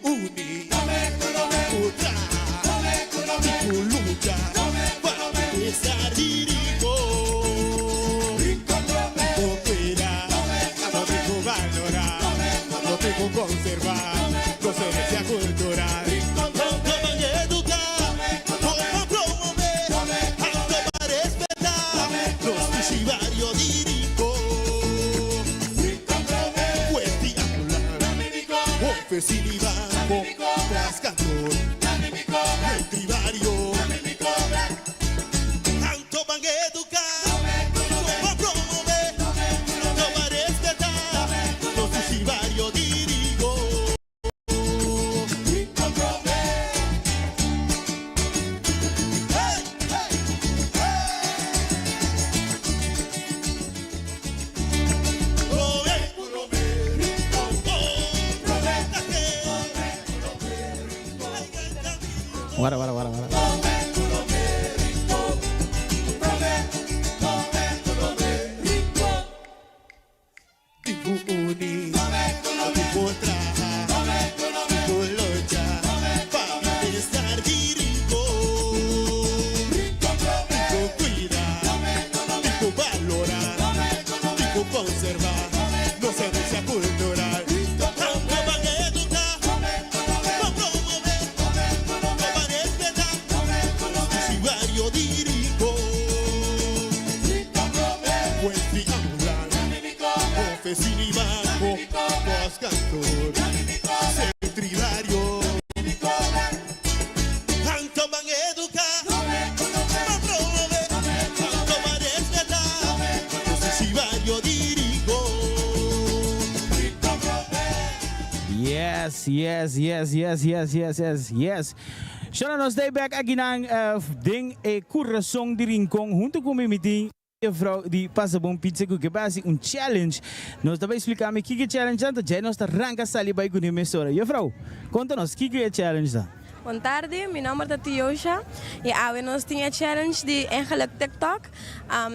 Uni, otra, lucha, para estar dirigo, no fuera, no tengo valorar, no tengo conservar, no se desea cultural, no me educar, no promover, algo para respetar, los pichivarios dirigo, facilidad, rascador, el trivario, no servicio cultural. Aunque van a educar, van promover, no van a respetar, usuario dirigo, buen titular, oficina y banco, pos-cantor, centrilario. Aunque van a educar, van promover, no van a respetar, usuario dirigo. Yes. Shona nos stay back aqui ng ding coração de rincão junto com o meeting vrouw die passa bom pizza que basi challenge. Nós também explicar me que challenge anta, já nós tá arranca sali by com emissora. Vrouw, conta-nos que challenge da. Boa tarde, meu nome é Tiosha e agora nós tínhamos challenge de eigenlijk TikTok.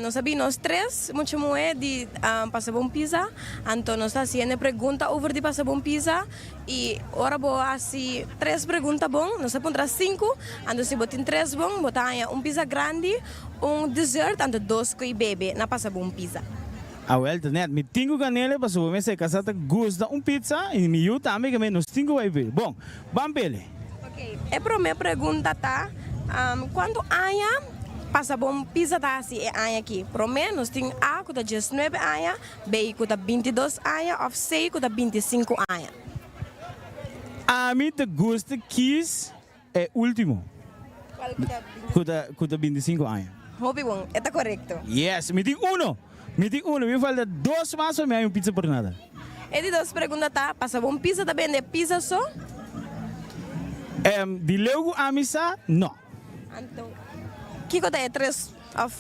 Nós sabíamos três, muito moe de passa bom pizza. Então nós estamos fazendo pergunta over de passa bom pizza e ora boa assim três perguntas bom, nós apontamos 5. Então se botar 3 bom, botar pizza grande, dessert e 2 coi bebe na passa bom pizza. Well, net met 5 canela para subir essa casata gosta pizza e me também que menos 5 vai ver. Bom, vamos pele. A primeira pergunta tá, quando aia passa bom pizza tá assim aia aqui? Primeiro nós tem A que tá 19 aia, B que tá 22 aia, ou C que tá 25 aia. A mim te gosta quis é último. Que tá 25 aia. Hobby bom, está correto. Yes, me tem uno, me falta 2 mais ou menos pizza por nada. E de 2 perguntas tá, passa bom pizza também de pizza só? De logo a missa, não. Então, que coisa é 3?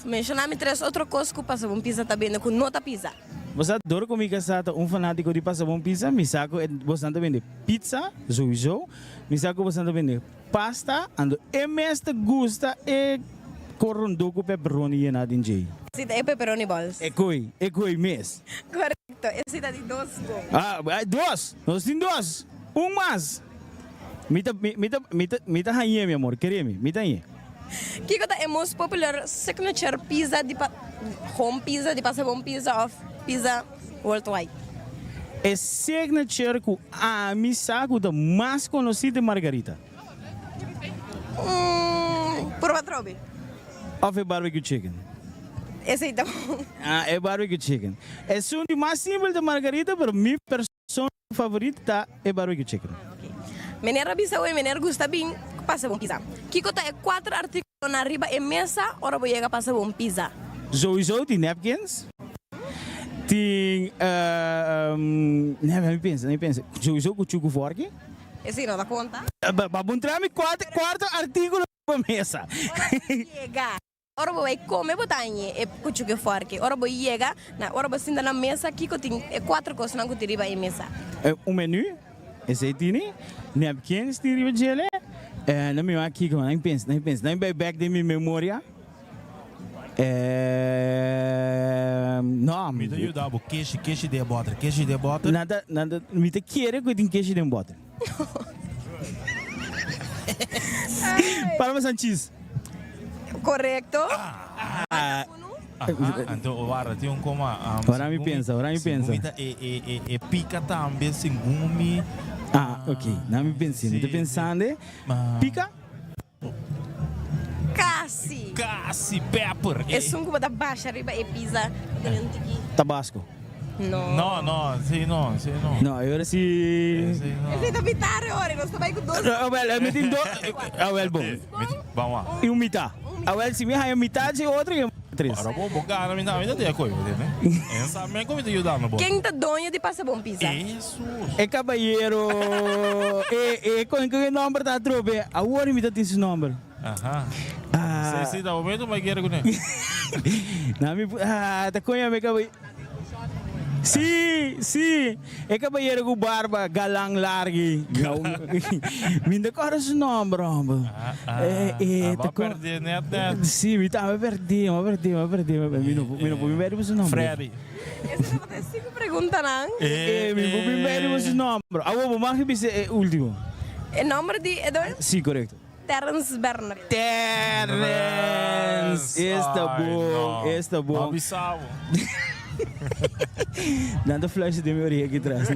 Mencionar-me 3 outras coisas que passa bom pizza também, com nota pizza. Você adora comigo casata, fanático de passa bom pizza, me saco você também de pizza, sowieso. Me saco você também de pasta, e mestre gosta e corrondoco pepperoni e nada em jeito. Sim, é pepperoni balls. É coi mes. Correto, esse tá de 2 bom. 2, nós temos 2, mais. Mita haie, meu amor, quereme, mita haie. Que é a most popular signature pizza de home pizza, de passa bom pizza of pizza worldwide? É signature que a missa que é mais conhecida Margarita. Prova trobe. Of é barbecue chicken. Esse aí tá bom. É barbecue chicken. É o mais simples de Margarita, mas minha pessoa favorita é barbecue chicken. Menera bisa e menera gusta bem, passa bom pizza. Kiko tá 4 artigos na riba e mesa, ora vou chegar passa bom pizza. Sowieso tem napkins. Tem nem pensa. Sowieso com chuco forte. Esse não dá conta? Para encontrar-me 4 artigos na mesa. Chega. Ora vou comer botanha e com chuco forte. Ora vou chegar, ora vou sentar na mesa, Kiko tem 4 coisas na riba e mesa. Menu. Esse tini, napkins tiri bajele, na minha aqui como nem pensa, nem back de minha memória. Não, me dá ajuda, o queijo de butter. Nada, me te querer que tem queijo de butter. Parmesan cheese. Correto. Então, agora tem como agora me pensa. E pica também, singumi. Ok. Não me pense. Me pensando. Pica? Cassi, pepper. É sungo da baixa riba e pizza. Tabasco. No, não. No, agora sim. Esse tá vitare ora, nós também com 2. Well, me tem 2. Bom. Vamos lá. E metade. Well, se me hai metade e outro e 3. Agora vou bogar na minha vida de coisa, né? Essa me como te ajudar no bom. Quem tá dono de passa bom pizza? Isso. É cabalheiro. Com que nome tá trobe? Agora me dá esse nome. Se dá o medo, mas quero com ele. Não me tá conha me cabalheiro. Sim. É cabalheiro com barba, galão largo. Me decora esse nome, bro. Tá perder, né? Sim, me tava perdendo. Me não ver esse nome. Freddy. Essa é 5 perguntas, não? Me vou ver esse nome, bro. Agora vamos ver o último. O nome de Edor? Sim, correto. Terence Bernard. Está bom. Não. Dan de fluistert de meer hier atrás.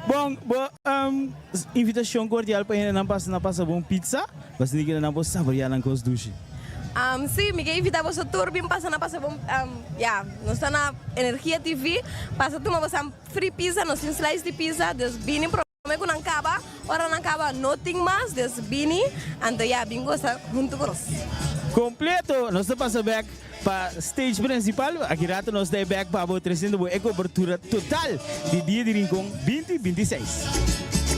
Bom, invitação cordial para gente não passa bom pizza, mas ninguém não pode saborear na coisa duche. Sim, me quer invitar você tour bem passa bom, nós está na Energia TV, passa tomar você free pizza, nós temos slice de pizza, des bini problema com não acaba, ora não acaba, nothing mais, des bini, então bem gosta junto com nós. Completo, nós estamos back para stage principal, aqui rato nós estamos back para a 300 a cobertura total de Dia de Rincón 2026.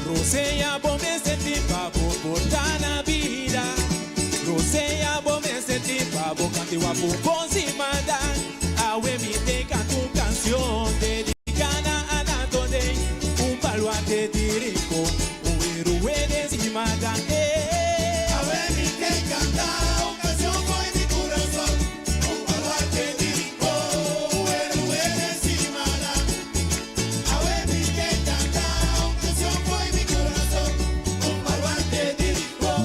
Roseia bom me sentir para portar na vida. Roseia bom me sentir para cantar o amor bom se mandar. Awe me te canto canção dedicada a Natodei. Baluarte de Rincón, héroe de se mandar. Awe me te cantar canção foi de coração. Baluarte de Rincón, héroe de se mandar. Awe me te cantar canção foi de coração. Baluarte de Rincón.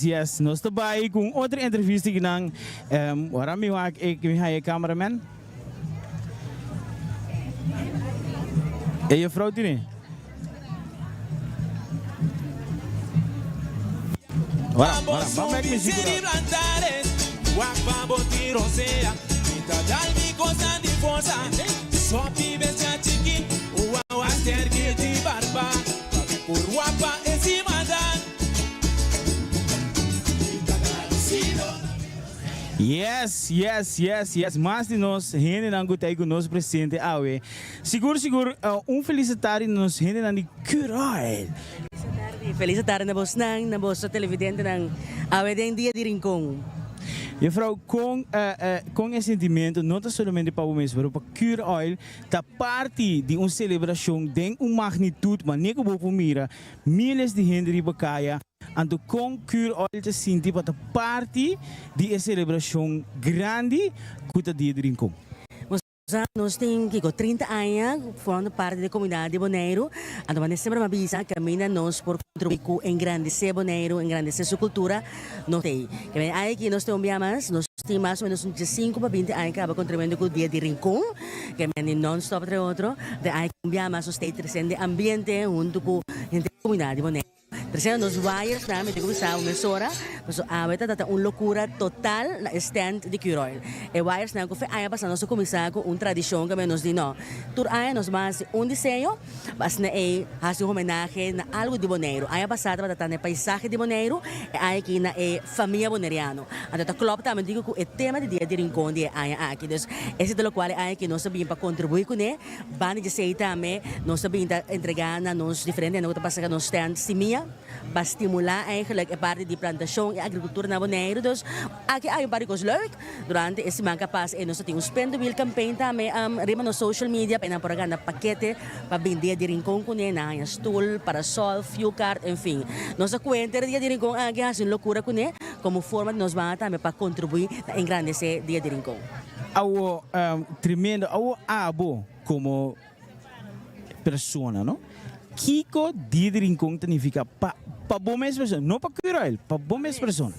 Yes. Nós estamos aí com outra entrevista que não, agora me vai cameraman. E je vrouw die? Vamos met muziek. Yes. Mas de nós, gente não gostei com nosso presidente Awe. Seguro, felicitário nos gente não de Curoil. Feliz tarde na vossa televidente ng Awe de Dia de Rincón. Mevrouw, com esse sentimento, não somente para o mês, mas para Curoil, da parte de uma celebração de uma magnitude, mas nem como para mira, milhares de gente de Bacaia. Ando com Curoil te sentir para parte de uma celebração grande que o Dia de Rincón. Nós temos 30 anos formando parte da comunidade de Bonaire. Então, nós sempre avisa que nós por contribuir em engrandecer Bonaire, engrandecer sua cultura, não tem. Aqui nós temos mais ou menos 5 para 20 anos que acaba contribuindo com o Dia de Rincón, que é non-stop entre outro. Aí cambiamos o state de ambiente junto com a comunidade de Bonaire. Terceiro, nos wires namin, hindi ko bisa umesora. So, ito loucura total na stand de Curoil. E wires na, kung ay basta nos kumisa ko tradisyon kami nos dino. Tur ay nos mas diseño, bas na hasi homenaje na algo de Bonaire. Ay basta na paisaje de Bonaire, ay kina familia boneriano. At ito club taman digo ko tema de Dia de Rincón de ay aqui. Dus, esse de lo qual ay que nos sabihin pa contribuir ko ne, bani de sei tame, nos sabihin ta entregar na nos diferente na pasa ka nos stand simia. Para estimular eigenlijk a parte de plantação e agricultura na Bonaire. Dus, aqui há várias leuk. Durante esse mês capaz, nós temos spend the wheel campaign também, rima no social media, para por na paquete, para vender de Rincón com na stool, parasol, fuel card, enfim. Nossa conta Dia de Rincón, aqui há uma loucura com como forma de nós vamos também para contribuir a engrandecer Dia de Rincón. Ao tremendo, ao abo como persona, não? Kiko Dia de Rincón significa para bom mesmo pessoa, não para Curoil, para bom mesmo pessoa.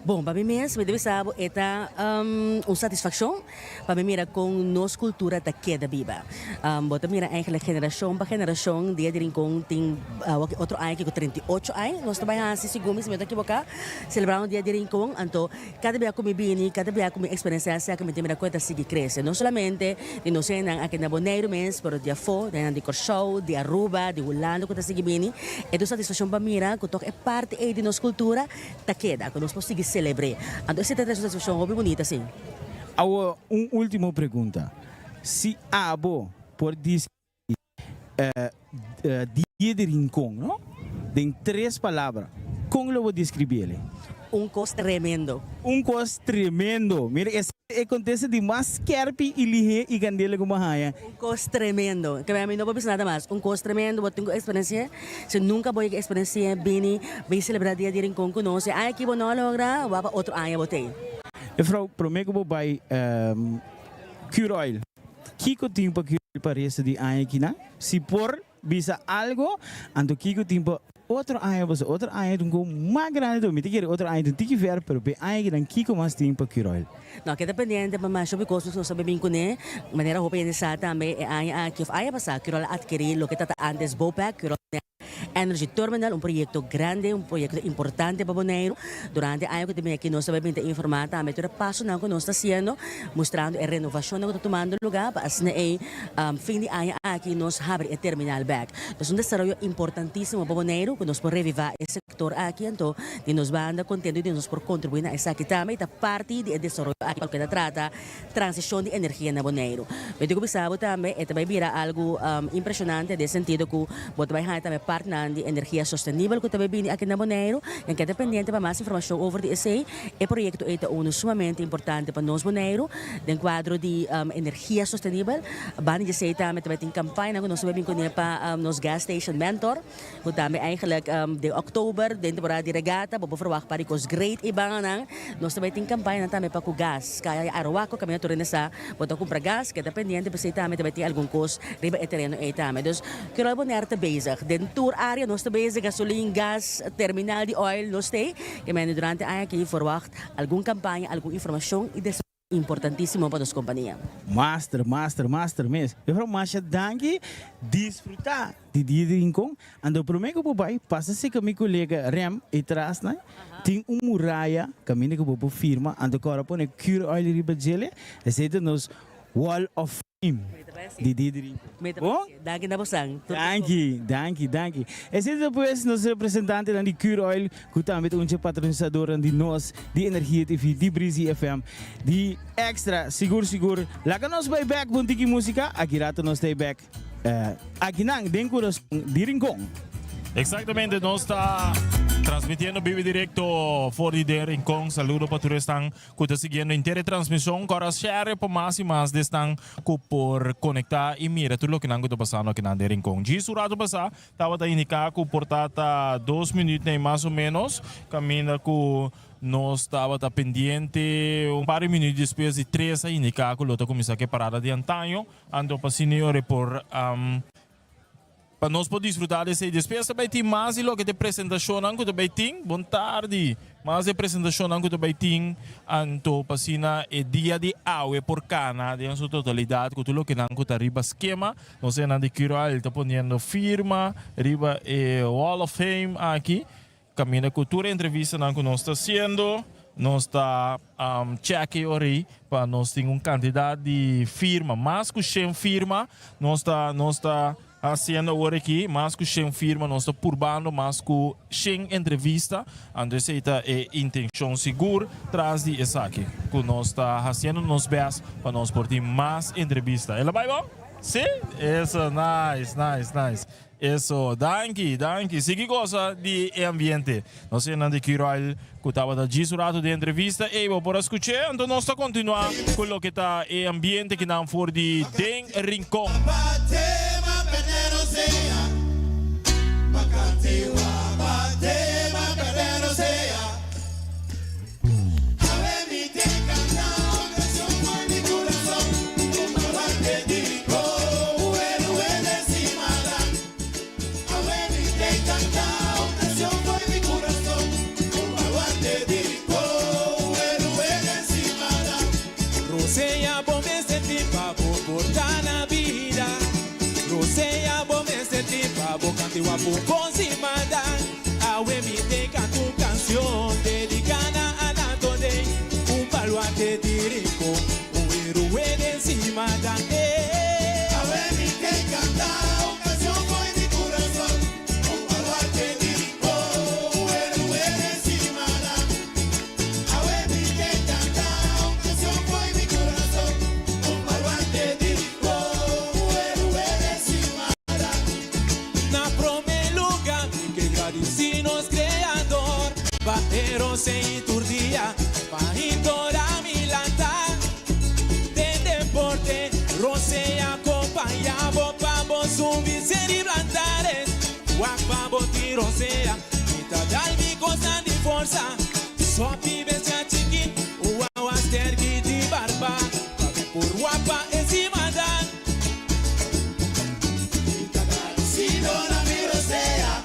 Bom, para mim mesmo, deve saber, é uma satisfação para mim mira com nossa cultura da queda viva. Bota mira eigenlijk geração para geração, Dia de Rincón tem outro ano que com 38 anos, nós trabalhamos assim, segundo me estou equivocado, celebramos o Dia de Rincón, então cada vez que me vim, cada vez que me experiência, que me tem mira conta sigue cresce, não somente de nós aqui na Bonaire mesmo, mas de Afo, de Corsou, de Aruba, de Holanda, que sigue bem, é uma satisfação para mira, que é parte de nossa cultura da queda, que nós podemos celebrar. Então, essa é uma situação muito bonita, sim. Uma última pergunta. Se abo por dizer Dia de Rincón, não? Em 3 palavras, como eu vou descrever ele? Cos tremendo. Cos tremendo. Mira, isso acontece de mais kerpi e lihe e candela como haya. Cos tremendo. Que a mim não vou pensar nada mais. Cos tremendo, vou ter experiência. Se nunca vou ter experiência, bem celebrar Dia de Rincón conosco. Ai, que vou não lograr, vou para outro ano, vou ter. Mevrouw, prometo que vou vai Curoil. Kiko tempo Curoil para esse de ano aqui, né? Se por bisa algo, ando Kiko tempo outro ano, você outro ano tu go mais grande do, me tigre outro ano tu tiki ver, pero be ano que dan kiko mais tempo que roil. Não, que dependente para mais sobre costos não sabe bem com né, maneira roupa ainda sa também é ano que aí passa que rola adquirir lo que tata antes Bopac, que rola Energy Terminal, proyecto grande, proyecto importante para Bonaire. Durante el año que también aquí nos sabe bien informar también todo el paso que nos está haciendo, mostrando la renovación que está tomando lugar para hacer fin de año aquí nos abre el terminal back. Es un desarrollo importantísimo para Bonaire que nos puede revivir el sector aquí, entonces nos va a dar contento y nos puede contribuir a esa aquí también, esta parte del desarrollo aquí porque trata transición de energía en Bonaire. Pero que pensaba también, esto va a ser algo impresionante de sentido que va a también parte de energia sustentable que também vem aqui na Bonaire, em que é dependente para mais informação sobre esse projeto é sumamente importante para nós Bonaire, no quadro de energia sustentável, bani de sei também tem campanha que nós também com para nos gas station mentor, que também eigenlijk de outubro, de temporada de regata, para verwacht para os great ibangan, nós também tem campanha também para o gas, kaya arawaco kami natural nessa, para comprar gas, que é dependente para sei também tem algum custo riba é terreno é também, dus quero Bonaire te bezig, dentro área nós também gasolina, gas, terminal de oil, nós temos que durante a que verwacht alguma campanha, alguma informação e isso é importantíssimo para as companhias. Master mesmo. Eu falo, mas danke desfrutar de dia de rincão. Ando primeiro que vai passa-se com meu colega Rem e traz, né? Tem muralha, caminho que vou firma, ando agora põe cure oil riba gele, e nos Wall of Fame de Didri. Bom? Danke na bosang. Danke. Esse depois nosso representante de Cure Oil, que também é um patrocinador de nós, de Energia TV, de Breezy FM, de Extra, seguro. Lá que nós vai back, bom tiki música, aqui rato nós stay back. Aqui não, dentro de Rincón. Exactamente, nós está transmitiendo vivo directo for de Rincón. Saludo para todos que estão seguindo inteira transmissão. Agora share para mais e mais estão por conectar e mira tudo o que não está passando aqui na Rincón. Disso rato passar, estava a indicar que portata 2 minutos nem mais ou menos, caminha com nós estava pendente par de minutos depois de 3 a indicar que o outro começar a parada de antanho, ando para senhor por para nós poder desfrutar dessa despesa, vai ter mais e logo de apresentação que também tem, boa tarde, mais de apresentação que também tem, então passina é dia de água por cana, de sua totalidade, que tudo que não está riba esquema, nós é na de Cural, está ponendo firma, riba é Wall of Fame aqui, caminho da cultura, entrevista que nós está fazendo, nós está check ori para nós ter quantidade de firma, mais que 100 firma, nós está haciendo agora aqui, mas que sem firma, nós estamos purbando, mas que sem entrevista, onde esta é intenção segura, traz de essa aqui, que nós estamos fazendo nos best para nós por ter mais entrevista. Ela vai bom? Sim? Isso, nice. Isso, danke. Sigue gosta de ambiente. Nós estamos de Cural, que estava da gisurado de entrevista, e vou por escutar, então nós estamos continuar com o que está em ambiente que não for de Rincón. Por cima da awe mi te canto canción dedicada a la tode baluarte de Rincón héroe de encima da awe mi te canta una canción muy mi corazón baluarte de Rincón héroe de encima da awe mi te canta una canción muy mi corazón baluarte de Rincón héroe de encima da na Destinos creador, batero sem turdia, para milanta, de deporte, roce acompanhava, para subir e plantares, guapa tiro sea, mitad de costa de força, só pibes já chiqui, o aster de barba, por guapa em cima da, mitad de na miro sea.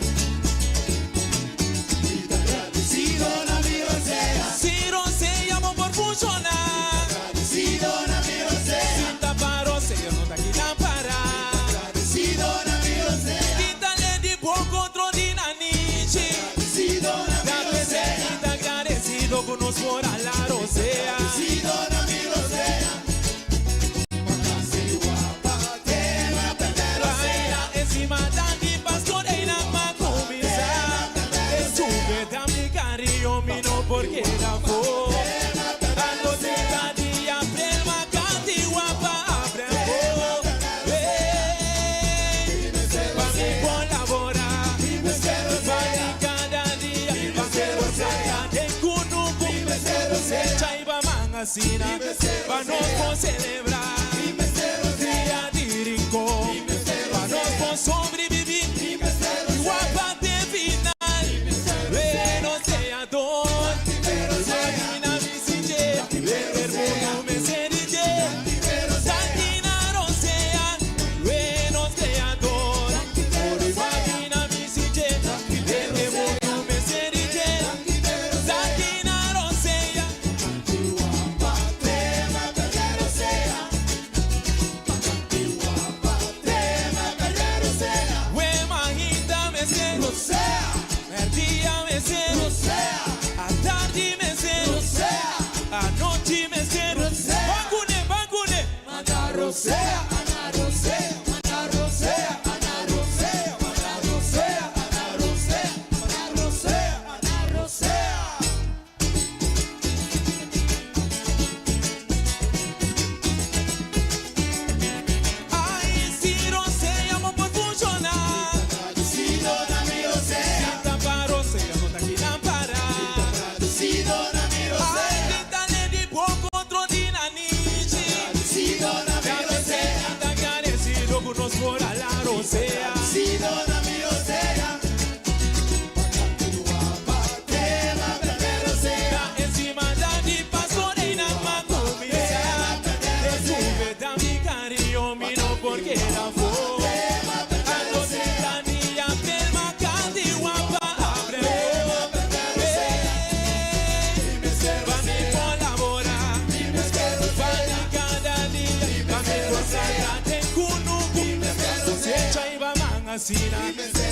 asina, para nos celebrar. Día de rincón, para nos sobrevivir. Y guapa de final, bueno sea don. Imagina mi sille, el mundo me serige. Santina no sea, bueno sea don. Imagina mi sille, el mundo me serige. Santina no sea. A tarde me sei, a noite me sei. Bangune, bangune, mana rosea, ana rosea, mana rosea, ana rosea, mana rosea, ana rosea, mana rosea, ana rosea. Ai, se rosea, mo por funcionar. Se dona mi rosea, tá para rosea, não tá aqui na parada. Por a la rosea, si dona mi rosea, tema perder rosea, encima da mi pastorina macumia, sube da mi cariño, miro porque la fue, a los la niña pelma cante guapa, abre, va mi colaborar, va mi cada día, va mi cosa de cuno. Asina,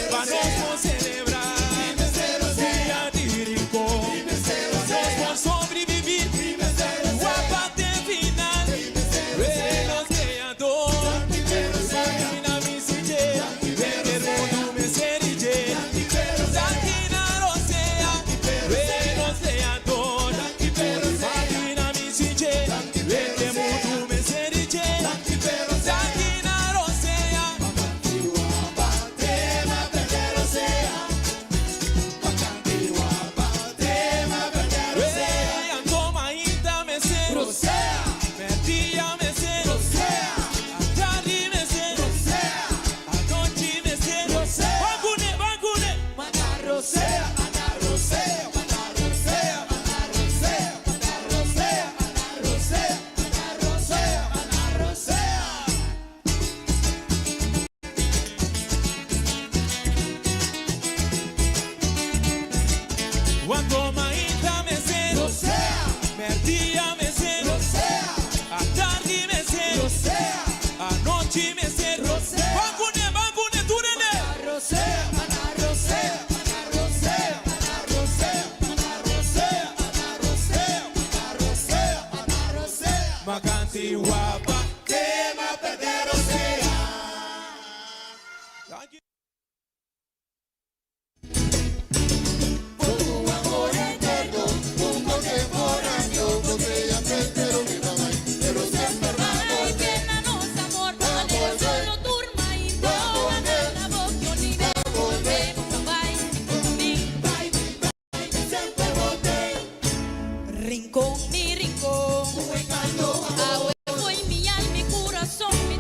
para nos celebrar. Día de rincón, para sobrevivir. Guapa de final, velos creador. Imagina mi sille, el mundo me serige. Santina no sea, velos creador. Imagina mi sille, el mundo me serige. Santina no sea. Quando mainda me sei, merdia me sei, a tarde me sei, a noite me sei. Bangune, bangune, turene. Rosea, ana rosea, ana rosea, ana rosea, ana rosea, ana rosea, ana rosea, ana rosea. Macanti guapa, tema perder rosea. Rincón, mi rincón, a huevo y mi alma y corazón, mi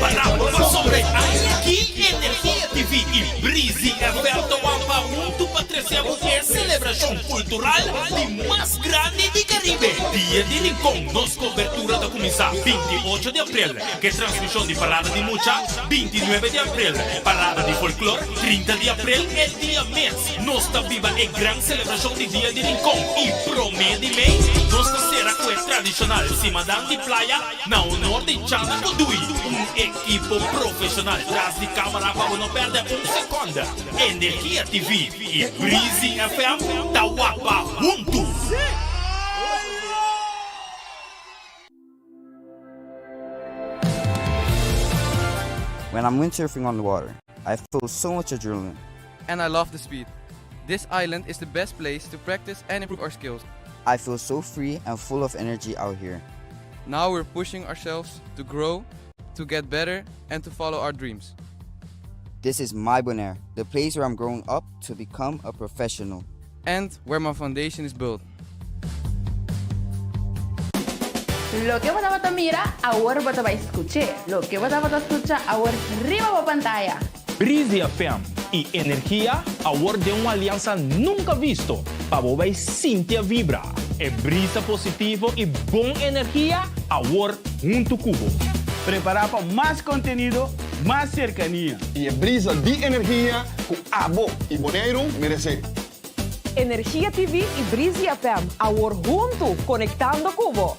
Preparamos sobre aqui Energia TV e Breezy Aberto Wampa junto para trazer a celebração cultural de mais grande de Caribe. Dia de Rincón, nos cobertura da começar 28 de abril, que transmissão de Parada de Mucha, 29 de abril, Parada de Folclore, 30 de abril é dia mês. Nós está viva a grande celebração de Dia de Rincón e promete de mês, nós será com a tradicional Cimadão de Playa, na honor de Chana Kudui, equipo profissional atrás de câmara para não perder segundo. Energia TV e Breezy FM da Wapa juntos. When I'm windsurfing on the water, I feel so much adrenaline. And I love the speed. This island is the best place to practice and improve our skills. I feel so free and full of energy out here. Now we're pushing ourselves to grow, to get better, and to follow our dreams. This is my Bonaire, the place where I'm growing up to become a professional. And where my foundation is built. Lo que vos mira, ahora vos a escuchar. Lo que vos a escuchar, ahora arriba va pantalla. Breezy FM y energía ahora de una alianza nunca visto. Para vos Cintia Vibra. Brisa positivo y buena energía ahora junto cubo. Preparar para más contenido, más cercanía. Y brisa de energía con Abo y Boneiro merece. Energia TV e Breezy FM, ahora junto, conectando Cubo.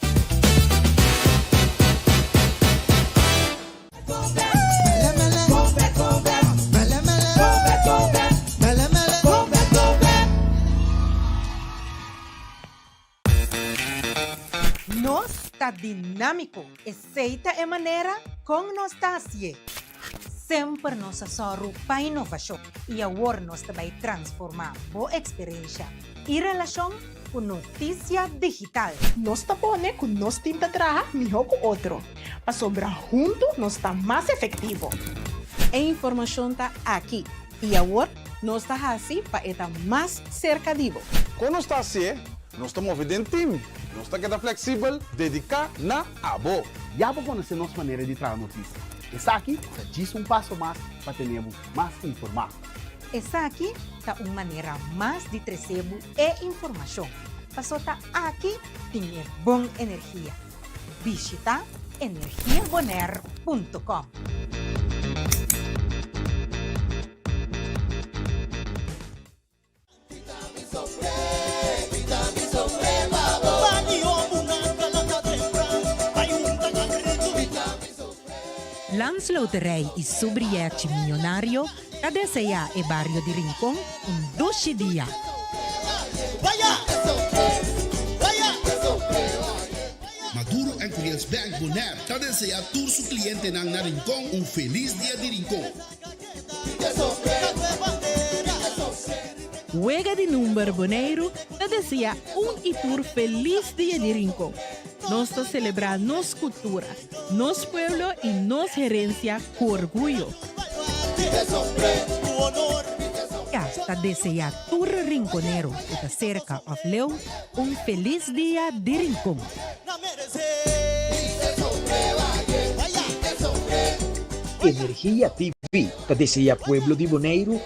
Nós está dinâmico, aceita e maneira com nós está assim. Sempre nós só para inovação e agora nós vai transformar boa experiência e relação com notícia digital. Nós está pone com nós tinta trabalhar melhor com outro. Para sobrar junto, nós está mais efetivo. A informação está aqui e agora nós está assim para estar mais cercado. Quando está assim, nós estamos movendo time. Nós está queda flexível, dedicar na Abo. Já para conhecer nossa maneira de trazer notícias. Essa aqui diz passo mais para termos mais informado. Essa aqui está uma maneira mais de trazer e informação. Passou tá aqui tem boa energia. Visita energiabonaire.com. Landsloterij e Sobriete Milionário deseja e barrio de Rincón 12 dias. Maduro Enquiries Bank Bonaire está deseando a todos sus clientes en Rincón un feliz día de Rincón. Juega de número Boneiro deseja e tour feliz dia de Rincón. Nós celebrar nossa cultura, nosso pueblo e nossa herência com orgulho. Hasta desejar tour rinconero que cerca of Leão feliz dia de Rincón. Energia TV te desea Pueblo de Boneiro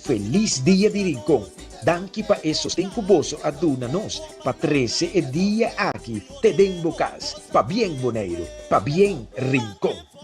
feliz dia de Rincón. Danke pa esos cinco boso aduna-nos pa 13 dia aqui te den bocas. Pa bien Boneiro, pa bien Rincón.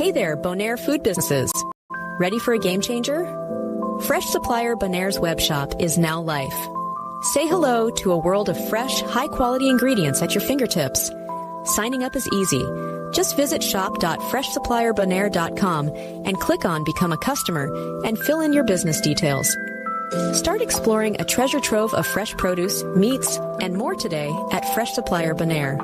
Hey there, Bonaire food businesses. Ready for a game changer? Fresh Supplier Bonaire's web shop is now life. Say hello to a world of fresh, high-quality ingredients at your fingertips. Signing up is easy. Just visit shop.freshsupplierbonaire.com and click on Become a Customer and fill in your business details. Start exploring a treasure trove of fresh produce, meats, and more today at Fresh Supplier Bonaire.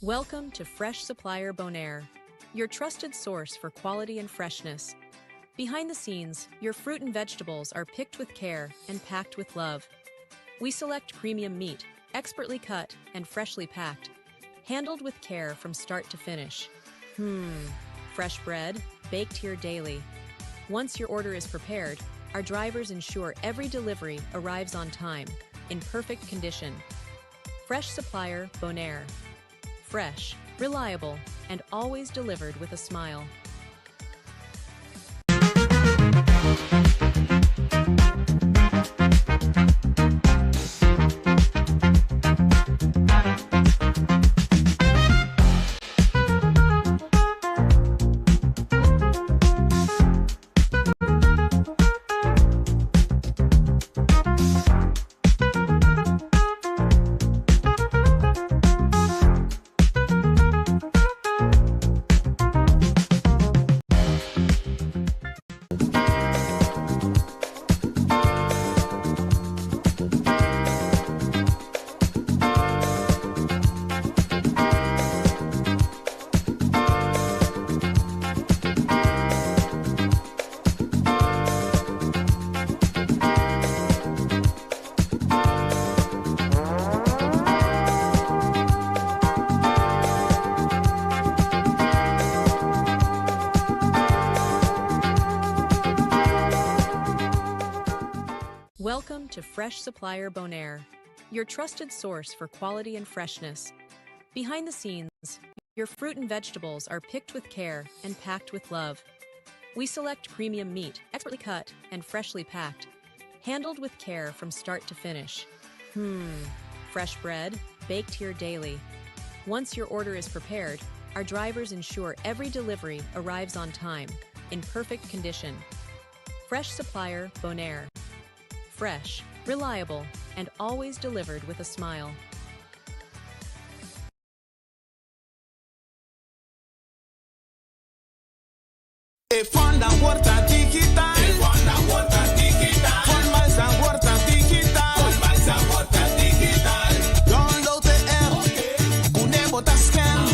Welcome to Fresh Supplier Bonaire, your trusted source for quality and freshness. Behind the scenes, your fruit and vegetables are picked with care and packed with love. We select premium meat, expertly cut and freshly packed, handled with care from start to finish. Fresh bread, baked here daily. Once your order is prepared, our drivers ensure every delivery arrives on time, in perfect condition. Fresh Supplier Bonaire. Fresh, reliable, and always delivered with a smile. Welcome to Fresh Supplier Bonaire, your trusted source for quality and freshness. Behind the scenes, your fruit and vegetables are picked with care and packed with love. We select premium meat, expertly cut and freshly packed, handled with care from start to finish. Fresh bread, baked here daily. Once your order is prepared, our drivers ensure every delivery arrives on time, in perfect condition. Fresh Supplier Bonaire. Fresh, reliable, and always delivered with a smile. Fonda Huerta Digital. Fonda Huerta Digital. Fonda Huerta Digital. Fonda Huerta Digital. Download the app. Unebo ta scan.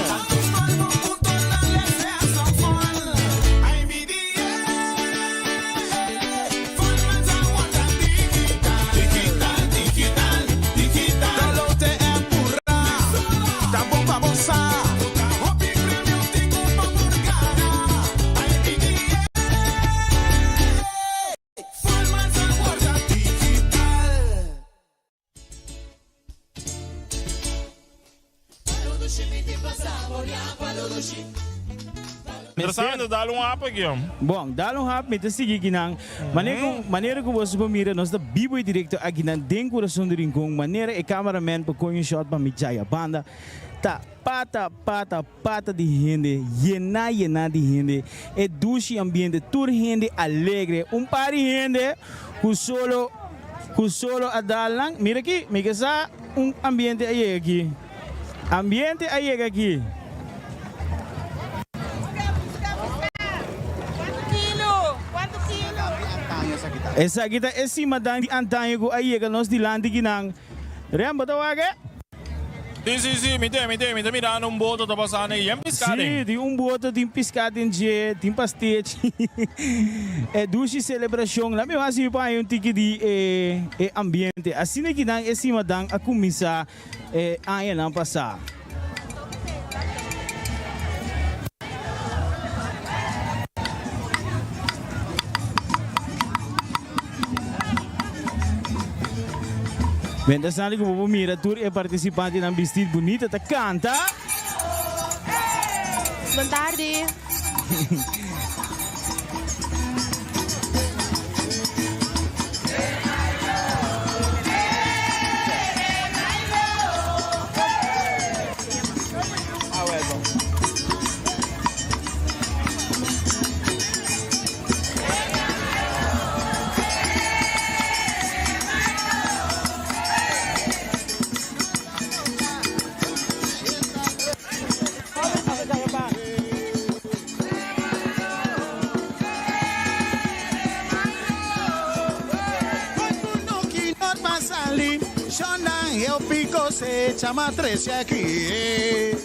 Interessante, dá-lhe hap aqui. Bom, dá-lhe hap met de sigi ginang. Maneira que você mira nós da bibo direto aqui na den coração do rincão. Maneira e cameraman para coin shot para me jaya banda. Tá pata de gente, llena de gente. É dulce ambiente, toda gente alegre. Par de gente que solo a dalang. Mira aqui, me que sa ambiente aí aqui. Ambiente aí aqui. Essa kita esse madang antanho ko aí que nós de lande que não. Rembo tawaga? Sim, me tem mirando boto tá passando aí, pescado. Sim, tem boto, tem pescado em dia, tem pastete. É duche celebração, lá me vai para um tique de ambiente. Assim que não esse madang a começar aí não passar. Bem, sabe que o mira tour é participante na vestido bonita, tá canta. Boa tarde. Shona eu pico se chama 13 aqui.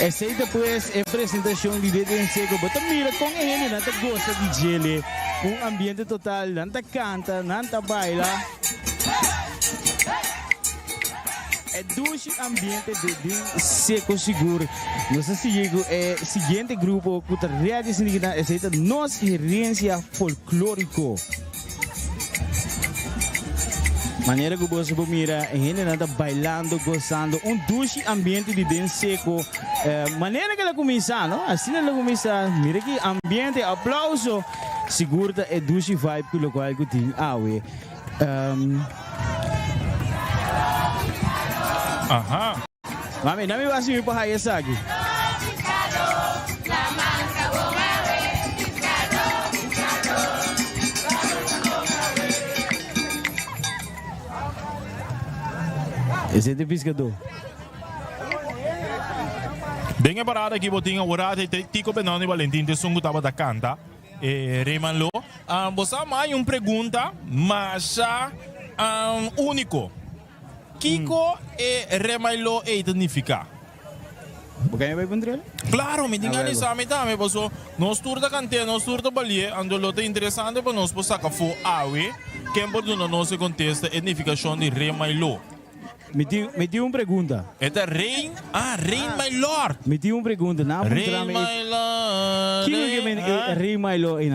Aceita pues a apresentação de Dede Seco. Bota mira com ele, nanta gosta de gele. Ambiente total, nanta canta, nanta baila. É doce ambiente de Dede Seco seguro. Nós seguimos o seguinte grupo que está realizando aceita nossa herência folclórico. Maneira que você mira, a gente anda bailando, gozando, doce ambiente de Dede Seco. Maneira que ela começa, não? Assim ela começa, mira que ambiente, aplauso, segura é doce vibe que o qual que tem awe. Aha. Mami, não me vai subir para aí essa aqui. Esse é de pescador. Dengue parada aqui, botinha, orada, Tico Benoni Valentim, de Sungu tava da canta. Remanlo. Você mais uma pergunta, mas único. Kiko e Remanlo e significa? Bagaimana vai bandrel? Claro, me diga nisso, me dá, me posso. Nós tour da cante, nós tour da balie, ando lote interessante para nós possa cafo awe, que por do nosso contexto a significação de Remanlo. Me dio uma pergunta. É Rain? Rain My Lord. Me dio uma pergunta. Rain My Lord. Quem é Rain My Lord?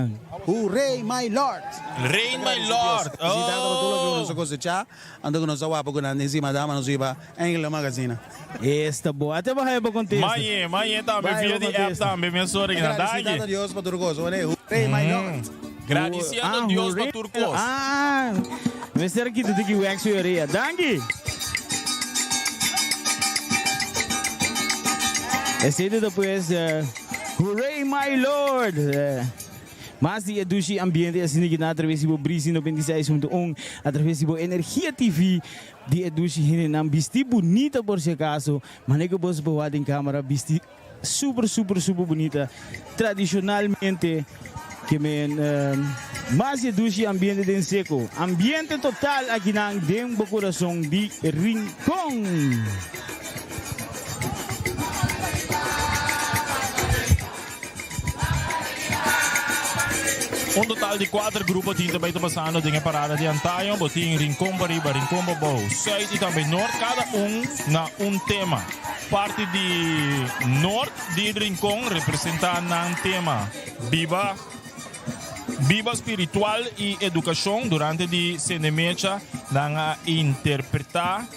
Rain My Lord. Rain My Lord. Visitado por todo lo que nos escucha. Ando con nosotros guapo con encima dama nos iba en la magazina. Esta boa. Até vai para contexto. Maie também via de app também, minha senhora que na daqui. Gracias a Dios por Turcos. Rain My Lord. Agradecendo a Deus por Turcos. Mas será que tu tem que wax sua orelha? Dangue. Aceita depois, Hooray My Lord! Mas de educi ambiente assim que na através do Brisi 96.1 através do Energia TV de educi hinenam bisti bonita por se acaso, mas que você pode em câmera bisti super bonita tradicionalmente que men mas educi ambiente de seco ambiente total aqui na Dembo Coração de Rincón. Total de 4 grupos tinta vai passando de parada de Antayo, botinho Rincón Bariba, Rincón Babou, Site e também Norte, cada na tema. Parte de Norte de Rincón representando um tema Viva espiritual e educação durante de Senemecha na interpretar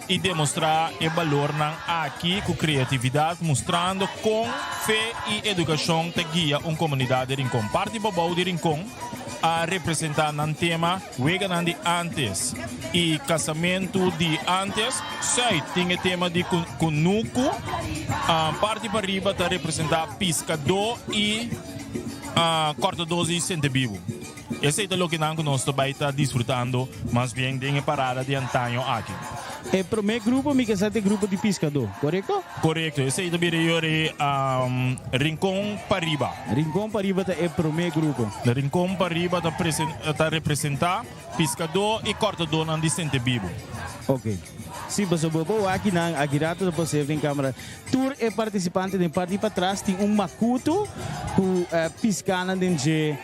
e demonstrar o valor aqui com criatividade, mostrando com fé e educação que guia uma comunidade de Rincón. Parte Babau de Rincón a representar um tema Wegan de antes e casamento de antes. Sei, tem o tema de Kunuku. Parte para riba a representar pescador e cortador de Sente Vivo. Esse é o que nós também está desfrutando, mas bem de parada de antaño aqui. É o primeiro grupo, me casate grupo de pescador, correto? Correto, esse é o Rincón Pariba. Rincón Pariba é o primeiro grupo. Rincón Pariba está representar pescador e cortador de Sente Vivo. Ok. Sim, mas o aqui na Agirato da você em câmera. Tour é participante de parte para trás tem macuto que piscana de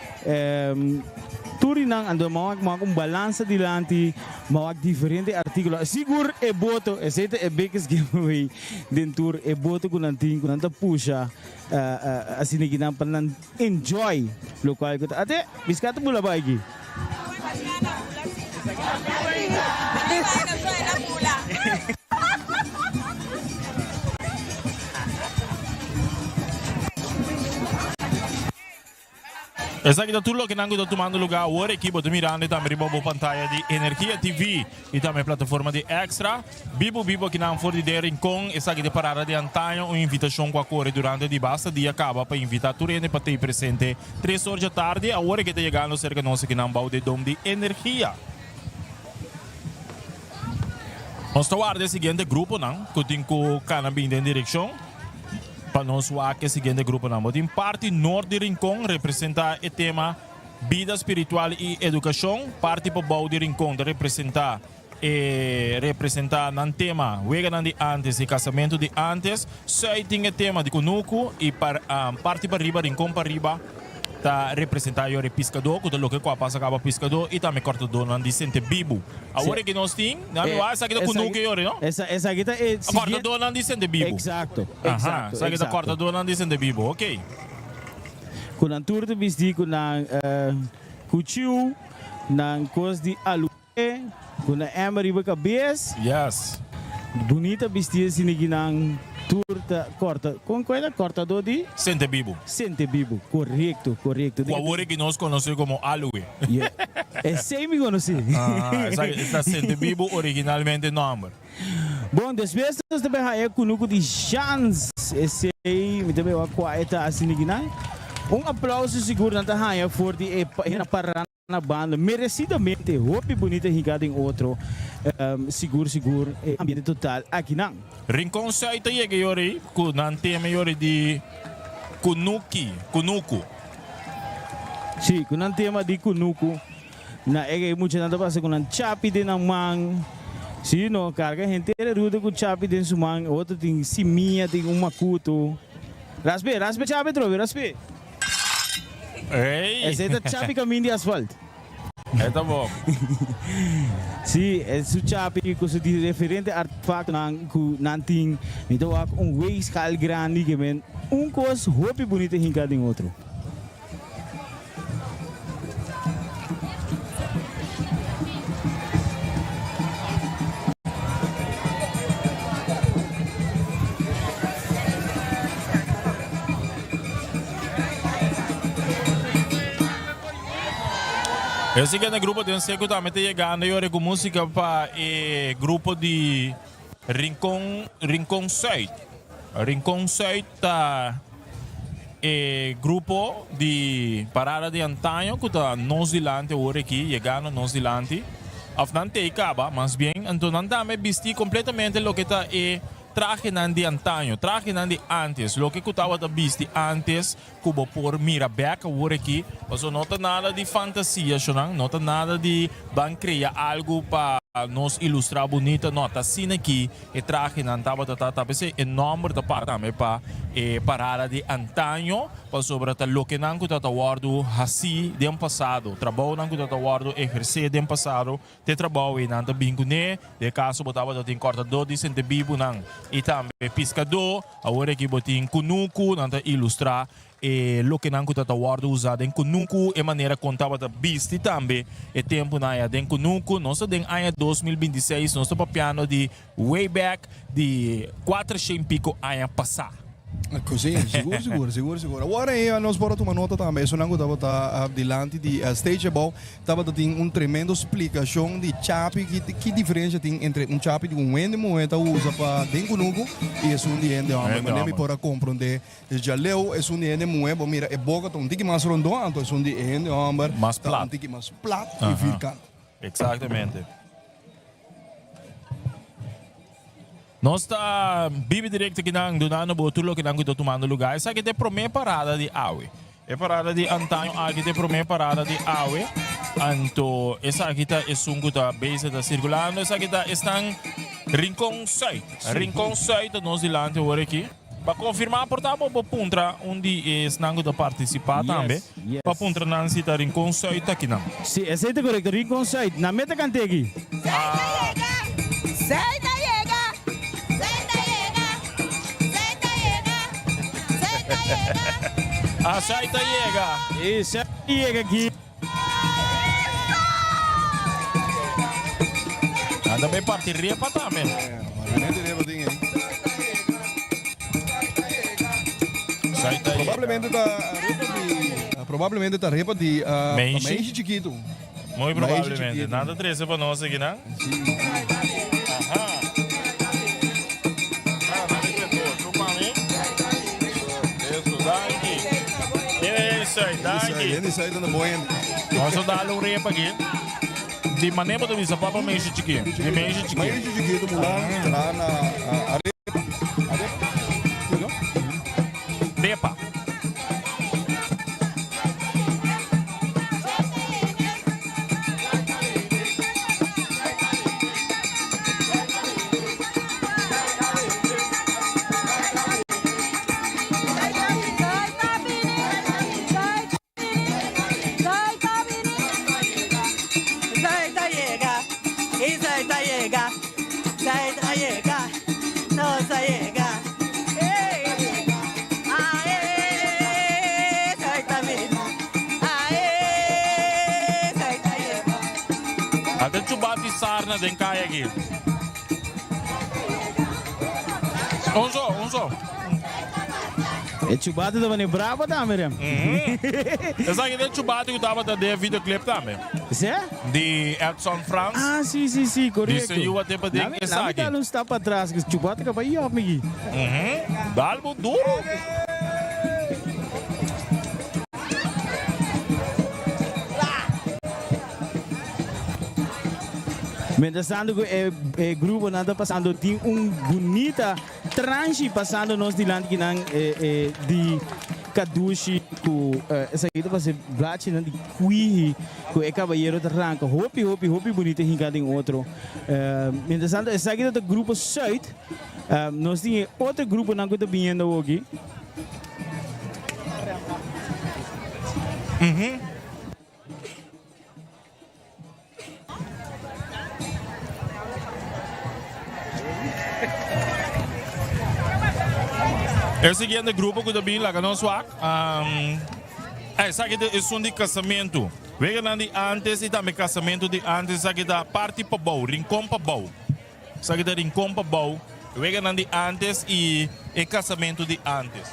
Tour nang ando mawag balança dilante mawag diferente artículo. Seguro é boto, esse é biggest giveaway den tour é boto com nanting com nanta puxa assim que não para enjoy local até biscato bula baigi. Essa aqui é tudo que nós estamos tomando lugar agora aqui, botamos mirando também a pantalla de Energia TV e também a plataforma de Extra. Bibo que não for de Rincón, essa aqui é parada de antaño, uma invitação com a cor durante o basta dia acaba para invitar turene para ter presente 3 horas da tarde, agora que está chegando cerca de nós que não vai de dom de energia. Nós estamos guardando o seguinte grupo, não? Que tem que canabim em direção. Para nós, o seguinte grupo, não? Em parte norte de Rincón, representa o tema vida espiritual e educação. Parte para o de Rincón, representa representar um tema, wega de antes, e casamento de antes, sai tinha tema de Kunuku e parte para riba, rincão para riba, tá representar o pescador, que o que passa acaba pescador e também cortador não dizente bibo. Agora que nós temos, não é essa aqui da Kunuku hoje, não? Essa aqui tá cortador não dizente bibo. Exato. Essa aqui da cortador não dizente bibo, ok. Com a turta vestir com a cuchillo, na coisa de alu, com a emery para cabeça. Yes. Bonita vestir assim que não turta corta. Com qual é cortador de? Sente bibo. Sente bibo. Correto. O agora que nós conhecemos como alue. Yeah. É sempre conhecido. Essa sente bibo originalmente number. Bom, depois nós também temos Kunuku de chance. Esse aí, me também vai coaeta assim que não. Aplauso seguro na tahanha for de parada na banda, merecidamente. Hope bonita hingada em outro. Seguro, ambiente total aqui não. Rincão Saita chega yori, com não tema yori de Kunuku. Sim, com não tema de Kunuku. Na ega muito nada passa com não chapi de na mang. Sim, no carga gente ruda com chapi de sumang, outro tem siminha, tem macuto. Raspe chapi trobe, raspe. Ei! Esse é o chapi caminho de asfalto. É tá bom. Sim, esse chapi com esse diferente artefato não tem, então way scale grande que vem coisa hope bonita hincada em outro. Esse que é o grupo de ensaio também está chegando agora com música para o grupo de Rincón 6. Rincón 6 está grupo de parada de antaño que está nós delante agora aqui, chegando nós delante. Afinal, te acaba, mas bem, então não também vestir completamente o que está traje de antaño, traje de antes, lo que estava a vestir antes, como por mira back agora aqui, mas não tem nada de fantasia, não tem nada de van criar algo para nos ilustrar bonita, não, tá assim aqui, e traje não estava a nome da parte também para parada de antaño, para sobre o que não está guardo assim de passado, trabalho não está guardo exercer de passado, te trabalho e não está bem com de caso botava tem cortador de sente bibo não, e também pescador, agora aqui botin Kunuku, não está ilustrar o que não está guardo usado em Kunuku, e maneira contava da bisti também, e tempo na área de Kunuku, nós temos ano 2026, nós estamos piano de way back de 400 pico ano passado. Così, sicuro. Agora nós bora tomar nota também, isso não estava delante de stage above, estava tendo tremendo explicação de chapi, que diferença tem entre chapi de ende moeda usa para dengunugo e é de ende homem, mas nem para compreender, já leu é de ende moeda, mira, é boca um tique mais redondo, então é de ende homem, mais plat, um tique mais plat e vircante. Exatamente. Nós está bibi direto aqui na Dunano Botulo que não está tomando lugar. Essa aqui é a primeira parada de Aue. É a parada de Antaño, aqui é a primeira parada de Aue. Então, essa aqui é um que está base da circulando. Essa aqui está em Rincón 6. Rincón 6 nós delante agora aqui. Para confirmar, portanto, para puntra onde não está participar também. Para puntra não se está Rincón 6 aqui não. Sim, essa é correto. Rincón 6. Na meta cante aqui. A Saita chega. Isso, chega aqui. Anda bem partiria para também. Saita provavelmente está repa de Menchi chiquito. Muito provavelmente. Nada treze para nós aqui, não? Nós vamos dar um repa aqui. De maneira de vista, para Menchi chiquinho. De Menchi chiquinho. Menchi chiquito, mulher, lá na repa. Isso aí tá llega. Isso aí tá llega. Não, isso aí llega. Até chubati sarna den kaya aqui. Onzo. É chubati da vani brava da Miriam. Eu sei que é chubati que tava da videoclip também. Sim? De Edson Franz. Ah, sim, correto. Disse eu até para dizer que sabe. Não está para trás, que chubati que vai ir aqui. Dalbo duro. Mientras tanto, o grupo nada passando tem bonita tranche passando nós dilante que de kadushi ku essa aqui para ser blache de cuihi ku é cavalheiro de ranca hopi bonita hinga tem outro mientras tanto essa aqui do grupo Zuid nós tem outro grupo não que está vindo aqui. O seguinte grupo que também lá que nós fazemos, sabe que é um de casamento. Vega de antes e também casamento de antes, sabe que da parte para bau, rincão para bau. Sabe que da rincão para bau. Vega de antes e casamento de antes.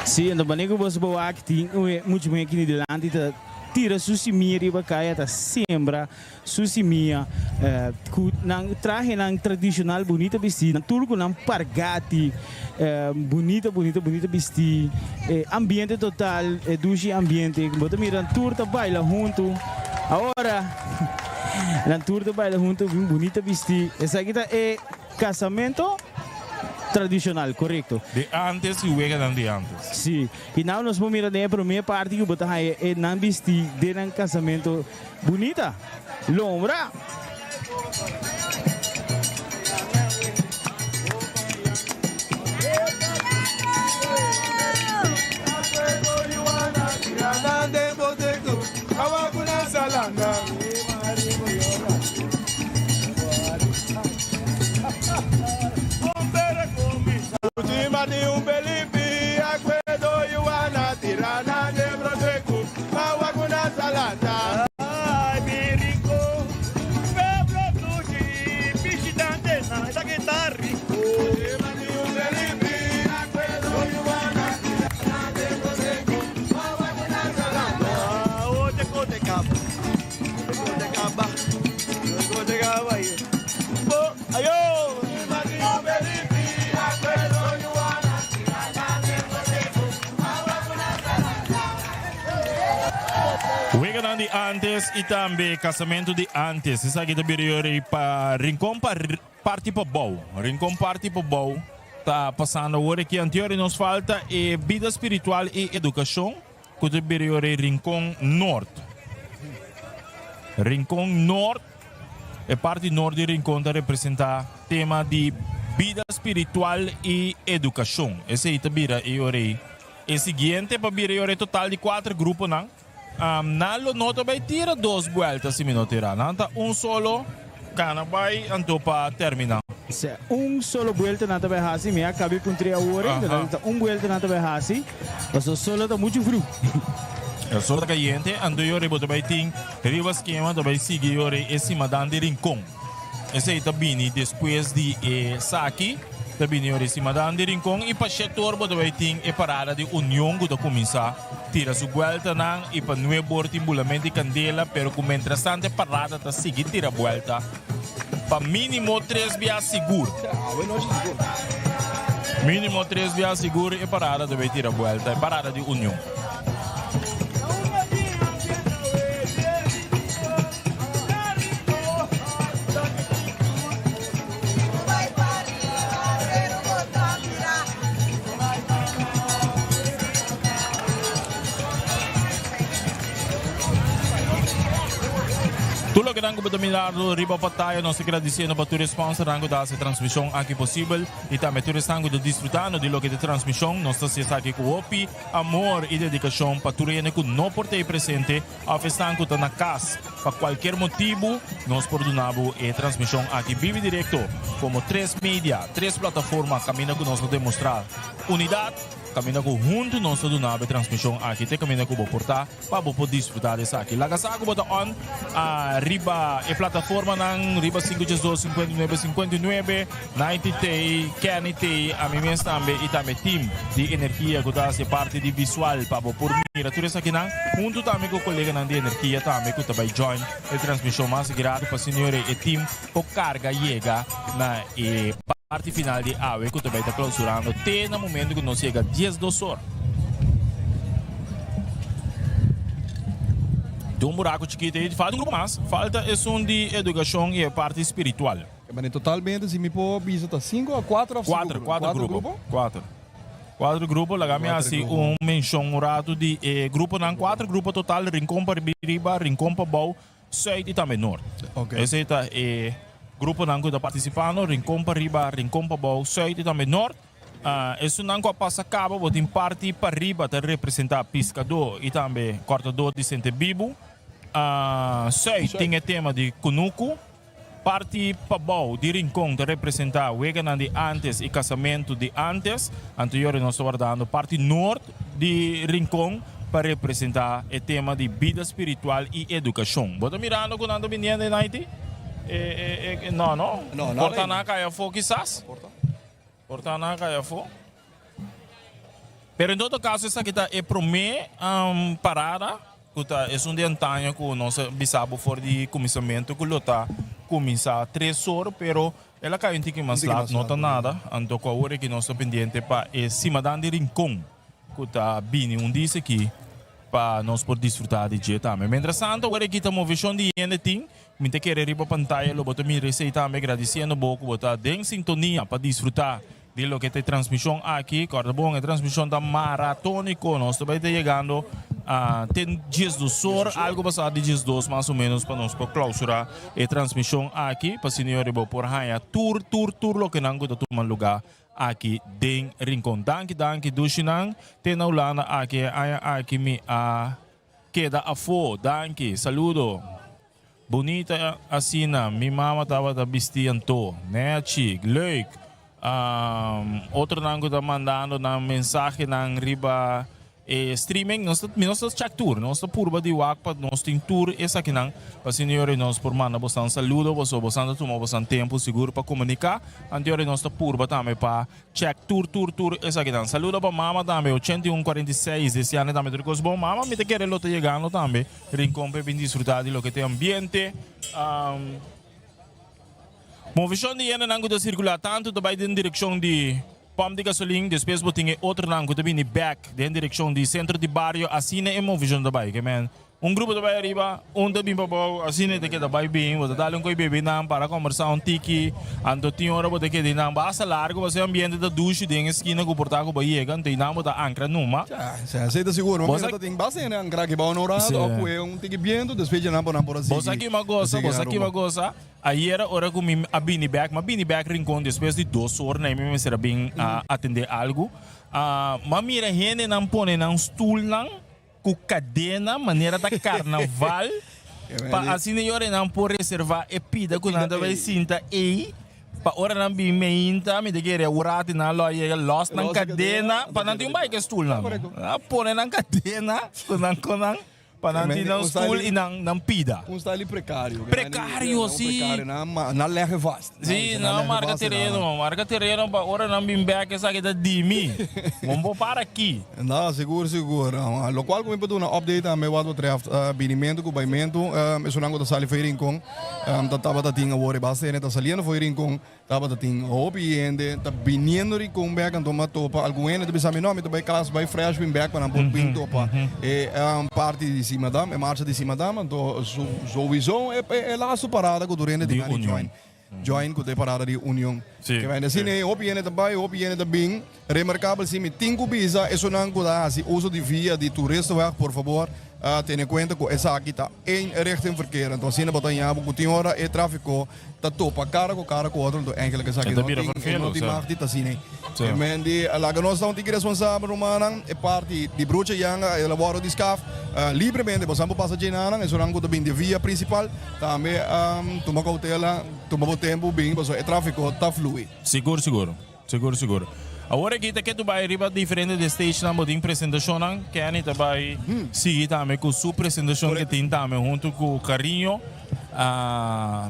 Sim, então quando você vai aqui, muito bem aqui delante, tira susimia riba kaya ta sembra susimia traje nang tradicional bonita vesti nang turco nang pargati bonita vesti ambiente total dushi ambiente bota miran turta baila junto agora na turta baila junto bonita vesti essa aqui é casamento tradicional, correto. De antes e o de antes. Sim. E não nós vamos mirar a primeira parte que botar aí é não vestir de um casamento bonita. Lombra. De un belipi, acuedo y una tirana de broseco, agua con una salada. Ay, mi rico, pueblo tuyo, visitante, esa que está rico. De un belipi, acuedo y una tirana de broseco, agua con una salada. Oye, cote capa, ayo, un belipi. Wegan de antes e também casamento de antes. Isso aqui também para rincão parte para bom. Rincão parte para bom. Tá passando agora que anterior nos falta é vida espiritual e educação. Que também rincão norte. Rincão norte é parte norte de rincão que representa tema de vida espiritual e educação. Esse aí também é o seguinte para vir total de 4 grupos não. Nalo nota vai tirar 2 vueltas se não tirar. Nanta solo cana vai anto para terminar. Solo vuelta nata vai hasi, me acabei com 3 horas, então vuelta nata vai hasi. Mas solo tá muito frio. O sol tá caliente, ando eu reboto vai ting, riba esquema vai seguir esse madan de rincão. Esse aí tá bini depois de saki. Também eu disse, madame de rincão e para setor vai ter a parada de união que começar tira sua volta não e para não abortar embulamento de candela, pero como interessante parada tá seguir tira volta para mínimo 3 dias seguro. Mínimo 3 dias seguro e parada vai tirar volta, é parada de união. Tudo que rango para milagro riba pataya nós agradecendo para tu responsa rango da essa transmissão aqui possível e também tu restango de desfrutando de lo que de transmissão nós está aqui com opi amor e dedicação para tu rene que não portei presente a festango tá na casa para qualquer motivo nós perdonamos e transmissão aqui vive direto como 3 mídia 3 plataformas caminho que nós demonstrar unidade caminho com junto nós donamos transmissão aqui te caminho com portar para poder desfrutar dessa aqui lá casa com bota on riba e plataforma nang riba 512-59-59 90T, Kenny T, a mim mesmo também e também team de energia que dá se parte de visual para por mira tudo isso aqui nang junto também com o colega nang de energia também que também join a transmissão mais grado para senhores e team com carga chega na e parte final de AWE que também está clausurando até no momento que nós chega 10 horas. Um buraco chiquito e falta um grupo mais. Falta é de educação e a parte espiritual. Mas totalmente, se me pôr visita 5 a 4 ou 5 grupos? 4 grupos, lá me assim menção murado de grupo não 4 grupos total, rincão para riba, rincão para bau, sul e também norte. Esse é grupo não que está participando, rincão para riba, rincão para bau, sul e também norte. Isso não passa cabo, vou em parte para riba para representar pescador e também cortador de Sente Bibo. Sei, tem tema de Kunuku, parte Pabau de Rincón de representar o Weganan de antes e casamento de antes, anterior nós estamos guardando parte norte de Rincón para representar o tema de vida espiritual e educação. Bota mirando com nada menino de Naiti? Não. Porta na caia fo quizás? Porta na caia fo? Pero em todo caso, essa aqui é para mim parada. É de antanho que o nosso bisabo for de começamento que está começar 3 horas, pero ela caiu um pouquinho mais lá, não está nada. Então, com a hora que nós estamos pendentes para cima de Rincón, que está bem dia aqui, para nós poder desfrutar de dia também. Mientras tanto, agora aqui estamos vendo de anything, me te querer ir para a pantalla, eu vou me receita também, agradecendo pouco, vou estar em sintonia para desfrutar de lo que tem transmissão aqui, corta bom, a transmissão da maratónico, nós também está chegando tem dias do SOR, algo passado de dias dos mais ou menos para nós clausurar a transmissão aqui, para o senhor por raia tour, lo que não está tomando lugar aqui em Rincón. Danke, Dushinang, tem na ulana aqui me queda a fo, danke, saludo. Bonita asina, mi mama estava da vestindo, né, chic, leuk. Outro nango está mandando na mensagem na riba streaming, nós estamos check tour, nós estamos purba de wakpa, nós temos tour, essa aqui não, para senhores nós por mandar bastante saludo, bastante tomar bastante tempo seguro para comunicar, anterior nós estamos purba também para check tour, essa aqui não, saludo para mama também, 8146, esse ano também tudo bom, mama, me te querer lo te chegando também, rincón para bem desfrutar de lo que tem ambiente, movição de ena não circular tanto também em direção de pump de gasolina, depois botinha outro nango também de back, em direção de centro de barrio, assim é movição também, que man. Grupo também arriba, também para assim é que também bem, você dá coi bebê não para conversar tiki, ando tinha hora bote que de não basta largo, você ambiente da ducha de esquina que portar com bahia, kan tem não botar ancra numa. Sei da seguro, mas tem base né, ancra que vai no horário, ou é tiki viento, depois já não por assim. Você aqui uma coisa, aí era hora que me a Bini Back Rincón, depois de 2 horas, né, me será bem atender algo. Mas mira, gente não põe não stool não, com cadena, maneira da carnaval, para assim senhora não pode reservar e pida que nada vai sinta e para hora não bem meinta, me diga o rato na loja lost na cadena, para não ter bike stool não, põe na cadena, com para não ter um stool e não pida. Style precário. Precário, sim. Não leva vasta. Sim, não marca terreno, para hora não bem back essa que da dimi. Vamos para aqui. Não, seguro. Lo qual como pode uma update a meu lado draft, binimento, cubamento, isso não gosta sali foi Rincón, tava da tinha agora bastante, tá saliendo foi Rincón, tava da tinha opiende, tá vindo Rincón back, então matou para algum ene, tu pensa não, me vai class vai fresh bem back para não pôr bem topa. E parte de cima da, marcha de cima da, então sowieso é lá parada que durante de join com a parada de união. Que vai assim, opiende também, remarcável sim, 5 visa, isso não cuida, se uso de via de turista, por favor, ten en cuenta que essa aqui está em richting verkeer. Então, assim, botanha, porque tem hora e tráfico tá topa cara com outro, então eigenlijk essa aqui não tem mais de assim, né? Men die laga nós não tem responsável romana é parte de bruxa yanga elaboro de scaf livremente você não passa genana é só rango da bem de via principal também toma cautela toma o tempo bem porque o tráfego tá fluido. Seguro. Agora aqui que tu vai riba diferente de stage na bodin apresentação que a gente vai seguir também com sua apresentação que tem também junto com o Carinho.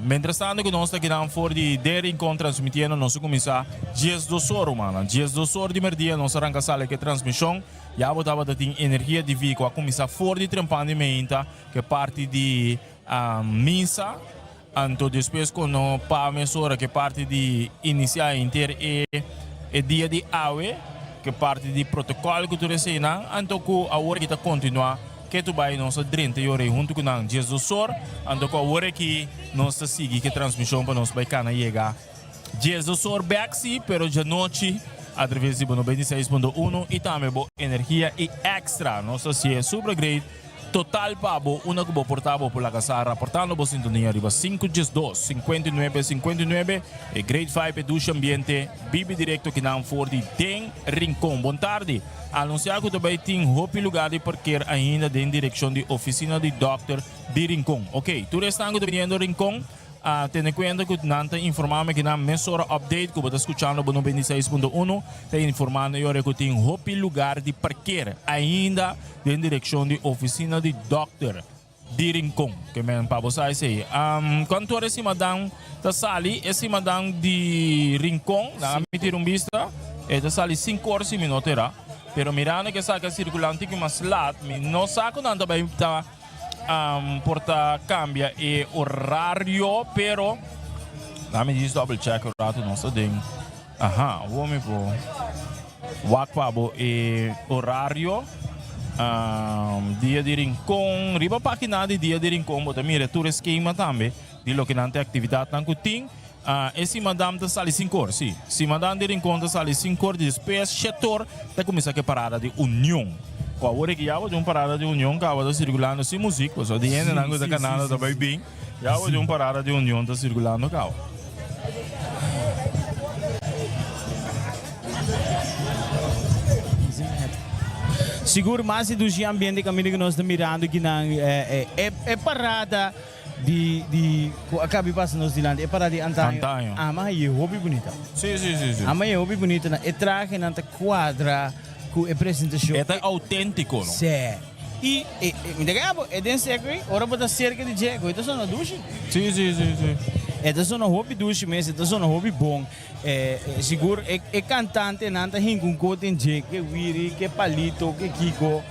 Mentre tanto que nós estamos aqui fora de Rincon transmitindo nós começar dias 2 horas, mano. Dias 2 horas de merdia nós arranca sala que transmissão já botava da tem energia de vico a começar fora de trampamento que parte de missa. Então depois quando para mesura que parte de iniciar inteiro e dia de awe que parte de protocolo que tu recena então que a hora que está continuar que tu vai nossa 30 horas junto com nós dias do sor então que a hora que nós seguir que transmissão para nós vai cana chegar dias do sor back sim pero de noite através de 96.1 e também boa energia e extra nossa se é super great total pabo una cubo portavo por la casa reportando por sintonía arriba 512 59 e Grade 5 ducha ambiente bibi directo que não for de Den Rincon. Boa tarde. Anunciar que também tem hopi lugar de parquear ainda em direção de oficina de Dr. de Rincon. Ok, tu restando vindo Rincon tendo em conta que nanta informame que na mesora update que você escutando no 96.1 tem informando que tem hopi lugar de parquear ainda em direção de oficina de Dr. de Rincon que men para você sei quanto hora esse madam da sali esse madam de Rincon na emitir vista da sali 5 horas e minutos era pero mirando que saca circulante que mas lat não saco nada bem tá porta cambia e horário, pero dá-me diz double check o rato nosso ding. Vamos pro Wakpabo e horário dia de Rincon, riba página de dia de Rincon, bota mira tu esquema também de lo que nante atividade não cutim. Esse madame da sali 5 horas, sim. Se madame de Rincon da sali 5 horas, depois 7 horas, tá começa a parada de União. A hora que já de uma parada de união que estava circulando sem música, só de gente não da canal da bem, já de uma parada de união está circulando cá. Seguro mais do ambiente que nós estamos mirando que é parada de acaba passando nos dilante é parada de antanho. Mas é hobby bonita. Sim. Mas é hobby bonita, é traje na quadra com a apresentação. É autêntico, não? Sim. E me diga, é dentro aqui, ora para cerca de jeito, então só na ducha. Sim. É só na hobby ducha mesmo, é só na hobby bom. Seguro é cantante nanta com cote em jeito, que viri, que palito, que kiko,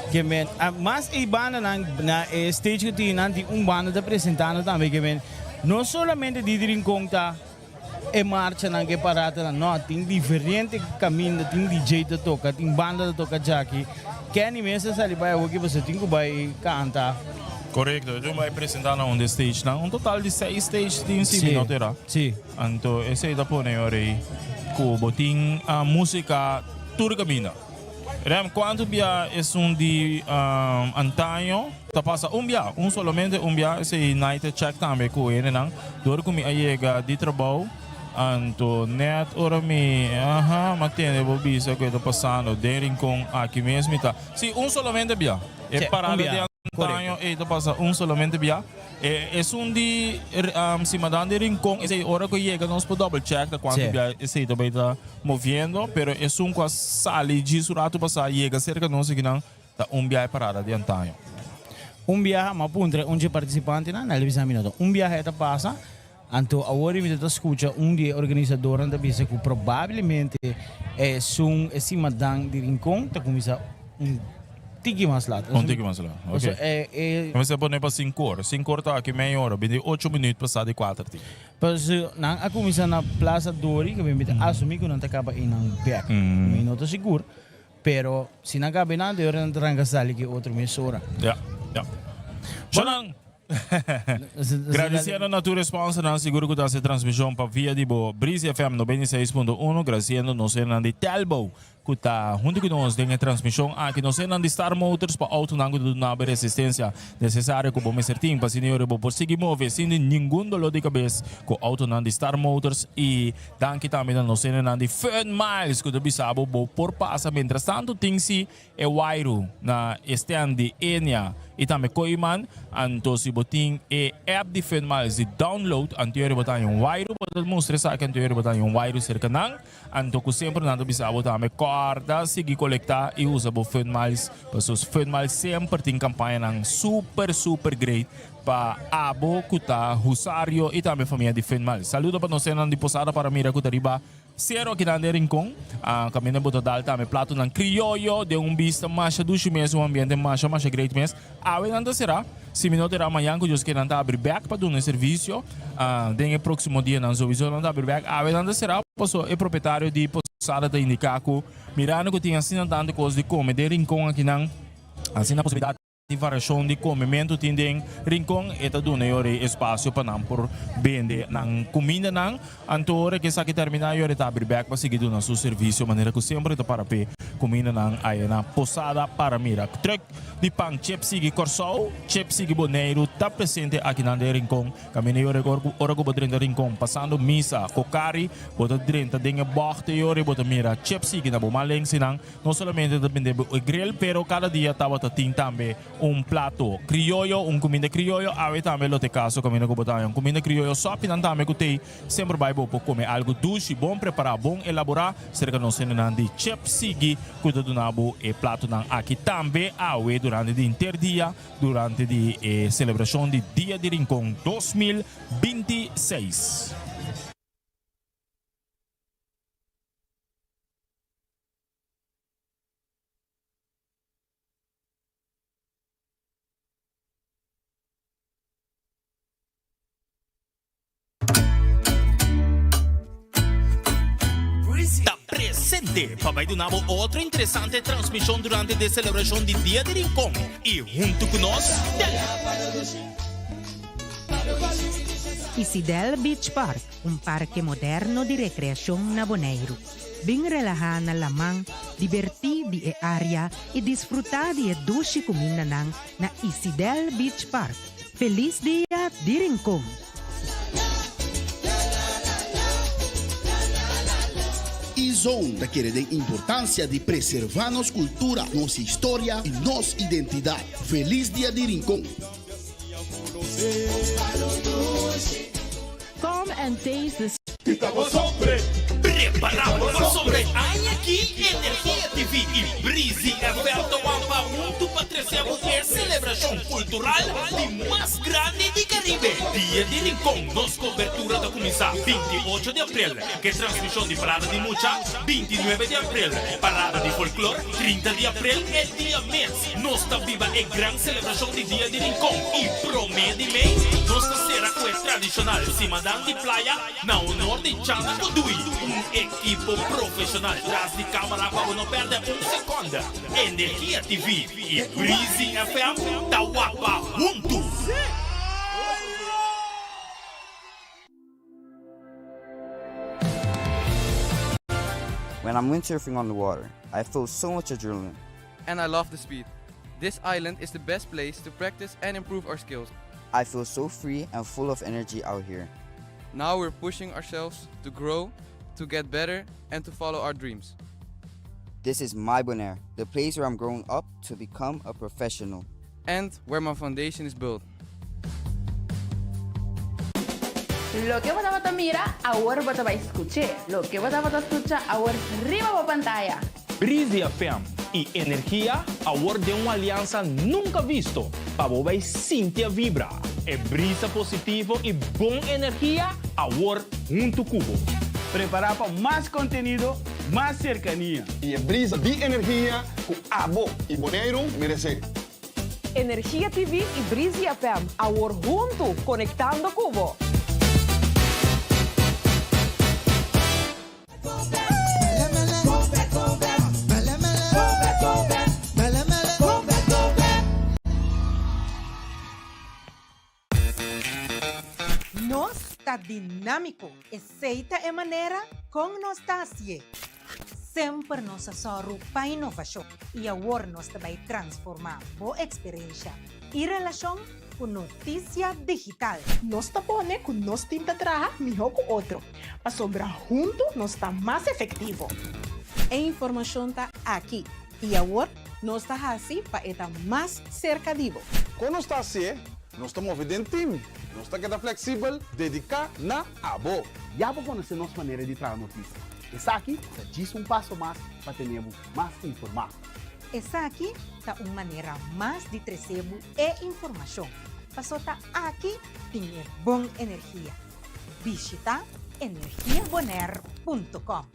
que men. Mas é banda na stage que tem nanti banda da apresentando também que men. Não somente de Rincon tá e marcha na que parada não tem diferente caminho tem DJ da toca tem banda da toca já aqui que é mesmo se vai o que você tem que vai cantar correto eu vai apresentar na stage não total de 6 stages tem 5 minutos sim então esse aí da pone aí com botin a música tour caminho quanto bia é de antanho tá passa somente bia esse night check também com ele não dor comi aí de trabalho Anto net ora mi matene vou bisa que está passando de Rincon aqui mesmo tá se solamente bia é parada de antanho e tá passa solamente bia é de se madame de Rincon esse hora que chega nós por double check da quanto bia esse também tá movendo pero é com a sali de surato passar chega cerca nós aqui não tá bia é parada de antanho bia mas puntre onde participante na televisão minuto bia é tá passa Então, agora me está escuta dia organizador anda bisa que provavelmente é esse madame de Rincon tá começa tiki mais lá. Tiki mais lá. Ok. Começa a pôr para 5 horas. 5 horas tá aqui meia hora, 8 minutos passar de 4 ti. Mas não a começa na Plaza Dori que me assumir que não tá acaba em back. Me não tô seguro. Pero se não acaba nada, eu não tranca sali que outro mês hora. Ja. Agradecendo a tua resposta, não seguro que essa transmissão para via de Breezy FM 96.1, agradecendo nos de Telbo que está junto com nós em transmissão aqui nós não de Star Motors para auto não do na resistência necessária que bom certinho para senhor por seguir mover sem nenhum dolor de cabeça com auto não de Star Motors e danke também nós não de Fern Miles que do bisabo por passa mientras tanto tem se é Wairu na stand de Enya e também Koiman anto se botin e app de Fern Miles de download anterior botar um Wairu botar mostra sa que anterior botar um Wairu cerca nang anto que sempre nando bisabo também corda seguir colectar e usa bo Fern Miles pessoas Fern Miles sempre tem campanha nang super great para abo kuta Rosario e também família de Fern Miles saludo para nós de posada para mira kuta riba Zero aqui na Rincon, kami na botadal também plato ng criollo de vista mais ducho mesmo ambiente mais great mesmo. Awe nanda será, se minuto era amanhã que Deus quer nanda abrir back para dar serviço, den próximo dia não sowieso nanda abrir back. Awe nanda será, posso é proprietário de posada da Indicaco, mirando que tinha assim tanta coisa de comer de Rincon aqui não, assim na possibilidade de variação de comimento tindem Rincon eta duna yore espaço para não por vender nang comida nang antore que sa que terminar yore tá abrir back para seguir duna seu serviço maneira que sempre tá para pe comida nang aí na posada para mira truck de pang chip sigi Corsol chip sigi Boneiro tá presente aqui na Rincon caminho yore ora go bodrenda Rincon passando misa cocari bota drenta denga bochte yore bota mira chip sigi na bomaleng sinang não somente depende o grill pero cada dia tava tin também plato criollo, comida criollo, ave também lo te caso comida que botar comida criollo só pinan também que tem sempre vai bom comer algo doce, bom preparar, bom elaborar, cerca não sendo de chip sigi, cuida do nabo e plato nan aqui também ave durante o interdia, durante a celebração de Dia de Rincon 2026. Papai do Nabo, outra interessante transmissão durante a celebração de Dia de Rincon. E junto com nós, Isidel Beach Park, parque moderno di recreazione na Bonaire. Bem relaxar na lamang, divertir di área e desfrutar de doce comida na Isidel Beach Park. Feliz Dia de Rincon! E-Zone daquele de importância de preservar nossa cultura, nossa história e nossa identidade. Feliz Dia de Rincon! Come and taste the Estamos hombre, preparamos sobre aqui Energia TV e Breezy Aberto Wampa muito para trazer a celebração cultural de mais grande de Caribe. Dia de Rincon, nossa cobertura da começar 28 de abril, que é transmissão de Parada de Mucha, 29 de abril, Parada de Folclore, 30 de abril é dia mês. Nossa viva é grande celebração de Dia de Rincon e promete mês, nossa será com a tradicional Cimadão de Playa, na honor de Chana Kodui, equipo profissional atrás de câmara para não perder segundo. Energia TV e Breezy FM, Tawapa junto. When I'm windsurfing on the water, I feel so much adrenaline. And I love the speed. This island is the best place to practice and improve our skills. I feel so free and full of energy out here. Now we're pushing ourselves to grow, to get better, and to follow our dreams. This is my Bonaire, the place where I'm growing up to become a professional. And where my foundation is built. Lo que você vai mirar, agora você vai escutar. Lo que você vai escutar, agora arriba da pantalla. Breezy FM e Energia, agora de uma aliança nunca visto. Para você sentir a vibra. É brisa positivo e bom energia, agora junto Cubo. Preparar para mais conteúdo, mais cercania. E a brisa de energia com Abo e Bonaire merece. Energia TV e Breezy FM, agora junto, conectando Cubo. Está dinâmico, aceita a maneira com nostalgia. sempre nos assoru para inovação e agora nós também transformar boa experiência e relação com notícia digital. Nós tá pone com nós tinta trabalhar melhor com outro. Para sobrar junto, nós está mais efetivo. A informação está aqui. E agora, nós está assim para estar mais cercadivo. Quando está assim, nós estamos movendo em time. Nós está queda flexível, dedicar na abo. Já vou conhecer nossa maneira de trazer notícia. Essa aqui diz passo mais para termos mais informado. Essa aqui tá uma maneira mais de trazer e informação. Passou tá aqui tem boa energia. Visita energiabonaire.com.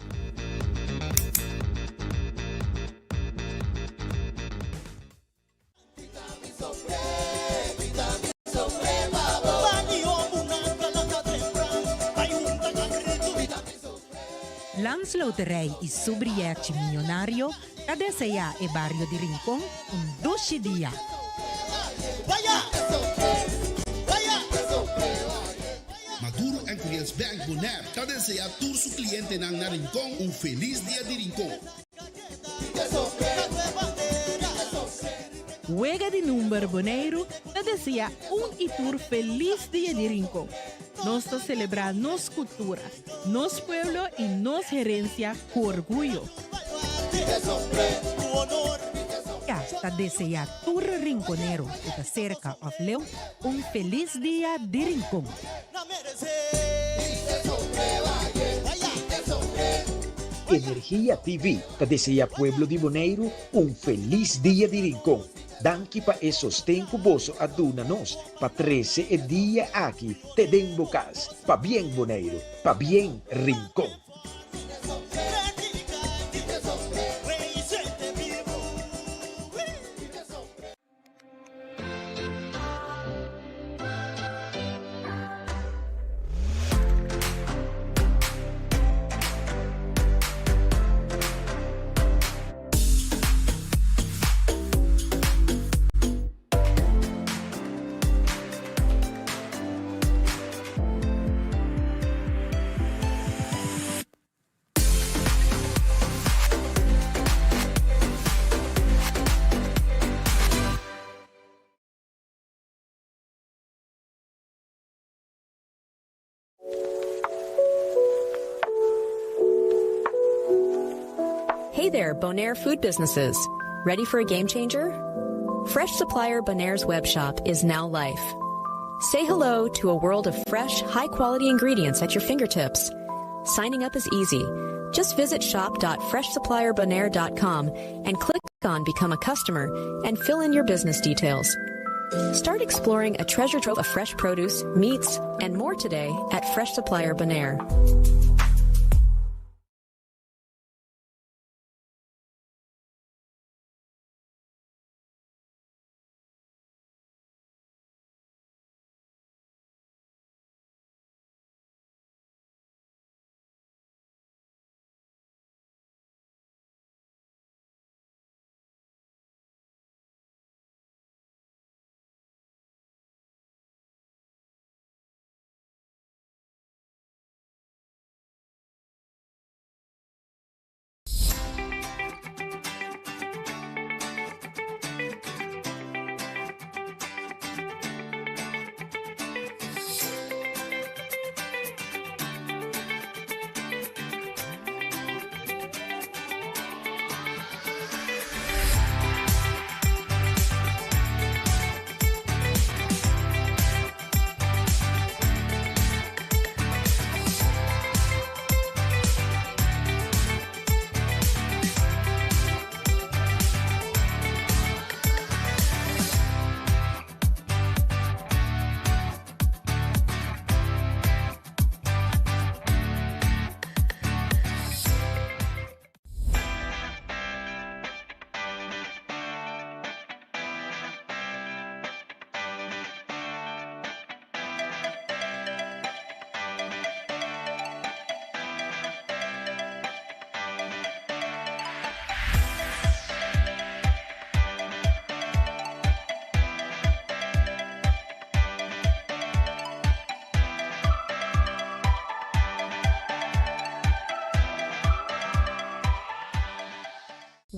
Landsloterij e Sobriete Milionário, Cadeseia e Barrio de Rincón, 12 dias. Maduro en Clients Bank Bonaire, te desea tour su cliente en Rincón un feliz día de Rincón. Juega de número Boneiro, te desea y tour feliz día de Rincón. Nos celebrar nos cultura, nos pueblo y nos gerencia con orgullo. Te desea tour rinconero que te cerca of Leo un feliz día de Rincón. Energía TV te desea Pueblo de Bonaire un feliz día de Rincón. Danke pa e sostengo boso aduna nos pa 13 e dia aqui te den bocas pa bien Bonaire, pa bien Rincón. Hey there, Bonaire food businesses. Ready for a game changer? Fresh Supplier Bonaire's web shop is now life. Say hello to a world of fresh, high-quality ingredients at your fingertips. Signing up is easy. Just visit shop.freshsupplierbonaire.com and click on Become a Customer and fill in your business details. Start exploring a treasure trove of fresh produce, meats, and more today at Fresh Supplier Bonaire.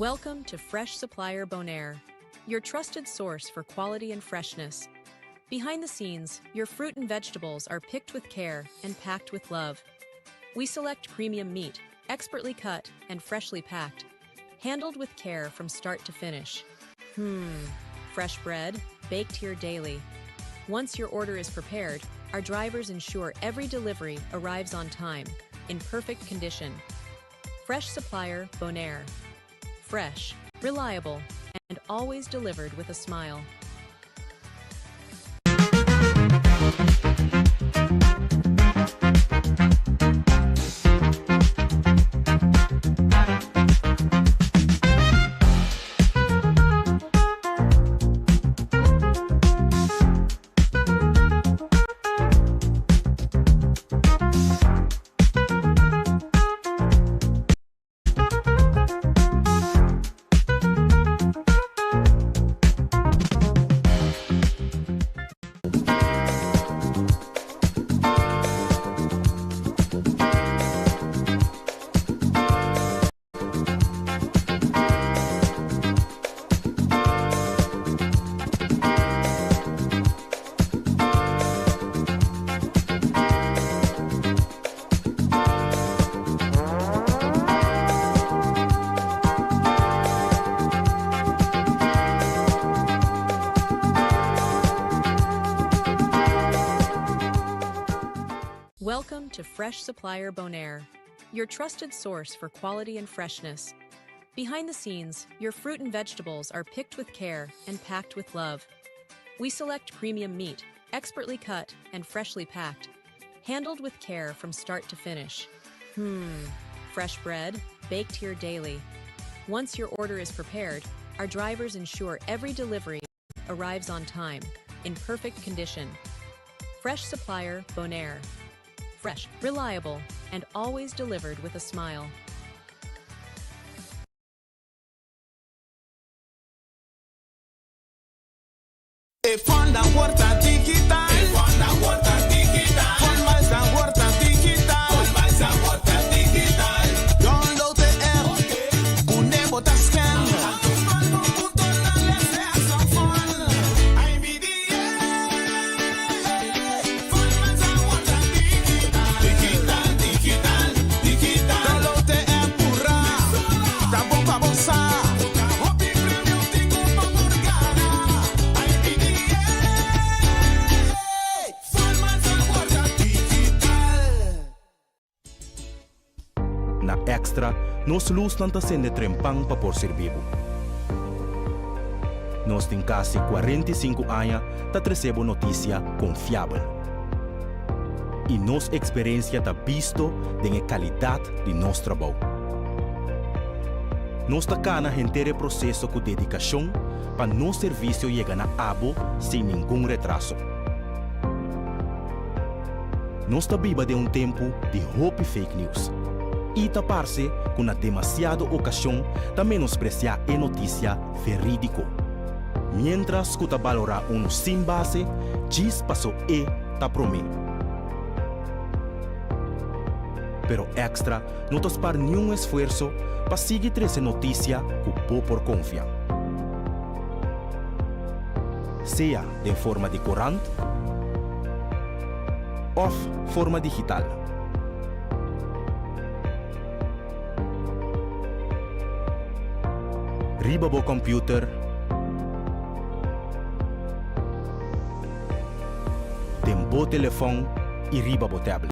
Welcome to Fresh Supplier Bonaire, your trusted source for quality and freshness. Behind the scenes, your fruit and vegetables are picked with care and packed with love. We select premium meat, expertly cut and freshly packed, handled with care from start to finish. Fresh bread, baked here daily. Once your order is prepared, our drivers ensure every delivery arrives on time, in perfect condition. Fresh Supplier Bonaire. Fresh, reliable, and always delivered with a smile. Welcome to Fresh Supplier Bonaire, your trusted source for quality and freshness. Behind the scenes, your fruit and vegetables are picked with care and packed with love. We select premium meat, expertly cut and freshly packed, handled with care from start to finish. Fresh bread, baked here daily. Once your order is prepared, our drivers ensure every delivery arrives on time, in perfect condition. Fresh Supplier Bonaire. Fresh, reliable, and always delivered with a smile. Fonda Huerta Digital. Fonda Huerta Digital. Fonda Huerta Digital. Fonda Huerta Digital. Download the app. Kunebo Tascan. Na Extra, nos luz não está sendo trempang para por ser vivo. Nós tem quase 45 anos para recebo notícia confiável. E nossa experiência está visto da qualidade de nosso trabalho. Nós está cá na inteiro processo com dedicação para nosso serviço chegar na abo sem nenhum retraso. Nós está viva de tempo de hope fake news. E tapar-se com a demasiada ocasião de menospreciar a notícia verídica. Mientras que valorar sem base, diz passou e ta promete. Pero Extra não tospar nenhum esforço para seguir essa notícia que o por confiar. Seja de forma de corante ou forma digital. Riba bo computer, tem bo telefone e riba bo tablet.